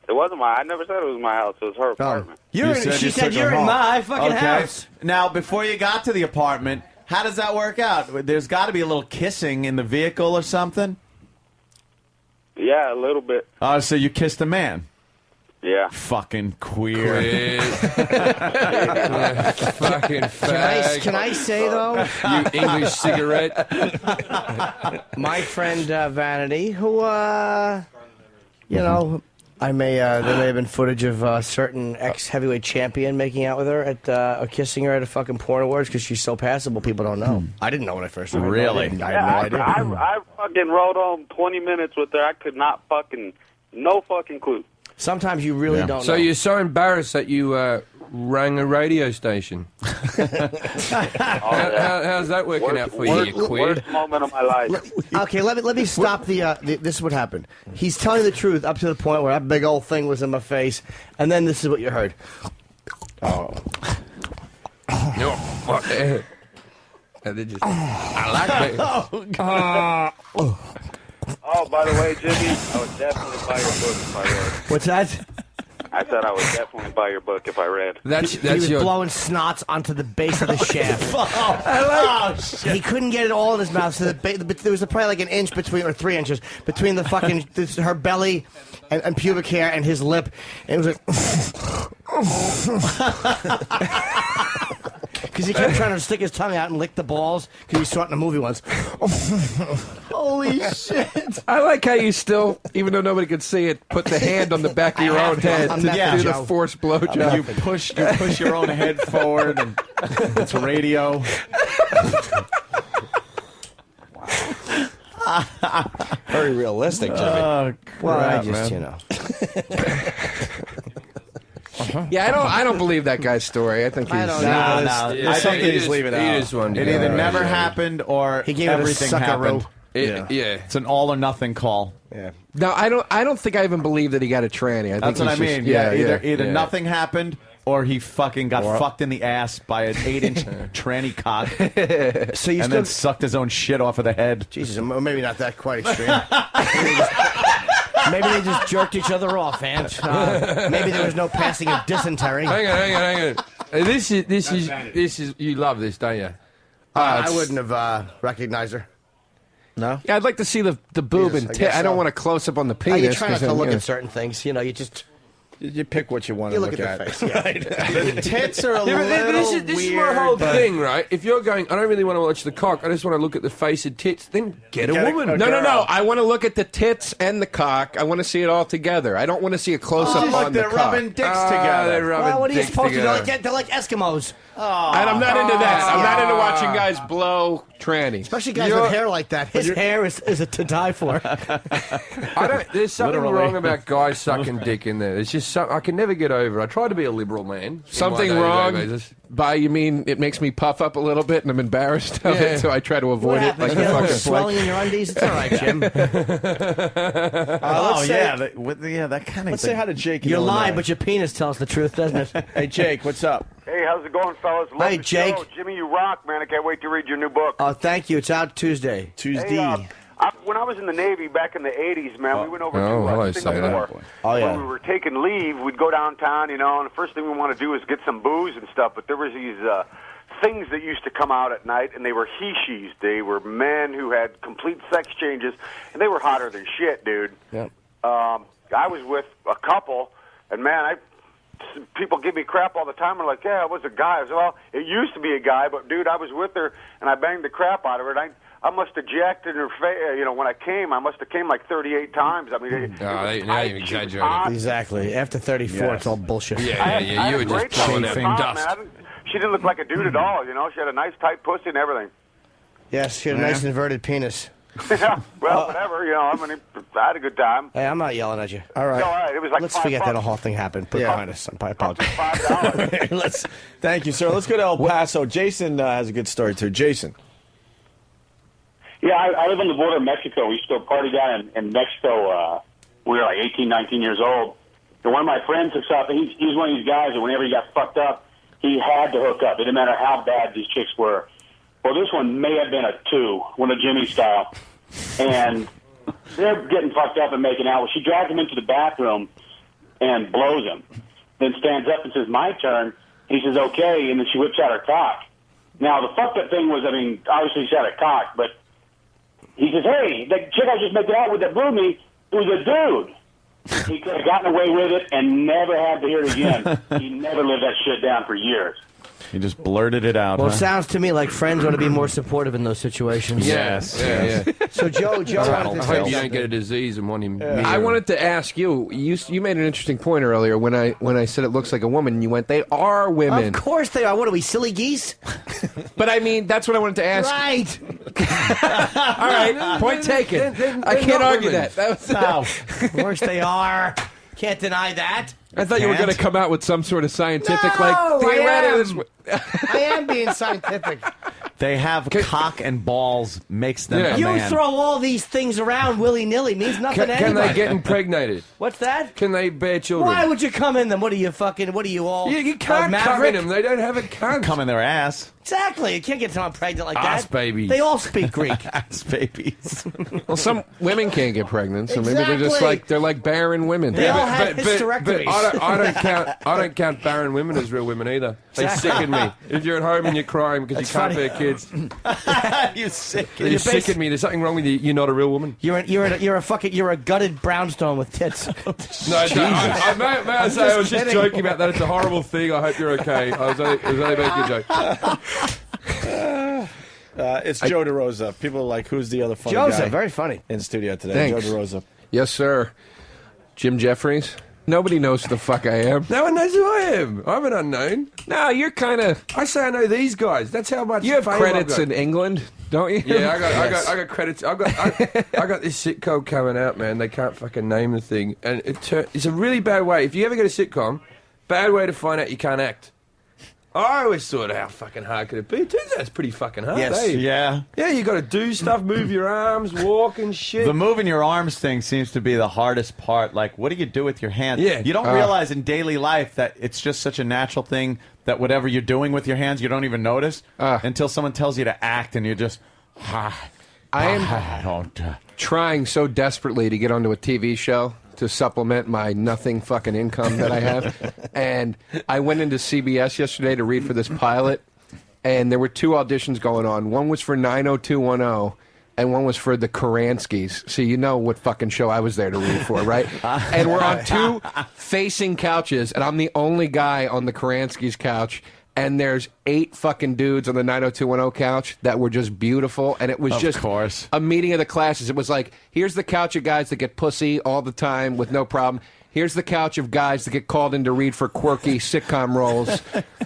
It wasn't I never said it was my house. It was her apartment. She said you're in my fucking house. Now, before you got to the apartment, how does that work out? There's got to be a little kissing in the vehicle or something? Yeah, a little bit. Oh, so you kissed a man? Yeah. Fucking queer. Fucking fag. Can I say, though? You English cigarette. My friend Vanity, who, you know, there may have been footage of a certain ex-heavyweight champion making out with her or kissing her at a fucking porn awards because she's so passable people don't know. I didn't know when I first saw her. Really? I had no idea. I fucking rode home 20 minutes with her. I could not no fucking clue. Sometimes you really don't know. So you're so embarrassed that you rang a radio station. How's that working out for you, you queer? Worst moment of my life. Okay, let me stop this is what happened. He's telling the truth up to the point where that big old thing was in my face, and then this is what you heard. Oh. No. What? I like that. Oh, by the way, Jimmy, I would definitely buy your book if I read. What's that? I said I would definitely buy your book if I read. He was blowing snots onto the base of the shaft. Shit. He couldn't get it all in his mouth, so there was probably like an inch between, or 3 inches, between the fucking her belly and pubic hair and his lip. And it was like... Because he kept trying to stick his tongue out and lick the balls, because he saw it in the movie once. Holy shit. I like how you still, even though nobody could see it, put the hand on the back of your own head to do the forced blowjob. You push your own head forward, and it's radio. Very realistic, Jimmy. Oh, well, I crap, just, man. you know. Yeah, I don't believe that guy's story. I think he's... I think he's leaving out. It either never happened or he gave everything happened. Yeah, it's an all or nothing call. Yeah. No, I don't think I even believe that he got a tranny. I That's think what I he's mean. just- Either nothing happened or he fucking got fucked in the ass by an 8-inch tranny cock. So you and then sucked his own shit off of the head. Jesus, maybe not that quite extreme. Maybe they just jerked each other off, Ant. Maybe there was no passing of dysentery. Hang on. This is. You love this, don't you? I wouldn't have recognized her. No? Yeah, I'd like to see the boob and tit. I don't want a close-up on the penis. You try not 'cause to then, look you know. at certain things. You know, you just... You pick what you want You to look at the face. The tits are a Yeah, little but this is my whole but- thing, right? If you're going, I don't really want to watch the cock, I just want to look at the face and tits, then get a Get a- woman. a No. I want to look at the tits and the cock. I want to see it all together. I don't want to see a close-up Like on the they're cock. rubbing dicks together. They're rubbing Well, what are you dicks supposed to do? together. They're like Eskimos. And I'm not into that. I'm not into watching guys blow trannies. Especially guys with hair like that. His hair is to die for. There's something Literally. wrong about guys sucking dick in there. There's just something I can never get over. I try to be a liberal man. Something in my wrong day-to-day basis. by you mean it makes me puff up a little bit and I'm embarrassed of it, so I try to avoid it like a fucking swelling plague. in your undies? It's all right, Jim. That kind of. Let's say hi to Jake. in You're lying, Illinois. but your penis tells the truth, doesn't it? Hey, Jake, what's up? Hey, how's it going, fellas? Love Hey, the Jake. show. Jimmy, you rock, man. I can't wait to read your new book. Oh, thank you. It's out Tuesday. Hey, when I was in the Navy back in the 80s, man, we went over I to say that. Singapore. Oh, yeah. When we were taking leave, we'd go downtown, you know, and the first thing we want to do is get some booze and stuff. But there was these things that used to come out at night, and they were he-she's. They were men who had complete sex changes, and they were hotter than shit, dude. Yep. I was with a couple, and, man, people give me crap all the time. They're like, yeah, it was a guy. I said, well, it used to be a guy, but, dude, I was with her, and I banged the crap out of her, and I must have jacked in her face. You know, when I came, I must have came like 38 times. I mean, now you're exaggerating. Exactly. After 34, it's all bullshit. Yeah. You were just blowing out dust. She didn't look like a dude at all, you know. She had a nice, tight pussy and everything. Yes, she had a nice inverted penis. Yeah, well, whatever, you know. I mean, I had a good time. Hey, I'm not yelling at you. All right. All right, it was like Let's $5. forget that whole thing happened. Put it behind us. I apologize. $5. Thank you, sir. Let's go to El Paso. Jason has a good story, too. Jason. Yeah, I live on the border of Mexico. We used to party down in Mexico. We were like 18, 19 years old. And one of my friends hooks up. He's one of these guys that whenever he got fucked up, he had to hook up. It didn't matter how bad these chicks were. Well, this one may have been a 2, one of Jimmy style. And they're getting fucked up and making out. Well, she drags him into the bathroom and blows him. Then stands up and says, my turn. He says, okay, and then she whips out her cock. Now, the fucked up thing was, I mean, obviously she had a cock, but he says, hey, the chick I was just making out with that blew me, it was a dude. He could have gotten away with it and never had to hear it again. He never lived that shit down for years. He just blurted it out. Well, huh? it sounds to me like friends ought to be more supportive in those situations. Yes. Yeah. So Joe wanted to I say hope you don't get a disease and want him. I wanted to ask you. You made an interesting point earlier when I said it looks like a woman. You went, they are women. Of course they are. What are we, silly geese? But I mean, that's what I wanted to ask. Right. All right. Point taken. I can't argue women. that. No. Of course they are. Can't deny that. I thought you were going to come out with some sort of scientific, theoretically. I am being scientific. They have cock and balls makes them a You man. throw all these things around willy-nilly means nothing to Can anybody. they get impregnated? What's that? Can they bear children? Why would you come in them? What are you all? You can't come in them. They don't have a cunt. Come in their ass. Exactly. You can't get someone pregnant like Ass that. babies. They all speak Greek. Ass babies. Well, some women can't get pregnant, so maybe they're just Exactly. they're like barren women. They all have But hysterectomies. I don't count barren women as real women either. They Exactly. sicken me. If you're at home and you're crying because you can't bear kids, You sick. you sicken me. There's something wrong with you. You're not a real woman. You're a gutted brownstone with tits. No, may I say, I was just joking about that. It's a horrible thing. I hope you're okay. I was only making a joke. It's Joe DeRosa. People are like, who's the other funny Joe's guy very funny. in studio today? Thanks. Joe DeRosa. Yes, sir. Jim Jefferies. Nobody knows who the fuck I am. No one knows who I am. I'm an unknown. No, you're kind of. I say I know these guys. That's how much You have fame I've credits got. in England, don't you? Yeah, I got credits. I got this sitcom coming out, man. They can't fucking name the thing, and it's a really bad way. If you ever get a sitcom, bad way to find out you can't act. I always thought, how fucking hard could it be? It turns out it's pretty fucking hard. Yes. Eh? Yeah. Yeah, you got to do stuff, move your arms, walk and shit. The moving your arms thing seems to be the hardest part. Like, what do you do with your hands? Yeah. You don't realize in daily life that it's just such a natural thing that whatever you're doing with your hands, you don't even notice until someone tells you to act, and you're just. I am trying so desperately to get onto a TV show to supplement my nothing fucking income that I have. And I went into CBS yesterday to read for this pilot, and there were 2 auditions going on. One was for 90210, and one was for the Koranskis. So you know what fucking show I was there to read for, right? And we're on 2 facing couches, and I'm the only guy on the Koranskis couch. And there's 8 fucking dudes on the 90210 couch that were just beautiful. And it was just a meeting of the classes. It was like, here's the couch of guys that get pussy all the time with no problem. Here's the couch of guys that get called in to read for quirky sitcom roles.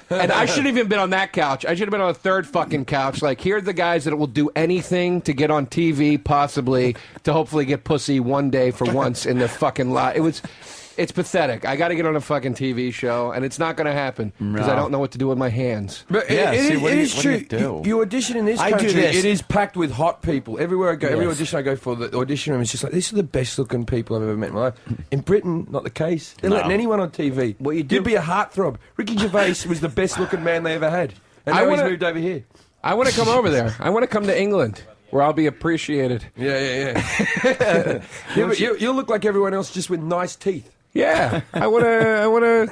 And I shouldn't have even been on that couch. I should have been on a 3rd fucking couch. Like, here are the guys that will do anything to get on TV, possibly, to hopefully get pussy one day for once in their fucking life. It's pathetic. I got to get on a fucking TV show, and it's not going to happen because I don't know what to do with my hands. But it is true. You audition in this country, it is packed with hot people. Everywhere I go, every audition I go for, the audition room is just like, these are the best looking people I've ever met in my life. In Britain, not the case. They're letting anyone on TV. What you do? You'd be a heartthrob. Ricky Gervais was the best looking man they ever had. And now he's moved over here. I want to come over there. I want to come to England, where I'll be appreciated. Yeah. But you'll look like everyone else just with nice teeth. Yeah, I want to.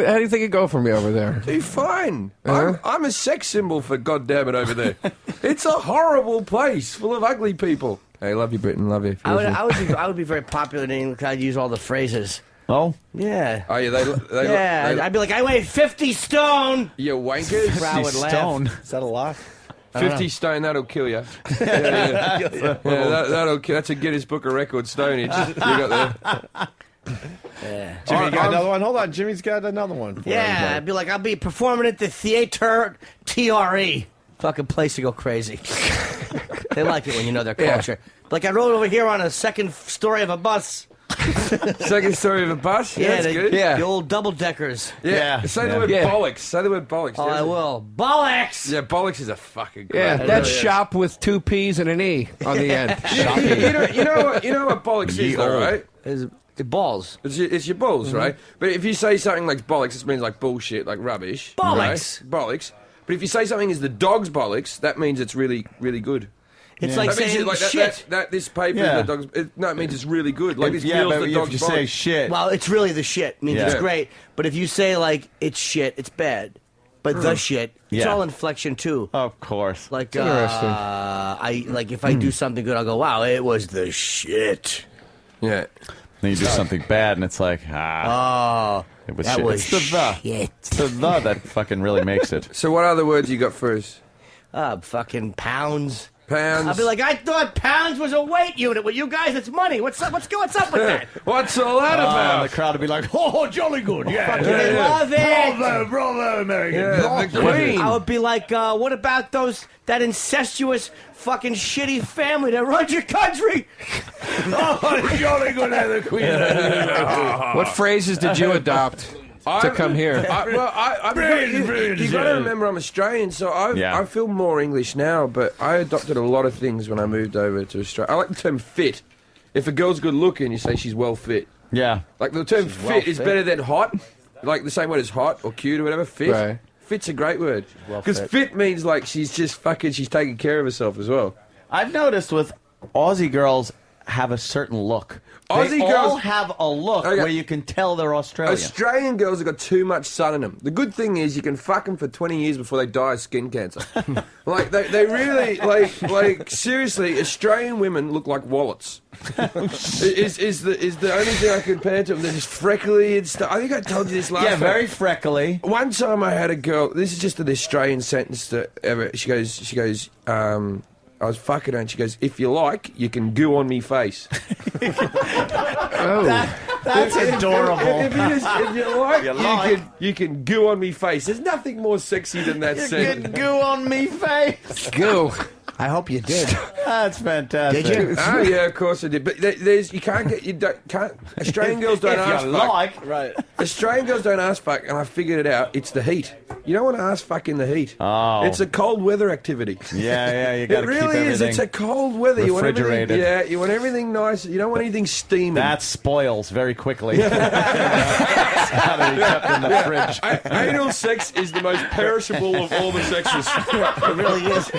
How do you think it'd go for me over there? Do fine. I'm a sex symbol, for goddammit, over there. It's a horrible place full of ugly people. Hey, love you, Britain. Love you. I would be very popular in England because I'd use all the phrases. Oh? Yeah. Oh, yeah, I'd be like, I weigh 50 stone. You wankers. Crowd would laugh. Is that a lot? 50 stone, that'll kill you. That'll kill. That's a Guinness Book of Records stonage. You got there. Yeah. Jimmy got another one. Hold on, Jimmy's got another one. Yeah, I'd be like, I'll be performing at the Theater TRE. Fucking place to go crazy. They like it when you know their culture. Like I rode over here on a 2nd story of a bus. 2nd story of a bus? Yeah, that's good. The old double deckers. Yeah. Say the word bollocks. Say the word bollocks. Oh, I will. Bollocks! Yeah, bollocks is a fucking great Yeah, word. that's shop with 2 P's and an E on the end. You know what bollocks is, though, right? The balls. It's your balls, right? But if you say something like bollocks, this means like bullshit, like rubbish. Bollocks. Right? Bollocks. But if you say something is the dog's bollocks, that means it's really, really good. It's like saying shit. This paper is the dog's... it means it's really good. Like this meal's the dog's if you say shit... Well, it's really the shit. Means it's great. But if you say, like, it's shit, it's bad. But the shit, it's all inflection, too. Of course. Like, interesting. If I do something good, I'll go, wow, it was the shit. Yeah. Then you do something bad, and it's like, it was that shit. was It's the the. shit. It's the that fucking really makes it. So what other words you got for us? Fucking pounds. Pounds. I'll be like, I thought pounds was a weight unit. With you guys, it's money. What's up with that? What's all that about? The crowd would be like, oh, jolly good. Yeah. They love it. Bravo, American. Yeah, the Queen. I would be like, what about that incestuous fucking shitty family that runs your country? Oh, jolly good, the Queen. What phrases did you adopt to come here? You got to remember I'm Australian, so I feel more English now, but I adopted a lot of things when I moved over to Australia. I like the term fit. If a girl's good looking, you say she's well fit. Yeah. Like the term fit is better than hot. Like the same word as hot or cute or whatever. Fit. Right. Fit's a great word. Because fit means like she's taking care of herself as well. I've noticed with Aussie girls have a certain look. Aussie they girls all have a look where you can tell they're Australian. Australian girls have got too much sun in them. The good thing is you can fuck them for 20 years before they die of skin cancer. Like they really like seriously. Australian women look like wallets. is the only thing I compare to them. They're just freckly and stuff. I think I told you this last time. Yeah, very freckly. One time I had a girl. This is just an Australian sentence to ever. She goes. I was fucking her and she goes, if you like, you can goo on me face. That's adorable. If you like, you can goo on me face. There's nothing more sexy than that sentence. You can goo on me face. Goo. I hope you did. That's fantastic. Did you? Oh yeah, of course I did. But Australian girls don't ask fuck. Right. Australian girls don't ask fuck, and I figured it out. It's the heat. You don't want to ask fuck in the heat. Oh. It's a cold weather activity. Yeah, you got to keep everything. It really is. It's a cold weather. Refrigerated. You want everything nice. You don't want anything steaming. That spoils very quickly. It's got to be kept in the fridge. Anal sex is the most perishable of all the sexes. It really is.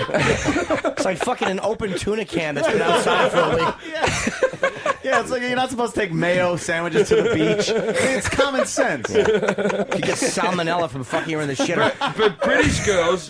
It's like fucking an open tuna can that's been outside for a week. Yeah, it's like you're not supposed to take mayo sandwiches to the beach. It's common sense. You get salmonella from fucking her in the shitter. But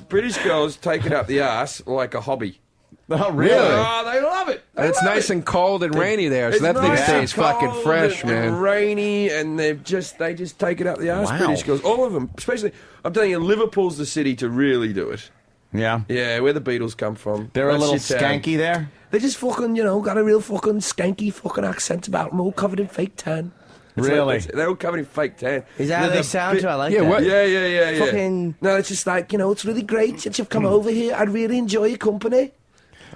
British girls take it up the ass like a hobby. Oh, really? Oh, they love it. It's nice and cold and rainy there, so that thing stays fucking fresh, man. And rainy, and they just take it up the arse. Wow. British girls, all of them. Especially, I'm telling you, Liverpool's the city to really do it. Yeah. Yeah, where the Beatles come from. They're That's a little your town. skanky there. They just fucking, got a real fucking skanky fucking accent about them, all covered in fake tan. Really? They're all covered in fake tan. Is that how they sound too? I like that. What? Yeah. Fucking... No, it's just like, it's really great that you've come over here. I'd really enjoy your company.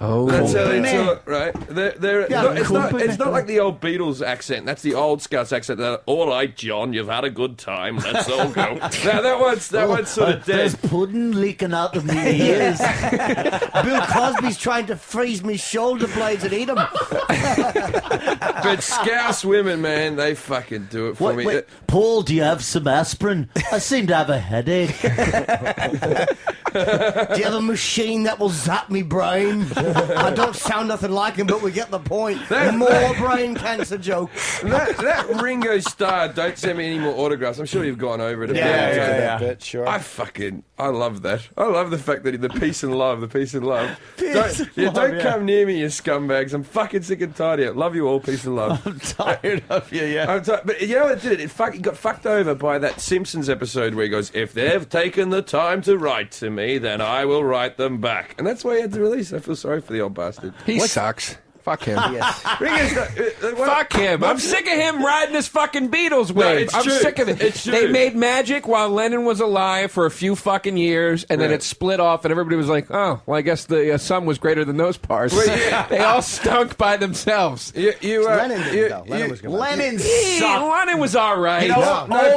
Oh, that's how they talk, right? It's not like the old Beatles accent. That's the old Scots accent. All right, John, you've had a good time. Let's all go. Now that one's sort of dead. There's pudding leaking out of my ears. Bill Cosby's trying to freeze me shoulder blades and eat them. But Scouse women, man, they fucking do it for me. Wait, Paul, do you have some aspirin? I seem to have a headache. Do you have a machine that will zap me brain? I don't sound nothing like him, but we get the point. More brain cancer jokes. That Ringo Starr, don't send me any more autographs. I'm sure you've gone over it a bit. Yeah. Bit, sure. I love that. I love the fact that the peace and love. Don't come near me, you scumbags. I'm fucking sick and tired of it. Love you all, peace and love. I'm tired of you, yeah. But you know what it did? It got fucked over by that Simpsons episode where he goes, if they've taken the time to write to me, then I will write them back. And that's why he had to release. I feel sorry for the old bastard. He sucks. Fuck him. Fuck him. I'm sick of him riding this fucking Beatles wave. I'm sick of it. It's true. They made magic while Lennon was alive for a few fucking years, and then it split off, and everybody was like, oh, well, I guess the sun was greater than those parts. They all stunk by themselves. Lennon didn't, though. Lennon sucked. Lennon was all right.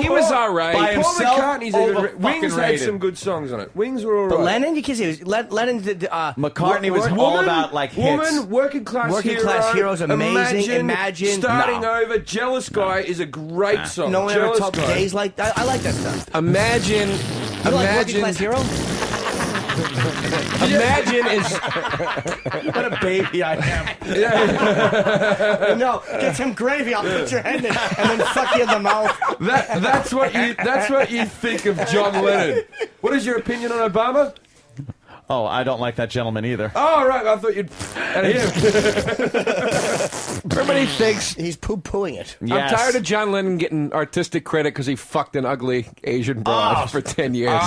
He was all right. By Paul himself, McCartney's Wings had some good songs on it. Wings were all right. But Lennon, you can see, Lennon did... McCartney was all about, like, hits. Working class Working Class Hero's amazing. Imagine starting over. Jealous Guy is a great song. No one ever Jealous talked Guy. gays like that. I like that stuff. Imagine. You like Working Class Hero? Imagine is what a baby I am. No, get some gravy. I'll put your head in it and then fuck you in the mouth. That's what you think of John Lennon. What is your opinion on Obama? Oh, I don't like that gentleman either. Oh, right. I thought you'd. And him. Everybody thinks he's poo-pooing it. I'm tired of John Lennon getting artistic credit because he fucked an ugly Asian broad for 10 years.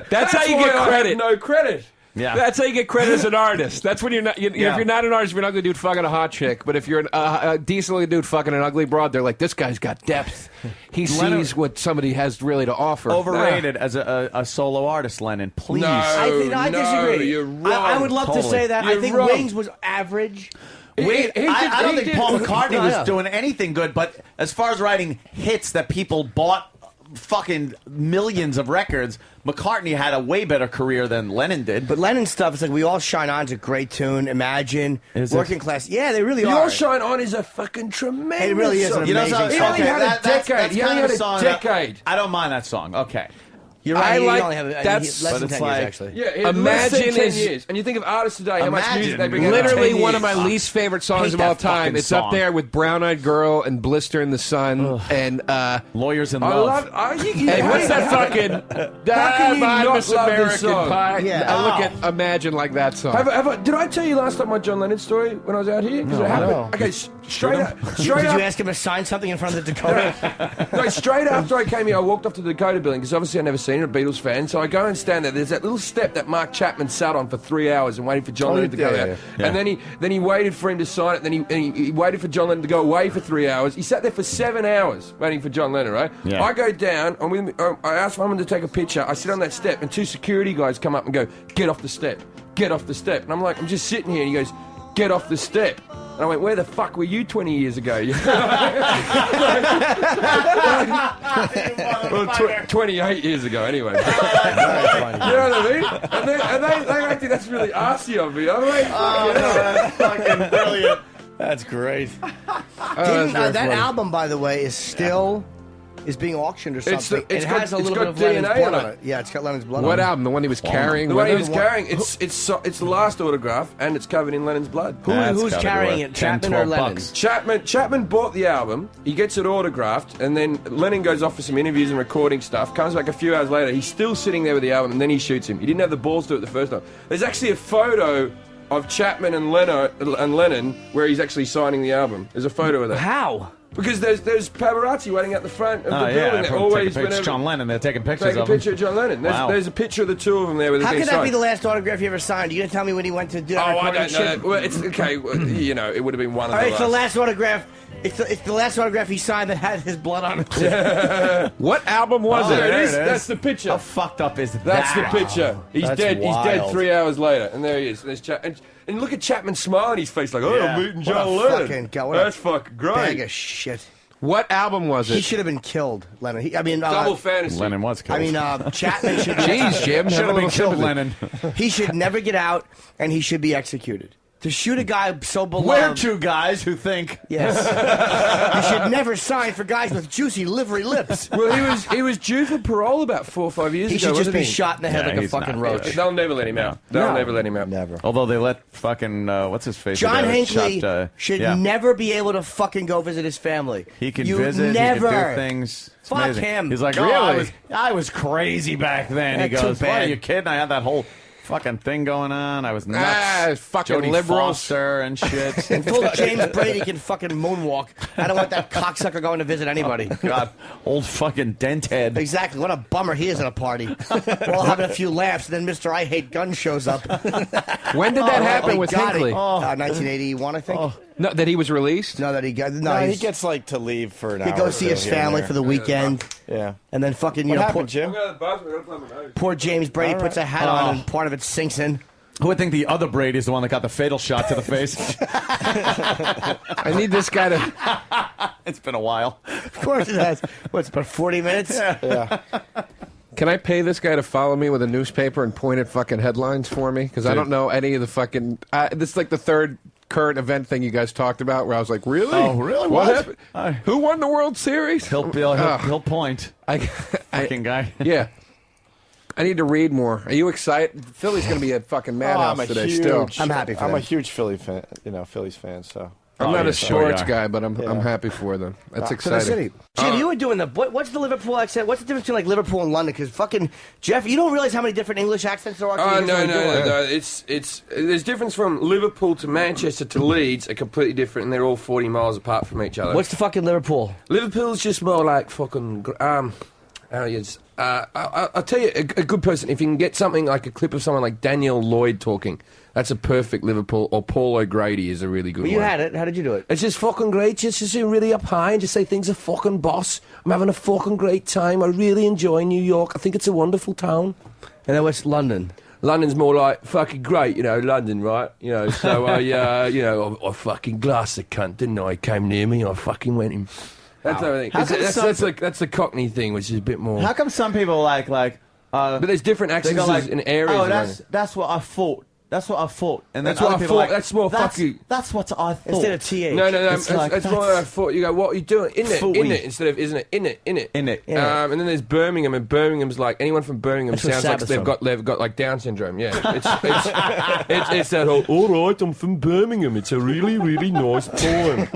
That's how you get credit. No credit. Yeah, that's how you get credit as an artist. That's when you're not. If you're not an artist, you're an ugly dude fucking a hot chick. But if you're a decently dude fucking an ugly broad, they're like, this guy's got depth. He sees what somebody has really to offer. Overrated as a solo artist, Lennon. Please. I disagree. You're wrong. I would love to say that. I think Wings was average. I don't think Paul McCartney was doing anything good, but as far as writing hits that people bought fucking millions of records, McCartney had a way better career than Lennon did. But Lennon's stuff is like We All Shine On is a great tune. Imagine. Working Class. Yeah, they really We are. All Shine On is a fucking tremendous It really is an song. amazing song. He only had a decade. He only had a decade. I don't mind that song. Okay. You're right. I you like only have that's less than 10 years, actually. Yeah, less than 10 years. And you think of artists today, how much music they bring out. Literally one of my least favorite songs of all time. It's up there with Brown Eyed Girl and Blister in the Sun and Lawyers in Love. And what's that fucking How can you not Miss love this American song? Pie? Yeah. I look at Imagine like that song. Did I tell you last time my John Lennon story when I was out here? Because it happened. Okay, straight up. Did you ask him to sign something in front of the Dakota? No, straight after I came here, I walked up to the Dakota building because obviously I'd never seen a Beatles fan. So I go and stand there. There's that little step that Mark Chapman sat on for 3 hours and waited for John Lennon to go out. Yeah. And then he waited for him to sign it. Then he waited for John Lennon to go away for 3 hours. He sat there for 7 hours waiting for John Lennon, right? Yeah. I go down. I asked someone to take a picture. I sit on that step and two security guys come up and go, get off the step. Get off the step. And I'm like, I'm just sitting here. And he goes, get off the step. And I went, where the fuck were you 20 years ago? Well, 28 years ago, anyway. You know what I mean? And they think that's really arsey of me. I'm like, that's fucking brilliant. That's great. That album, by the way, is still is being auctioned or something. It has a little bit of Lennon's blood on it. Yeah, it's got Lennon's blood on it. What album? The one he was carrying? The one he was carrying. It's the last autograph, and it's covered in Lennon's blood. Who's carrying it? Chapman or Lennon? Chapman bought the album. He gets it autographed, and then Lennon goes off for some interviews and recording stuff. Comes back a few hours later. He's still sitting there with the album, and then he shoots him. He didn't have the balls to do it the first time. There's actually a photo of Chapman and Lennon where he's actually signing the album. There's a photo of that. How? Because there's paparazzi waiting at the front of the building. Yeah, They're always it's John Lennon. They're taking pictures taking of a picture of John Lennon. There's a picture of the two of them there with How being could that signed. be the last autograph you ever signed? Are you going to tell me when he went to do that? Oh, I don't know. Well, it's okay. You know, it would have been one of the It's the last autograph. It's the last autograph he signed that had his blood on it. What album was it? There it is. That's the picture. How fucked up is that? That's the picture. He's That's dead. wild. He's dead 3 hours later, and there he is. There's and look at Chapman smile on his face, like, I'm meeting John Lennon. That's fucking great. Bag of shit. What album was it? He should have been killed, Lennon. Double Fantasy. Lennon was killed. I mean, Chapman should be... Jeez, Jim. Should have been killed, Lennon. He should never get out, and he should be executed. To shoot a guy so beloved... We're two guys who think... Yes. You should never sign for guys with juicy, livery lips. Well, he was due for parole about 4 or 5 years He ago, should just wasn't be he? shot in the head like a fucking roach. They'll never let him out. They'll never let him out. Never. Although they let fucking... what's his face? John Hinckley should yeah. never be able to fucking go visit his family. He can You visit, never. he can do things. It's Fuck amazing. him. He's like, Really? I was crazy back then. Yeah, He goes, too what, bad. are you kidding? I had that whole fucking thing going on. I was nuts. Fucking Jodie liberals. Foster and shit. And full James Brady can fucking moonwalk. I don't want that cocksucker going to visit anybody. Oh, God, old fucking dent head. Exactly. What a bummer he is at a party. We're all having a few laughs, and then Mr. I Hate Guns shows up. When did that happen with Hinckley? 1981, I think. No, that he was released? No, that he got... No, he he's- gets like to leave for an He hour. goes see or his so here and family there. for the weekend. Yeah. And then fucking, What poor, happened, Jim? poor James Brady puts a hat on and part of it sinks in. Who would think the other Brady is the one that got the fatal shot to the face? I need this guy to... It's been a while. Of course it has. What's about 40 minutes? Yeah. Can I pay this guy to follow me with a newspaper and point at fucking headlines for me? Because I don't know any of the fucking... this is like the third current event thing you guys talked about, where I was like, really? Oh, really? What happened? Who won the World Series? He'll point. Fucking guy. Yeah. I need to read more. Are you excited? Philly's going to be a fucking madhouse today. Still, I'm happy for I'm them. a huge Phillies fan. So I'm not a sports guy, but I'm happy for them. That's exciting. Jim, you were doing what's the Liverpool accent? What's the difference between like Liverpool and London? Because fucking Jeff, you don't realize how many different English accents there are. No. There's difference from Liverpool to Manchester to Leeds are completely different, and they're all 40 miles apart from each other. What's the fucking Liverpool? Liverpool's just more like fucking. I'll tell you, a good person, if you can get something like a clip of someone like Daniel Lloyd talking, that's a perfect Liverpool, or Paul O'Grady is a really good one. You had it. How did you do it? It's just fucking great. Just really up high and just say things are fucking boss. I'm having a fucking great time. I really enjoy New York. I think it's a wonderful town. And then what's London? London's more like fucking great, London, right? So I fucking glassed the cunt, didn't I? He came near me, I fucking went him. That's everything. That's the Cockney thing, which is a bit more. How come some people like? But there's different accents in areas. Oh, that's what I thought. That's what I thought. And that's what I thought. That's more fucking. That's what I thought. Instead of TH. No. That's more what I thought. You go, what are you doing? In it, instead of isn't it? In it. And then there's Birmingham, and Birmingham's like anyone from Birmingham sounds like they've got like Down syndrome. Yeah, it's that whole. All right, I'm from Birmingham. It's a really really nice town.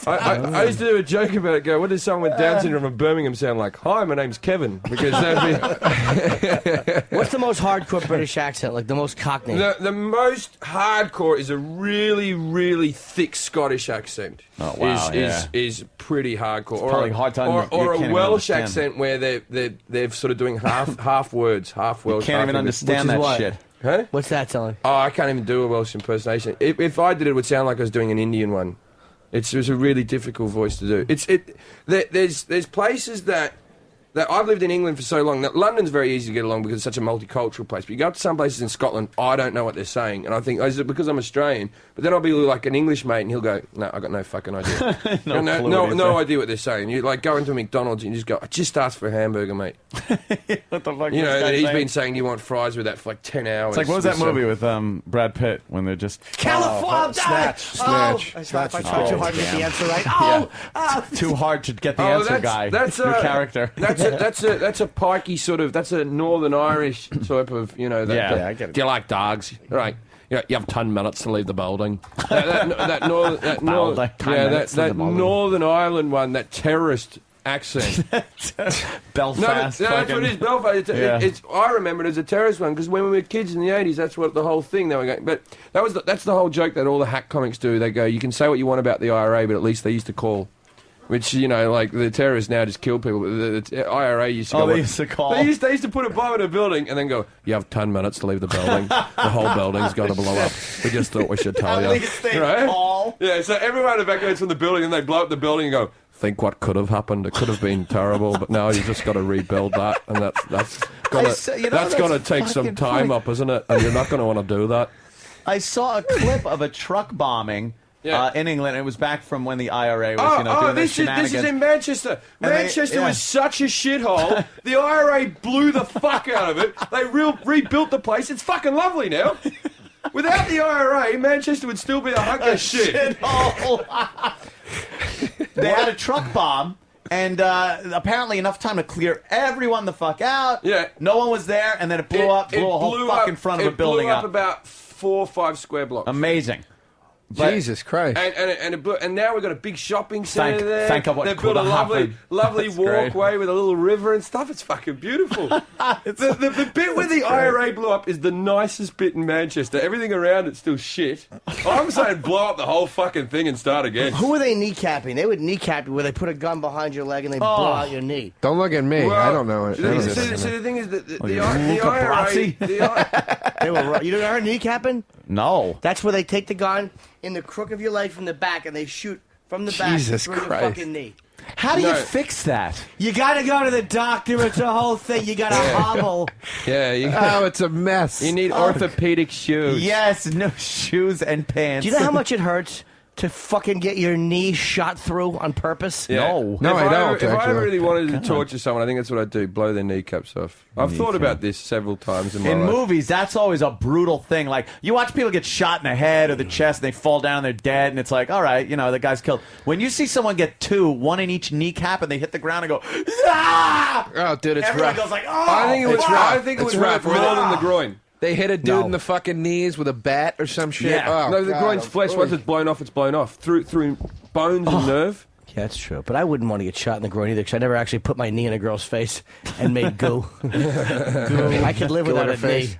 I used to do a joke about it. Go, what does someone with Down syndrome from Birmingham sound like? Hi, my name's Kevin. Because what's the most hardcore British accent? Like the most Cockney. The most hardcore is a really, really thick Scottish accent. Oh wow! Is pretty hardcore. Probably hard time. Or a Welsh accent where they're sort of doing half words, half Welsh. You can't even understand that shit. Huh? What's that telling? Oh, I can't even do a Welsh impersonation. If I did it, would sound like I was doing an Indian one. It was a really difficult voice to do. There's places that I've lived in England for so long. Now, London's very easy to get along because it's such a multicultural place. But you go up to some places in Scotland, I don't know what they're saying. And I think, is it because I'm Australian? But then I'll be like an English mate and he'll go, no, I've got no fucking idea. no idea what they're saying. You like go into a McDonald's and you just go, I just asked for a hamburger, mate. What the fuck? He's been saying you want fries with that for like 10 hours. It's like, what was that movie with Brad Pitt when they're just... California! Snatch. I tried too hard to get the answer right. Too hard to get the answer, guy. That's your character. That's a pikey sort of. That's a Northern Irish type of. I get it. Do you like dogs? Right. You have 10 minutes to leave the building. that Northern Ireland one, that terrorist accent. Belfast. No, that's what it is. Belfast. I remember it as a terrorist one because when we were kids in the 80s, that's what the whole thing they were going. But that's the whole joke that all the hack comics do. They go, you can say what you want about the IRA, but at least they used to call. Which, like, the terrorists now just kill people. But the IRA used to go... they used to call. They used to put a bomb in a building and then go, you have 10 minutes to leave the building. The whole building's going to blow up. We just thought we should tell you. At least they call. Yeah, so everyone evacuates from the building and they blow up the building and go, think what could have happened. It could have been terrible, but now you just got to rebuild that. And that's going to take some time up, isn't it? And you're not going to want to do that. I saw a clip of a truck bombing... in England. It was back from when the IRA was, doing their shenanigans. This is in Manchester. Manchester was such a shithole. The IRA blew the fuck out of it. They rebuilt the place. It's fucking lovely now. Without the IRA, Manchester would still be a hunk of shit. They had a truck bomb. And apparently enough time to clear everyone the fuck out. Yeah. No one was there, and then it blew up, blew a whole fucking front of a building up. It blew up about 4 or 5 square blocks. Amazing. Jesus Christ! And now we've got a big shopping centre there. Thank God what they've built a lovely walkway with a little river and stuff. It's fucking beautiful. The bit where the IRA blew up is the nicest bit in Manchester. Everything around it's still shit. I'm saying blow up the whole fucking thing and start again. Who are they kneecapping? They would kneecap you where they put a gun behind your leg and they blow out your knee. Don't look at me. Well, I don't know it. So the thing is that the IRA... You don't heard kneecapping? No. That's where they take the gun in the crook of your leg from the back and they shoot from the back through your fucking knee. How do you fix that? You gotta go to the doctor. It's a whole thing. You gotta hobble. Yeah. It's a mess. You need orthopedic shoes. Yes, no shoes and pants. Do you know how much it hurts to fucking get your knee shot through on purpose? Yeah. No, if I don't. If I actually. really wanted to torture someone, I think that's what I'd do: blow their kneecaps off. I've thought about this several times in my In life. movies, that's always a brutal thing. Like, you watch people get shot in the head or the chest, and they fall down, and they're dead, and it's like, all right, the guy's killed. When you see someone get two, one in each kneecap, and they hit the ground and go, ah! Oh, dude, it's Everyone rough. goes like, oh! I think it was. I think it It's would hurt rough. more than the groin. They hit a dude No. in the fucking knees with a bat or some shit. Yeah. Oh, No, the God, groin's I'm flesh. Once it's blown off, it's blown off. Through bones and nerve. Yeah, that's true. But I wouldn't want to get shot in the groin either, because I never actually put my knee in a girl's face and made goo. I could live Goo without in a her knee. face.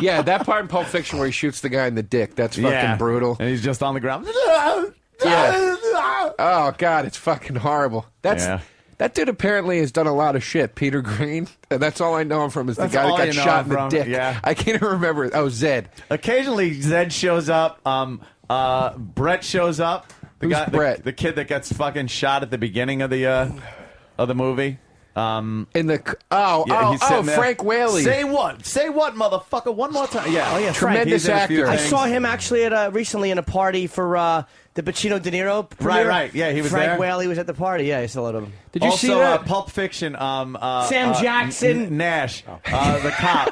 Yeah, that part in Pulp Fiction where he shoots the guy in the dick, that's fucking Yeah. brutal. And he's just on the ground. Yeah. Oh, God, it's fucking horrible. Yeah. That dude apparently has done a lot of shit, Peter Green. And that's all I know him from is the That's guy all that you got know shot him in the from. dick. Yeah. I can't even remember. Oh, Zed. Occasionally, Zed shows up. Brett shows up. Who's Brett? The kid that gets fucking shot at the beginning of the movie. In the he's sitting there. Frank Whaley. Say what, motherfucker? One more time. Yeah. Oh, yeah, Tremendous Frank. He's in a few actor. I things. saw him actually at recently in a party for the Pacino De Niro premiere. Right. Yeah, he was Frank there. Whaley was at the party. Yeah, I saw a lot of him. Did you also, see that? Pulp Fiction. Sam Jackson. Nash. The cop.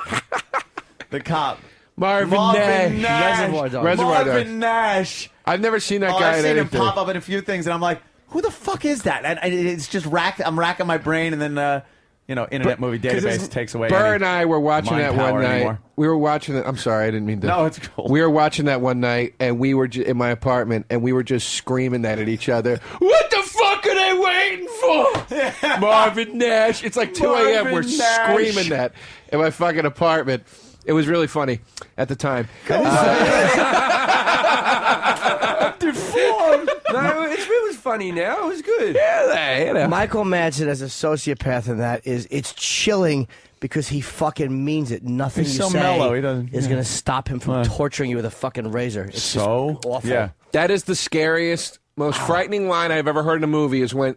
The cop. Marvin Nash. Reservoir Dogs. Reservoir Marvin Dogs. Nash. I've never seen that guy I've in seen him anything. pop up in a few things, and I'm like, who the fuck is that? And it's just I'm racking my brain, and then Internet Movie Database takes away. Burr any and I were watching mind that one power night. anymore. We were watching it. I'm sorry, I didn't mean to. No, it's cool. We were watching that one night, and we were in my apartment, and we were just screaming that at each other. What the fuck are they waiting for? Marvin Nash. It's like 2 a.m. We're Marvin Nash. screaming that in my fucking apartment. It was really funny at the time. No, it was funny now. It was good. Yeah, Michael Madsen as a sociopath in that it's chilling because he fucking means it. Nothing He's you so say mellow. He doesn't- is yeah. going to stop him from torturing you with a fucking razor. It's So just awful. yeah. That is the scariest, most frightening line I've ever heard in a movie is when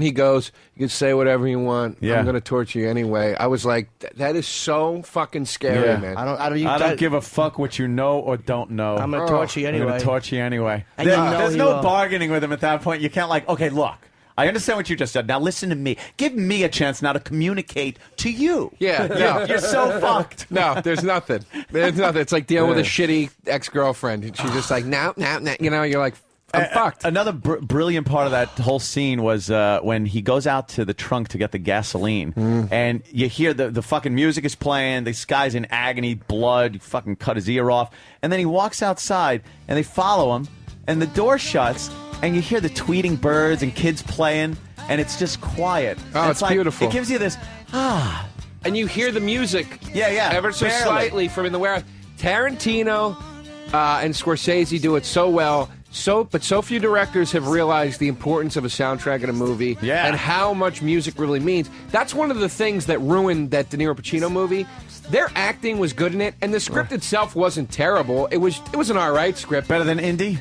he goes, you can say whatever you want. Yeah. I'm going to torture you anyway. I was like, that is so fucking scary, Yeah. man. I don't give a fuck what you know or don't know. I'm going to torture you I'm anyway. going to torture you anyway. And you know There's he no will. bargaining with him at that point. You can't okay, look. I understand what you just said. Now listen to me. Give me a chance now to communicate to you. Yeah, no. You're so fucked. No, there's nothing. There's nothing. It's like dealing with a shitty ex-girlfriend. She's just like, no. You're like, I'm fucked. Another brilliant part of that whole scene was when he goes out to the trunk to get the gasoline, and you hear the fucking music is playing. This guy's in agony, blood. You fucking cut his ear off, and then he walks outside, and they follow him, and the door shuts, and you hear the tweeting birds and kids playing, and it's just quiet. Oh, And it's like, beautiful. It gives you this And you hear the music yeah, ever so barely. slightly from in the warehouse. Tarantino and Scorsese do it so well. But so few directors have realized the importance of a soundtrack in a movie and how much music really means. That's one of the things that ruined that De Niro Pacino movie. Their acting was good in it, and the script itself wasn't terrible. It was an all right script. Better than Indy?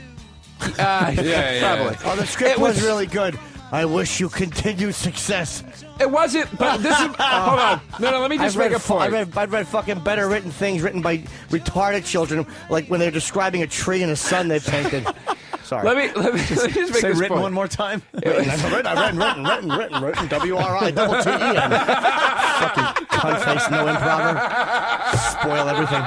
Probably. Oh, the script It was really good. I wish you continued success. It wasn't, but this is... hold on. No, let me just make a point. I've read fucking better written things written by retarded children, like when they're describing a tree and a sun they painted. Sorry. Let me just make Say this written point. one more time. Written, W-R-I, double T-E-N. Fucking cunt face, no improver. Spoil everything.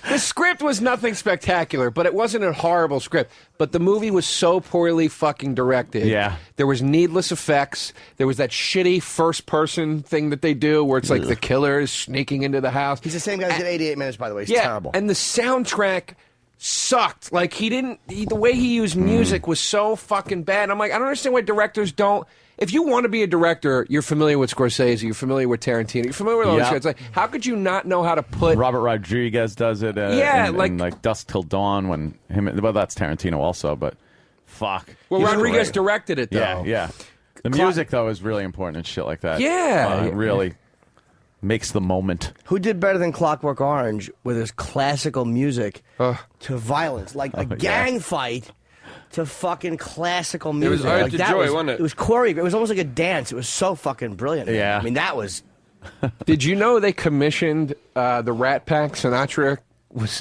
The script was nothing spectacular, but it wasn't a horrible script. But the movie was so poorly fucking directed. Yeah. There was needless effects. There was that shitty first-person thing that they do where it's like the killer is sneaking into the house. He's the same guy who did 88 Minutes, by the way. He's Yeah, terrible. and the soundtrack sucked. Like, the way he used music was so fucking bad. I'm like, I don't understand why directors don't... If you want to be a director, you're familiar with Scorsese, you're familiar with Tarantino, you're familiar with all these guys. Like, how could you not know how to put... Robert Rodriguez does it. In like Dusk Till Dawn when well, that's Tarantino also, but fuck. Well, He's Rodriguez great. directed it, though. Yeah. The music, though, is really important and shit like that. Yeah. It really makes the moment. Who did better than Clockwork Orange with his classical music to violence? Like a gang fight to fucking classical music. It was Ode like to that Joy, wasn't it? It was choreographed. It was almost like a dance. It was so fucking brilliant. Man. Yeah. I mean, that was... Did you know they commissioned the Rat Pack Sinatra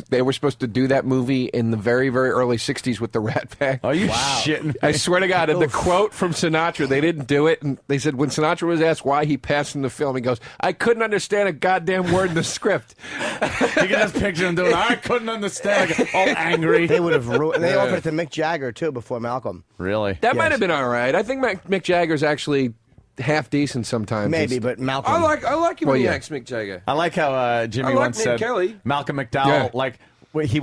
they were supposed to do that movie in the very, very early 60s with the Rat Pack. Are you shitting? I swear to God, and the quote from Sinatra, they didn't do it, and they said when Sinatra was asked why he passed in the film, he goes, I couldn't understand a goddamn word in the script. You can just picture him doing, I couldn't understand, like, all angry. They would have ruined. They offered it to Mick Jagger too before Malcolm. Really? That might have been all right. I think Mick Jagger's actually half decent sometimes. Maybe, but Malcolm. I like him when he acts Mick Jagger. I like how Jimmy once Nick said Kelly. Malcolm McDowell, like he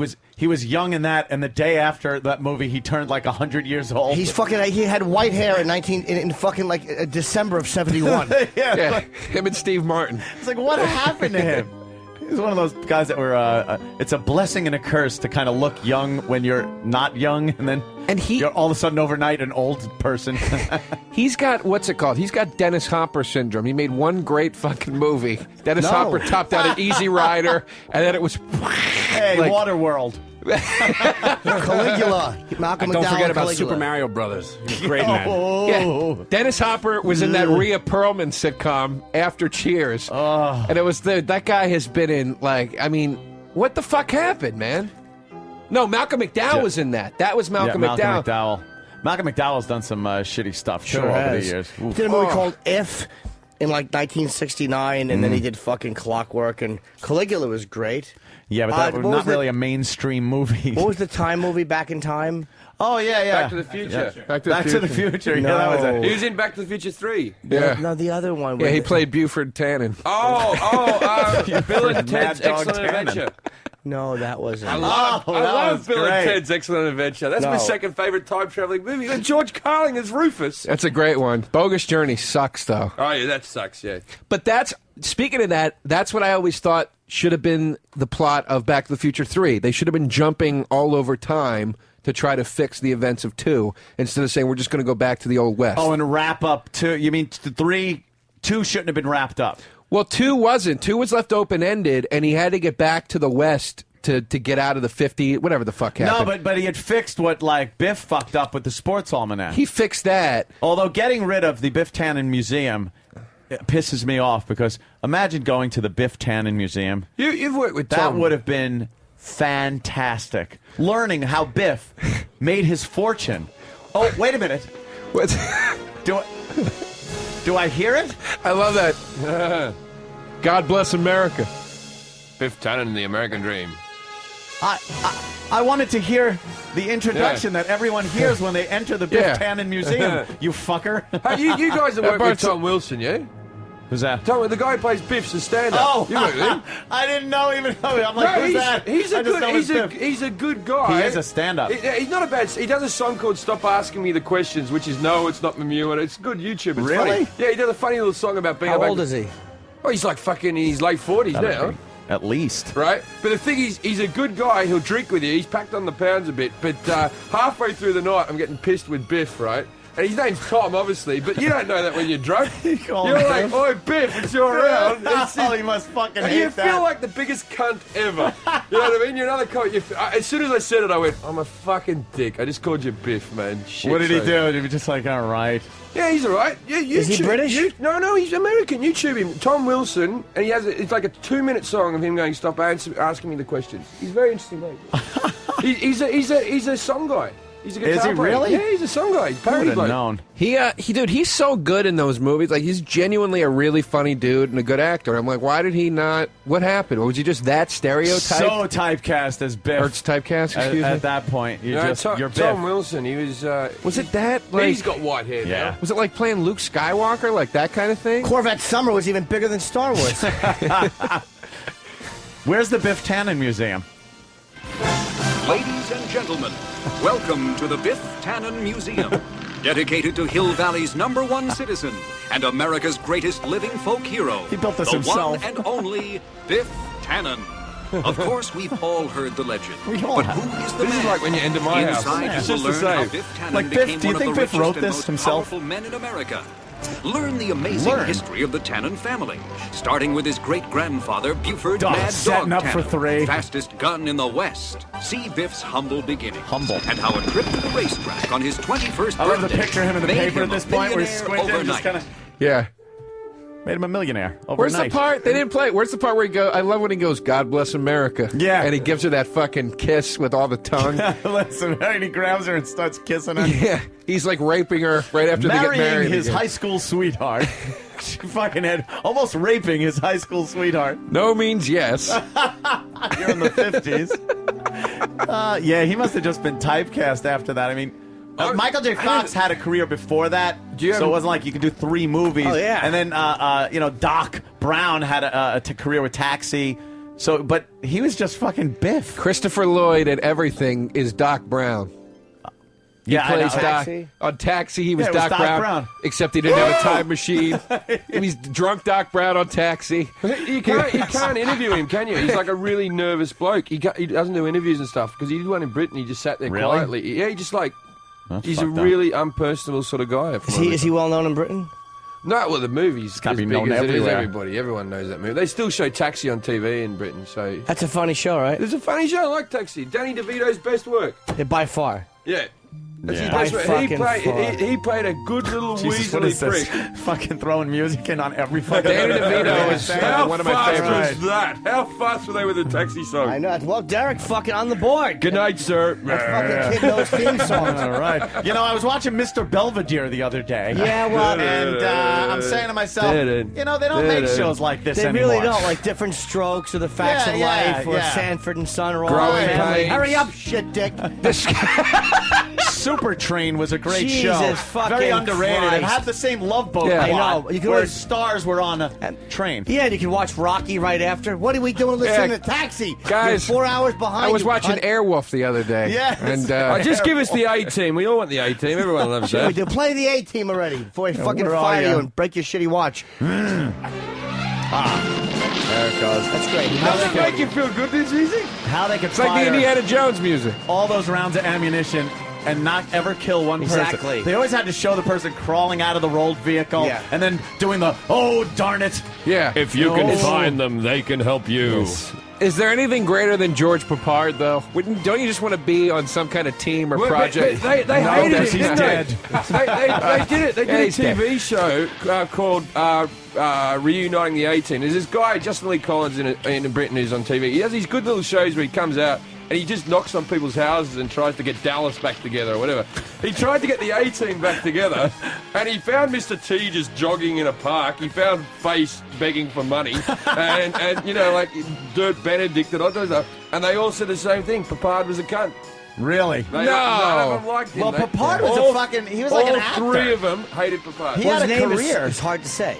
was young in that, and the day after that movie, he turned like 100 years old. He's fucking. He had white hair in fucking like December of '71. yeah, him and Steve Martin. It's like, what happened to him? He's one of those guys that were. It's a blessing and a curse to kind of look young when you're not young, and then you're all of a sudden overnight an old person. He's got, what's it called? He's got Dennis Hopper syndrome. He made one great fucking movie. Dennis Hopper topped out an Easy Rider, and then it was. Hey, like, Waterworld. Caligula. Malcolm Don't McDowell, forget about Caligula. Super Mario Brothers. He's a great man. Yeah. Dennis Hopper was in that Rhea Perlman sitcom after Cheers. And it was that guy has been in, like, I mean, what the fuck happened, man? No, Malcolm McDowell was in that. That was Malcolm McDowell. Malcolm McDowell's done some shitty stuff too Sure over has. the years. He did a movie called If in like 1969, and then he did fucking Clockwork, and Caligula was great. Yeah, but that was not really a mainstream movie. What was the Time movie, Back in Time? Oh, yeah. Back to the Future. Yeah. Back to the Future. No. Yeah, that was it. He was in Back to the Future 3. Yeah. No, the other one. Yeah, he played Buford Tannen. Bill and Ted's Mad Dog Excellent Tannen. Adventure. No, that wasn't. I love Bill and great. Ted's Excellent Adventure. That's my No. second favorite time-traveling movie. And George Carlin as Rufus. That's a great one. Bogus Journey sucks, though. Oh, yeah, that sucks, yeah. But speaking of that, that's what I always thought should have been the plot of Back to the Future 3. They should have been jumping all over time to try to fix the events of 2, instead of saying we're just going to go back to the Old West. Oh, and wrap up 2. You mean 3? 2 shouldn't have been wrapped up. Well, 2 wasn't. 2 was left open-ended, and he had to get back to the West to get out of the 50, whatever the fuck happened. No, but he had fixed what, like, Biff fucked up with the Sports Almanac. He fixed that. Although getting rid of the Biff Tannen Museum pisses me off, because imagine going to the Biff Tannen Museum. You've worked with That Tom. would have been fantastic. Learning how Biff made his fortune. Oh, wait a minute. What? Do I hear it? I love that. God bless America. Biff Tannen, The American Dream. I wanted to hear the introduction that everyone hears when they enter the Biff Tannen Museum. You fucker. Hey, you guys have worked with Tom Wilson, yeah? Who's that? Tom, the guy who plays Biff's a stand-up. Oh, you worked with him. I didn't know even. I'm like, who's that? He's a good guy. He is a stand-up. He's not a bad. He does a song called "Stop Asking Me the Questions," which is no, it's not Mew, and it's good YouTube. It's Really? funny. Yeah, he does a funny little song about being. How old is he? Oh, he's like fucking in his late 40s now. At least. Right? But the thing is, he's a good guy. He'll drink with you. He's packed on the pounds a bit. But halfway through the night, I'm getting pissed with Biff, right? And his name's Tom, obviously, but you don't know that when you're drunk. You're like, "Oi, Biff, it's your round." Oh, you must fucking hate you that. feel like the biggest cunt ever. You know what I mean? You're another cunt. As soon as I said it, I went, "I'm a fucking dick." I just called you Biff, man. Shit, What did he do? He was just like, all right. Yeah, he's all right. Yeah, Is he British? No, he's American. YouTube him, Tom Wilson, and it's like a 2-minute song of him going, "Stop asking me the questions." He's a very interesting, mate. he's a song guy. He's a guitar Is he player. really? Yeah, he's a song guy. He's I would parody have bloke. known. Dude, he's so good in those movies. Like, he's genuinely a really funny dude and a good actor. I'm like, why did he not? What happened? Or was he just that stereotyped? So typecast as Biff. Or it's typecast, excuse me? At that point, you're Biff. Tom Wilson. He was. Was it that? Like, he's got white hair. Yeah. Now. Was it like playing Luke Skywalker, like that kind of thing? Corvette Summer was even bigger than Star Wars. Where's the Biff Tannen Museum? Ladies and gentlemen, welcome to the Biff Tannen Museum, dedicated to Hill Valley's #1 citizen and America's greatest living folk hero. He built this the himself. one and only Biff Tannen. Of course, we've all heard the legend. We all but have. who is the This man? is like when you enter my house. Inside, It's you will just the learn how same. Biff Tannen Like Biff, became do you one think of the Biff richest wrote and this most himself? powerful men in America. Learn the amazing history of the Tannen family, starting with his great-grandfather, Buford Dog, Mad setting Dog up for Tannen, 3. fastest gun in the West. See Biff's humble beginnings. Humble. And how a trip to the racetrack on his 21st I love birthday the picture of him in the made paper him at this a point where he's millionaire squinting, just overnight. kind of. Yeah. Made him a millionaire overnight. Where's the part they didn't play? Where's the part where he goes? I love when he goes, "God bless America." Yeah, and he gives her that fucking kiss with all the tongue. Listen, and he grabs her and starts kissing her. Yeah, he's like raping her right after they get married. Marrying his again. high school sweetheart. She fucking had almost raping his high school sweetheart. No means yes. You're in the 50s. Yeah, he must have just been typecast after that. I mean, Michael J. Fox had a career before that, so it wasn't like you could do 3 movies. Oh, yeah. And then, Doc Brown had a career with Taxi. So, but he was just fucking Biff. Christopher Lloyd and everything is Doc Brown. He plays Doc. On Taxi, he was, Doc Brown. Except he didn't have a time machine. And he's drunk Doc Brown on Taxi. You can't interview him, can you? He's like a really nervous bloke. He doesn't do interviews and stuff because he did one in Britain. He just sat there quietly. Yeah, he just like... He's a really unpersonable sort of guy. Is he well known in Britain? No, well, the movie's gotta as be big known as it is everywhere. everybody. Everyone knows that movie. They still show Taxi on TV in Britain, so... That's a funny show, right? It's a funny show. I like Taxi. Danny DeVito's best work. Yeah, by far. Yeah. That's his By best work. fucking far. He played a good little Jesus, what weaselly is this? prick. Fucking throwing music in on every fucking... Danny DeVito is How one of my fast favorites. was that? How fast were they with the Taxi song? I know. Well, Derek fucking on the board. Good night, sir. That fucking kid knows theme songs. All right. You know, I was watching Mr. Belvedere the other day. Yeah, well... And I'm saying to myself, you know, they don't make shows like this They anymore. really don't. Like Different Strokes or The Facts of Life or Sanford and Son or all Growing family. Pains. Hurry up, shit dick. Super Train was a great Jesus show. fucking Very underrated. Christ. It had the same Love Boat Yeah, I plot, know. You can where always- stars were on a train. Yeah, and you can watch Rocky right after. What are we doing listening to Taxi? Guys, You're 4 hours behind. I was you watching cunt. Airwolf the other day. Yes. And, Just give us the A-team. We all want the A-team. Everyone loves We that. do play the A-team already before we fucking where are fire you? you and break your shitty watch. There it goes. That's great. Does it make you feel good, this music? How they could it's like the fire Indiana Jones music. all those rounds of ammunition and not ever kill one person. Exactly. They always had to show the person crawling out of the rolled vehicle Yeah. and then doing the, oh, darn it. Yeah. If you can Oh. find them, they can help you. Is there anything greater than George Papard, though? Don't you just want to be on some kind of team or project? They No, hated that's- him, he's didn't dead. They did it. They Yeah, did a he's dead. TV show called Reuniting the A-Team. There's this guy, Justin Lee Collins, in Britain who's on TV. He has these good little shows where he comes out and he just knocks on people's houses and tries to get Dallas back together or whatever. He tried to get the A-Team back together, and he found Mr. T just jogging in a park. He found Face begging for money, and you know, like Dirt Benedict and all those stuff. And they all said the same thing. Papard was a cunt. Really? None of them liked him. Well, They- Papard was all- a fucking, he was like an actor. All 3 of them hated Papard. He had a His name career. is hard to say.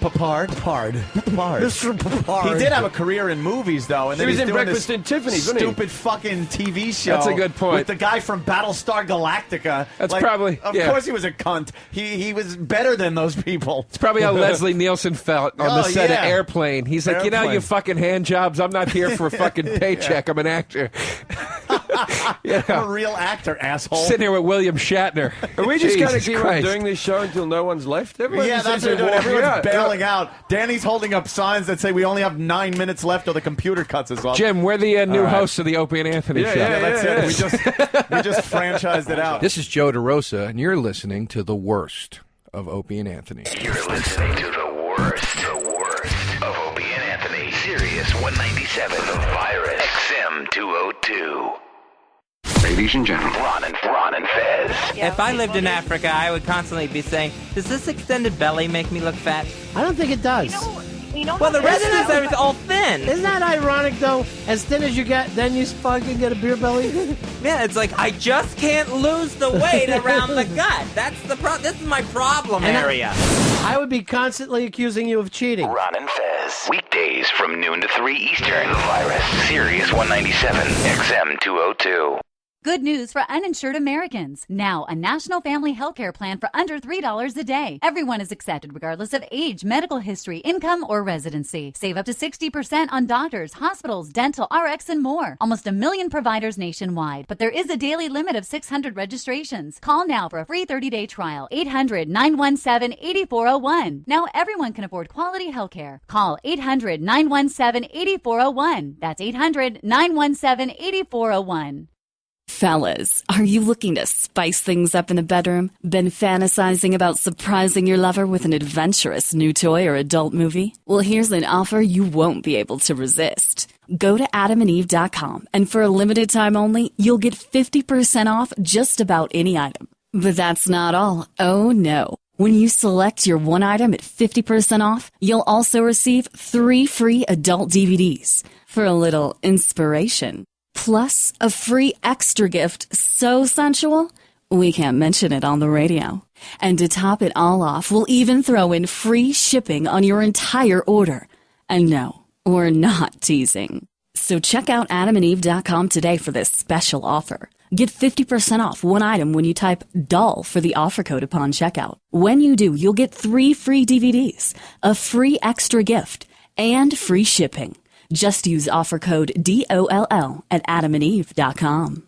Papard. Mr. Papard. He did have a career in movies, though. And He then was he's in doing Breakfast this in Tiffany's, wasn't he? stupid fucking TV show. That's a good point. With the guy from Battlestar Galactica. That's probably- Of yeah. course he was a cunt. He was better than those people. It's probably how Leslie Nielsen felt on the set yeah. of Airplane. He's like, you know, Airplane. you fucking hand jobs. I'm not here for a fucking paycheck. I'm an actor. I'm a real actor, asshole. Sitting here with William Shatner. Are we just going to Jesus keep on Christ. doing this show until no one's left? Everyone Yeah, just that's seems what to they're doing. walk Everyone's out. bailing out. Danny's holding up signs that say we only have 9 minutes left or the computer cuts us off. Jim, we're the new All right. hosts of the Opie and Anthony Yeah, show. yeah, That's yeah, it. yeah. We just franchised it out. This is Joe DeRosa, and you're listening to the worst of Opie and Anthony. You're listening to the worst of Opie and Anthony. Sirius 197, the virus. XM 202. Ladies and gentlemen, Ron and Fez. If I lived in Africa, I would constantly be saying, does this extended belly make me look fat? I don't think it does. Well, the rest is all thin. Isn't that ironic, though? As thin as you get, then you fucking get a beer belly? Yeah, it's like, I just can't lose the weight around the gut. That's the This is my problem area. I would be constantly accusing you of cheating. Ron and Fez. Weekdays from noon to 3 Eastern. The virus. Sirius 197, XM 202. Good news for uninsured Americans. Now, a national family health care plan for under $3 a day. Everyone is accepted regardless of age, medical history, income, or residency. Save up to 60% on doctors, hospitals, dental, RX, and more. Almost 1 million providers nationwide. But there is a daily limit of 600 registrations. Call now for a free 30-day trial. 800-917-8401. Now everyone can afford quality health care. Call 800-917-8401. That's 800-917-8401. Fellas, are you looking to spice things up in the bedroom? Been fantasizing about surprising your lover with an adventurous new toy or adult movie? Well, here's an offer you won't be able to resist. Go to adamandeve.com, and for a limited time only, you'll get 50% off just about any item. But that's not all. Oh, no. When you select your one item at 50% off, you'll also receive 3 free adult DVDs for a little inspiration. Plus, a free extra gift so sensual, we can't mention it on the radio. And to top it all off, we'll even throw in free shipping on your entire order. And no, we're not teasing. So check out adamandeve.com today for this special offer. Get 50% off one item when you type DOLL for the offer code upon checkout. When you do, you'll get 3 free DVDs, a free extra gift, and free shipping. Just use offer code DOLL at adamandeve.com.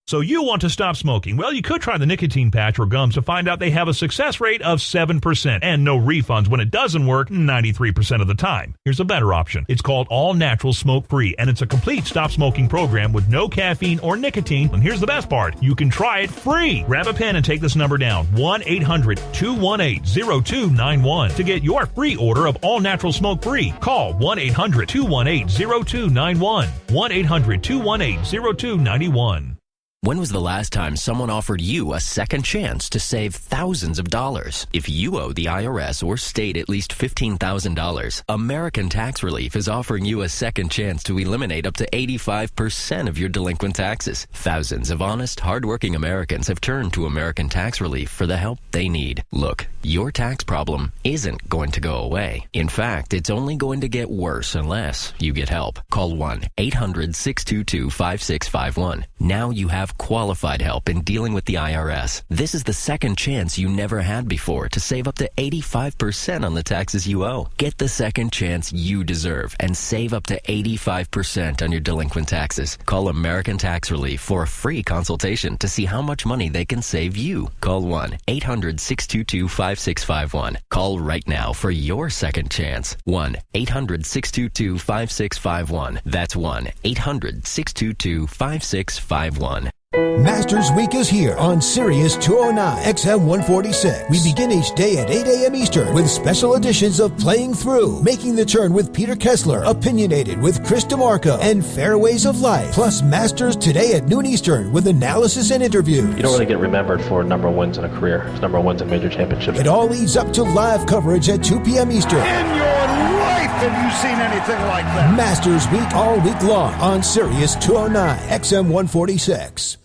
So you want to stop smoking? Well, you could try the nicotine patch or gums to find out they have a success rate of 7% and no refunds when it doesn't work 93% of the time. Here's a better option. It's called All Natural Smoke Free, and it's a complete stop smoking program with no caffeine or nicotine. And here's the best part. You can try it free. Grab a pen and take this number down. 1-800-218-0291 to get your free order of All Natural Smoke Free. Call 1-800-218-0291. 1-800-218-0291. When was the last time someone offered you a second chance to save thousands of dollars? If you owe the IRS or state at least $15,000, American Tax Relief is offering you a second chance to eliminate up to 85% of your delinquent taxes. Thousands of honest, hardworking Americans have turned to American Tax Relief for the help they need. Look, your tax problem isn't going to go away. In fact, it's only going to get worse unless you get help. Call 1-800-622-5651. Now you have qualified help in dealing with the IRS. This is the second chance you never had before to save up to 85% on the taxes you owe. Get the second chance you deserve and save up to 85% on your delinquent taxes. Call American Tax Relief for a free consultation to see how much money they can save you. Call 1-800-622-5651. Call right now for your second chance. 1-800-622-5651. That's 1-800-622-5651. Masters Week is here on Sirius 209 XM 146. We begin each day at 8 a.m. Eastern with special editions of Playing Through, Making the Turn with Peter Kessler, Opinionated with Chris DeMarco, and Fairways of Life. Plus Masters Today at noon Eastern with analysis and interviews. You don't really get remembered for number ones in a career. It's number ones in major championships. It all leads up to live coverage at 2 p.m. Eastern. In your life have you seen anything like that? Masters Week all week long on Sirius 209 XM 146.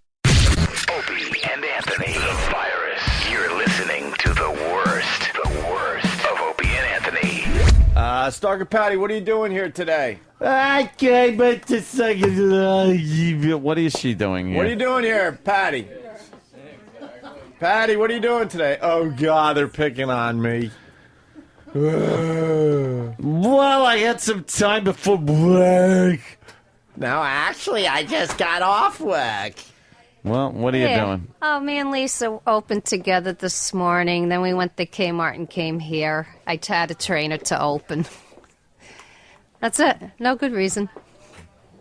Anthony, the virus. You're listening to the worst of Opie and Anthony. Stalker Patty, what are you doing here today? Okay, but just a second. What is she doing here? What are you doing here, Patty? Patty, what are you doing today? Oh, God, they're picking on me. Well, I had some time before work. Now, actually, I just got off work. Well, what are you doing? Oh, me and Lisa opened together this morning. Then we went to Kmart and came here. I had a trainer to open. That's it. No good reason.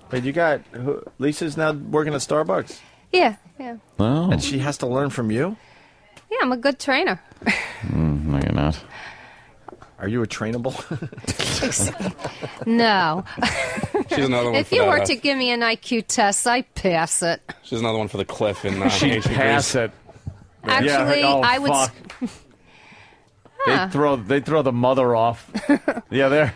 Wait, Lisa's now working at Starbucks? Yeah. Oh. And she has to learn from you? Yeah, I'm a good trainer. No, you're not. Are you a trainable? No. She's another one. If you were to give me an IQ test, I'd pass it. She's another one for the cliff in She'd pass it. Actually, I would. They throw the mother off. Yeah, there.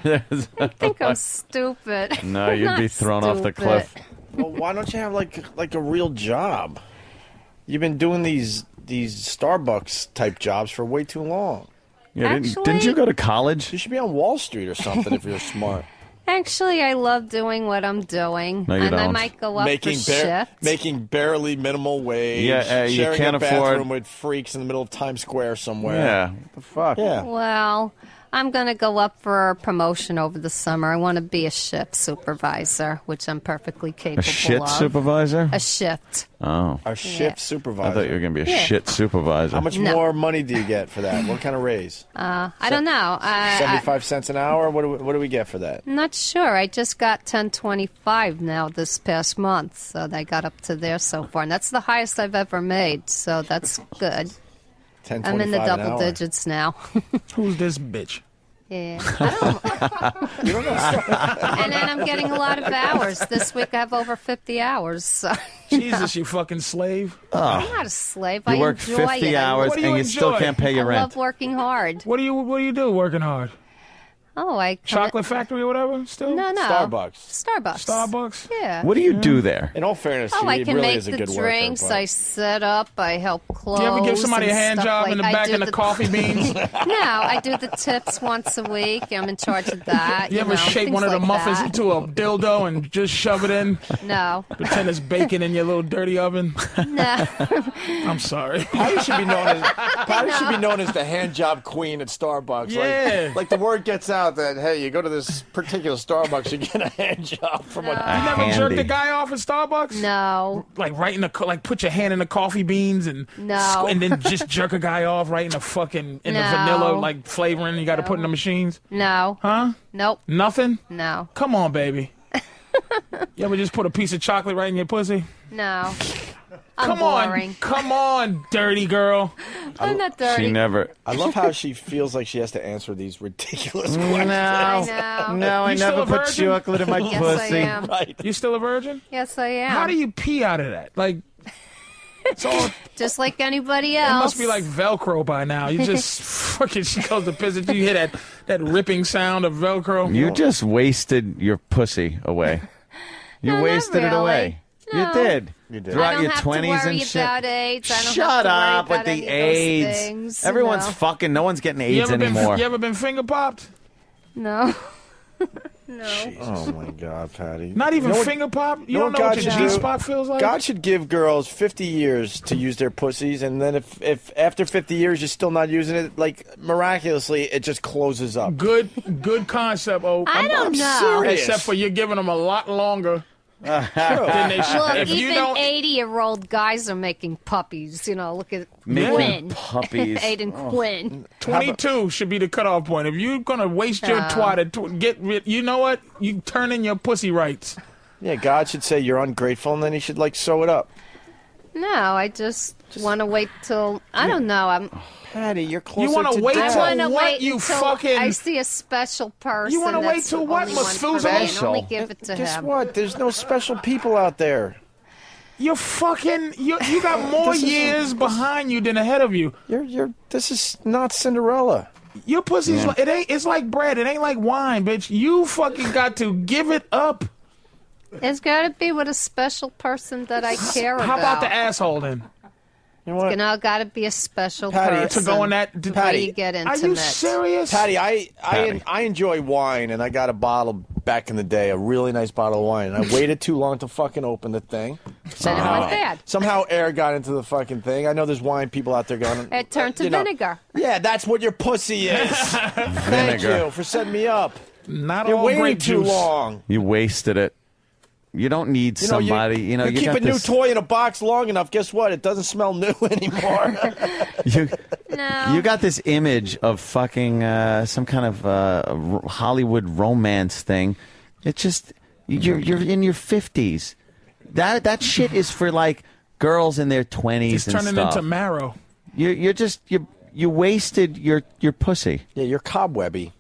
I think I'm stupid. No, you'd be thrown off the cliff. Well, why don't you have like a real job? You've been doing these Starbucks type jobs for way too long. Yeah, didn't you go to college? You should be on Wall Street or something if you're smart. Actually, I love doing what I'm doing. No, you and don't. I might go up for shift. Making barely minimal wage. Yeah, you sharing can't a bathroom afford with freaks in the middle of Times Square somewhere. Yeah, what the fuck? Yeah. Well, I'm going to go up for promotion over the summer. I want to be a shift supervisor, which I'm perfectly capable of. A shit supervisor? A shift. Oh. A shift supervisor. I thought you were going to be a shit supervisor. How much more money do you get for that? What kind of raise? I don't know. 75 cents an hour? What do we get for that? I'm not sure. I just got $10.25 now this past month, so they got up to there so far. And that's the highest I've ever made, so that's good. I'm in the double digits now. Who's this bitch? Yeah. You don't know. And then I'm getting a lot of hours. This week I have over 50 hours. So, Jesus, you fucking slave. I'm not a slave. You I work enjoy 50 it. hours and you still can't pay your I rent. love working hard. What do you do working hard? Oh, I Chocolate factory or whatever still? No. Starbucks? Yeah. What do you do there? In all fairness, I can really make is a the good drinks. worker. I set up. I help close. Do you ever give somebody a and hand stuff job like in the I back do in the coffee beans? No, I do the tips once a week. I'm in charge of that. You ever shape one of the muffins into a dildo and just shove it in? No. Pretend it's bacon in your little dirty oven? No. I'm sorry. Patty should be known as the hand job queen at Starbucks. Yeah. Like the word gets out that, hey, you go to this particular Starbucks, you get a hand job from No. You never jerked a guy off at Starbucks? No. Like right in the put your hand in the coffee beans and No. and then just jerk a guy off right in the fucking the No. vanilla like flavoring you got to put in the machines? No. Huh? Nope. Nothing? No. Come on, baby. You ever just put a piece of chocolate right in your pussy? No. I'm Come boring. come on, dirty girl. I'm not dirty. She never. I love how she feels like she has to answer these ridiculous No. questions. I know. No, I You still never a put virgin? chocolate in my Yes, pussy. I am. Right. You still a virgin? Yes, I am. How do you pee out of that? Like, it's all. Just like anybody It else. must be like Velcro by now. You just fucking. She goes to piss it. You hear that ripping sound of Velcro. You just wasted your pussy away. You No, not wasted it away. No. You did. You did. I Throughout don't your have 20s to worry and shit. about AIDS. I don't Shut have to worry up with about the any of those AIDS. things, Everyone's no. fucking. No one's getting You AIDS ever anymore. you ever been finger popped? No. No. Oh my God, Patty! Not even You know what- finger pop. You know don't what know what God your should do? G spot feels like. God should give girls 50 years to use their pussies, and then if after 50 years you're still not using it, like miraculously, it just closes up. Good concept. Oh, I don't I'm know. serious. Except for you're giving them a lot longer. True. Than they should. Look, If you even don't, 80-year-old guys are making puppies. You know, look at Making Quinn. puppies. Aiden Quinn. 22 should be the cutoff point. If you're gonna waste your No. twat, get rid. You know what? You turn in your pussy rights. Yeah, God should say you're ungrateful, and then he should like sew it up. No, I just want to wait till I don't know. Patty, you're closer wanna to wait death. till I want to what, wait you until fucking- I see a special person. You wanna wait that's till the what, only one for me, Methuselah? and only give it to Guess him. what? There's no special people out there. You're fucking. You got more This is- years behind you than ahead of you. This is not Cinderella. Your pussy's it ain't. It's like bread. It ain't like wine, bitch. You fucking got to give it up. It's got to be with a special person that I care about. How about the asshole then? You know what? You know, got to be a special Patty, person. To go in that. Before you get Are intimate. you serious, Patty, Patty. I enjoy wine, and I got a bottle back in the day, a really nice bottle of wine. And I waited too long to fucking open the thing. Then it went bad. Somehow air got into the fucking thing. I know there's wine people out there going. It turned to you know, vinegar. Yeah, that's what your pussy is. Thank Vinegar. you for setting me up. Not You're all waiting grape too juice. long. You wasted it. You don't need You know, somebody. you you keep got a new this, toy in a box long enough. Guess what? It doesn't smell new anymore. No. You got this image of fucking some kind of Hollywood romance thing. It's just you're in your 50s. That shit is for like girls in their 20s He's and turning stuff. into marrow. You wasted your pussy. Yeah, you're cobwebby.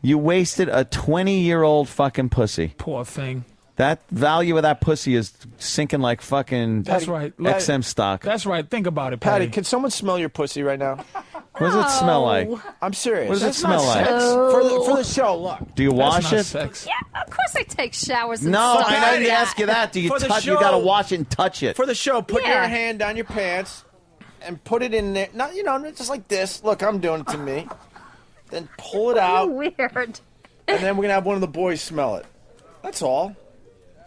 You wasted a 20-year-old fucking pussy. Poor thing. That value of that pussy is sinking like fucking That's right. XM stock. That's right. Think about it, Patty, Patty. can someone smell your pussy right now? What does it smell like? I'm serious. What does it That's smell not like? sex. For the show, look. Do you wash That's not it? sex. Yeah, of course I take showers and No, stuff. I didn't like ask you that. Do you For the touch? You show- gotta wash it and touch it. For the show, put Yeah. your hand down your pants and put it in there. Not, just like this. Look, I'm doing it to me. Then pull it out, Weird. and then we're gonna have one of the boys smell it. That's all.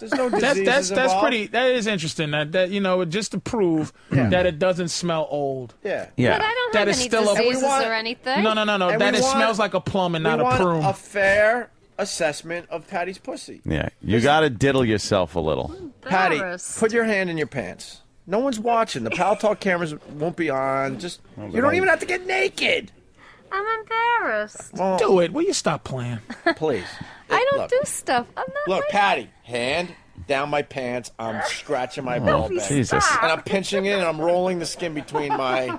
There's no diseases that's involved. pretty. That is interesting. That you know, just to prove that it doesn't smell old. Yeah. Yeah. But I don't That have is any still a- diseases we want- or anything. No. And That we it want- smells like a plum and not we a want prune. a fair assessment of Patty's pussy. Yeah, you got to diddle yourself a little. Patty, Embarrassed. put your hand in your pants. No one's watching. The Pal Talk cameras won't be on. Just you don't even have to get naked. I'm embarrassed. Well, Do it. Will you stop playing? please. I don't Look. do stuff. I'm not. Look, Patty, hand down my pants. I'm scratching my ball bag. Jesus. And I'm pinching it and I'm rolling the skin between my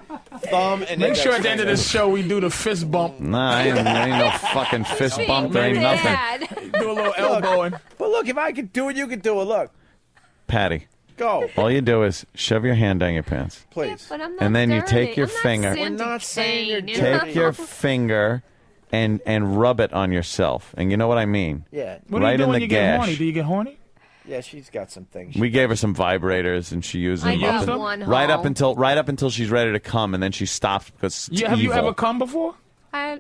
thumb and Make index sure at the end of finger. this show we do the fist bump. Nah, ain't no fucking fist Being bump. There ain't nothing. bad. Do a little elbowing. But look, if I could do it, you could do it. Look, Patty, go, all you do is shove your hand down your pants. please. But I'm not And then you dirty. take your I'm not finger- Sandy We're not saying you're Kane. dirty. Take your finger and rub it on yourself. And you know what I mean? Yeah, What do Right you do in when the you get horny? gash. Do you get horny? yeah, she's got some things. We gave her some vibrators, and she used I them got up one right up home. until she's ready to come, and then she stops because it's Have you evil. ever come before? I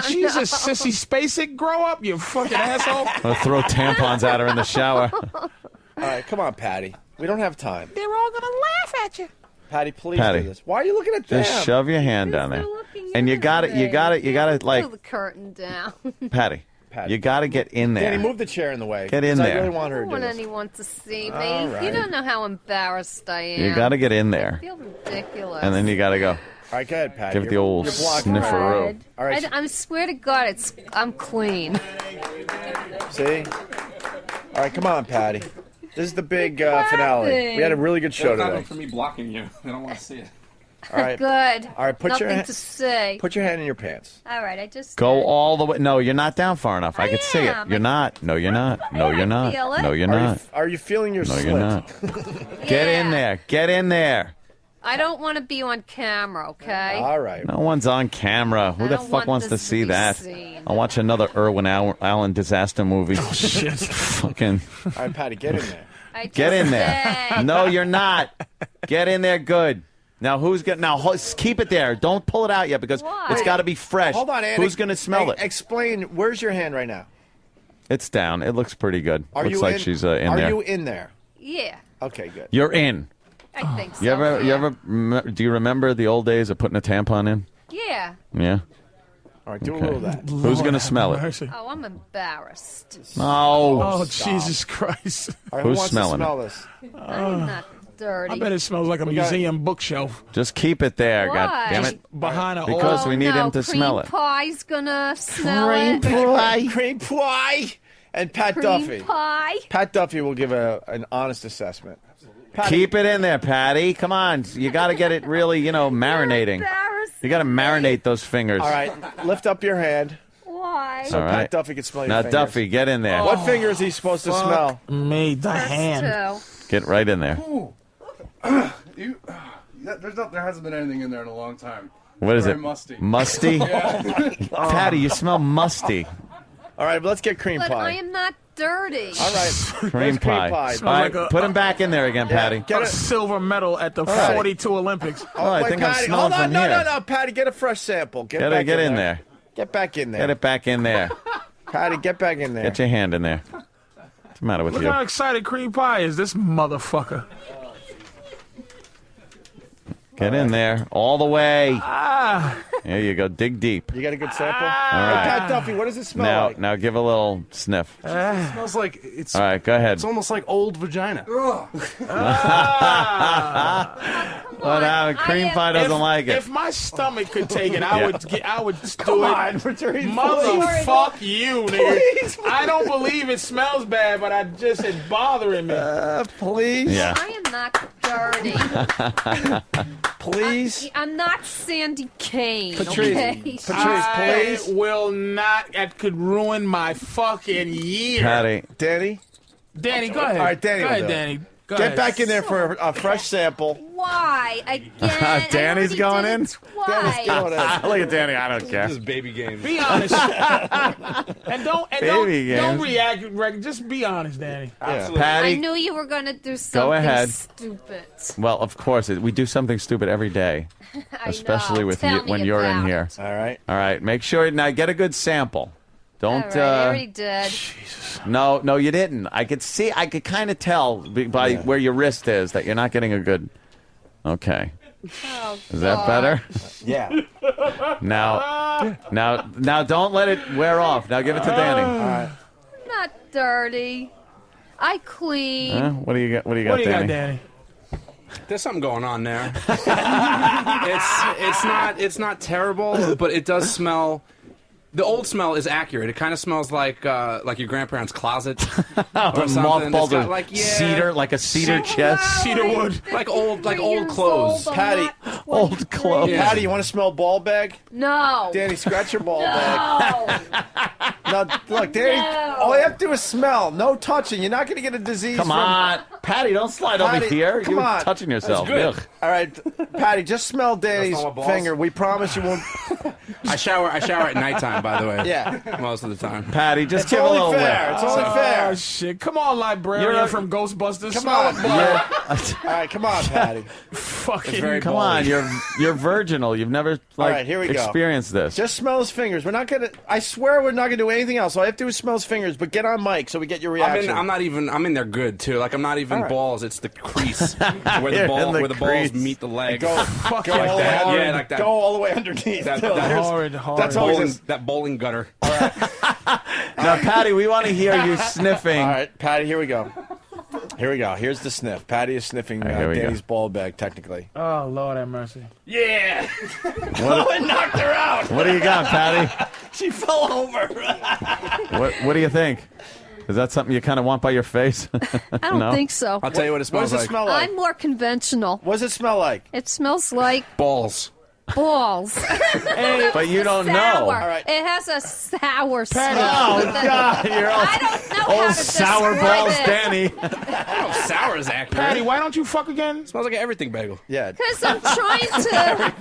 Jesus, sissy Spacek, grow up, you fucking asshole. I'll throw tampons at her in the shower. All right, come on, Patty. We don't have time. They're all gonna laugh at you. Patty, please Patty. do this. Why are you looking at them? Just shove your hand down there, and you got to like pull the curtain down. Patty. You got to get in there. Danny, move the chair in the way. Get in 'cause there. I really want I her don't to do want this. anyone to see me. All right. You don't know how embarrassed I am. You got to get in I there, feel ridiculous. and then you got to go. All right, go ahead, Patty. Give it the old You're blocked. snifferoo. All right, I swear to God, I'm clean. see? All right, come on, Patty. This is the big finale. We had a really good show today. for me blocking you. I don't want to see it. All right. Good. All right, put Nothing your to say. Put your hand in your pants. All right, I just Go all the way. No, you're not down far enough. I can see it. am. You're not. No, you're not. No, you're not. feel it. No, you're Are you, not. are you feeling your No, slit? you're not. Get in there. Get in there. I don't want to be on camera, okay? All right. No one's on camera. Who I the don't fuck want wants to this see to be that? seen. I'll watch another Irwin Allen disaster movie. Oh, shit. Fucking All right, Patty, get in there. I get just in there. said- No, you're not. Get in there good. Now, who's going to... Now, keep it there. Don't pull it out yet because Why? it's got to be fresh. Hold on, Andy. Who's going to smell it? Explain. Where's your hand right now? It's down. It looks pretty good. Are Looks you like in? she's in Are there. you in there? Yeah, Okay, good. You're in. I think so. You ever? yeah. Do you remember the old days of putting a tampon in? Yeah. Yeah. All right, do a Okay. little of that. Who's going to smell it? Mercy. Oh, I'm embarrassed. No. Oh, Stop. Jesus Christ. All right, who Who's wants smelling to smell it? this? I'm not dirty. I bet it smells like a museum bookshelf Just keep it there. God Why? damn it. behind a Because Oh, we need no, him to smell it. Cream pie's gonna smell Cream it. pie. Cream pie. And Pat Cream Duffy. pie. Pat Duffy will give an honest assessment. Patty, Keep it in there, Patty. Come on. You got to get it really, marinating. You got to marinate those fingers. all right, lift up your hand Why? so All Pat right. Duffy can smell your Now, fingers. Duffy, get in there. What finger is he supposed to smell? Me, the hand. Two. Get right in there. There hasn't been anything in there in a long time. What is Very it? musty. Musty? Patty, you smell musty. All right, but let's get cream But pie. I am not dirty. All right, Cream pie. All right, like a- put him back in there again, Patty. Get A it. silver medal at the right. 42 Olympics. Oh, I Wait, think I'm Patty, smelling hold on, from no, here. no, Patty, get a fresh sample. Get back Get in there. Get back in there. Get it back in there. Patty, get back in there. Get your hand in there. What's the matter with Look you? how excited cream pie is, this motherfucker. Get in there. All the way. Ah. There you go. Dig deep. You got a good sample? All Hey, right. Pat Duffy, what does it smell Now, like? now give a little sniff. It smells like it's. All right, go ahead. It's almost like old vagina. What happened? Cream pie doesn't like it. If my stomach could take it, I would do Come it. on, Patrice, Motherfuck you, nigga. I don't believe it smells bad, but it's bothering me. please. Yeah. I am not dirty. Please. I'm not Sandy Kane. Patrice, okay? Patrice, I please. will not. That could ruin my fucking year. Patty. Danny? Danny, go ahead. All right, Danny Go will ahead, do it. Danny. Go Get ahead. back in there for a fresh sample. Why? Again? Danny's I already going did in? it twice. Look at Danny. I don't care. This is baby games. Be honest. and don't Baby don't games. react. Just be honest, Danny. Absolutely. I Patty. knew you were going to do something ahead. stupid. Well, of course. We do something stupid every day, I especially know. with Tell you me when you're in about here. All right. All right. Make sure. Now, get a good sample. Don't. All right, I already did. No, you didn't. I could kind of tell by where your wrist is that you're not getting a good. Okay. Oh, is that better? Yeah. Now, don't let it wear off. Now give it to Danny. All right. Not dirty. I clean. What do you got? What do you got, Danny? There's something going on there. It's not terrible, but it does smell. The old smell is accurate. It kind of smells like your grandparents' closet or something. Mothballs got, or cedar, like a cedar chest. Cedar wood, like old clothes. Patty, old clothes. Yeah. Patty, you want to smell ball bag? No. Danny, scratch your ball bag. No, look, Danny. No. All you have to do is smell. No touching. You're not going to get a disease. Come on, Patty, don't slide over here. Come You're on. touching yourself. That's good. All right, Patty, just smell Danny's finger. We promise you won't. I shower at nighttime, by the way. Yeah. Most of the time. Patty, just It's give a only little fair. whiff. It's only fair. Oh, shit. Come on, librarian from Ghostbusters. Come Smell on. it, boy. All right, come on, Patty. Fucking. Come on, you're virginal. You've never All right, here we go. experienced this. Just smell his fingers. We're not gonna. I swear we're not gonna do anything else. All I have to do is smell his fingers. But get on mic so we get your reaction. I'm in there good too. Like I'm not even balls. It's the crease where the balls crease. meet the leg. Go like all the way that. under- Yeah, like that. Go all the way underneath. That bowling gutter. Now, Patty, we want to hear you sniffing. All right, Patty, here we go. Here we go. Here's the sniff. Patty is sniffing here we Danny's ball bag, technically. Oh, Lord have mercy. Yeah! It knocked her out! What do you got, Patty? She fell over. What do you think? Is that something you kind of want by your face? I don't think so. I'll tell you what it smells What does it smell like? I'm more conventional. What does it smell like? It smells like balls. balls. But you don't know. Sour. All right. It has a sour smell. Oh, God. You're all I don't know how old to sour describe balls, it. Danny. Sour is accurate. Patty, why don't you fuck again? It smells like an everything bagel. Yeah. Because I'm trying to.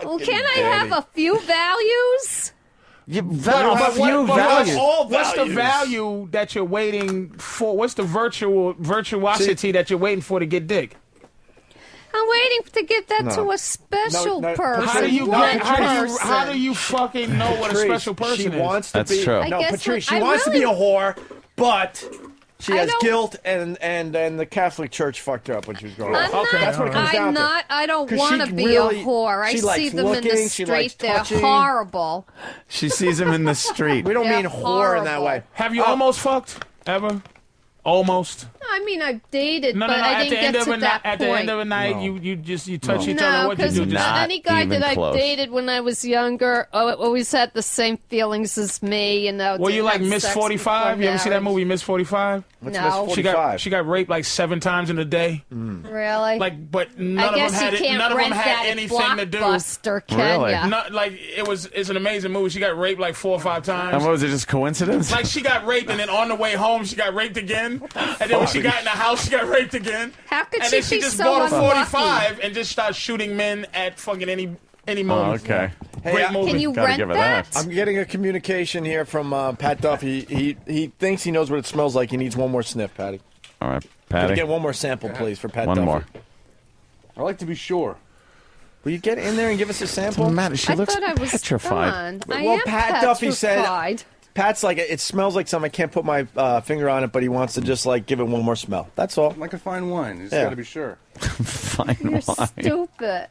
Well, can I have a few values? What's the value that you're waiting for? What's the virtuosity that you're waiting for to get dick? I'm waiting to get that to a special person. How do you One how do person. you fucking know what a Patrice, special person she is? wants to That's be. true. I No, guess Patrice, what- she I wants to be a really- whore, but she I has don't- guilt, and the Catholic Church fucked her up when she was growing I'm up. not, That's what it comes down I'm to. not. I don't 'Cause want to she be really- a whore. I she see likes them in the looking, she likes street. They're touching. horrible. She sees him in the street. We don't They're mean whore in that horrible. way. Have you almost fucked ever? Almost. I mean, I've dated, No, but I At didn't the end get of to a night, that at the end of a night, you touch each other. No, What you because do? Not any guy even that close. I've dated when I was younger always had the same feelings as me. Were you like Miss 45? You ever see that movie, Miss 45? What's No. Miss She 45? got raped like 7 times in a day. Really? Like, but none I of them guess had you can't none of them rent had that at anything to do. Blockbuster, can Really? ya? Not like it's an amazing movie. She got raped like 4 or 5 times. And what was it, just coincidence? Like she got raped, and then on the way home, she got raped again. And then when she got in the house, she got raped again. How could And she then she be just so bought a unlucky? 45 and just started shooting men at fucking any Oh, moment. okay. Great movie. Can you Gotta rent give her that? that. I'm getting a communication here from Pat Duff. He thinks he knows what it smells like. He needs one more sniff, Patty. All right, Can we Patty. get one more sample, please, for Pat One Duffy? more. I like to be sure. Will you get in there and give us a sample? Matter. She I looks thought I was petrified. done. Well, I am Pat Duffy said- petrified. Pat's like, it smells like something. I can't put my finger on it, but he wants to just like give it one more smell. That's all. Like a fine wine. You just Yeah. got to be sure. Fine You're wine. stupid.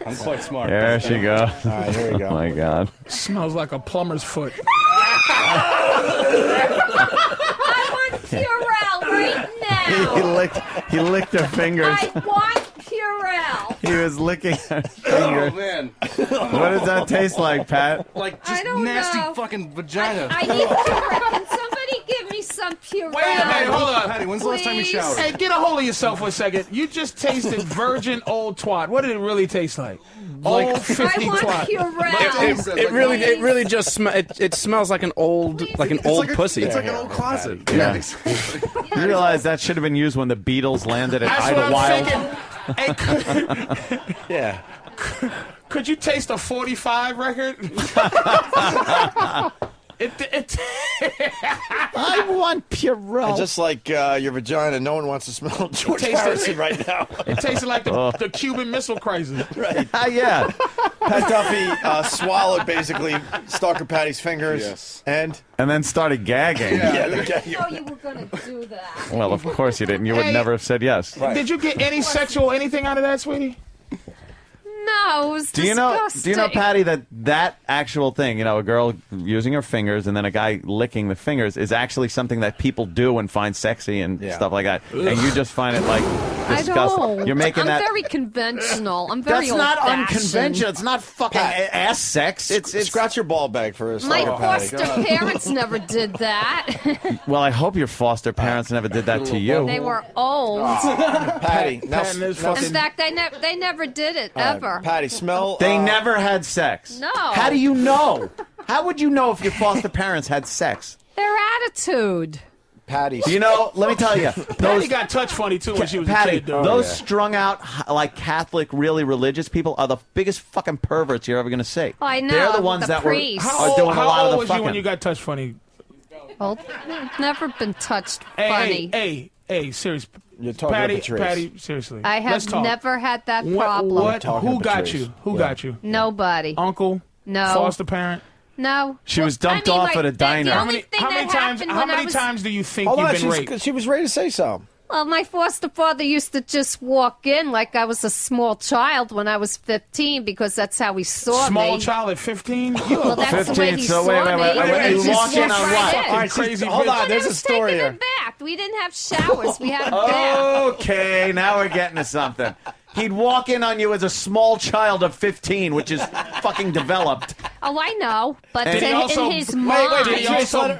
I'm quite smart. There she goes. All right, here we go. Oh, my God. Smells like a plumber's foot. I want Purell right now. He licked her fingers. I want Purell. He was licking her fingers. Oh, man. What does that taste like, Pat? Like I just don't nasty know. fucking vagina. I need Purell. Can somebody give me some Purell? Wait a minute, hold on. Patty, when's the last time you Please? showered? Hey, get a hold of yourself for a second. You just tasted virgin old twat. What did it really taste like? Old 50 I want twat. Purell. It really just it smells like an old pussy. It's like an old closet. Yeah. You realize that should have been used when the Beatles landed at That's what Idlewild? I'm thinking. Hey, Yeah. could you taste a 45 record? I want Purell. Just like your vagina, no one wants to smell George Taste it. Harrison right now. It tasted like the Cuban Missile Crisis. Right. Yeah. Pat Duffy swallowed basically Stalker Patty's fingers, and then started gagging. Oh, you were going to do that. Well, of course you didn't. You would never have said yes. Did you get any sexual anything out of that, sweetie? No, it was disgusting. Do you know, Patty, that actual thing, a girl using her fingers and then a guy licking the fingers is actually something that people do and find sexy and stuff like that. And you just find it like disgusting. I don't. You're making I'm that. very conventional. I'm very That's not old-fashioned. unconventional. It's not fucking ass sex. It's scratch your ball bag for a My Stalker Patty. foster parents never did that. Well, I hope your foster parents never did that to you. They were old. Patty, In fact, they never did it ever. Patty, smell. They never had sex. No. How do you know? How would you know if your foster parents had sex? Their attitude. Patty. Let me tell you. Patty got touch funny too when she was Patty, a kid. Dude. those strung out, like Catholic, really religious people are the biggest fucking perverts you're ever going to see. I know. They're the ones the that priest. are doing a lot How of old the was fucking. you when you got touch funny? Well, never been touched funny. Hey, serious. You're talking Patty, to Patrice. Patty, seriously. I Let's have talk. never had that What? problem. Who got you? Who got you? Nobody. Uncle? No. Foster parent? No. She was dumped off at a diner. The How only many- thing How that many times? happened How when I many was- times do you think Hold you've on, been raped? she was ready to say something. Well, my foster father used to just walk in like I was a small child when I was 15 because that's how he saw Small me. child at 15? Well, that's the way he so saw wait, me. wait. He You just walk in walked on right what? in. All right, Crazy Hold on, bitch. there's I a was story taking here. a bath. We didn't have showers. We had a bath. Okay, now we're getting to something. He'd walk in on you as a small child of 15, which is fucking developed. Oh, I know, but And to, he also- in his wait, mind,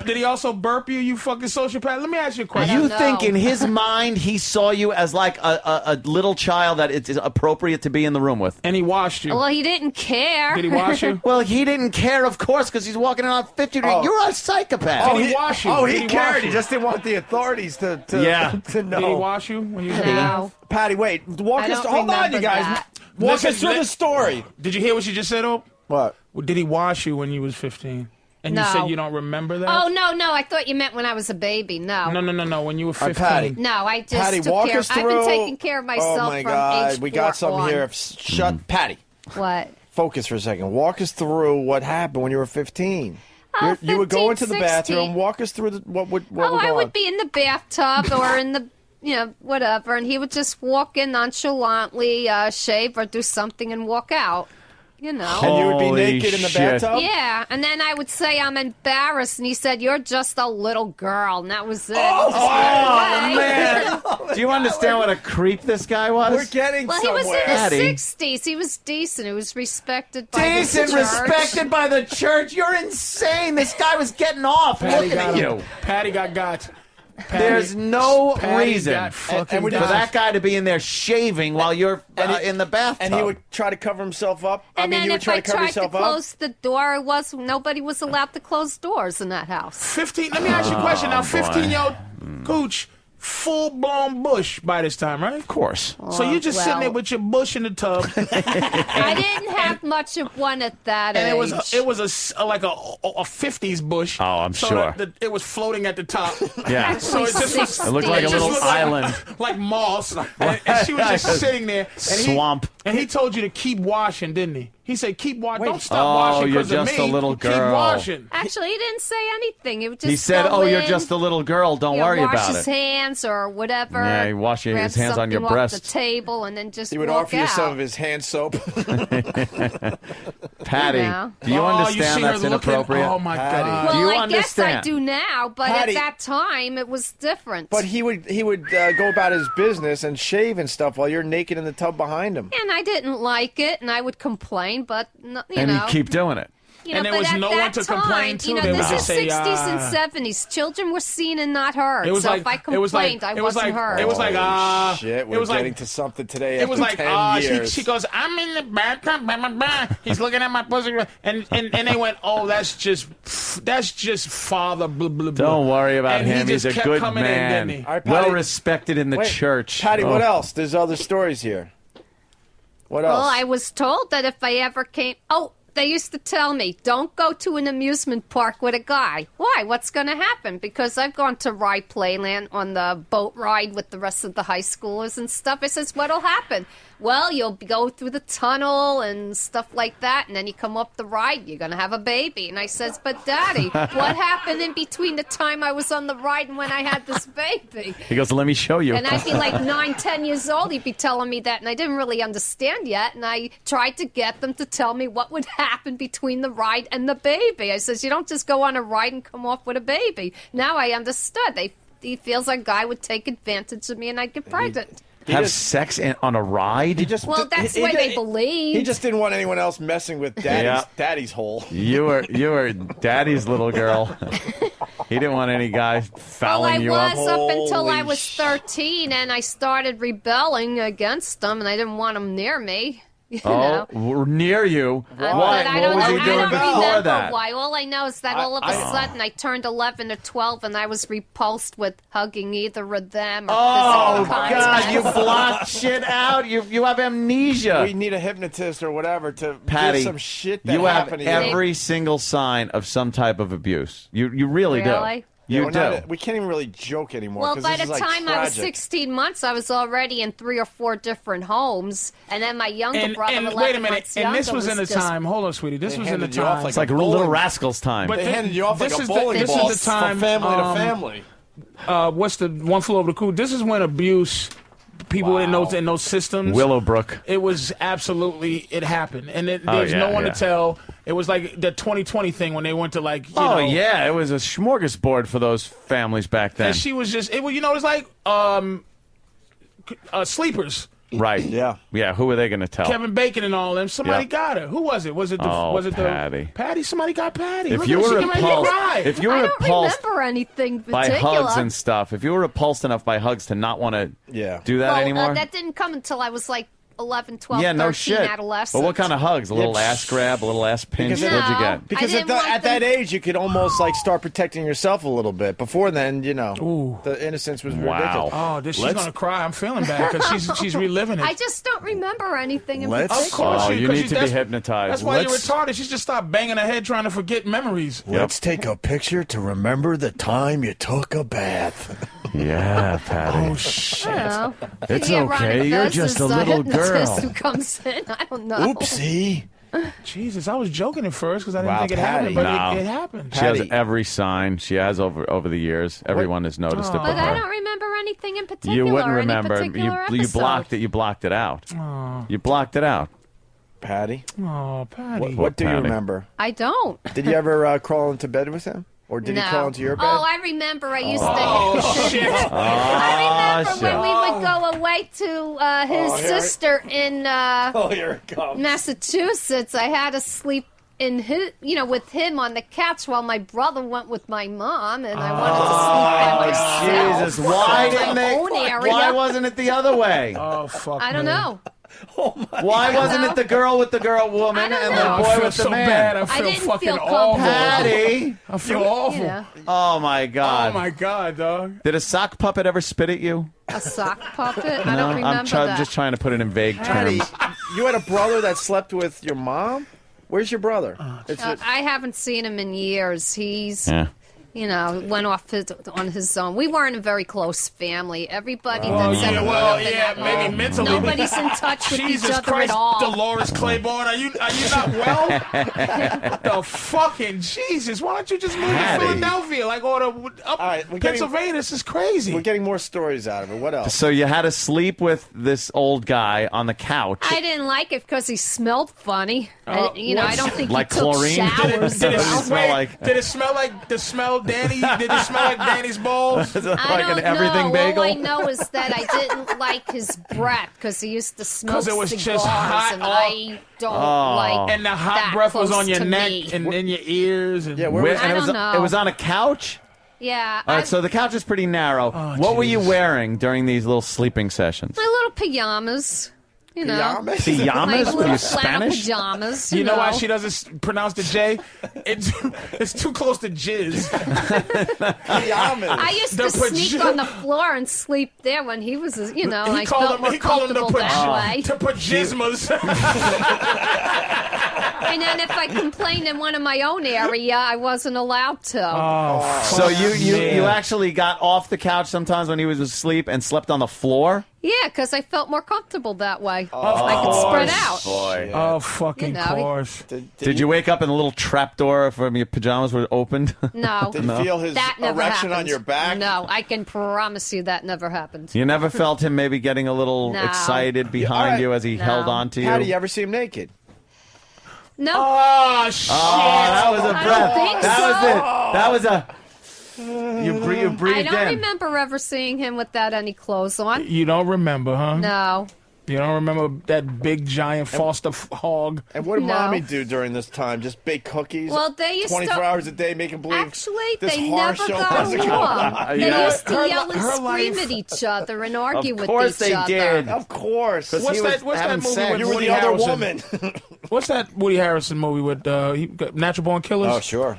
Did he also burp you? You fucking sociopath. Let me ask you a question. You think in his mind he saw you as like a little child that it's appropriate to be in the room with? And he washed you. well, he didn't care. Did he wash you? Well, he didn't care, of course, because he's walking in on 50. You're a psychopath. Did he wash you? Oh, Did he he cared. wash He you? just didn't want the authorities to know. Did he wash you when you was No. Patty, wait. Walk I us. don't Hold on, remember you guys. that. Walk us through the story. Did you hear what she just said, Hope? What? Did he wash you when you was 15? And No. you said you don't remember that? Oh, no. I thought you meant when I was a baby. No. No. When you were 15. Patty. No, I just Patty, took walk care. us I've through. been taking care of myself Oh my from God, age we got 4 something on. here. Shut, Patty. What? Focus for a second. Walk us through what happened when you were 15. Oh, You would go 15, into the 16. bathroom. Walk us through what would Oh, go I on. would be in the bathtub or in the, whatever, and he would just walk in nonchalantly, shave or do something and walk out. And you would be Holy naked in the shit. bathtub? Yeah, and then I would say I'm embarrassed, and he said, "You're just a little girl," and that was it. Oh, Just went away. man. Do you understand what a creep this guy was? We're getting Well, he was somewhere. in his Patty. 60s. He was decent. He was respected by the Decent, church. respected by the church. You're insane. This guy was getting off Patty looking got at him. you. Patty got. There's no Patty reason got for fucking that guy to be in there shaving while you're in the bathtub. And he would try to cover himself up. And you then would if try I to cover tried to yourself up. close the door, nobody was allowed to close doors in that house. 15. Let me ask you a question. Now, boy. 15-year-old Gooch, full-blown bush by this time, right? Of course. So you're just sitting there with your bush in the tub. I didn't have much of one at that And age. it was like a 50s bush. Oh, I'm so sure. It was floating at the top. Yeah. So it just It looked like a little island. like moss. And she was just sitting there. And Swamp. And he told you to keep washing, didn't he? He said, keep washing. Don't stop Oh, washing you're because of just me. a little Keep girl. washing. Actually, he didn't say anything. He would just He said, go "Oh, you're in, just a little girl. Don't worry wash about his it." hands or whatever. Yeah, he wash grab his hands on your something off breast. the table and then just He would walk offer you out. some of his hand soap. Patty, Yeah. do you understand see her that's looking- inappropriate? Oh, my Patty. God. Well, Do you I understand? guess I do now, but Patty- at that time it was different. But he would go about his business and shave and stuff while you're naked in the tub behind him. and I didn't like it, and I would complain, but you And know. you keep doing it. You know, And there but was at no that one to time, complain to. You know, They would this is just say, 60s and 70s. Children were seen and not heard. It was so like if I it was like complained, I it was wasn't like heard. it was like Holy shit, it we're was getting like to something today. it was after like 10 years. she goes, I'm in the bathtub, blah, blah, blah. He's looking at my pussy, and they went, oh, that's just father, blah, blah, blah. Don't worry about And he him. He's just a kept good coming in, man. didn't he? All right, Patty. Well respected in the Wait, church. Patty, what Oh. else? There's other stories here. What else? Well, I was told that if I ever came... Oh, they used to tell me, don't go to an amusement park with a guy. Why? What's going to happen? Because I've gone to Ride Playland on the boat ride with the rest of the high schoolers and stuff. I says, what'll happen? Well, you'll go through the tunnel and stuff like that, and then you come up the ride, you're going to have a baby. And I says, but Daddy, what happened in between the time I was on the ride and when I had this baby? He goes, let me show you. And I'd be like 9, 10 years old, he'd be telling me that, and I didn't really understand yet, and I tried to get them to tell me what would happen between the ride and the baby. I says, you don't just go on a ride and come off with a baby. Now I understood. He feels like a guy would take advantage of me and I'd get pregnant. Have sex on a ride? Well, that's the way they believe. He just didn't want anyone else messing with Daddy's hole. You were Daddy's little girl. He didn't want any guy fouling you up. Well, I was up until I was 13, and I started rebelling against them, and I didn't want them near me. You know? Near you? Why? What was he doing before that? Why? All I know is that all of a sudden I turned 11 or 12 and I was repulsed with hugging either of them or physical contact. God, you block shit out. You have amnesia. We need a hypnotist or whatever to Patty, do some shit that you have happened to you. every single sign of some type of abuse. You really Really? do. You do. We can't even really joke anymore. Well, 'cause by this the is, like, time I was tragic. 16 months, I was already in 3 or 4 different homes, and then my younger brother, And 11 wait a minute, months and this younger, was in the just- time. Hold on, sweetie. This They was in the handed you off time. like It's like Little Rascals time. But They handed you off like this a is bowling this ball is the time from family to family. What's the one flew over the coop? This is when abuse, people in those systems. Willowbrook. It was absolutely it happened, and there's yeah, no one yeah. to tell. It was like the 2020 thing when they went to like. You Oh know, yeah, it was a smorgasbord for those families back then. And she was just it was like sleepers. Right. Yeah. Yeah. Who are they going to tell? Kevin Bacon and all them. Somebody Yep. got her. Who was it? Was it the Patty. Patty? Somebody got Patty. If Look you at her. were She can make me repulsed, cry. if you were I don't repulsed remember anything by particular. hugs and stuff, if you were repulsed enough by hugs to not want to do that well, anymore, that didn't come until I was like 11, 12, yeah, 13, no shit. adolescent. But what kind of hugs? A little ass grab, a little ass pinch. Because What'd you get? Because at that age, you could almost like start protecting yourself a little bit. Before then, you know, the innocence was ridiculous. Oh, she's gonna cry. I'm feeling bad because she's reliving it. I just don't remember anything in Of particular. course, you 'cause need to be that's- hypnotized. That's why you're retarded. She's just stopped banging her head trying to forget memories. Let's take a picture to remember the time you took a bath. Yeah, Patty. Oh shit! It's Yeah, okay. Ron, You're this just is a little hypnotist girl. who comes in. I don't know. Oopsie. Jesus, I was joking at first because I didn't Wow, think it Patty. happened, but No. it happened. She has every sign. She has over the years. Everyone has noticed it. But But I her. don't remember anything in particular. You wouldn't or remember. Any particular You episode. blocked it. You blocked it out. Oh, You blocked it out. Patty, oh Patty. what do you Patty? remember? I don't. Did you ever crawl into bed with him? Or did no. he crawl into your bed? Oh, I remember. I used to. Oh shit! I remember when we would go away to his here sister in here it comes. Massachusetts. I had to sleep in his, with him on the couch while my brother went with my mom, and I wanted to sleep by myself. Jesus! Why in didn't my they? own area. Why wasn't it the other way? Oh fuck! I don't know. Why wasn't it the girl with the girl woman I don't and know. the I boy feel with the so man? bad. I I feel didn't fucking feel awful. Patty! I feel awful. Yeah. Oh my God! Oh my god, dog. Did a sock puppet ever spit at you? A sock puppet? I don't remember I'm that. just trying to put it in vague Patty, terms. you had a brother that slept with your mom? Where's your brother? I haven't seen him in years. He's, Yeah. went off on his own. We weren't a very close family. Everybody Oh that's yeah, ever well, lived in yeah, that maybe home, mentally. nobody's in touch with Jesus each other Christ, at all. Dolores Claiborne, are you not well? The fucking Jesus! Why don't you just move Patty. to Philadelphia? Like up right, we're Pennsylvania, this is crazy. We're getting more stories out of it. What else? So you had to sleep with this old guy on the couch. I didn't like it because he smelled funny. I don't think like he took chlorine? showers. Did it smell like? Did it smell like the smell Danny? Did it smell like Danny's balls? Is it I like don't an everything know. bagel? All I know is that I didn't like his breath because he used to smoke 'Cause it was cigars, just hot and all- I don't Oh. like And the hot that breath was close on your to neck me. and in your ears. And Yeah, And I it was, don't know. It was on a couch. Yeah, All right, so the couch is pretty narrow. What were you wearing during these little sleeping sessions? my little pajamas. You know, Pajamas? my little Are you flannel Spanish? pajamas. You know why know. she doesn't pronounce the J? It's too close to jizz. I used to sneak on the floor and sleep there when he was, you know, I felt more comfortable that way. To pajamas. And then if I complained in one of my own area, I wasn't allowed to. So you actually got off the couch sometimes when he was asleep and slept on the floor? Yeah, because I felt more comfortable that way. I could spread out. Boy. Oh, fucking You know. course. Did you wake up and the little trap door from your pajamas were opened? No. Did you feel his That never erection on happened. your back? No, I can promise you that never happened. You never felt him maybe getting a little No. excited behind you as he No. held on to you? How do you ever see him naked? No. Oh, shit. that was a I breath. don't think That so. was it. That was a... You breathed I don't in. remember ever seeing him without any clothes on. You don't remember, huh? No. You don't remember that big, giant Foster hog? And what did No. Mommy do during this time? Just bake cookies? Well, they used 24 to- hours a day, making believe Actually, this they horror never show got wasn't going along. on. They know, used to her yell li- and her scream life- at each other and argue with course each they other. did. Of course. What's that movie with You were Woody the other Harrelson? woman. What's that Woody Harrelson movie with Natural Born Killers? Oh, sure.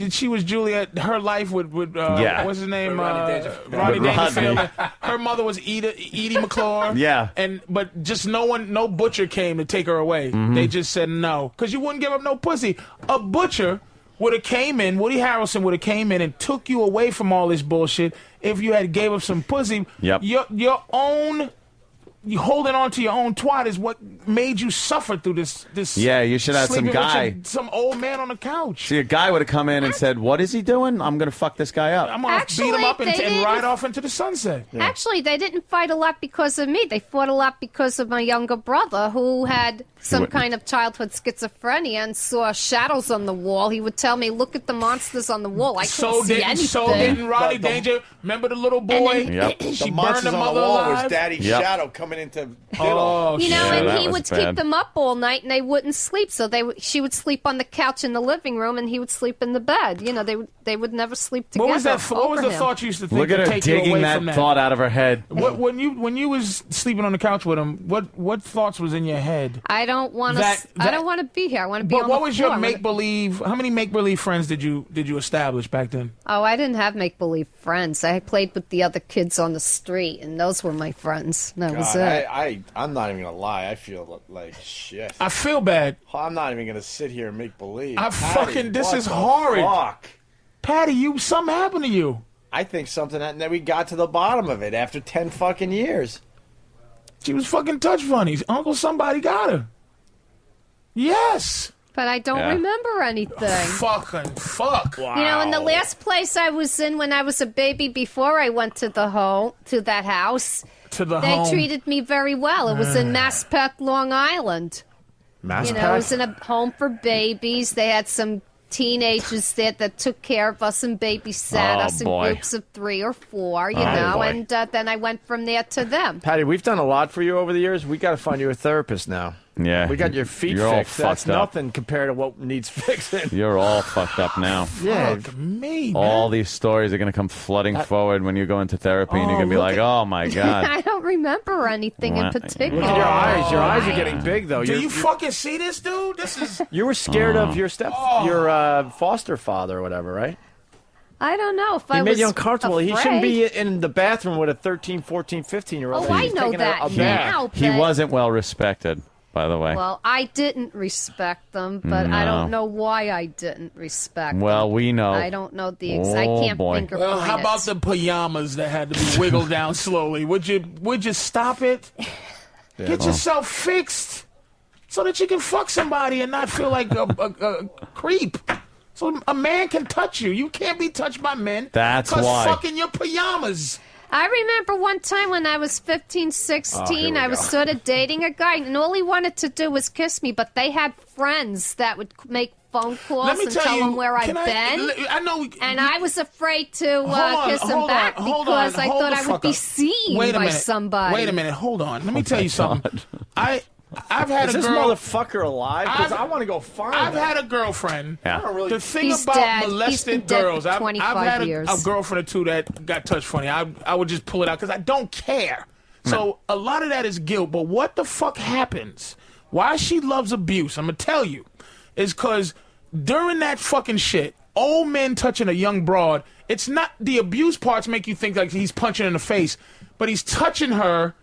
She was Juliet. Her life with Yeah. what's his name? Rodney Rodney Rodney. Dangerfield. Her mother was Edie McClure. Yeah. But just no butcher came to take her away. Mm-hmm. They just said no because you wouldn't give up no pussy. A butcher would have came in. Woody Harrelson would have came in and took you away from all this bullshit if you had gave up some pussy. Yep. Your own. You holding on to your own twat is what made you suffer through this. Yeah, you should have some sleeping with guy. some old man on the couch. See, a guy would have come in and said, "What is he doing? I'm going to fuck this guy up." I'm gonna beat him up and Actually, ride off into the sunset. Actually, they didn't fight a lot because of me. They fought a lot because of my younger brother, who had some kind of childhood schizophrenia and saw shadows on the wall. He would tell me, "Look at the monsters on the wall. I can't see anything." So didn't Rodney Danger. Remember the little boy? Yep. She The burned monsters the on the mother wall alive. was Daddy's Yep. shadow coming into Oh, You know, Yeah, and that he was would bad. keep them up all night, and they wouldn't sleep. So she would sleep on the couch in the living room, and he would sleep in the bed. You know, they would never sleep together. What was that? What was over the him. thought you used to think Look at to her take you digging away that from that? thought out of her head. When you was sleeping on the couch with him, what thoughts was in your head? I don't want to. That- I don't want to be here. I want to be But on what the was floor. your make believe? How many make believe friends did you establish back then? Oh, I didn't have make believe friends. I played with the other kids on the street, and those were my friends. That was God, it. I'm not even gonna lie. I feel like shit. I feel bad. I'm not even gonna sit here and make believe. This what is the horrid. Fuck? Patty, something happened to you. I think something happened that we got to the bottom of it after 10 fucking years. She was fucking touch funny. Uncle somebody got her. Yes. But I don't Yeah. remember anything. Fucking fuck. You know, in the last place I was in when I was a baby before I went to that house, To the they home. treated me very well. It was in Massapequa, Long Island. You know, it was in a home for babies. They had some teenagers there that took care of us and babysat Oh, us in boy. groups of 3 or 4, you Oh, know, boy. and then I went from there to them. Patty, we've done a lot for you over the years. We got to find you a therapist now. Yeah. We got your feet You're all fixed. That's fucked up. nothing compared to what needs fixing. You're all fucked up now. Yeah. Fuck me, All man. these stories are going to come flooding forward when you go into therapy, and you're going to be look like, "Oh my god." I don't remember anything in What? particular. Look at your eyes. Your eyes are getting big, though. Do You're- you fucking see this, dude? This is. You were scared of your foster father or whatever, right? I don't know if He I made was you uncomfortable. He shouldn't afraid. be in the bathroom with a 13, 14, 15-year-old. Oh, I He's know taking that a bath. now. He but- wasn't well respected, by the way. Well, I didn't respect them, but I No. don't know why I didn't respect Well, them. we know. I don't know the I can't boy. think of Well, how it. about the pajamas that had to be wiggled down slowly? Would you stop it? Get yourself fixed so that you can fuck somebody and not feel like a creep. So a man can touch you. You can't be touched by men. That's 'cause why. fucking your pajamas. I remember one time when I was 15, Oh, 16, I was sort of dating a guy, and all he wanted to do was kiss me, but they had friends that would make phone calls Let me and tell tell you, them where I've can been. I know. And I was afraid to kiss him hold back on, hold because on, I hold thought the I would fuck be up. seen Wait a by minute. somebody. Wait a minute. Hold on. Let me tell you something. I've had Is a this girl. motherfucker alive? Because I want to go find I've him. had a girlfriend. Yeah. I don't really... The thing He's about dead. molested He's been dead girls, for I've 25 had years. a girlfriend or two that got touched funny. I would just pull it out because I don't care. So a lot of that is guilt. But what the fuck happens? Why she loves abuse, I'm going to tell you, is because during that fucking shit, old men touching a young broad, it's not the abuse parts make you think like he's punching in the face, but he's touching her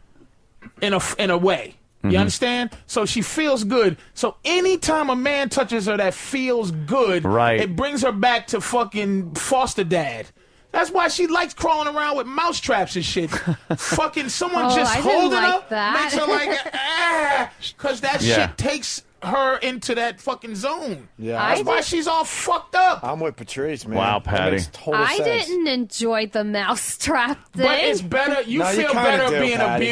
in a way. You understand? So she feels good. So anytime a man touches her that feels good, it brings her back to fucking foster dad. That's why she likes crawling around with mouse traps and shit. Fucking someone just holding her makes her like, because that shit takes her into that fucking zone. Yeah, that's why she's all fucked up. I'm with Patrice, man. Wow, Patty. That makes total I sense. didn't enjoy the mousetrap thing. But it's better. You No, you feel kinda better do, being Patty.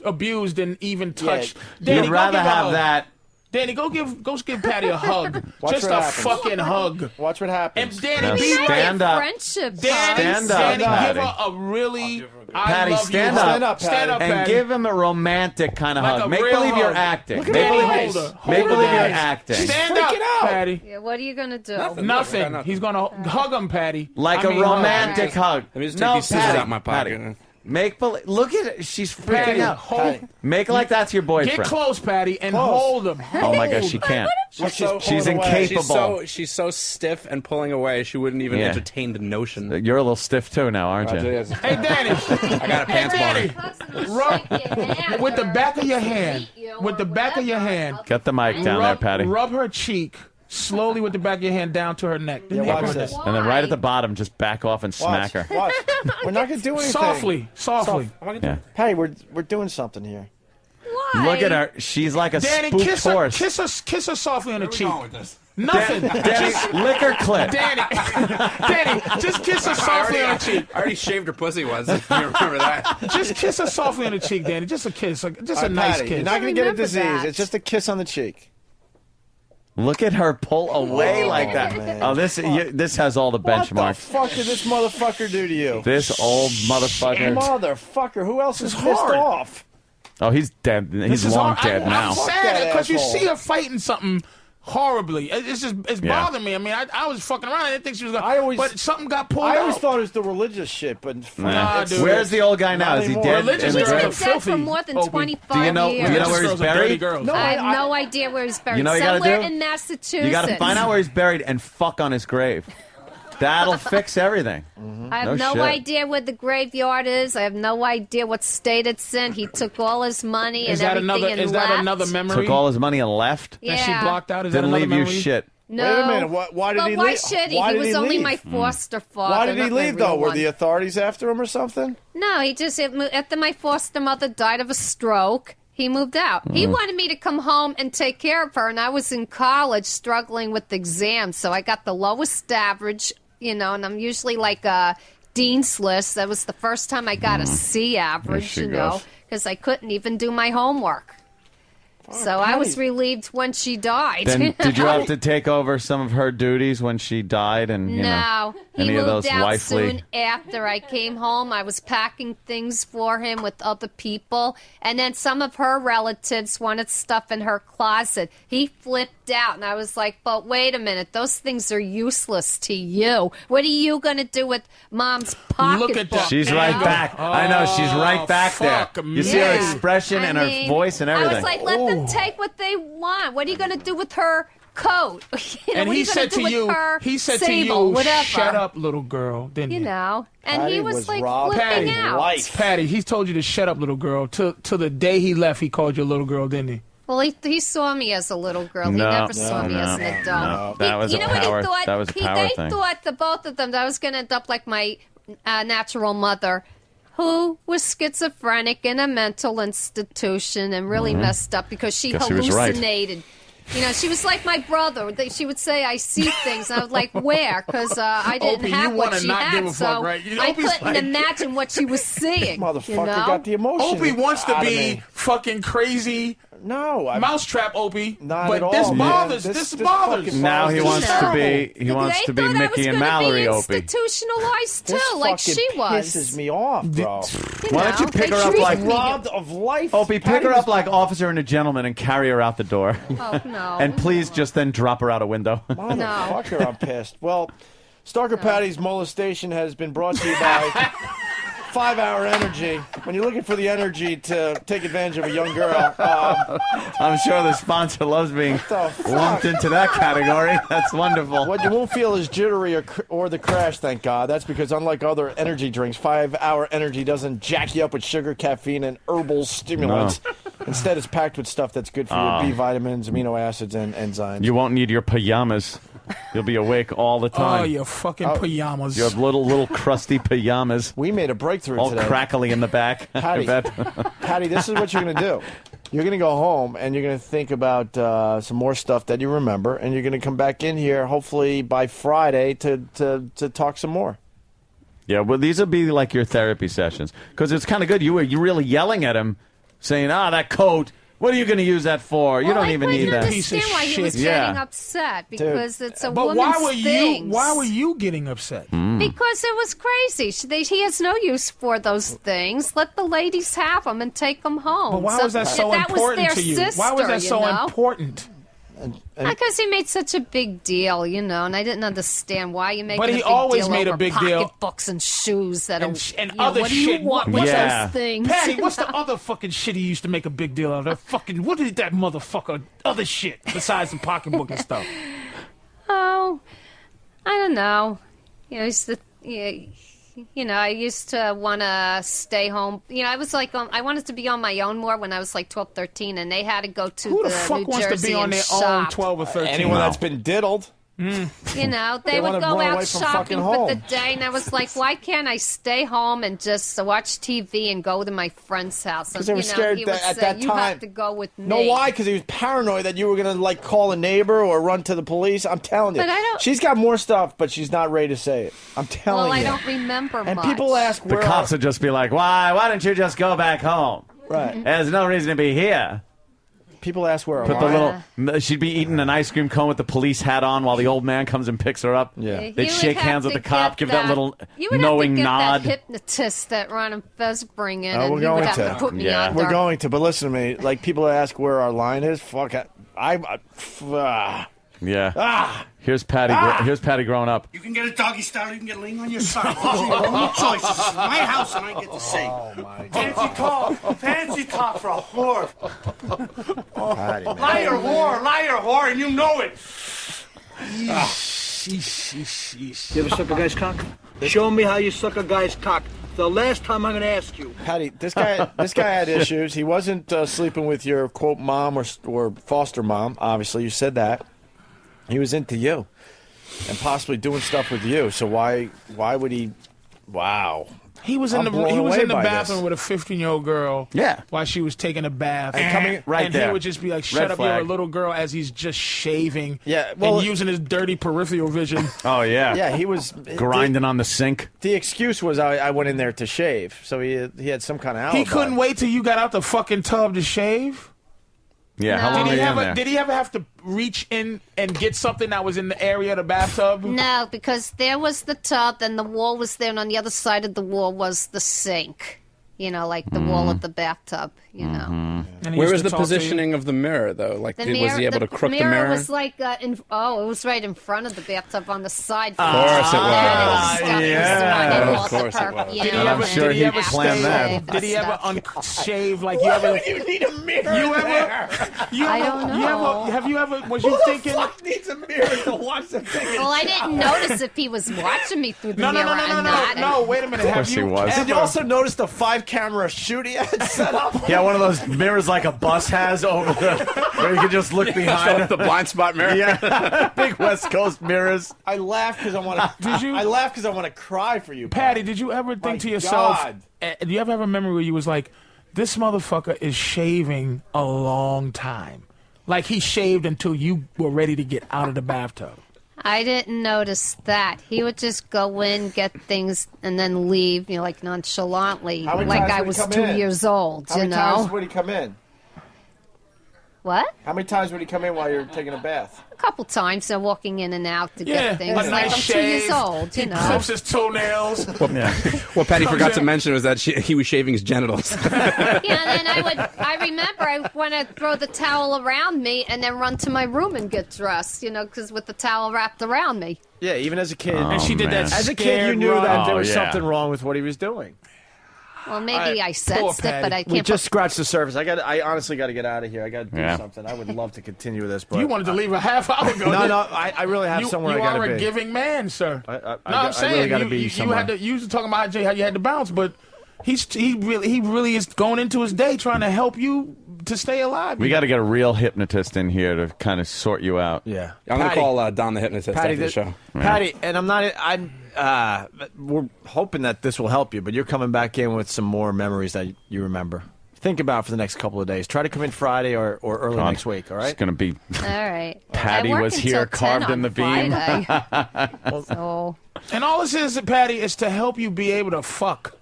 abused than even touched. You'd Danny, go rather give a have hug. that. Danny, go give Patty a hug. Watch Just what a happens. fucking hug. Watch what happens. And Danny, Now be stand like up. Friendship. Danny, Stand up, Danny, Patty. give her a really. Patty, I love stand you. up. Stand up, Stand up, And Patty. give him a romantic kind of Like hug. a Make real believe you're hug. acting. Look at Make Danny, believe, hold her. make Hold believe her you're nice. acting. Stand up, Patty. Yeah, what are you gonna do? Nothing. He's gonna hug him, Patty. Like I a mean, hug. romantic hug. Let me just No, take these scissors Patty, out my pocket. Patty. Make believe. Look at it. She's freaking Patty, out. hold. Make like that's your boyfriend. Get close, Patty, and Close. hold him. Oh my gosh, she can't. She's incapable. She's so stiff and pulling away. She wouldn't even Yeah. entertain the notion. You're a little stiff too now, aren't you? Hey, Danny. I got a pants Danny. boner. Rub with the back of your hand. With the back of your hand. Get the mic down there, Patty. Rub her cheek slowly with the back of your hand down to her neck. Yeah, watch this. And then right at the bottom, just back off and smack her. Watch. We're not gonna do anything. Softly. Yeah. Patty, we're doing something here. Look at her. She's like a Danny, spooked kiss her, horse. kiss her softly on the cheek. Nothing. Danny, lick her clit. Danny, just kiss her softly on the cheek. I already shaved her pussy once, if you remember that. Just kiss her softly on the cheek, Danny. Just a kiss. Just All a right, nice Patty, kiss. You're not gonna get a remember disease. that. It's just a kiss on the cheek. Look at her pull away like that. man. Oh, this has all the What the benchmarks. fuck did this motherfucker do to you? This old motherfucker. Motherfucker, who else is It's pissed hard. off? Oh, he's dead. He's long dead now. I'm sad that because you asshole. see her fighting something horribly. It's Yeah. bothering me. I mean, I was fucking around. I didn't think she was going. But something got pulled I out. always thought it was the religious shit, but Nah, dude. Where's the old guy now? Not Is he anymore. dead? Religious in the girls grave? are He's been dead for filthy. more than Opie. 25 Do you know years. where he's Girls are dirty buried? girls. No, I have no idea where he's buried. You know what you gotta Somewhere do? in Massachusetts. You got to find out where he's buried and fuck on his grave. That'll fix everything. I have no shit. idea where the graveyard is. I have no idea what state it's in. He took all his money and Is that everything another? and Is left. that another memory? Took all his money and left. Yeah. That she blocked out. Is Didn't that another leave you memory? shit. No. Wait a minute. Why did but he why leave? should he? Why He did was he only leave? my foster father. Why did he not my leave though? real Were one. the authorities after him or something? No, he just after my foster mother died of a stroke. He moved out. He wanted me to come home and take care of her, and I was in college struggling with exams, so I got the lowest average, and I'm usually like a dean's list. That was the first time I got a C average, she goes. because I couldn't even do my homework. So I was relieved when she died. Then did you have to take over some of her duties when she died? And you know, No, he any of moved those out wifely? soon after I came home. I was packing things for him with other people, and then some of her relatives wanted stuff in her closet. He flipped out, and I was like, but wait a minute, those things are useless to you. What are you going to do with Mom's pocketbook? Look at that. She's right back. I know she's right back there. fuck You see her Yeah. expression and her mean, voice and everything. I was like, let them take what they want. What are you going to do with her coat? And what he are you said gonna do to with you, her he said to sable, you, whatever. shut up, little girl, didn't he? And Patty he was was like robbed flipping of out. Patty, he told you to shut up, little girl. To the day he left, he called you a little girl, didn't he? Well, he saw me as a little girl. No, he never saw me as an adult. no. That was you a know power- what he thought? that was a power they thing. thought, the both of them, that I was going to end up like my natural mother, who was schizophrenic in a mental institution and really messed up because she Guess he was right. hallucinated. She was like my brother. She would say, I see things. And I was like, where? Because I didn't Opie, have you what wanna she not had, give a so fuck, right? I Opie's couldn't like- imagine what she was seeing. Motherfucker got the emotion. Opie wants to out of be me. fucking crazy. No, Mousetrap, Opie. Not but at all, this man. bothers. This This bothers. fucking Now he This wants is to terrible. be. He wants They to be thought I Mickey was and gonna Mallory, be Opie. institutionalized too, This like fucking she was. pisses me off, bro. Why don't you pick her up like robbed of life? Opie? Pick her up like Officer and a Gentleman and carry her out the door. Oh no! And please just then drop her out a window. Motherfucker, I'm pissed. Well, Stalker Patty's molestation has been brought to you by 5-hour energy. When you're looking for the energy to take advantage of a young girl, I'm sure the sponsor loves being lumped into that category. That's wonderful. What you won't feel is jittery or the crash, thank God. That's because unlike other energy drinks, 5-hour energy doesn't jack you up with sugar, caffeine, and herbal stimulants. No. Instead, it's packed with stuff that's good for your B vitamins, amino acids, and enzymes. You won't need your pajamas. You'll be awake all the time. Oh, your fucking pajamas. You have little crusty pajamas. We made a breakthrough all today. Crackly in the back. Patty, Patty, this is what you're going to do. You're going to go home, and you're going to think about some more stuff that you remember, and you're going to come back in here, hopefully by Friday, to talk some more. Yeah, well, these will be like your therapy sessions. Because it's kind of good. You're really yelling at him, saying, that coat, what are you going to use that for? You don't even need that. I understand why he was getting upset, because it's a But woman's thing. why were you getting upset? Because it was crazy. He has no use for those things. Let the ladies have them and take them home. But why was that so important to you? Why was that so important? Because he made such a big deal, and I didn't understand why you made a big deal. But he always made a big deal. Pocketbooks and shoes that and other what shit. Do you want with those things? Patty, what's the other fucking shit he used to make a big deal of? What is that motherfucker? Other shit besides the pocketbook and stuff. Oh, I don't know. I used to want to stay home. I was like, I wanted to be on my own more when I was like 12, 13, and they had to go to Who the New fuck wants Jersey to be on and their shop. own 12 or 13? Anyone that's been diddled. They They would wanna go run out away from shopping fucking for the home. day, and I was like, why can't I stay home and just watch TV and go to my friend's house? Because they were scared he would that at say, that you time. have to go with me. No, why? Because he was paranoid that you were going to call a neighbor or run to the police. I'm telling you. But I don't- She's got more stuff, but she's not ready to say it. I'm telling Well, you. I don't remember And much. people ask The where cops would just be like, why don't you just go back home? Right. There's no reason to be here. People ask where Put the little. She'd be eating an ice cream cone with the police hat on while the old man comes and picks her up. Yeah. You They'd would shake have hands with to the cop, get give that little You would knowing have to get nod. that hypnotist that Ron and Fez bring in, Oh, and we're he would going have to. to put me under. We're going to, but listen to me. Like, people ask where our line is. Fuck, Yeah. Here's Patty. Here's Patty growing up. You can get a doggy style, you can get laying on your side. Those are your only choices. This is my house, and I get to say. Oh, my God. Fancy talk for a whore. Liar, whore, and you know it. You ever suck a guy's cock? Show me how you suck a guy's cock. The last time I'm going to ask you. Patty, this guy had issues. He wasn't sleeping with your, quote, mom or foster mom. Obviously, you said that. He was into you and possibly doing stuff with you. So why would he? Wow. He was in I'm the blown away by bathroom this. with a 15-year-old girl. Yeah. While she was taking a bath. And coming right and there. he would just be like, "Shut Red up, flag. you're a little girl," as he's just shaving. Yeah, well- and using his dirty peripheral vision. Oh yeah. Yeah, he was grinding on the sink. The excuse was I went in there to shave, so he had some kind of alibi. He couldn't wait till you got out the fucking tub to shave. Yeah. How long Did were he you in there? Did he ever have to reach in and get something that was in the area of the bathtub? No, because there was the tub, then the wall was there, and on the other side of the wall was the sink. Like the wall of the bathtub, And he Where used was to the talk to you? positioning of the mirror, though? Like, The was he able to crook the mirror? was like, it was right in front of the bathtub on the side. Of course it was. Yeah. Of course it was. Did I'm sure he planned that. Did he ever unshave like you ever? You need a mirror. I don't know. Have you ever? Was you thinking? Who the fuck needs a mirror to watch the thing? Well, I didn't notice if he was watching me through the No, mirror or not. no. Wait a minute. Of course he was. Did you also notice the 5-camera shoot he had set up? Yeah, one of those mirrors like a bus has over where you can just look behind the blind spot mirror. Yeah, big West Coast mirrors. I laughed because I want to. Did you? I laughed because I want to cry for you, Patty, did you ever think to yourself? Do you ever have a memory where you was like, "This motherfucker is shaving a long time"? Like he shaved until you were ready to get out of the bathtub. I didn't notice that. He would just go in, get things, and then leave, like nonchalantly, How many like times I would he was come 2 in? years old. How many you times know would he come in? what? How many times would he come in while you're taking a bath? A couple times, they're walking in and out to Yeah, get things. a nice I'm 2 years shave. old. He You know. clips his toenails. What Patty forgot to mention was that he was shaving his genitals. Yeah, and then I remember I want to throw the towel around me and then run to my room and get dressed, because with the towel wrapped around me. Yeah, even as a kid. Oh, And she did man. that As a kid, you knew scared that run. there was Oh, yeah. something wrong with what he was doing. Well, maybe I sensed it, but I can't. We just scratched the surface. I honestly got to get out of here. I got to do something. I would love to continue with this, but You wanted to leave a half hour ago. No, I really have somewhere I got to be. You are a giving man, sir. I'm saying really gotta be somewhere. You was talking about how you had to bounce, but he really is going into his day trying to help you to stay alive. We got to get a real hypnotist in here to kind of sort you out. Yeah, I'm gonna call Don the hypnotist Patty, after the show. Patty, and we're hoping that this will help you, but you're coming back in with some more memories that you remember. Think about for the next couple of days. Try to come in Friday or early next week, all right? It's going to be... All right. Patty was here carved in the beam. So... And all this is, Patty, is to help you be able to fuck.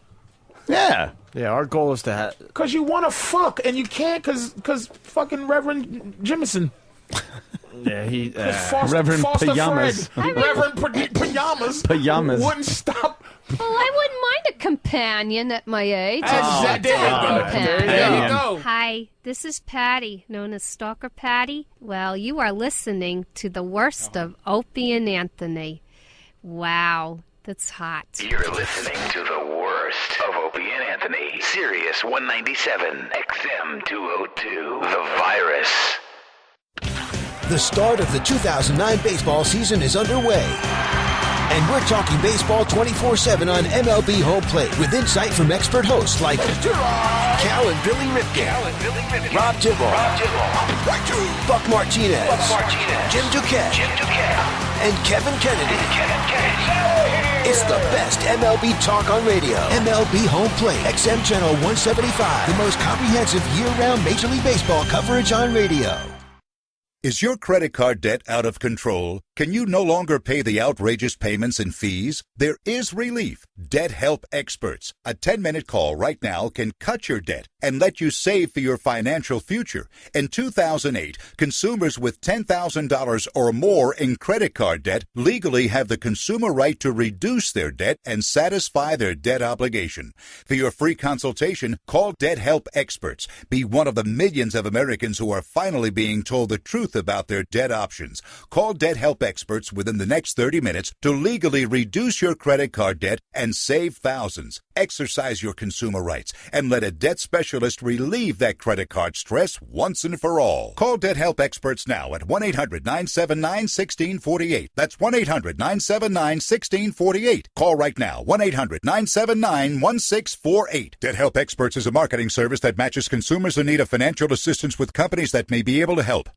Yeah. Yeah, our goal is to have... Because you want to fuck, and you can't because fucking Reverend Jimison. Yeah, he... Reverend Pajamas. Reverend Pajamas. Pajamas. Wouldn't stop. Well, I wouldn't mind a companion at my age. There you go. Hi, this is Patty, known as Stalker Patty. Well, you are listening to the worst of Opie and Anthony. Wow, that's hot. You're listening to the worst of Opie and Anthony. Sirius 197, XM 202, The Virus. The start of the 2009 baseball season is underway. And we're talking baseball 24/7 on MLB Home Plate with insight from expert hosts like Cal and Billy Ripken, Rob Dibble, Buck Martinez, Jim Duquette, and Kevin Kennedy. It's the best MLB talk on radio. MLB Home Plate, XM Channel 175, the most comprehensive year-round Major League Baseball coverage on radio. Is your credit card debt out of control? Can you no longer pay the outrageous payments and fees? There is relief. Debt Help Experts. A 10-minute call right now can cut your debt and let you save for your financial future. In 2008, consumers with $10,000 or more in credit card debt legally have the consumer right to reduce their debt and satisfy their debt obligation. For your free consultation, call Debt Help Experts. Be one of the millions of Americans who are finally being told the truth about their debt options. Call Debt Help Experts within the next 30 minutes to legally reduce your credit card debt and save thousands. Exercise your consumer rights and let a debt specialist relieve that credit card stress once and for all. Call Debt Help Experts now at 1-800-979-1648. That's 1-800-979-1648. Call right now, 1-800-979-1648. Debt Help Experts is a marketing service that matches consumers in need of financial assistance with companies that may be able to help.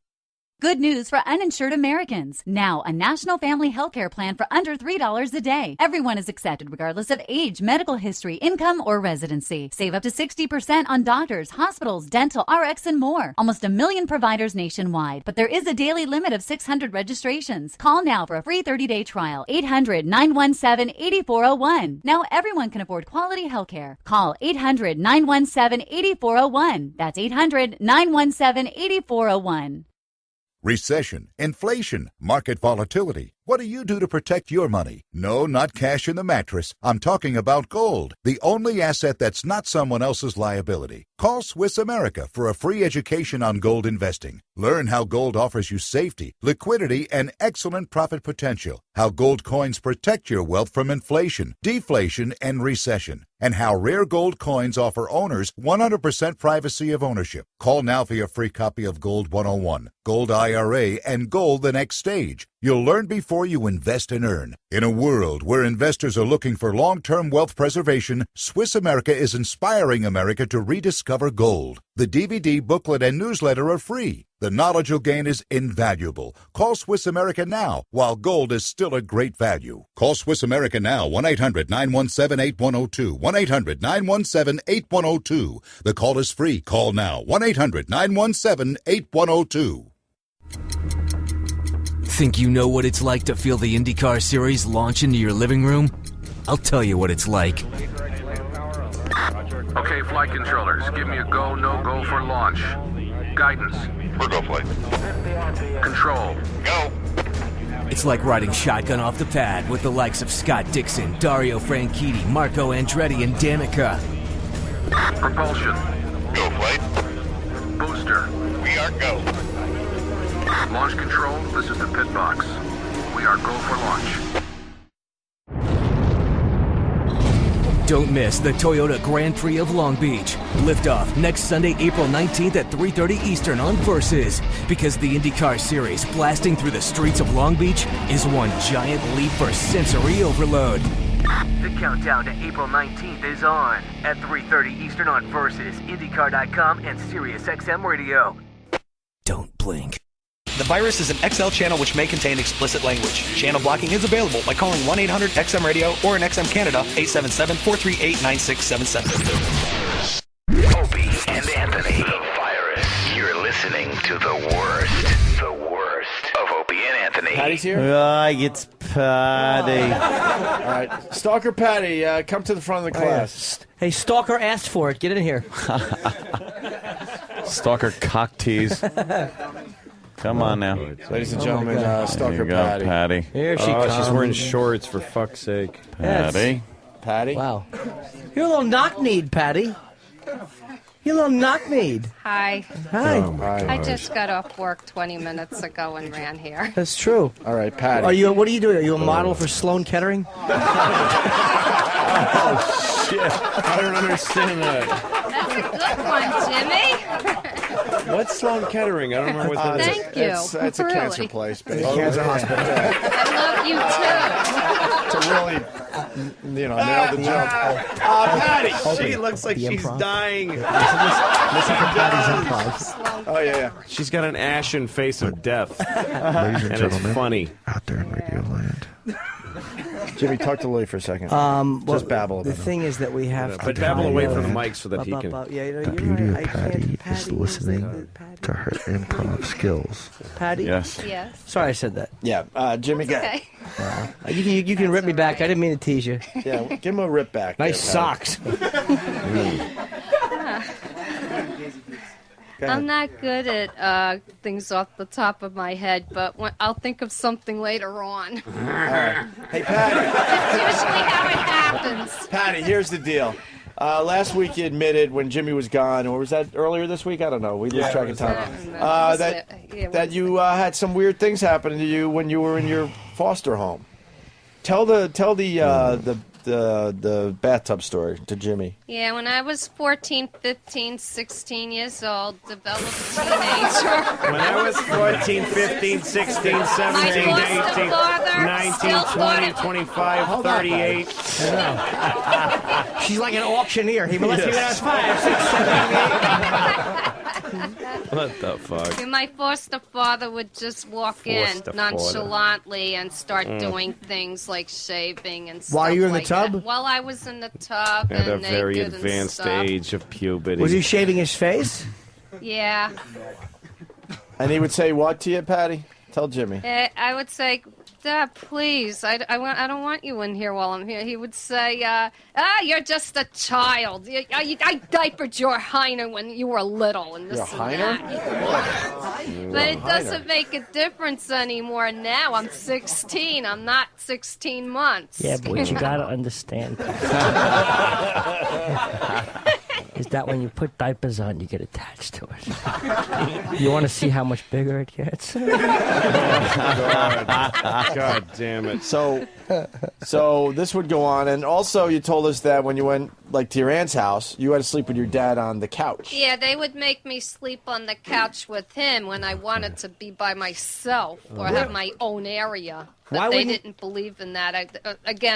Good news for uninsured Americans. Now, a national family health care plan for under $3 a day. Everyone is accepted regardless of age, medical history, income, or residency. Save up to 60% on doctors, hospitals, dental, RX, and more. Almost 1 million providers nationwide. But there is a daily limit of 600 registrations. Call now for a free 30-day trial. 800-917-8401. Now everyone can afford quality health care. Call 800-917-8401. That's 800-917-8401. Recession, inflation, market volatility. What do you do to protect your money? No, not cash in the mattress. I'm talking about gold, the only asset that's not someone else's liability. Call Swiss America for a free education on gold investing. Learn how gold offers you safety, liquidity, and excellent profit potential. How gold coins protect your wealth from inflation, deflation, and recession. And how rare gold coins offer owners 100% privacy of ownership. Call now for your free copy of Gold 101, Gold IRA, and Gold the Next Stage. You'll learn before you invest and earn. In a world where investors are looking for long-term wealth preservation, Swiss America is inspiring America to rediscover gold. The DVD, booklet, and newsletter are free. The knowledge you'll gain is invaluable. Call Swiss America now while gold is still a great value. Call Swiss America now, 1-800-917-8102, 1-800-917-8102. The call is free. Call now, 1-800-917-8102. Think you know what it's like to feel the IndyCar Series launch into your living room? I'll tell you what it's like. Okay, flight controllers, give me a go, no-go for launch. Guidance. For go flight. Control. Go. It's like riding shotgun off the pad with the likes of Scott Dixon, Dario Franchitti, Marco Andretti, and Danica. Propulsion. Go flight. Booster. We are go. Launch control, this is the pit box. We are go for launch. Don't miss the Toyota Grand Prix of Long Beach. Liftoff next Sunday, April 19th at 3:30 Eastern on Versus. Because the IndyCar Series blasting through the streets of Long Beach is one giant leap for sensory overload. The countdown to April 19th is on at 3:30 Eastern on Versus, IndyCar.com, and SiriusXM Radio. Don't blink. The virus is an XL channel which may contain explicit language. Channel blocking is available by calling 1-800-XM-RADIO or in XM Canada, 877-438-9677. Opie and Anthony, the virus. You're listening to the worst of Opie and Anthony. Patty's here? It's Patty. All right. Stalker Patty, come to the front of the class. Hey, Stalker asked for it. Get in here. Stalker cock tease. Come on now. Ladies and gentlemen, Stalker There you go, Patty. Patty. Here she comes. She's wearing shorts, for fuck's sake. Patty. Patty? Wow. You're a little knock-kneed, Patty. You're a little knock-kneed. Hi. Hi. Oh, my I gosh. just got off work 20 minutes ago and ran here. That's true. All right, Patty. What are you doing? Are you a model for Sloan Kettering? Oh, shit. I don't understand that. That's a good one, Jimmy. What's Sloan Kettering? I don't remember what that is. Thank you. It's a Really. cancer place, baby. Cancer hospital. I love you too. To really, nail the joke. Patty, Opie, she looks like the she's improv. dying. Listen to Patty's improv. Oh, yeah. She's got an ashen face of death. Ladies and gentlemen, it's funny. out there in Radio Land. Jimmy, talk to Louie for a second. Just babble The about thing is that we have to... But babble away from the mic so that he can... Yeah, you know, The you're beauty right. of Patty Patty is listening to her improv skills. Patty? Yes. Yes. Sorry I said that. Yeah, Jimmy, go. Okay. You can rip me back. I didn't mean to tease you. Yeah, give him a rip back. Nice there, Patty. socks. I'm not good at things off the top of my head, but I'll think of something later on. All right. Hey, Patty. That's usually how it happens. Patty, here's the deal. Last week you admitted when Jimmy was gone, or was that earlier this week? I don't know. We lose track of time. That you had some weird things happen to you when you were in your foster home. Tell the bathtub story to Jimmy. Yeah, when I was 14, 15, 16 years old, developed teenager. When I was 14, 15, 16, 17, 18, 19, 20, 25, 38. She's like an auctioneer. He molested me when I was 5, 6, 7, 8. What the fuck? And my foster father would just walk in Foster nonchalantly and start doing things like shaving and stuff. While you were in the like tub? that. While I was in the tub At a and very naked and advanced stuff. age of puberty. Was he shaving his face? Yeah. And he would say what to you, Patty? Tell Jimmy. I would say, Dad, please, I don't want you in here while I'm here. He would say, you're just a child. I diapered your Heiner when you were little. And this Your and Heiner? that. But it doesn't make a difference anymore now. I'm 16. I'm not 16 months. Yeah, but what you gotta understand is that when you put diapers on, you get attached to it. You want to see how much bigger it gets? God damn it. So this would go on, and also you told us that when you went to your aunt's house, you had to sleep with your dad on the couch. Yeah, they would make me sleep on the couch with him when I wanted to be by myself or have my own area. But Why they wouldn't- didn't believe in that. I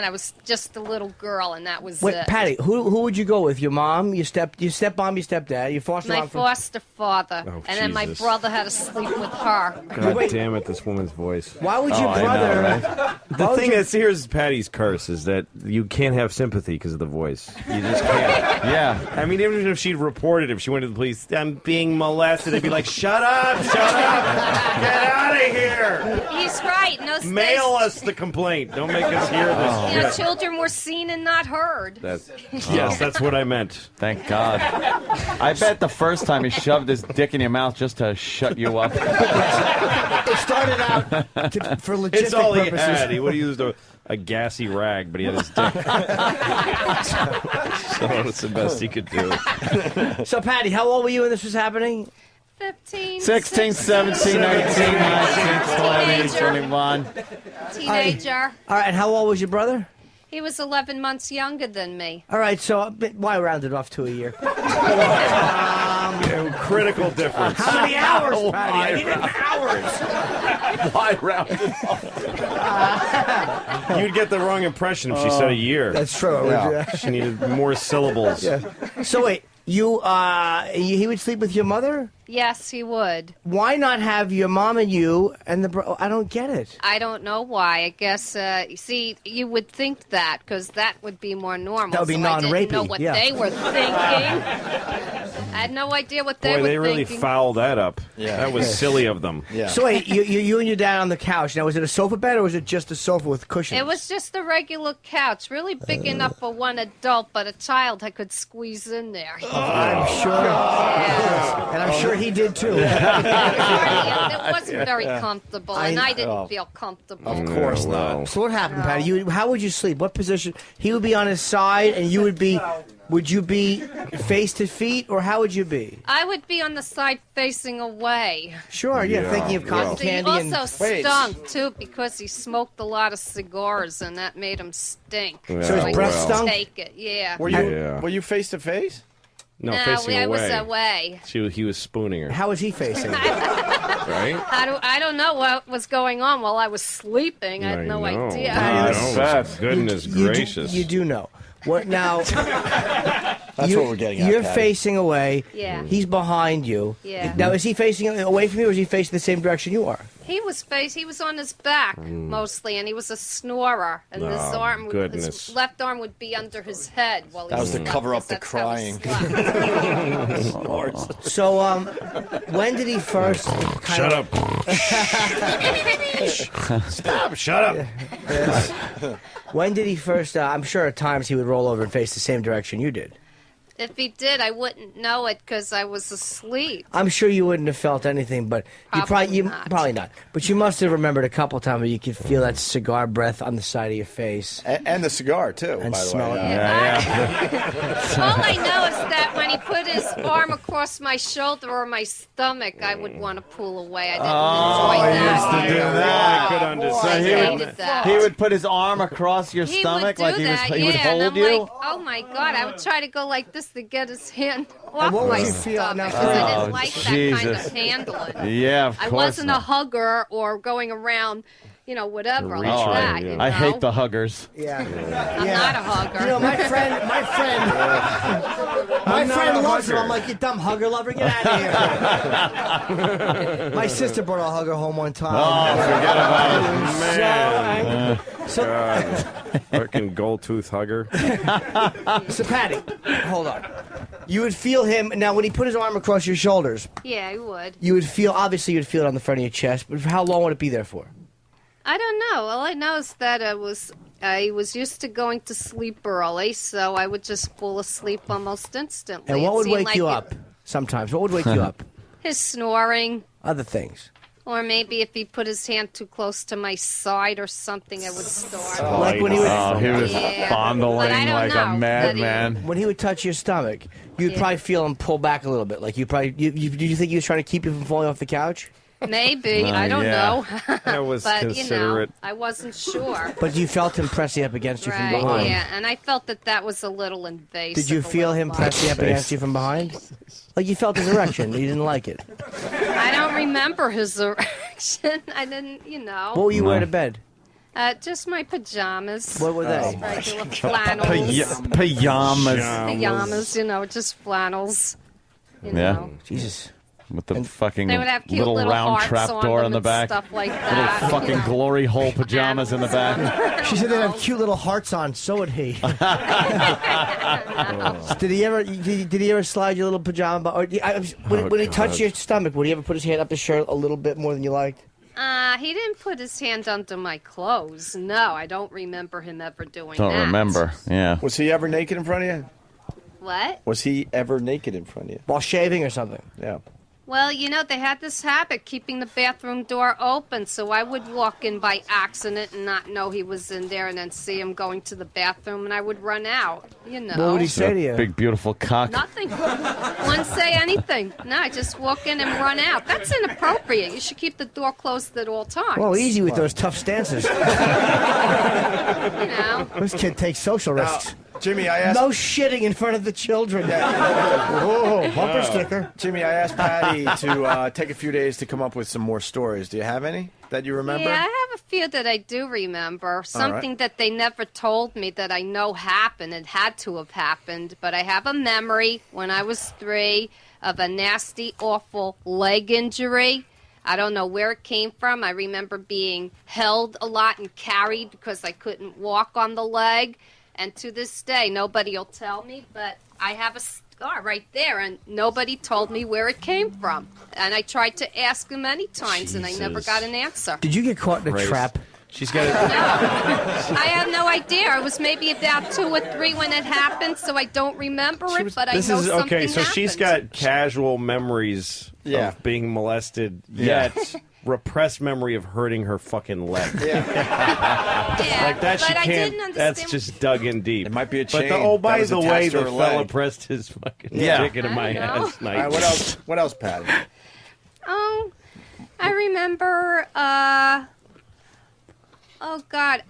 was just a little girl, and that was Wait, it. Patty, who would you go with? Your mom, your stepmom, your stepdad, your foster My mom? foster father, Oh, and then my Jesus. brother had to sleep with her. God damn it, this woman's voice. Why would your brother? The thing is, here's Patty's curse, is that you can't have sympathy because of the voice. You just can't. Yeah. I mean, even if she'd reported, if she went to the police, I'm being molested, they'd be like, shut up, get out of here. He's right. No Mail us the complaint. Don't make us hear this. You know, shit. children were seen and not heard. Yes, that's what I meant. Thank God. I bet the first time he shoved his dick in your mouth just to shut you up. It started out for logistic It's all he purposes. had. He would have used a gassy rag, but he had his dick. So it's the best he could do. So, Patty, how old were you when this was happening? 15, 16, 17, 18, 19, 20, 21. Teenager. All right, and how old was your brother? He was 11 months younger than me. All right, so why round it off to a year? Critical difference. How many hours, Patty? I needed hours. Why round it off? You'd get the wrong impression if she said a year. That's true. Yeah. She needed more syllables. Yeah. So wait, he would sleep with your mother? Yes, he would. Why not have your mom and you and the bro? I don't get it. I don't know why. I guess, see, you would think that, because that would be more normal. That would be so non-rapey. I didn't know what yeah. they were thinking. I had no idea what they Boy, were they really thinking. fouled that up. Yeah. That was silly of them. Yeah. So wait, you and your dad on the couch. Now, was it a sofa bed or was it just a sofa with cushions? It was just a regular couch, really big enough for one adult, but a child I could squeeze in there. I'm sure. Yeah. And I'm sure he did too. It wasn't very comfortable, and I didn't feel comfortable. Of course not. So what happened, Patty? How would you sleep? What position? He would be on his side, and you would be. Would you be face to feet, or how would you be? I would be on the side facing away. Sure, yeah, thinking of cotton candy He and. also stunk, too, because he smoked a lot of cigars, and that made him stink. Yeah, So his breath stunk? Take it, yeah. Were you face to face? No, No, facing I away. was away. He was spooning her. How was he facing? Right? I don't know what was going on while I was sleeping. I had no know. idea. Goodness gracious. You do know. What now? That's what we're getting at. You're Patty. facing away. Yeah. He's behind you. Yeah. Now, is he facing away from you, or is he facing the same direction you are? He was on his back mostly, and he was a snorer. And his Oh, arm, goodness. his left arm would be under his head while he That was to slept, cover up because the that's how he crying. slept. So, when did he first? Shut up. Stop. Shut up. Yes. When did he first? I'm sure at times he would roll over and face the same direction you did. If he did, I wouldn't know it because I was asleep. I'm sure you wouldn't have felt anything, but Probably probably not. But you must have remembered a couple times where you could feel that cigar breath on the side of your face, and the cigar too. and by the smell way. it. All I know is that when he put his arm across my shoulder or my stomach, I would want to pull away. I didn't enjoy he that. used to do that. I could understand. I he hated that. would put his arm across your He stomach would do like that, he would yeah, and hold I'm you. like, oh my God, I would try to go like this to get his hand off And what my would you feel stomach now? because I Oh, didn't like that kind Jesus. of handling. Yeah, of I course wasn't not. a hugger or going around, whatever like Oh, that. I hate the huggers. Yeah. I'm not a hugger. You know, my friend loves him. I'm like, you dumb hugger lover, get out of here. My sister brought a hugger home one time. Oh, forget about it. So, Fucking gold tooth hugger. so Patty, hold on. You would feel him now when he put his arm across your shoulders. Yeah, I would. You would feel, obviously, you'd feel it on the front of your chest. But how long would it be there for? I don't know. All I know is that I was used to going to sleep early, so I would just fall asleep almost instantly. And what It would seemed wake like you up? Sometimes, what would wake you up? His snoring. Other things. Or maybe if he put his hand too close to my side or something, I would start. Like when he would, he was Yeah. fondling But I don't like know a madman. when he would touch your stomach, you'd Yeah. probably feel him pull back a little bit. Like you probably, did you think he was trying to keep you from falling off the couch? Maybe. I don't yeah. know. That was but, considerate. I wasn't sure. But you felt him pressing up against you from Right, behind. yeah. And I felt that was a little invasive. Did you feel him pressing up against you from behind? Like you felt his erection, you didn't like it. I don't remember his erection. I didn't, What were you wearing to bed? Just my pajamas. What were they? Regular flannels. Pajamas. Pajamas, just flannels. You Yeah. know. Jesus. With the fucking They would have cute little little round hearts trap on door them in the and back. stuff like Little that. fucking glory hole pajamas in the back. She said they'd have cute little hearts on. So would he. Did he ever slide your little pajama? Or when he touched your stomach, would he ever put his hand up the shirt a little bit more than you liked? He didn't put his hand under my clothes. No, I don't remember him ever doing Don't that. remember. Yeah. Was he ever naked in front of you? What? Was he ever naked in front of you? While shaving or something? Yeah. Well, you know, they had this habit keeping the bathroom door open, so I would walk in by accident and not know he was in there and then see him going to the bathroom, and I would run out, you know. What would he say to you? Big, beautiful cock. Nothing. Wouldn't say anything. No, I just walk in and run out. That's inappropriate. You should keep the door closed at all times. Well, easy with those tough stances. You know. This kid takes social risks. Jimmy, I asked... No shitting in front of the children. Whoa, bumper sticker. Jimmy, I asked Patty to take a few days to come up with some more stories. Do you have any that you remember? Yeah, I have a few that I do remember. Something that they never told me that I know happened. It had to have happened. But I have a memory when I was 3 of a nasty, awful leg injury. I don't know where it came from. I remember being held a lot and carried because I couldn't walk on the leg. And to this day, nobody will tell me, but I have a scar right there, and nobody told me where it came from. And I tried to ask him many times, and I never got an answer. Did you get caught in a trap? She's got I have no idea. I was maybe about 2 or 3 when it happened, so I don't remember it, but I know something okay, so happened. she's got casual memories of being molested, yet repressed memory of hurting her fucking leg. Like that she but I can't. didn't understand. That's just dug in deep. It might be a But chain by that was the way, attached to the her fella leg. pressed his fucking dick into my I know. ass night. All right, what else? What else, Patty? Oh, I remember, oh, God.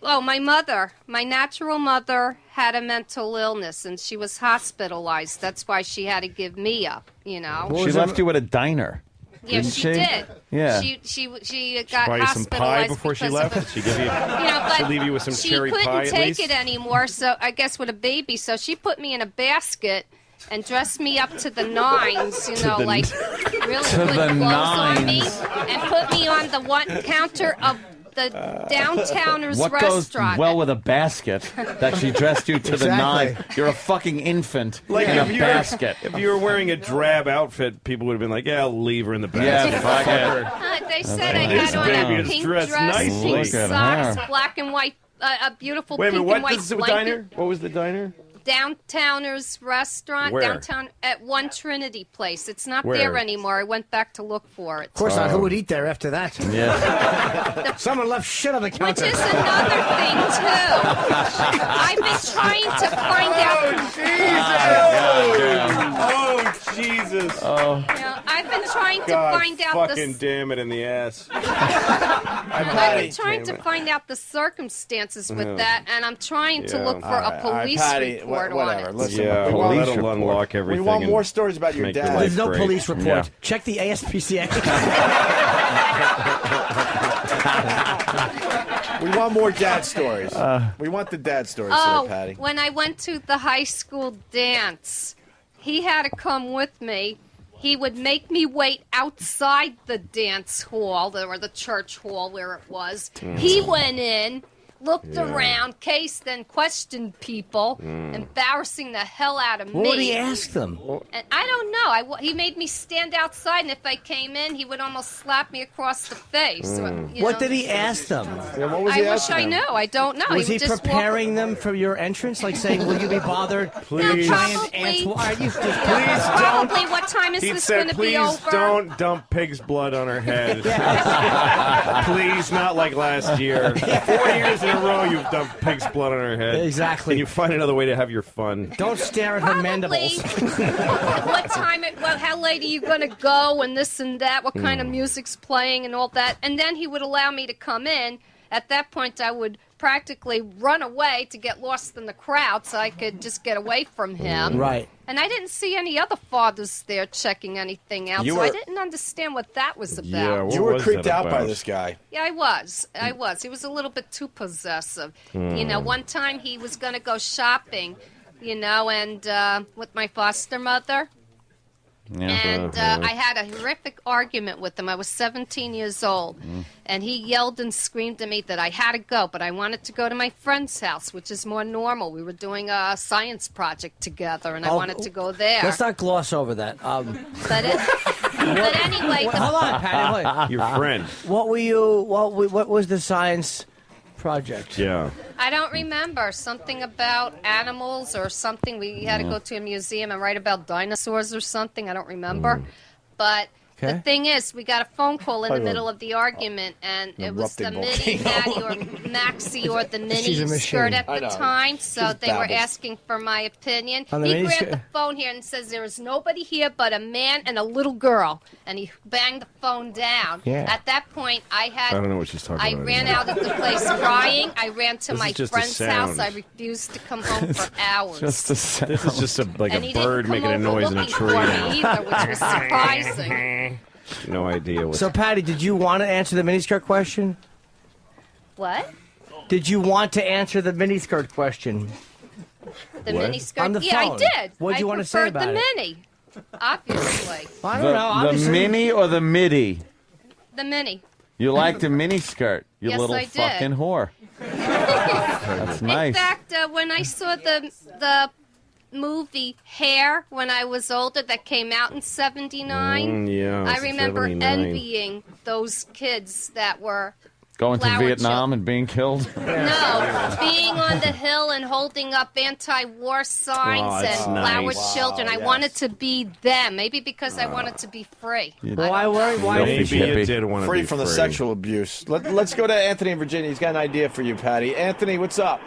My mother, my natural mother had a mental illness, and she was hospitalized. That's why she had to give me up, you know. She left you at a diner. Yeah, didn't she did. Yeah. She got Brought you some pie hospitalized before she because left? of Did she give you? but She leave you with some she cherry couldn't pie at take least? it anymore. So I guess with a baby, so she put me in a basket and dressed me up to the nines. You To know, the- like really to good the clothes on me, nines. and put me on the one counter of the downtowners What restaurant. goes well with a basket that she dressed you to the nine? You're a fucking infant Like in a if you basket. If you were wearing a drab outfit, people would have been like, "Yeah, I'll leave her in the Yeah, basket." fuck it. They said I This had on baby a is pink dressed dress, nicely. pink Look at socks, her. black and white, a beautiful Wait a pink minute, and what white is the blanket. diner? What was the diner? Downtowners restaurant, Where? downtown at One Trinity Place. It's not Where? there anymore. I went back to look for it. Of course not. Who would eat there after that? Yeah. Someone left shit on the counter. Which is another thing too. I've been trying to find out. Oh Jesus! Oh. You know, I've been trying to God, find out fucking the. damn it in the ass. I've been trying to find out the circumstances with Yeah. that, and I'm trying to Yeah. look for All right, a police Patty, report whatever. on it. Listen, Yeah, we well, want- that'll unlock everything. We want and more stories about your make your dad. life There's no great. police report. Yeah. Check the ASPCA. We want more dad stories. We want the dad stories Oh, here, Patty. when I went to the high school dance, he had to come with me. He would make me wait outside the dance hall, or the church hall where it was. He went in, looked around, cased and questioned people, embarrassing the hell out of me. What would he ask them? And I don't know. He made me stand outside, and if I came in, he would almost slap me across the face. You What know. did he ask them? I wish I knew. I don't know. Was he would just walk- preparing them for your entrance? Like saying, will you be bothered? Please. Giant ants. Are you Probably. What time is He this said, going to be "Please over? don't dump pig's blood on her head. Please, not like last year. 4 years in a row, you've dumped pig's blood on her head. Exactly. Can you find another way to have your fun?" Don't stare at her mandibles. What time? How late are you going to go? And this and that. What kind of music's playing and all that? And then he would allow me to come in. At that point, I would practically run away to get lost in the crowd so I could just get away from him. Right. And I didn't see any other fathers there checking anything out, You so I were- didn't understand what that was about. Yeah, what You were was creeped that out by about? this guy. Yeah, I was. He was a little bit too possessive. You know, one time he was going to go shopping, you know, and with my foster mother. And I had a horrific argument with him. I was 17 years old. And he yelled and screamed at me that I had to go, but I wanted to go to my friend's house, which is more normal. We were doing a science project together, and I wanted to go there. Let's not gloss over that. But anyway, Hold on, Patty. Wait. Your friend. What were you? What was the science project? Yeah. I don't remember. Something about animals or something. We had to go to a museum and write about dinosaurs or something. I don't remember. But the Okay. thing is, we got a phone call in the Probably middle of the argument, and it was the erupting mini Maddie or Maxie or the She's a mini machine. skirt at I the know. time, so She's they were babbles. asking for my opinion. On the He mini grabbed skirt? the phone here and says, there is nobody here but a man and a little girl. And he banged the phone down. Yeah. At that point, I don't know what she's talking I about ran anymore. out of the place crying. I ran to This my is just a friend's house. sound. I refused to come home for hours. This is just like And a he didn't bird come making a over noise in a looking tree. for me either, which was surprising. No idea what. So, Patty, did you want to answer the miniskirt question? What? Did you want to answer the miniskirt question? The What? mini skirt? On the Yeah, I phone. did. What'd you I want to say preferred about the it? mini, obviously. I don't know. The Obviously. mini or the midi? The mini. You like the mini skirt, you Yes, little I did. fucking whore. That's nice. In fact, when I saw the movie Hair when I was older, that came out in '79, yeah, I remember 79. envying those kids that were Going to flower Vietnam and being killed? No, being on the hill and holding up anti-war signs Oh, that's and flower nice. children. Wow, I yes. wanted to be them. Maybe because I wanted to be free. Why worry? Why? Maybe you did want to free be from the free. sexual abuse. Let's go to Anthony in Virginia. He's got an idea for you, Patty. Anthony, what's up?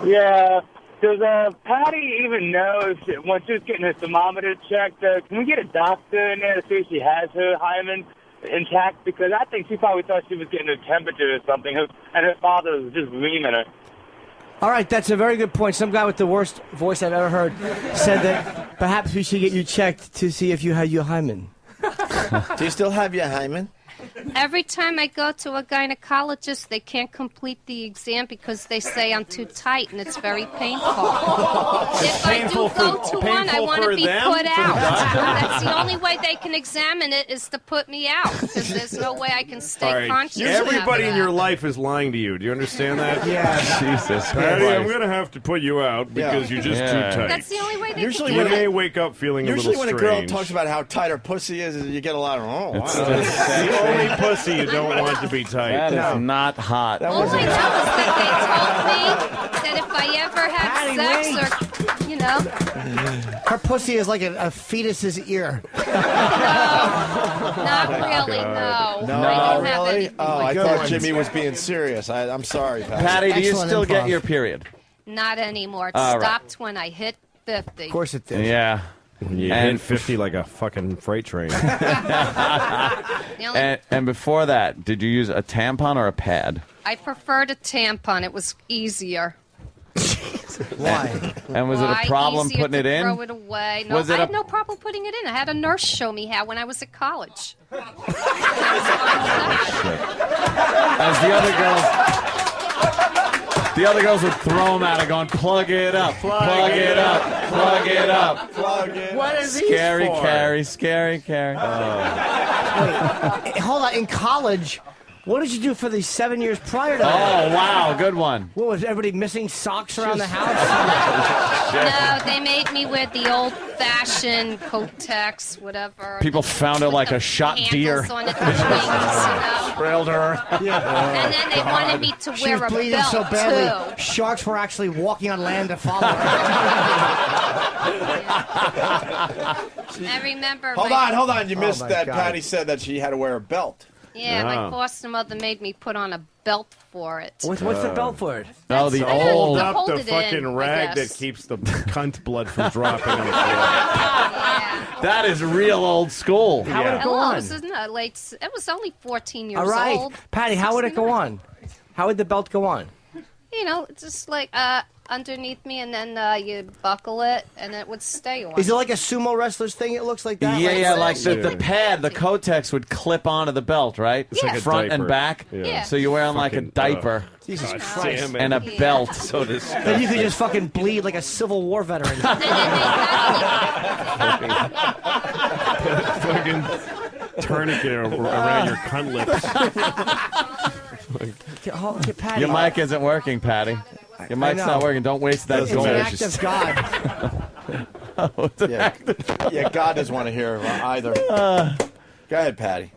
Yeah. Does Patty even know if when she was getting her thermometer checked? Can we get a doctor in there to see if she has her hymen intact? Because I think she probably thought she was getting her temperature or something, and her father was just reaming her. All right, that's a very good point. Some guy with the worst voice I've ever heard said that perhaps we should get you checked to see if you had your hymen. Do you still have your hymen? Every time I go to a gynecologist, they can't complete the exam because they say I'm too tight and it's very painful. If I do go to one, I want to be put out. That's the only way they can examine it is to put me out because there's no way I can stay All right. conscious. Everybody in after your that. life is lying to you. Do you understand that? Yeah. Jesus Patty, Christ. I'm going to have to put you out because you're just Yeah. too tight. That's the only way they Usually can when do You it. may wake up feeling a Usually little when a girl strange. talks about how tight her pussy is, you get a lot of, oh, It's wow. the only pussy you don't want to be tight. That is not hot. All I know is that they told me that if I ever had sex or, you know, Her pussy is like a fetus's ear. not really, no. No, I don't have really? anything Oh, like I that. thought Jimmy was being serious. I'm sorry, Patty. Patty, do you Excellent still get improv. your period? Not anymore. It All right. stopped when I hit 50. Of course it did. Yeah. You And- hit 50 like a fucking freight train. The only- And before that, did you use a tampon or a pad? I preferred a tampon. It was easier. Why? And was it Why? a problem Easier putting it to in? Throw it away. No, Was it I a- had no problem putting it in. I had a nurse show me how when I was at college. As the other girls would throw them at her, going, "Plug it up, plug it up, plug it up." Plug it. What is he Scary for? Carrie, scary Carrie. Wait, hold on. In college, what did you do for the 7 years prior to Oh, that? wow, good one. What was everybody missing socks around the house? No, they made me wear the old-fashioned Kotex, whatever. People found it like a shot deer. Handles on it, the wings, you know. Trailed her. And then they wanted me to She wear was a bleeding belt, so badly, too. sharks were actually walking on land to follow her. I remember Hold my, on. You missed my that. God. Patty said that she had to wear a belt. Yeah, my Oh. foster mother made me put on a belt for it. What's the belt for it? Oh, the That's- old. to Up hold the it in, fucking I rag guess. that keeps the cunt blood from dropping on the floor. Yeah. That is real old school. How would it go Hello, on? this isn't a late. It was only 14 years All right, old. Patty, how would it go 69. on? How would the belt go on? You know, just like underneath me, and then you buckle it, and it would stay on. Is it like a sumo wrestler's thing? It looks like that. Yeah, Like- yeah, like the pad, the Kotex would clip onto the belt, right? It's like a Front diaper. and back. Yeah. So you're wearing like a Fucking, diaper Jesus God Christ. damn it. and a Yeah. belt. So disgusting. Then you could just fucking bleed like a Civil War veteran. And then they Fucking tourniquet around your cunt lips. Okay, Patty. Your mic isn't working, Patty. Your mic's know. not working. Don't waste that It's gold. an act of God. Yeah, God doesn't want to hear either. Go ahead, Patty.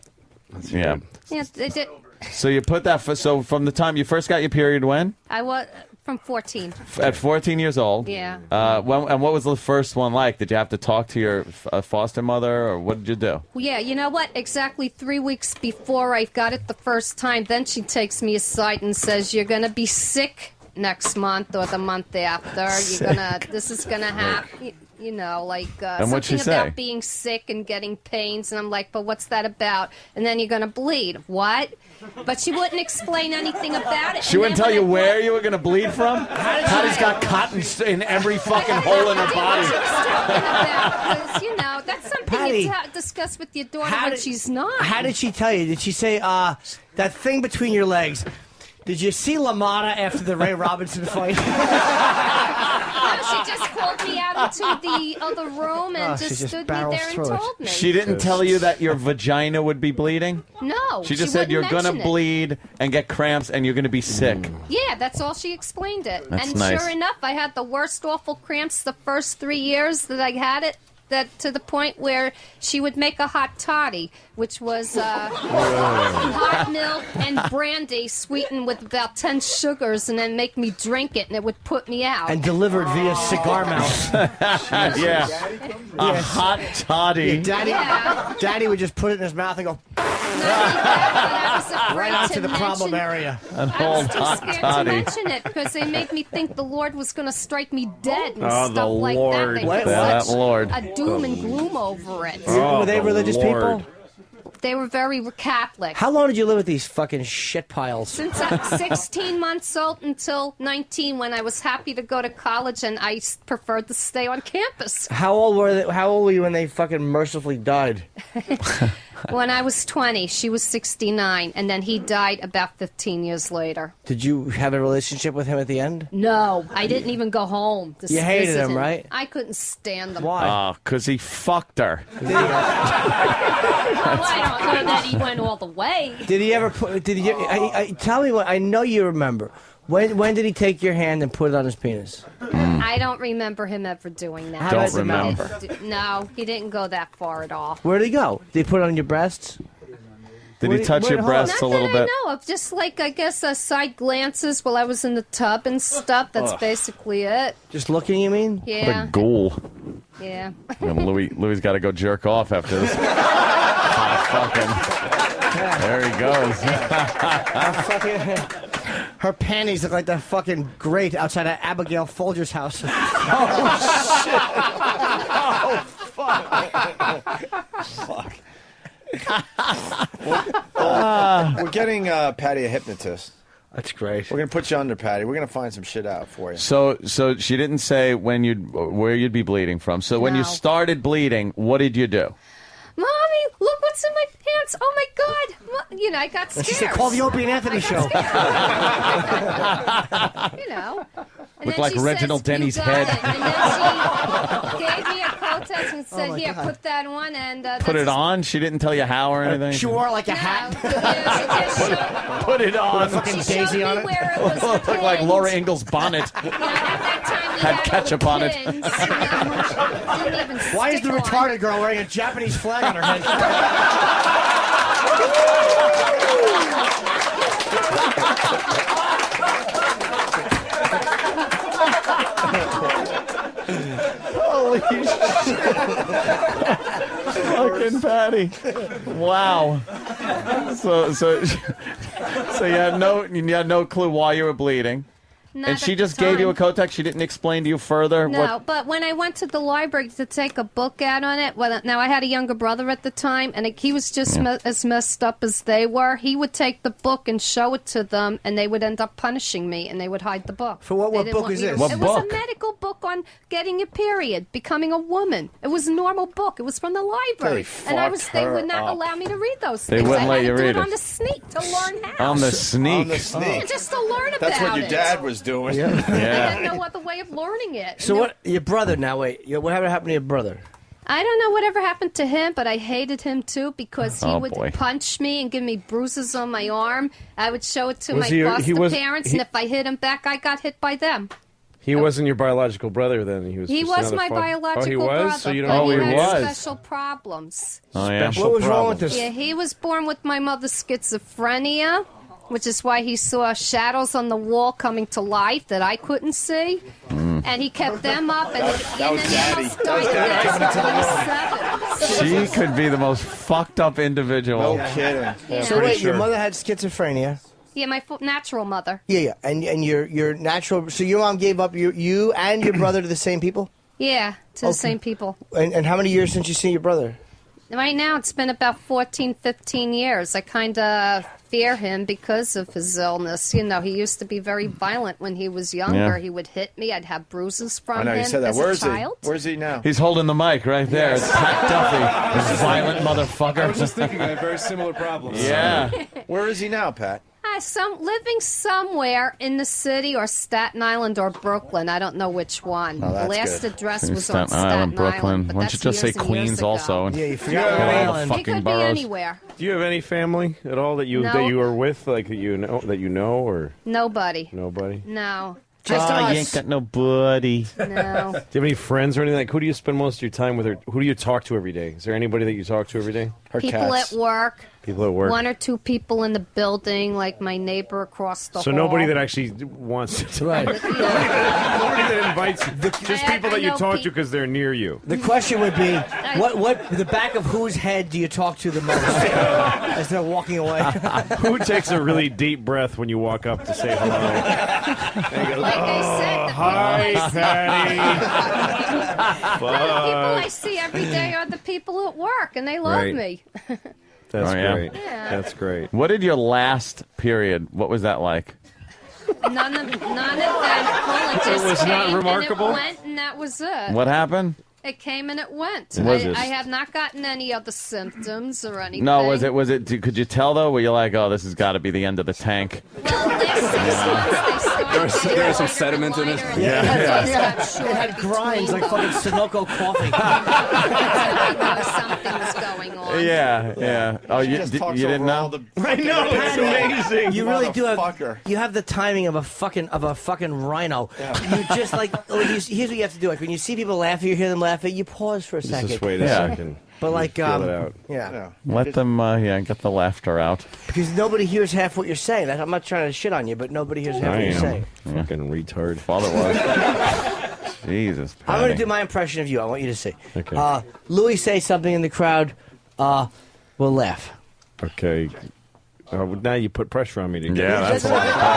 Yeah. yeah, they did. So you put that. So from the time you first got your period, when? I was from 14. At 14 years old? Yeah. And what was the first one like? Did you have to talk to your foster mother, or what did you do? Well, yeah, you know what? Exactly 3 weeks before I got it the first time, then she takes me aside and says, "You're going to be sick next month or the month after. This is going to happen." You know, like And what'd she something about say? being sick and getting pains. And I'm like, but what's that about? And then you're going to bleed. What? But she wouldn't explain anything about it. She wouldn't tell you where you were going to bleed from? Patty's got cotton in every fucking hole in her body. Because, you know, that's something Patty, you discuss with your daughter when she's not. How did she tell you? Did she say, that thing between your legs? Did you see LaMotta after the Ray Robinson fight? No, she just called me out into the other room and she just just stood me barrels there and through it. told me. She didn't tell you that your vagina would be bleeding? No. She just said you're wouldn't going to mention it. bleed and get cramps and you're going to be sick. Yeah, that's all she explained it. That's and nice. sure enough, I had the worst awful cramps the first 3 years that I had it. That to the point where she would make a hot toddy, which was hot milk and brandy sweetened with about 10 sugars, and then make me drink it, and it would put me out. And delivered via cigar mouth. Yeah. A hot toddy. Yeah, Daddy would just put it in his mouth and go right onto the problem area. An I old was too hot scared to toddy. mention it because they made me think the Lord was going to strike me dead and Oh, stuff the like Lord. that. They What? put That such Lord. a doom and gloom over it. Were they religious people? They were very Catholic. How long did you live with these fucking shit piles? Since I was 16 months old until 19, when I was happy to go to college and I preferred to stay on campus. How old were they? How old were you when they fucking mercifully died? When I was 20, she was 69, and then he died about 15 years later. Did you have a relationship with him at the end? No, I didn't even go home. To You hated visit him, right? I couldn't stand them. Oh, because he fucked her. Well, I don't know that he went all the way. Did he ever put? Did he? Tell me what. I know you remember. When did he take your hand and put it on his penis? I don't remember him ever doing that. Don't remember. No, he didn't go that far at all. Where did he go? Did he put it on your breasts? Did he touch your breasts a little bit? No, just like, I guess, side glances while I was in the tub and stuff. That's Ugh. basically it. Just looking, you mean? Yeah. What a ghoul. Yeah. Louis got to go jerk off after this. There he goes. Her panties look like that fucking grate outside of Abigail Folger's house. Oh, fuck. We're getting Patty a hypnotist. That's great. We're gonna put you under, Patty. We're gonna find some shit out for you. So she didn't say where you'd be bleeding from. So when you No. started bleeding, what did you do? Mommy, look what's in my pants. Oh, my God. You know, I got scared. She said, call the Opie and Anthony show. You know. And Looked then like she Reginald says, Denny's "You got head." it." And then she gave me a coat test and said, my here, God. put that on. And Put it on? She didn't tell you how or anything? She wore it like a hat. Put it on. With a fucking daisy on it. where it was Looked like Laura Ingalls' bonnet. Had ketchup on it. Why is the retarded girl wearing a Japanese flag on her head? Holy shit. Fucking Patty. Wow. So you had no clue why you were bleeding. Not And she at the just gave you a time. Kotex? She didn't explain to you further? No, but when I went to the library to take a book out on it, well, now I had a younger brother at the time, and he was just as messed up as they were. He would take the book and show it to them, and they would end up punishing me, and they would hide the book. For what They didn't book want is me to- this? What it was book? a medical book on getting your period, becoming a woman. It was a normal book. It was from the library, They and fucked they her would not up. allow me to read those They things. wouldn't I let had you to do read it it. on the sneak to learn how. On the sneak. On the sneak. Yeah, just to learn about That's what your it. dad was doing. I had no other way of learning it. So what? Your brother? Now wait. Whatever happened to your brother? I don't know whatever happened to him, but I hated him too because he Oh, would boy. punch me and give me bruises on my arm. I would show it to Was my he- foster he was- parents, he- and if I hit him back, I got hit by them. He wasn't your biological brother then. He was. He just was another my father. biological Oh, he was. brother, So you don't but know he who had he was. special problems. Oh, yeah? What was wrong with this? Yeah, he was born with my mother's schizophrenia, which is why he saw shadows on the wall coming to life that I couldn't see. And he kept them up, and then he almost died at 27. She could be the most fucked up individual. No kidding. Yeah. So wait, your mother had schizophrenia. Yeah, my natural mother. Yeah, and your natural. So your mom gave up you and your brother to the same people. Yeah, to the same people. And how many years since you seen your brother? Right now, it's been about 14, 15 years. I kind of fear him because of his illness. You know, he used to be very violent when he was younger. Yeah. He would hit me. I'd have bruises from I know him you said that. as Where a is child. he? Where's he now? He's holding the mic right there. It's Pat Duffy, this violent motherfucker. I was just thinking I had very similar problems. Yeah. Where is he now, Pat? Living somewhere in the city or Staten Island or Brooklyn. I don't know which one. Oh, the that's last good. address was on Staten Island, Brooklyn. Island. But Why don't you that's just say years and years Queens ago. also? Yeah, you forgot all the Island. He fucking could boroughs. be anywhere. Do you have any family at all that you No. are with, like that you know, or Nobody. nobody? No. Just you us. ain't got nobody. No. Do you have any friends or anything? Like, who do you spend most of your time with, or who do you talk to every day? Is there anybody that you talk to every day? People at work. People at work. One or two people in the building, like my neighbor across the So hall. nobody that actually wants to talk. Right. Nobody that invites just people that you know talk to because they're near you. The question would be, what the back of whose head do you talk to the most as they're walking away? Who takes a really deep breath when you walk up to say hello? And goes, Like I said, the hi, Patty. people I see every day are the people at work, and they love Right. me. That's Oh, yeah. great. Yeah. That's great. What did your last period? What was that like? Non-eventful. It was not remarkable? And it went, and that was it. What happened? It came and it went. Was it? I have not gotten any other symptoms or anything. No, was it? Could you tell though? Were you like, oh, this has got to be the end of the tank? There was some sediment in it. It had grinds like fucking Sunoco coffee. Something was going on. Yeah. Oh, you didn't know? I know. It's amazing. You really do have. You have the timing of a fucking rhino. You just like. Here's what you have to do. Like when you see people laughing, you hear them laughing. You pause for a second. Just wait a second. But like, Feel it out. yeah. Let them, get the laughter out. Because nobody hears half what you're saying. I'm not trying to shit on you, but nobody hears half I what you're am. saying. Fucking retard. Father was. Jesus. I'm going to Patty. do my impression of you. I want you to see. Okay. Louis say something in the crowd. We'll laugh. Okay. Now you put pressure on me to get Yeah, that's a lot of pressure.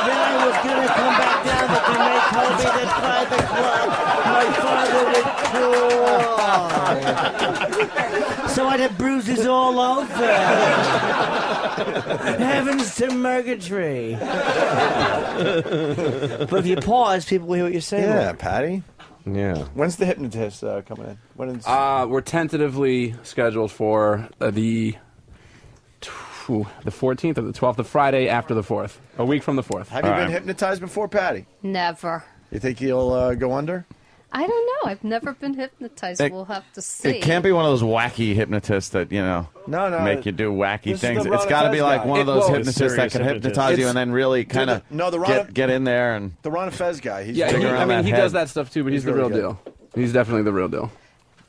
Then I was going to come back down, but the night told me that 5 o'clock my father would call. So I'd have bruises all over. Heavens to Murgatroyd. But if you pause, people will hear what you're saying. Yeah, Patty. Yeah. When's the hypnotist coming in? When is... We're tentatively scheduled for the 14th or the 12th, the Friday after the 4th, a week from the 4th. Have you been hypnotized before, Patty? Never. You think you'll go under? I don't know. I've never been hypnotized. We'll have to see. It can't be one of those wacky hypnotists that, No, make you do wacky This is things. the It's got to Ron be Fez like guy. one of those Well, hypnotists that serious can hypnotist. hypnotize you It's- and then really kind of get in there and The Ron Fez guy. He's Yeah, dig around that he head. does that stuff too, but he's the really real good. deal. He's definitely the real deal.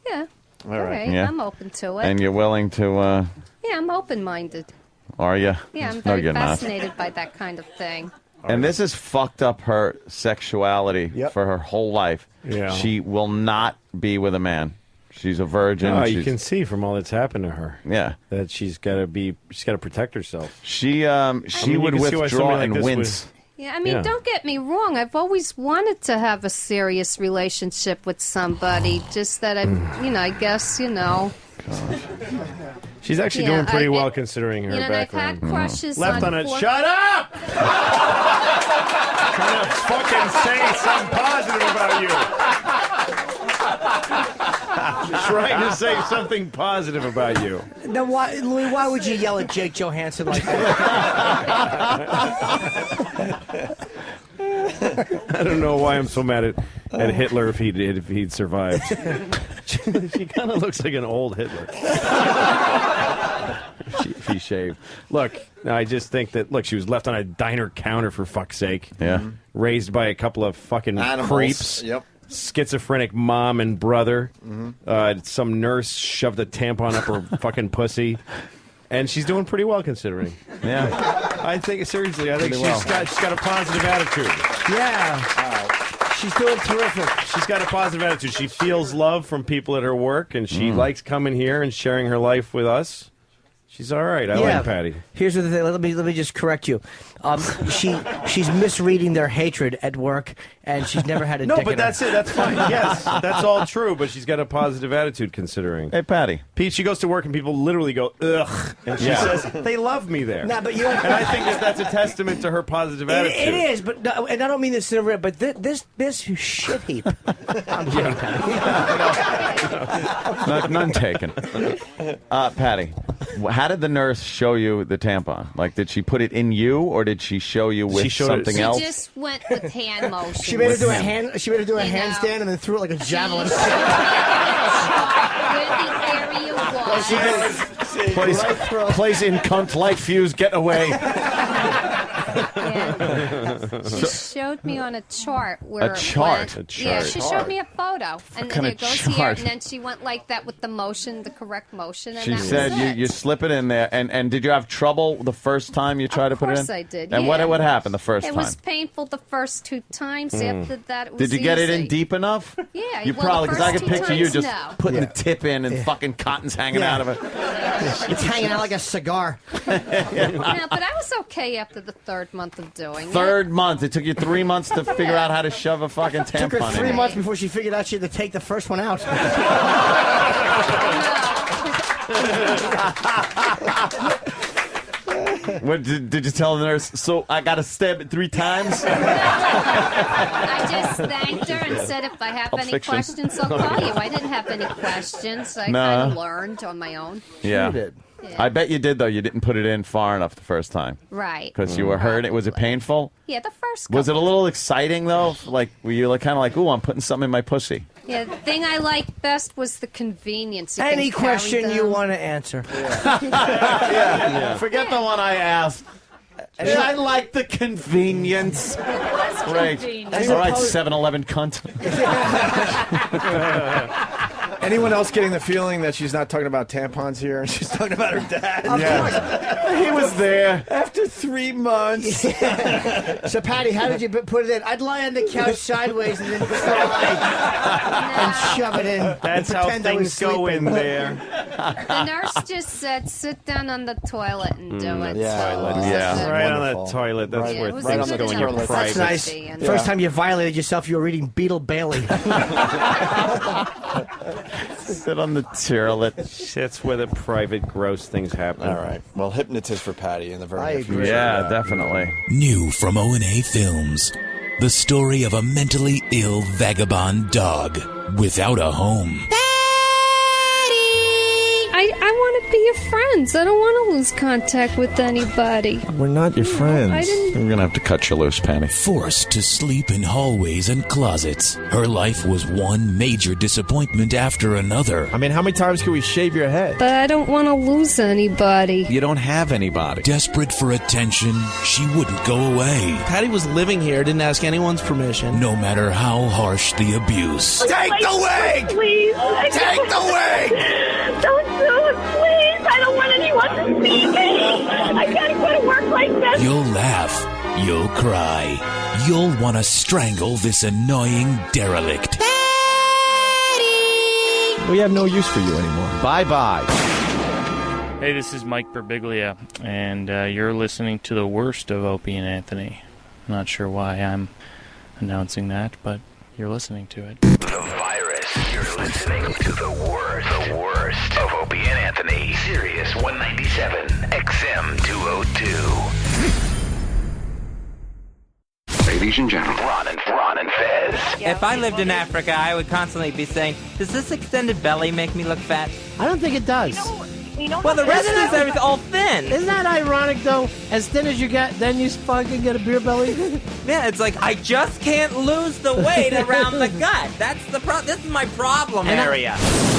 Yeah. All All right. Yeah. I'm open to it. And you're willing to, Yeah, I'm open-minded. are you? Yeah, I'm No, very you're not. fascinated by that kind of thing. And this has fucked up her sexuality for her whole life. Yeah. She will not be with a man. She's a virgin. No, you She's- can see from all that's happened to her. Yeah. That she's got to protect herself. She mean, you would can see why withdraw somebody like and this wince. Yeah, I mean, don't get me wrong. I've always wanted to have a serious relationship with somebody. Just that I guess. She's actually Yeah, doing pretty I- well considering her and I've background. had crushes Left on on it. four- Shut up! Trying to fucking say something positive about you. Trying to say something positive about you. Now, Louis, why would you yell at Jake Johansson like that? I don't know why I'm so mad at Hitler if he'd survived. She kind of looks like an old Hitler. If he shaved. Look, I just think that she was left on a diner counter for fuck's sake. Yeah. Raised by a couple of fucking Animals. creeps. Yep. Schizophrenic mom and brother. Some nurse shoved a tampon up her fucking pussy. And she's doing pretty well considering. Yeah. I think, seriously, I think Pretty well. she's got a positive attitude. Yeah. She's doing terrific. She's got a positive attitude. She feels love from people at her work, and she likes coming here and sharing her life with us. She's all right. I like Patty. Here's the thing. Let me just correct you. She's misreading their hatred at work, and she's never had a No, dick but in her. that's it. That's fine. Yes, that's all true, but she's got a positive attitude considering. Hey, Patty. Pete, she goes to work and people literally go, ugh. And she says, they love me there. Nah, but you and I think that's a testament to her positive attitude. It is, but no, and I don't mean this in a but this shit heap. I'm kidding, None taken. Patty, how did the nurse show you the tampon? Like, did she put it in you, or did she show you with something else? She just went with hand motion. She made her do a hand. She made her do a handstand and then threw it like a javelin. Place in cunt light fuse, get away. She showed me on a chart where A chart? It went, A chart. Yeah, she showed me a photo, and kind then of it goes here, chart? and then she went like that with the motion, the correct motion, and She that said was it. you slip it in there, and did you have trouble the first time you tried to put it in? Of course I did, And yeah. what happened the first It time? was painful the first 2 times. After that, it was Did you get it in easy. deep enough? Yeah, You well, probably, the because I first could 2 picture you times, just no. putting the tip in and fucking cotton's hanging out of it. It's hanging out like a cigar. No, but I was okay after the 3rd month of doing it. Third month. It took you 3 months to figure out how to shove a fucking tampon Took her in. 3 months before she figured out she had to take the first one out. What, did you tell the nurse, so I got to stab it 3 times? I just thanked her and said, if I have Pulp any Fiction. questions, I'll call you. I didn't have any questions. I No. kind of learned on my own. Yeah. I bet you did, though. You didn't put it in far enough the first time. Right. Because you were hurt. Was it painful? Yeah, the first Was it a little exciting, though? Like, were you kind of like, ooh, I'm putting something in my pussy? Yeah, the thing I liked best was the convenience. You Any can carry question you them. want to answer. Forget the one I asked. I like the convenience. Great. convenient. All right, 7-Eleven cunt. Anyone else getting the feeling that she's not talking about tampons here and she's talking about her dad? Yeah. He was there. After 3 months. So, Patty, how did you put it in? I'd lie on the couch sideways and then cry and shove it in. That's and how pretend I was things go in sleeping. there. The nurse just said, sit down on the toilet and do it. Yeah. Right on the toilet. That's Right. where It was things a go good in your toilet. private. That's nice. First time you violated yourself, you were reading Beetle Bailey. Sit on the toilet. That's where the private, gross things happen. All right. Well, hypnotist for Patty in the very near future. Yeah, definitely. New from O&A Films. The story of a mentally ill vagabond dog without a home. I want to be your friends. I don't want to lose contact with anybody. We're not your friends. I didn't- We're going to have to cut you loose, Patty. Forced to sleep in hallways and closets, her life was one major disappointment after another. I mean, how many times can we shave your head? But I don't want to lose anybody. You don't have anybody. Desperate for attention, she wouldn't go away. Patty was living here, didn't ask anyone's permission. No matter how harsh the abuse. Take the wig! Please. Take the wig! Don't do it, please. I don't want anyone to see me. I gotta go to work like this. You'll laugh. You'll cry. You'll want to strangle this annoying derelict. We have no use for you anymore. Bye-bye. Hey, this is Mike Birbiglia, and you're listening to the worst of Opie and Anthony. I'm not sure why I'm announcing that, but you're listening to it. The virus. You're listening to the worst of Opie and Anthony. Sirius 197, XM 202. Ladies and gentlemen, Ron and Fez. If I lived in Africa, I would constantly be saying, does this extended belly make me look fat? I don't think it does. Well, the rest is everything all thin. Isn't that ironic, though? As thin as you get, then you fucking get a beer belly? Yeah, it's like, I just can't lose the weight around the gut. That's the this is my problem area.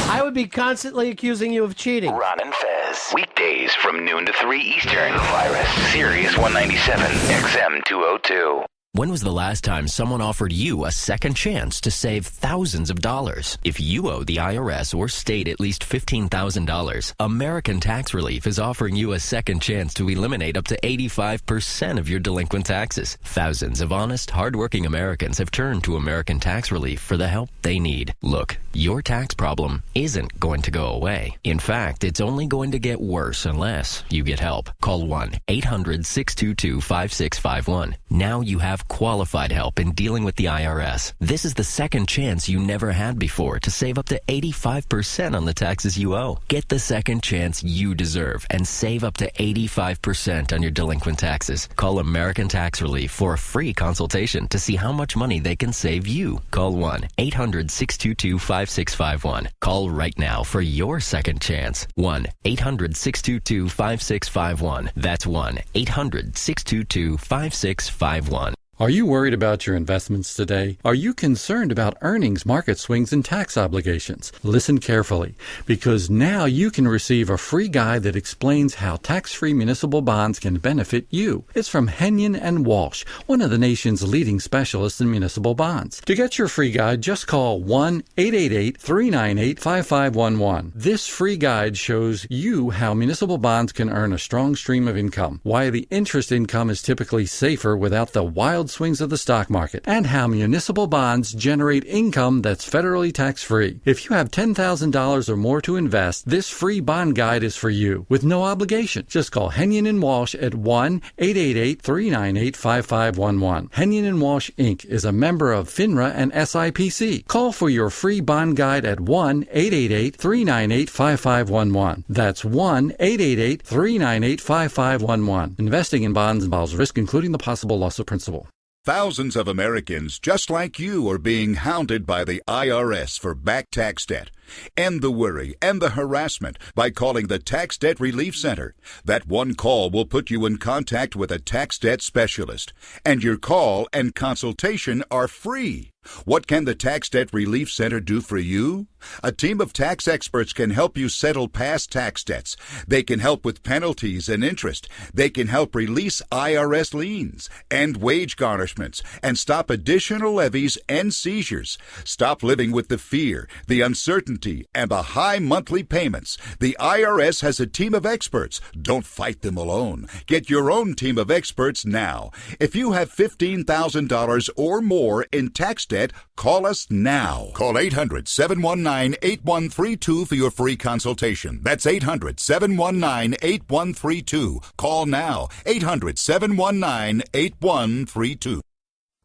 I would be constantly accusing you of cheating. Ron and Fez. Weekdays from noon to 3 Eastern. The virus. Sirius 197, XM 202. When was the last time someone offered you a second chance to save thousands of dollars? If you owe the IRS or state at least $15,000, American Tax Relief is offering you a second chance to eliminate up to 85% of your delinquent taxes. Thousands of honest, hardworking Americans have turned to American Tax Relief for the help they need. Look, your tax problem isn't going to go away. In fact, it's only going to get worse unless you get help. Call 1-800-622-5651. Now you have qualified help in dealing with the IRS. This is the second chance you never had before to save up to 85% on the taxes you owe. Get the second chance you deserve and save up to 85% on your delinquent taxes. Call American Tax Relief for a free consultation to see how much money they can save you. Call 1-800-622-5651. Call right now for your second chance. 1-800-622-5651. That's 1-800-622-5651. Are you worried about your investments today? Are you concerned about earnings, market swings, and tax obligations? Listen carefully, because now you can receive a free guide that explains how tax-free municipal bonds can benefit you. It's from Henyon and Walsh, one of the nation's leading specialists in municipal bonds. To get your free guide, just call 1-888-398-5511. This free guide shows you how municipal bonds can earn a strong stream of income, why the interest income is typically safer without the wild swings of the stock market, and how municipal bonds generate income that's federally tax-free. If you have $10,000 or more to invest, this free bond guide is for you, with no obligation. Just call Henyon and Walsh at 1-888-398-5511. Henyon and Walsh, Inc. is a member of FINRA and SIPC. Call for your free bond guide at 1-888-398-5511. That's 1-888-398-5511. Investing in bonds involves risk, including the possible loss of principal. Thousands of Americans just like you are being hounded by the IRS for back tax debt. End the worry and the harassment by calling the Tax Debt Relief Center. That one call will put you in contact with a tax debt specialist, and your call and consultation are free. What can the Tax Debt Relief Center do for you? A team of tax experts can help you settle past tax debts. They can help with penalties and interest. They can help release IRS liens and wage garnishments and stop additional levies and seizures. Stop living with the fear, the uncertainty, and the high monthly payments. The IRS has a team of experts. Don't fight them alone. Get your own team of experts now. If you have $15,000 or more in tax debt, call us now. Call 800-719-8132 for your free consultation. That's 800-719-8132. Call now. 800-719-8132.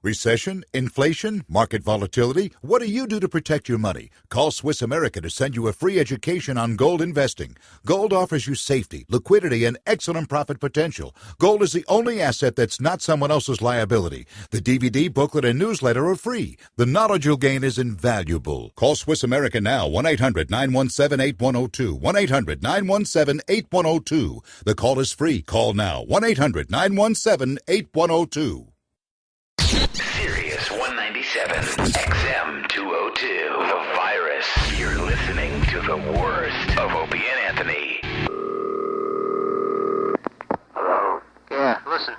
Recession, inflation, market volatility. What do you do to protect your money? Call Swiss America to send you a free education on gold investing. Gold offers you safety, liquidity, and excellent profit potential. Gold is the only asset that's not someone else's liability. The DVD, booklet, and newsletter are free. The knowledge you'll gain is invaluable. Call Swiss America now, 1-800-917-8102. 1-800-917-8102. The call is free. Call now, 1-800-917-8102. Sirius 197, XM 202, The Virus. You're listening to the worst of Opie and Anthony. Hello? Yeah, listen.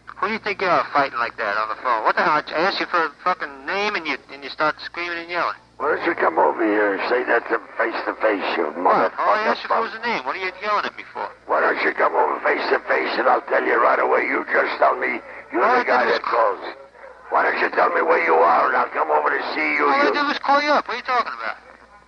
Who do you think you are fighting like that on the phone? What the hell? I asked you for a fucking name and you start screaming and yelling. Why don't you come over here and say that face to face, you motherfucker? Oh, I asked you for his name. What are you yelling at me for? Why don't you come over face to face and I'll tell you right away. You just tell me you're the guy that calls. Why don't you tell me where you are and I'll come over to see you? All I did was call you up. What are you talking about?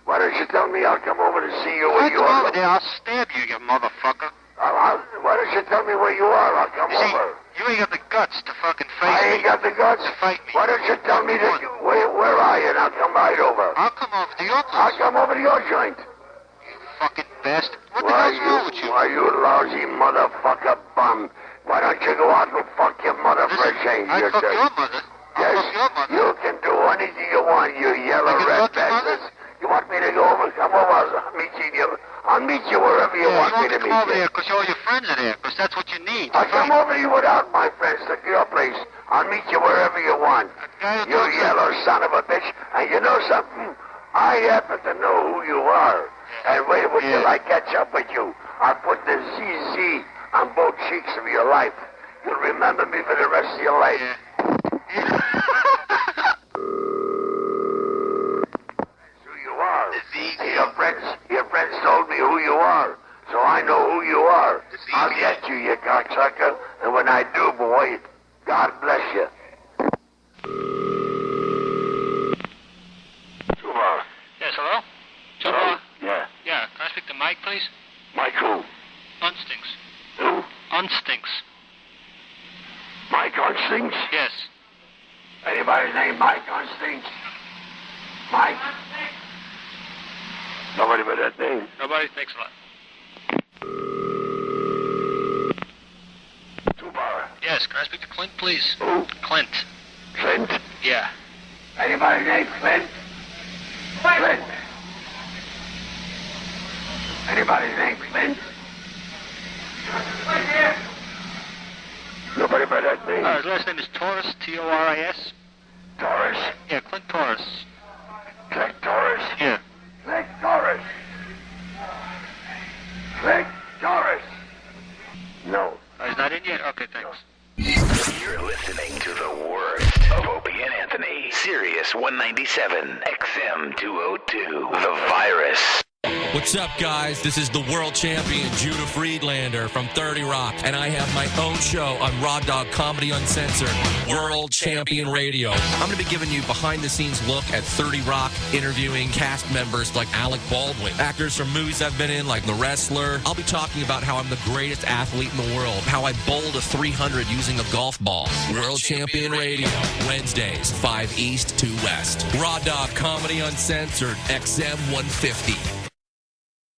Why don't you tell me I'll come over to see you where you Come are? over there. I'll stab you, you motherfucker. Why don't you tell me where you are? I'll come over. You ain't got the guts to fucking face me. I ain't got the guts? Fight me. Why don't you tell me that where are you and I'll come right over? I'll come over to your place. I'll come over to your joint. You fucking bastard. What the hell's wrong with you? Why, you lousy motherfucker bum. Why don't you go out and fuck your mother for a change? I fuck your mother? Yes, you can do anything you want, you yellow red bastard. You want me to go over? Come over. I'll meet you. I'll meet you wherever you want me to meet you. You want me to come over there because all your friends are there, because that's what you need. I'll come over to you without my friends to your place. I'll meet you wherever you want. You yellow son of a bitch. And you know something? I happen to know who you are. And wait till I catch up with you. I'll put the ZZ on both cheeks of your life. You'll remember me for the rest of your life. Who you are. Your friends told me who you are, so I know who you are. I'll get you, you cocksucker, and when I do, boy, God bless you. Tuba. Yes, hello? Hello? Yeah. Yeah, can I speak to Mike, please? Mike who? Unstinks. Who? Unstinks. Mike Unstinks? Yes. Anybody named Mike Unstinks? Mike? Nobody but that name. Nobody? Thanks a lot. Tuba. Yes, can I speak to Clint, please? Who? Clint. Clint? Yeah. Anybody named Clint? Clint. Anybody named Clint? Nobody by that name. His last name is Torres, T-O-R-I-S. Torres? Yeah, Clint Torres. Clint Torres? Yeah. Clint Torres. Clint Torres. No. Oh, he's not in yet? Okay, thanks. You're listening to the worst of Opie and Anthony. Sirius 197, XM 202, The Virus. What's up, guys? This is the world champion Judah Friedlander from 30 Rock, and I have my own show on Raw Dog Comedy Uncensored, World Champion Radio. I'm going to be giving you behind-the-scenes look at 30 Rock, interviewing cast members like Alec Baldwin, actors from movies I've been in like The Wrestler. I'll be talking about how I'm the greatest athlete in the world, how I bowled a 300 using a golf ball. World Champion Radio, Wednesdays, 5 East, 2 West. Raw Dog Comedy Uncensored, XM 150.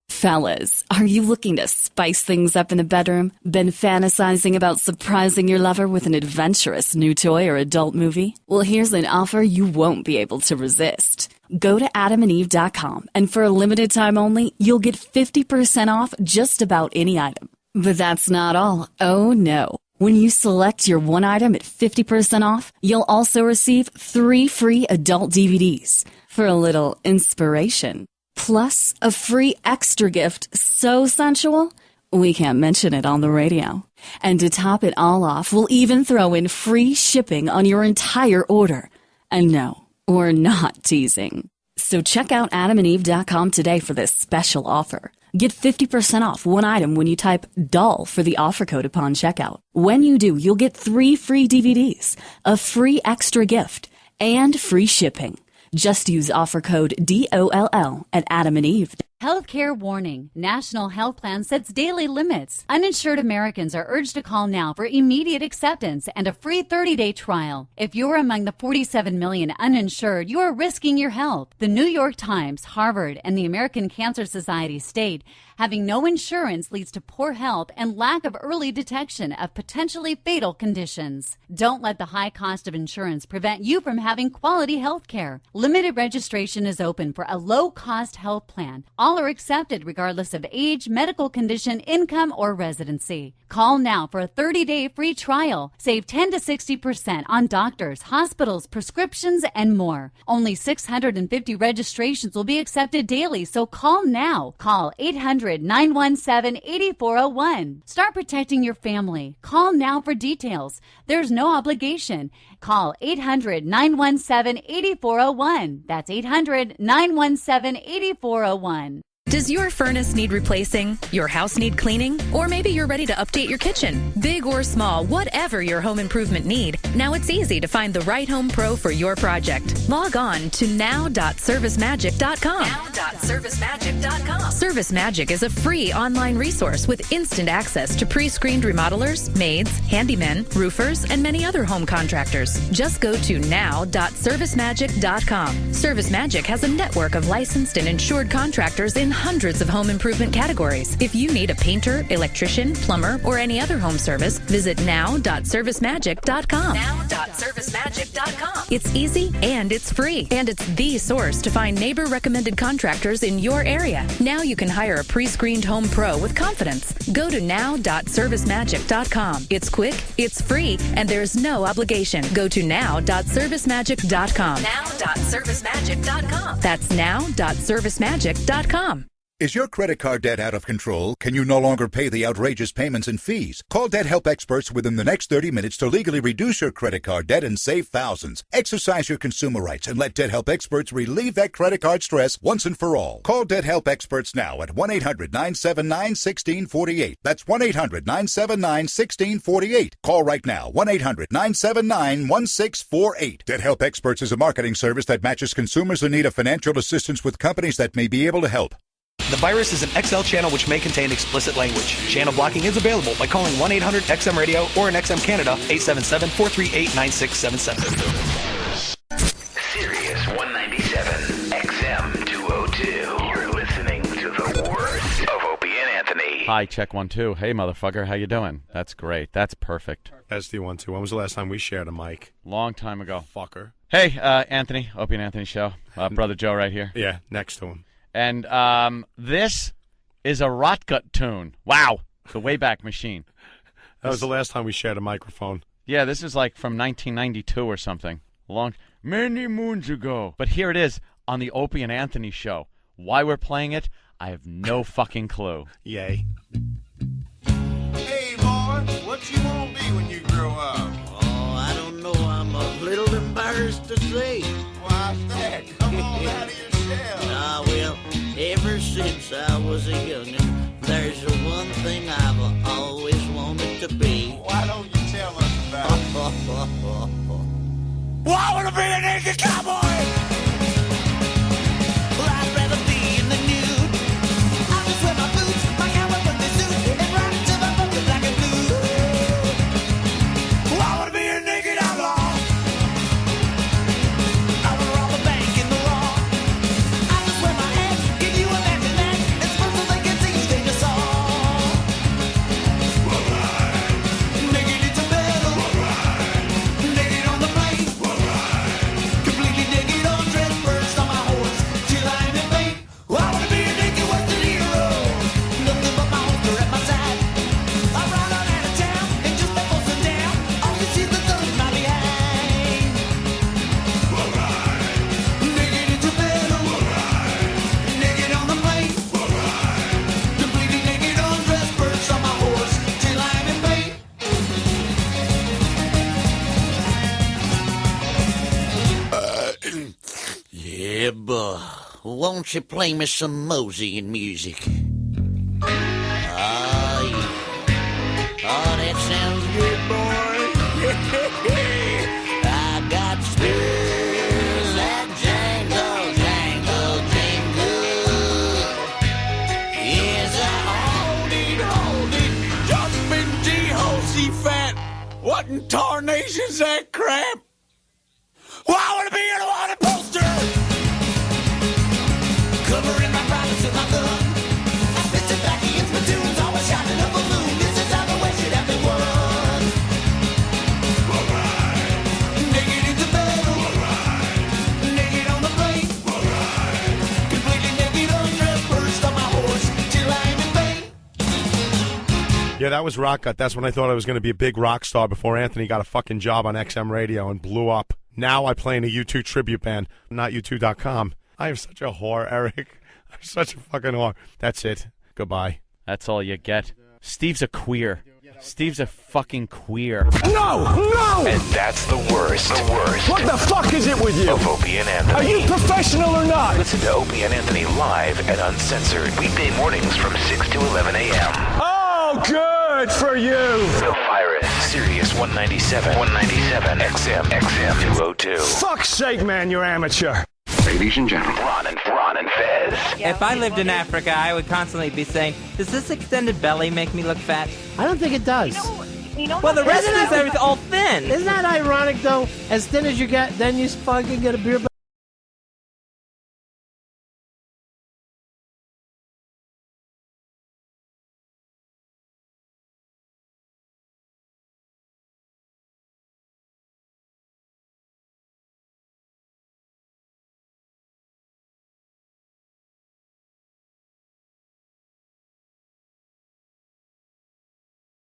Fellas, are you looking to spice things up in the bedroom? Been fantasizing about surprising your lover with an adventurous new toy or adult movie? Well, here's an offer you won't be able to resist. Go to adamandeve.com, and for a limited time only, you'll get 50% off just about any item. But that's not all. Oh, no. When you select your one item at 50% off, you'll also receive 3 free adult DVDs for a little inspiration. Plus, a free extra gift so sensual, we can't mention it on the radio. And to top it all off, we'll even throw in free shipping on your entire order. And no, we're not teasing. So check out adamandeve.com today for this special offer. Get 50% off one item when you type DOLL for the offer code upon checkout. When you do, you'll get 3 free DVDs, a free extra gift, and free shipping. Just use offer code DOLL at Adam and Eve. Healthcare warning. National Health Plan sets daily limits. Uninsured Americans are urged to call now for immediate acceptance and a free 30-day trial. If you're among the 47 million uninsured, you are risking your health. The New York Times, Harvard, and the American Cancer Society state having no insurance leads to poor health and lack of early detection of potentially fatal conditions. Don't let the high cost of insurance prevent you from having quality health care. Limited registration is open for a low-cost health plan. All are accepted regardless of age, medical condition, income, or residency. Call now for a 30-day free trial. Save 10 to 60% on doctors, hospitals, prescriptions, and more. Only 650 registrations will be accepted daily, so call now. Call 800-917-8401. Start protecting your family. Call now for details. There's no obligation. Call 800-917-8401. That's 800-917-8401. Does your furnace need replacing? Your house need cleaning? Or maybe you're ready to update your kitchen? Big or small, whatever your home improvement need, now it's easy to find the right home pro for your project. Log on to now.servicemagic.com. Now.servicemagic.com. ServiceMagic is a free online resource with instant access to pre-screened remodelers, maids, handymen, roofers, and many other home contractors. Just go to now.servicemagic.com. ServiceMagic has a network of licensed and insured contractors in hundreds of home improvement categories. If you need a painter, electrician, plumber, or any other home service, visit now.servicemagic.com. Now.servicemagic.com. It's easy and it's free. And it's the source to find neighbor-recommended contractors in your area. Now you can hire a pre-screened home pro with confidence. Go to now.servicemagic.com. It's quick, it's free, and there's no obligation. Go to now.servicemagic.com. Now.servicemagic.com. That's now.servicemagic.com. Is your credit card debt out of control? Can you no longer pay the outrageous payments and fees? Call Debt Help Experts within the next 30 minutes to legally reduce your credit card debt and save thousands. Exercise your consumer rights and let Debt Help Experts relieve that credit card stress once and for all. Call Debt Help Experts now at 1-800-979-1648. That's 1-800-979-1648. Call right now, 1-800-979-1648. Debt Help Experts is a marketing service that matches consumers in need of financial assistance with companies that may be able to help. The virus is an XL channel which may contain explicit language. Channel blocking is available by calling 1-800-XM-RADIO or in XM Canada, 877-438-9677. Sirius 197, XM 202. You're listening to the worst of Opie and Anthony. Hi, check 1, 2. Hey, motherfucker, how you doing? That's great. That's perfect. That's the 1, 2. When was the last time we shared a mic? Long time ago. Fucker. Hey, Anthony, Opie and Anthony show. Brother Joe right here. Yeah, next to him. And this is a Rotgut tune. Wow. The Wayback Machine. That was the last time we shared a microphone. Yeah, this is like from 1992 or something. Many moons ago. But here it is on the Opie and Anthony show. Why we're playing it, I have no fucking clue. Yay. Hey, boy, what you want to be when you grow up? Oh, I don't know. I'm a little embarrassed to say. Why's that? Come on out of your shell. Well, ever since I was a youngin', there's the one thing I've always wanted to be. Why don't you tell us about it? Well, I want to be a naked cowboy! Well, I'd rather be in the nude. I'll just wear my boots, my cowboy bunny suit, and rock to the bunny black and blue. Well, I want to be a naked outlaw. I want to rob a bank in the law. I just wear my hat, give you a back and neck, and suppose so they can see you they just saw. Naked in Tobago. Naked on the plane. Completely naked on dress, perched on my horse, till I'm in pain. Well, I want to be a naked western hero. Nothing but my holster at my side. I ride on out of town and just before sundown, all you see is the sun my behind. Naked in Tobago. Naked on the plane. Completely naked on dress, perched on my horse, till I'm in pain. Yeah, boy. Won't you play me some Mosey music? Oh, yeah. Oh, that sounds good, boy. I got spurs that jangle, jangle, jangle. Yes, I hold it, jumping G-Hosey fat. What in tarnation's that crap? Well, I want to be in a wanted poster. Covering my privates with my gun. I spit it back against my tunes, always shining a balloon. This is how the way should have been won. Naked in the battle. Naked on the plane. Completely naked on dress, perched on my horse, till I'm in pain. Yeah, that was Rock Gut. That's when I thought I was going to be a big rock star before Anthony got a fucking job on XM Radio and blew up. Now I play in a U2 tribute band, not U2.com. I am such a whore, Eric. I'm such a fucking whore. That's it. Goodbye. That's all you get. Steve's a queer. Steve's a fucking queer. No! And that's the worst. The worst. What the fuck is it with you? Of Opie and Anthony. Are you professional or not? Listen to Opie and Anthony live and uncensored weekday mornings from 6 to 11 a.m. Oh, good for you. The Virus, Sirius 197, XM 202. Fuck's sake, man, you're amateur. Ladies and gentlemen, Ron and Fez. If I lived in Africa, I would constantly be saying, does this extended belly make me look fat? I don't think it does. Well, the rest of us are all thin. Isn't that ironic, though? As thin as you get, then you fucking get a beer belly.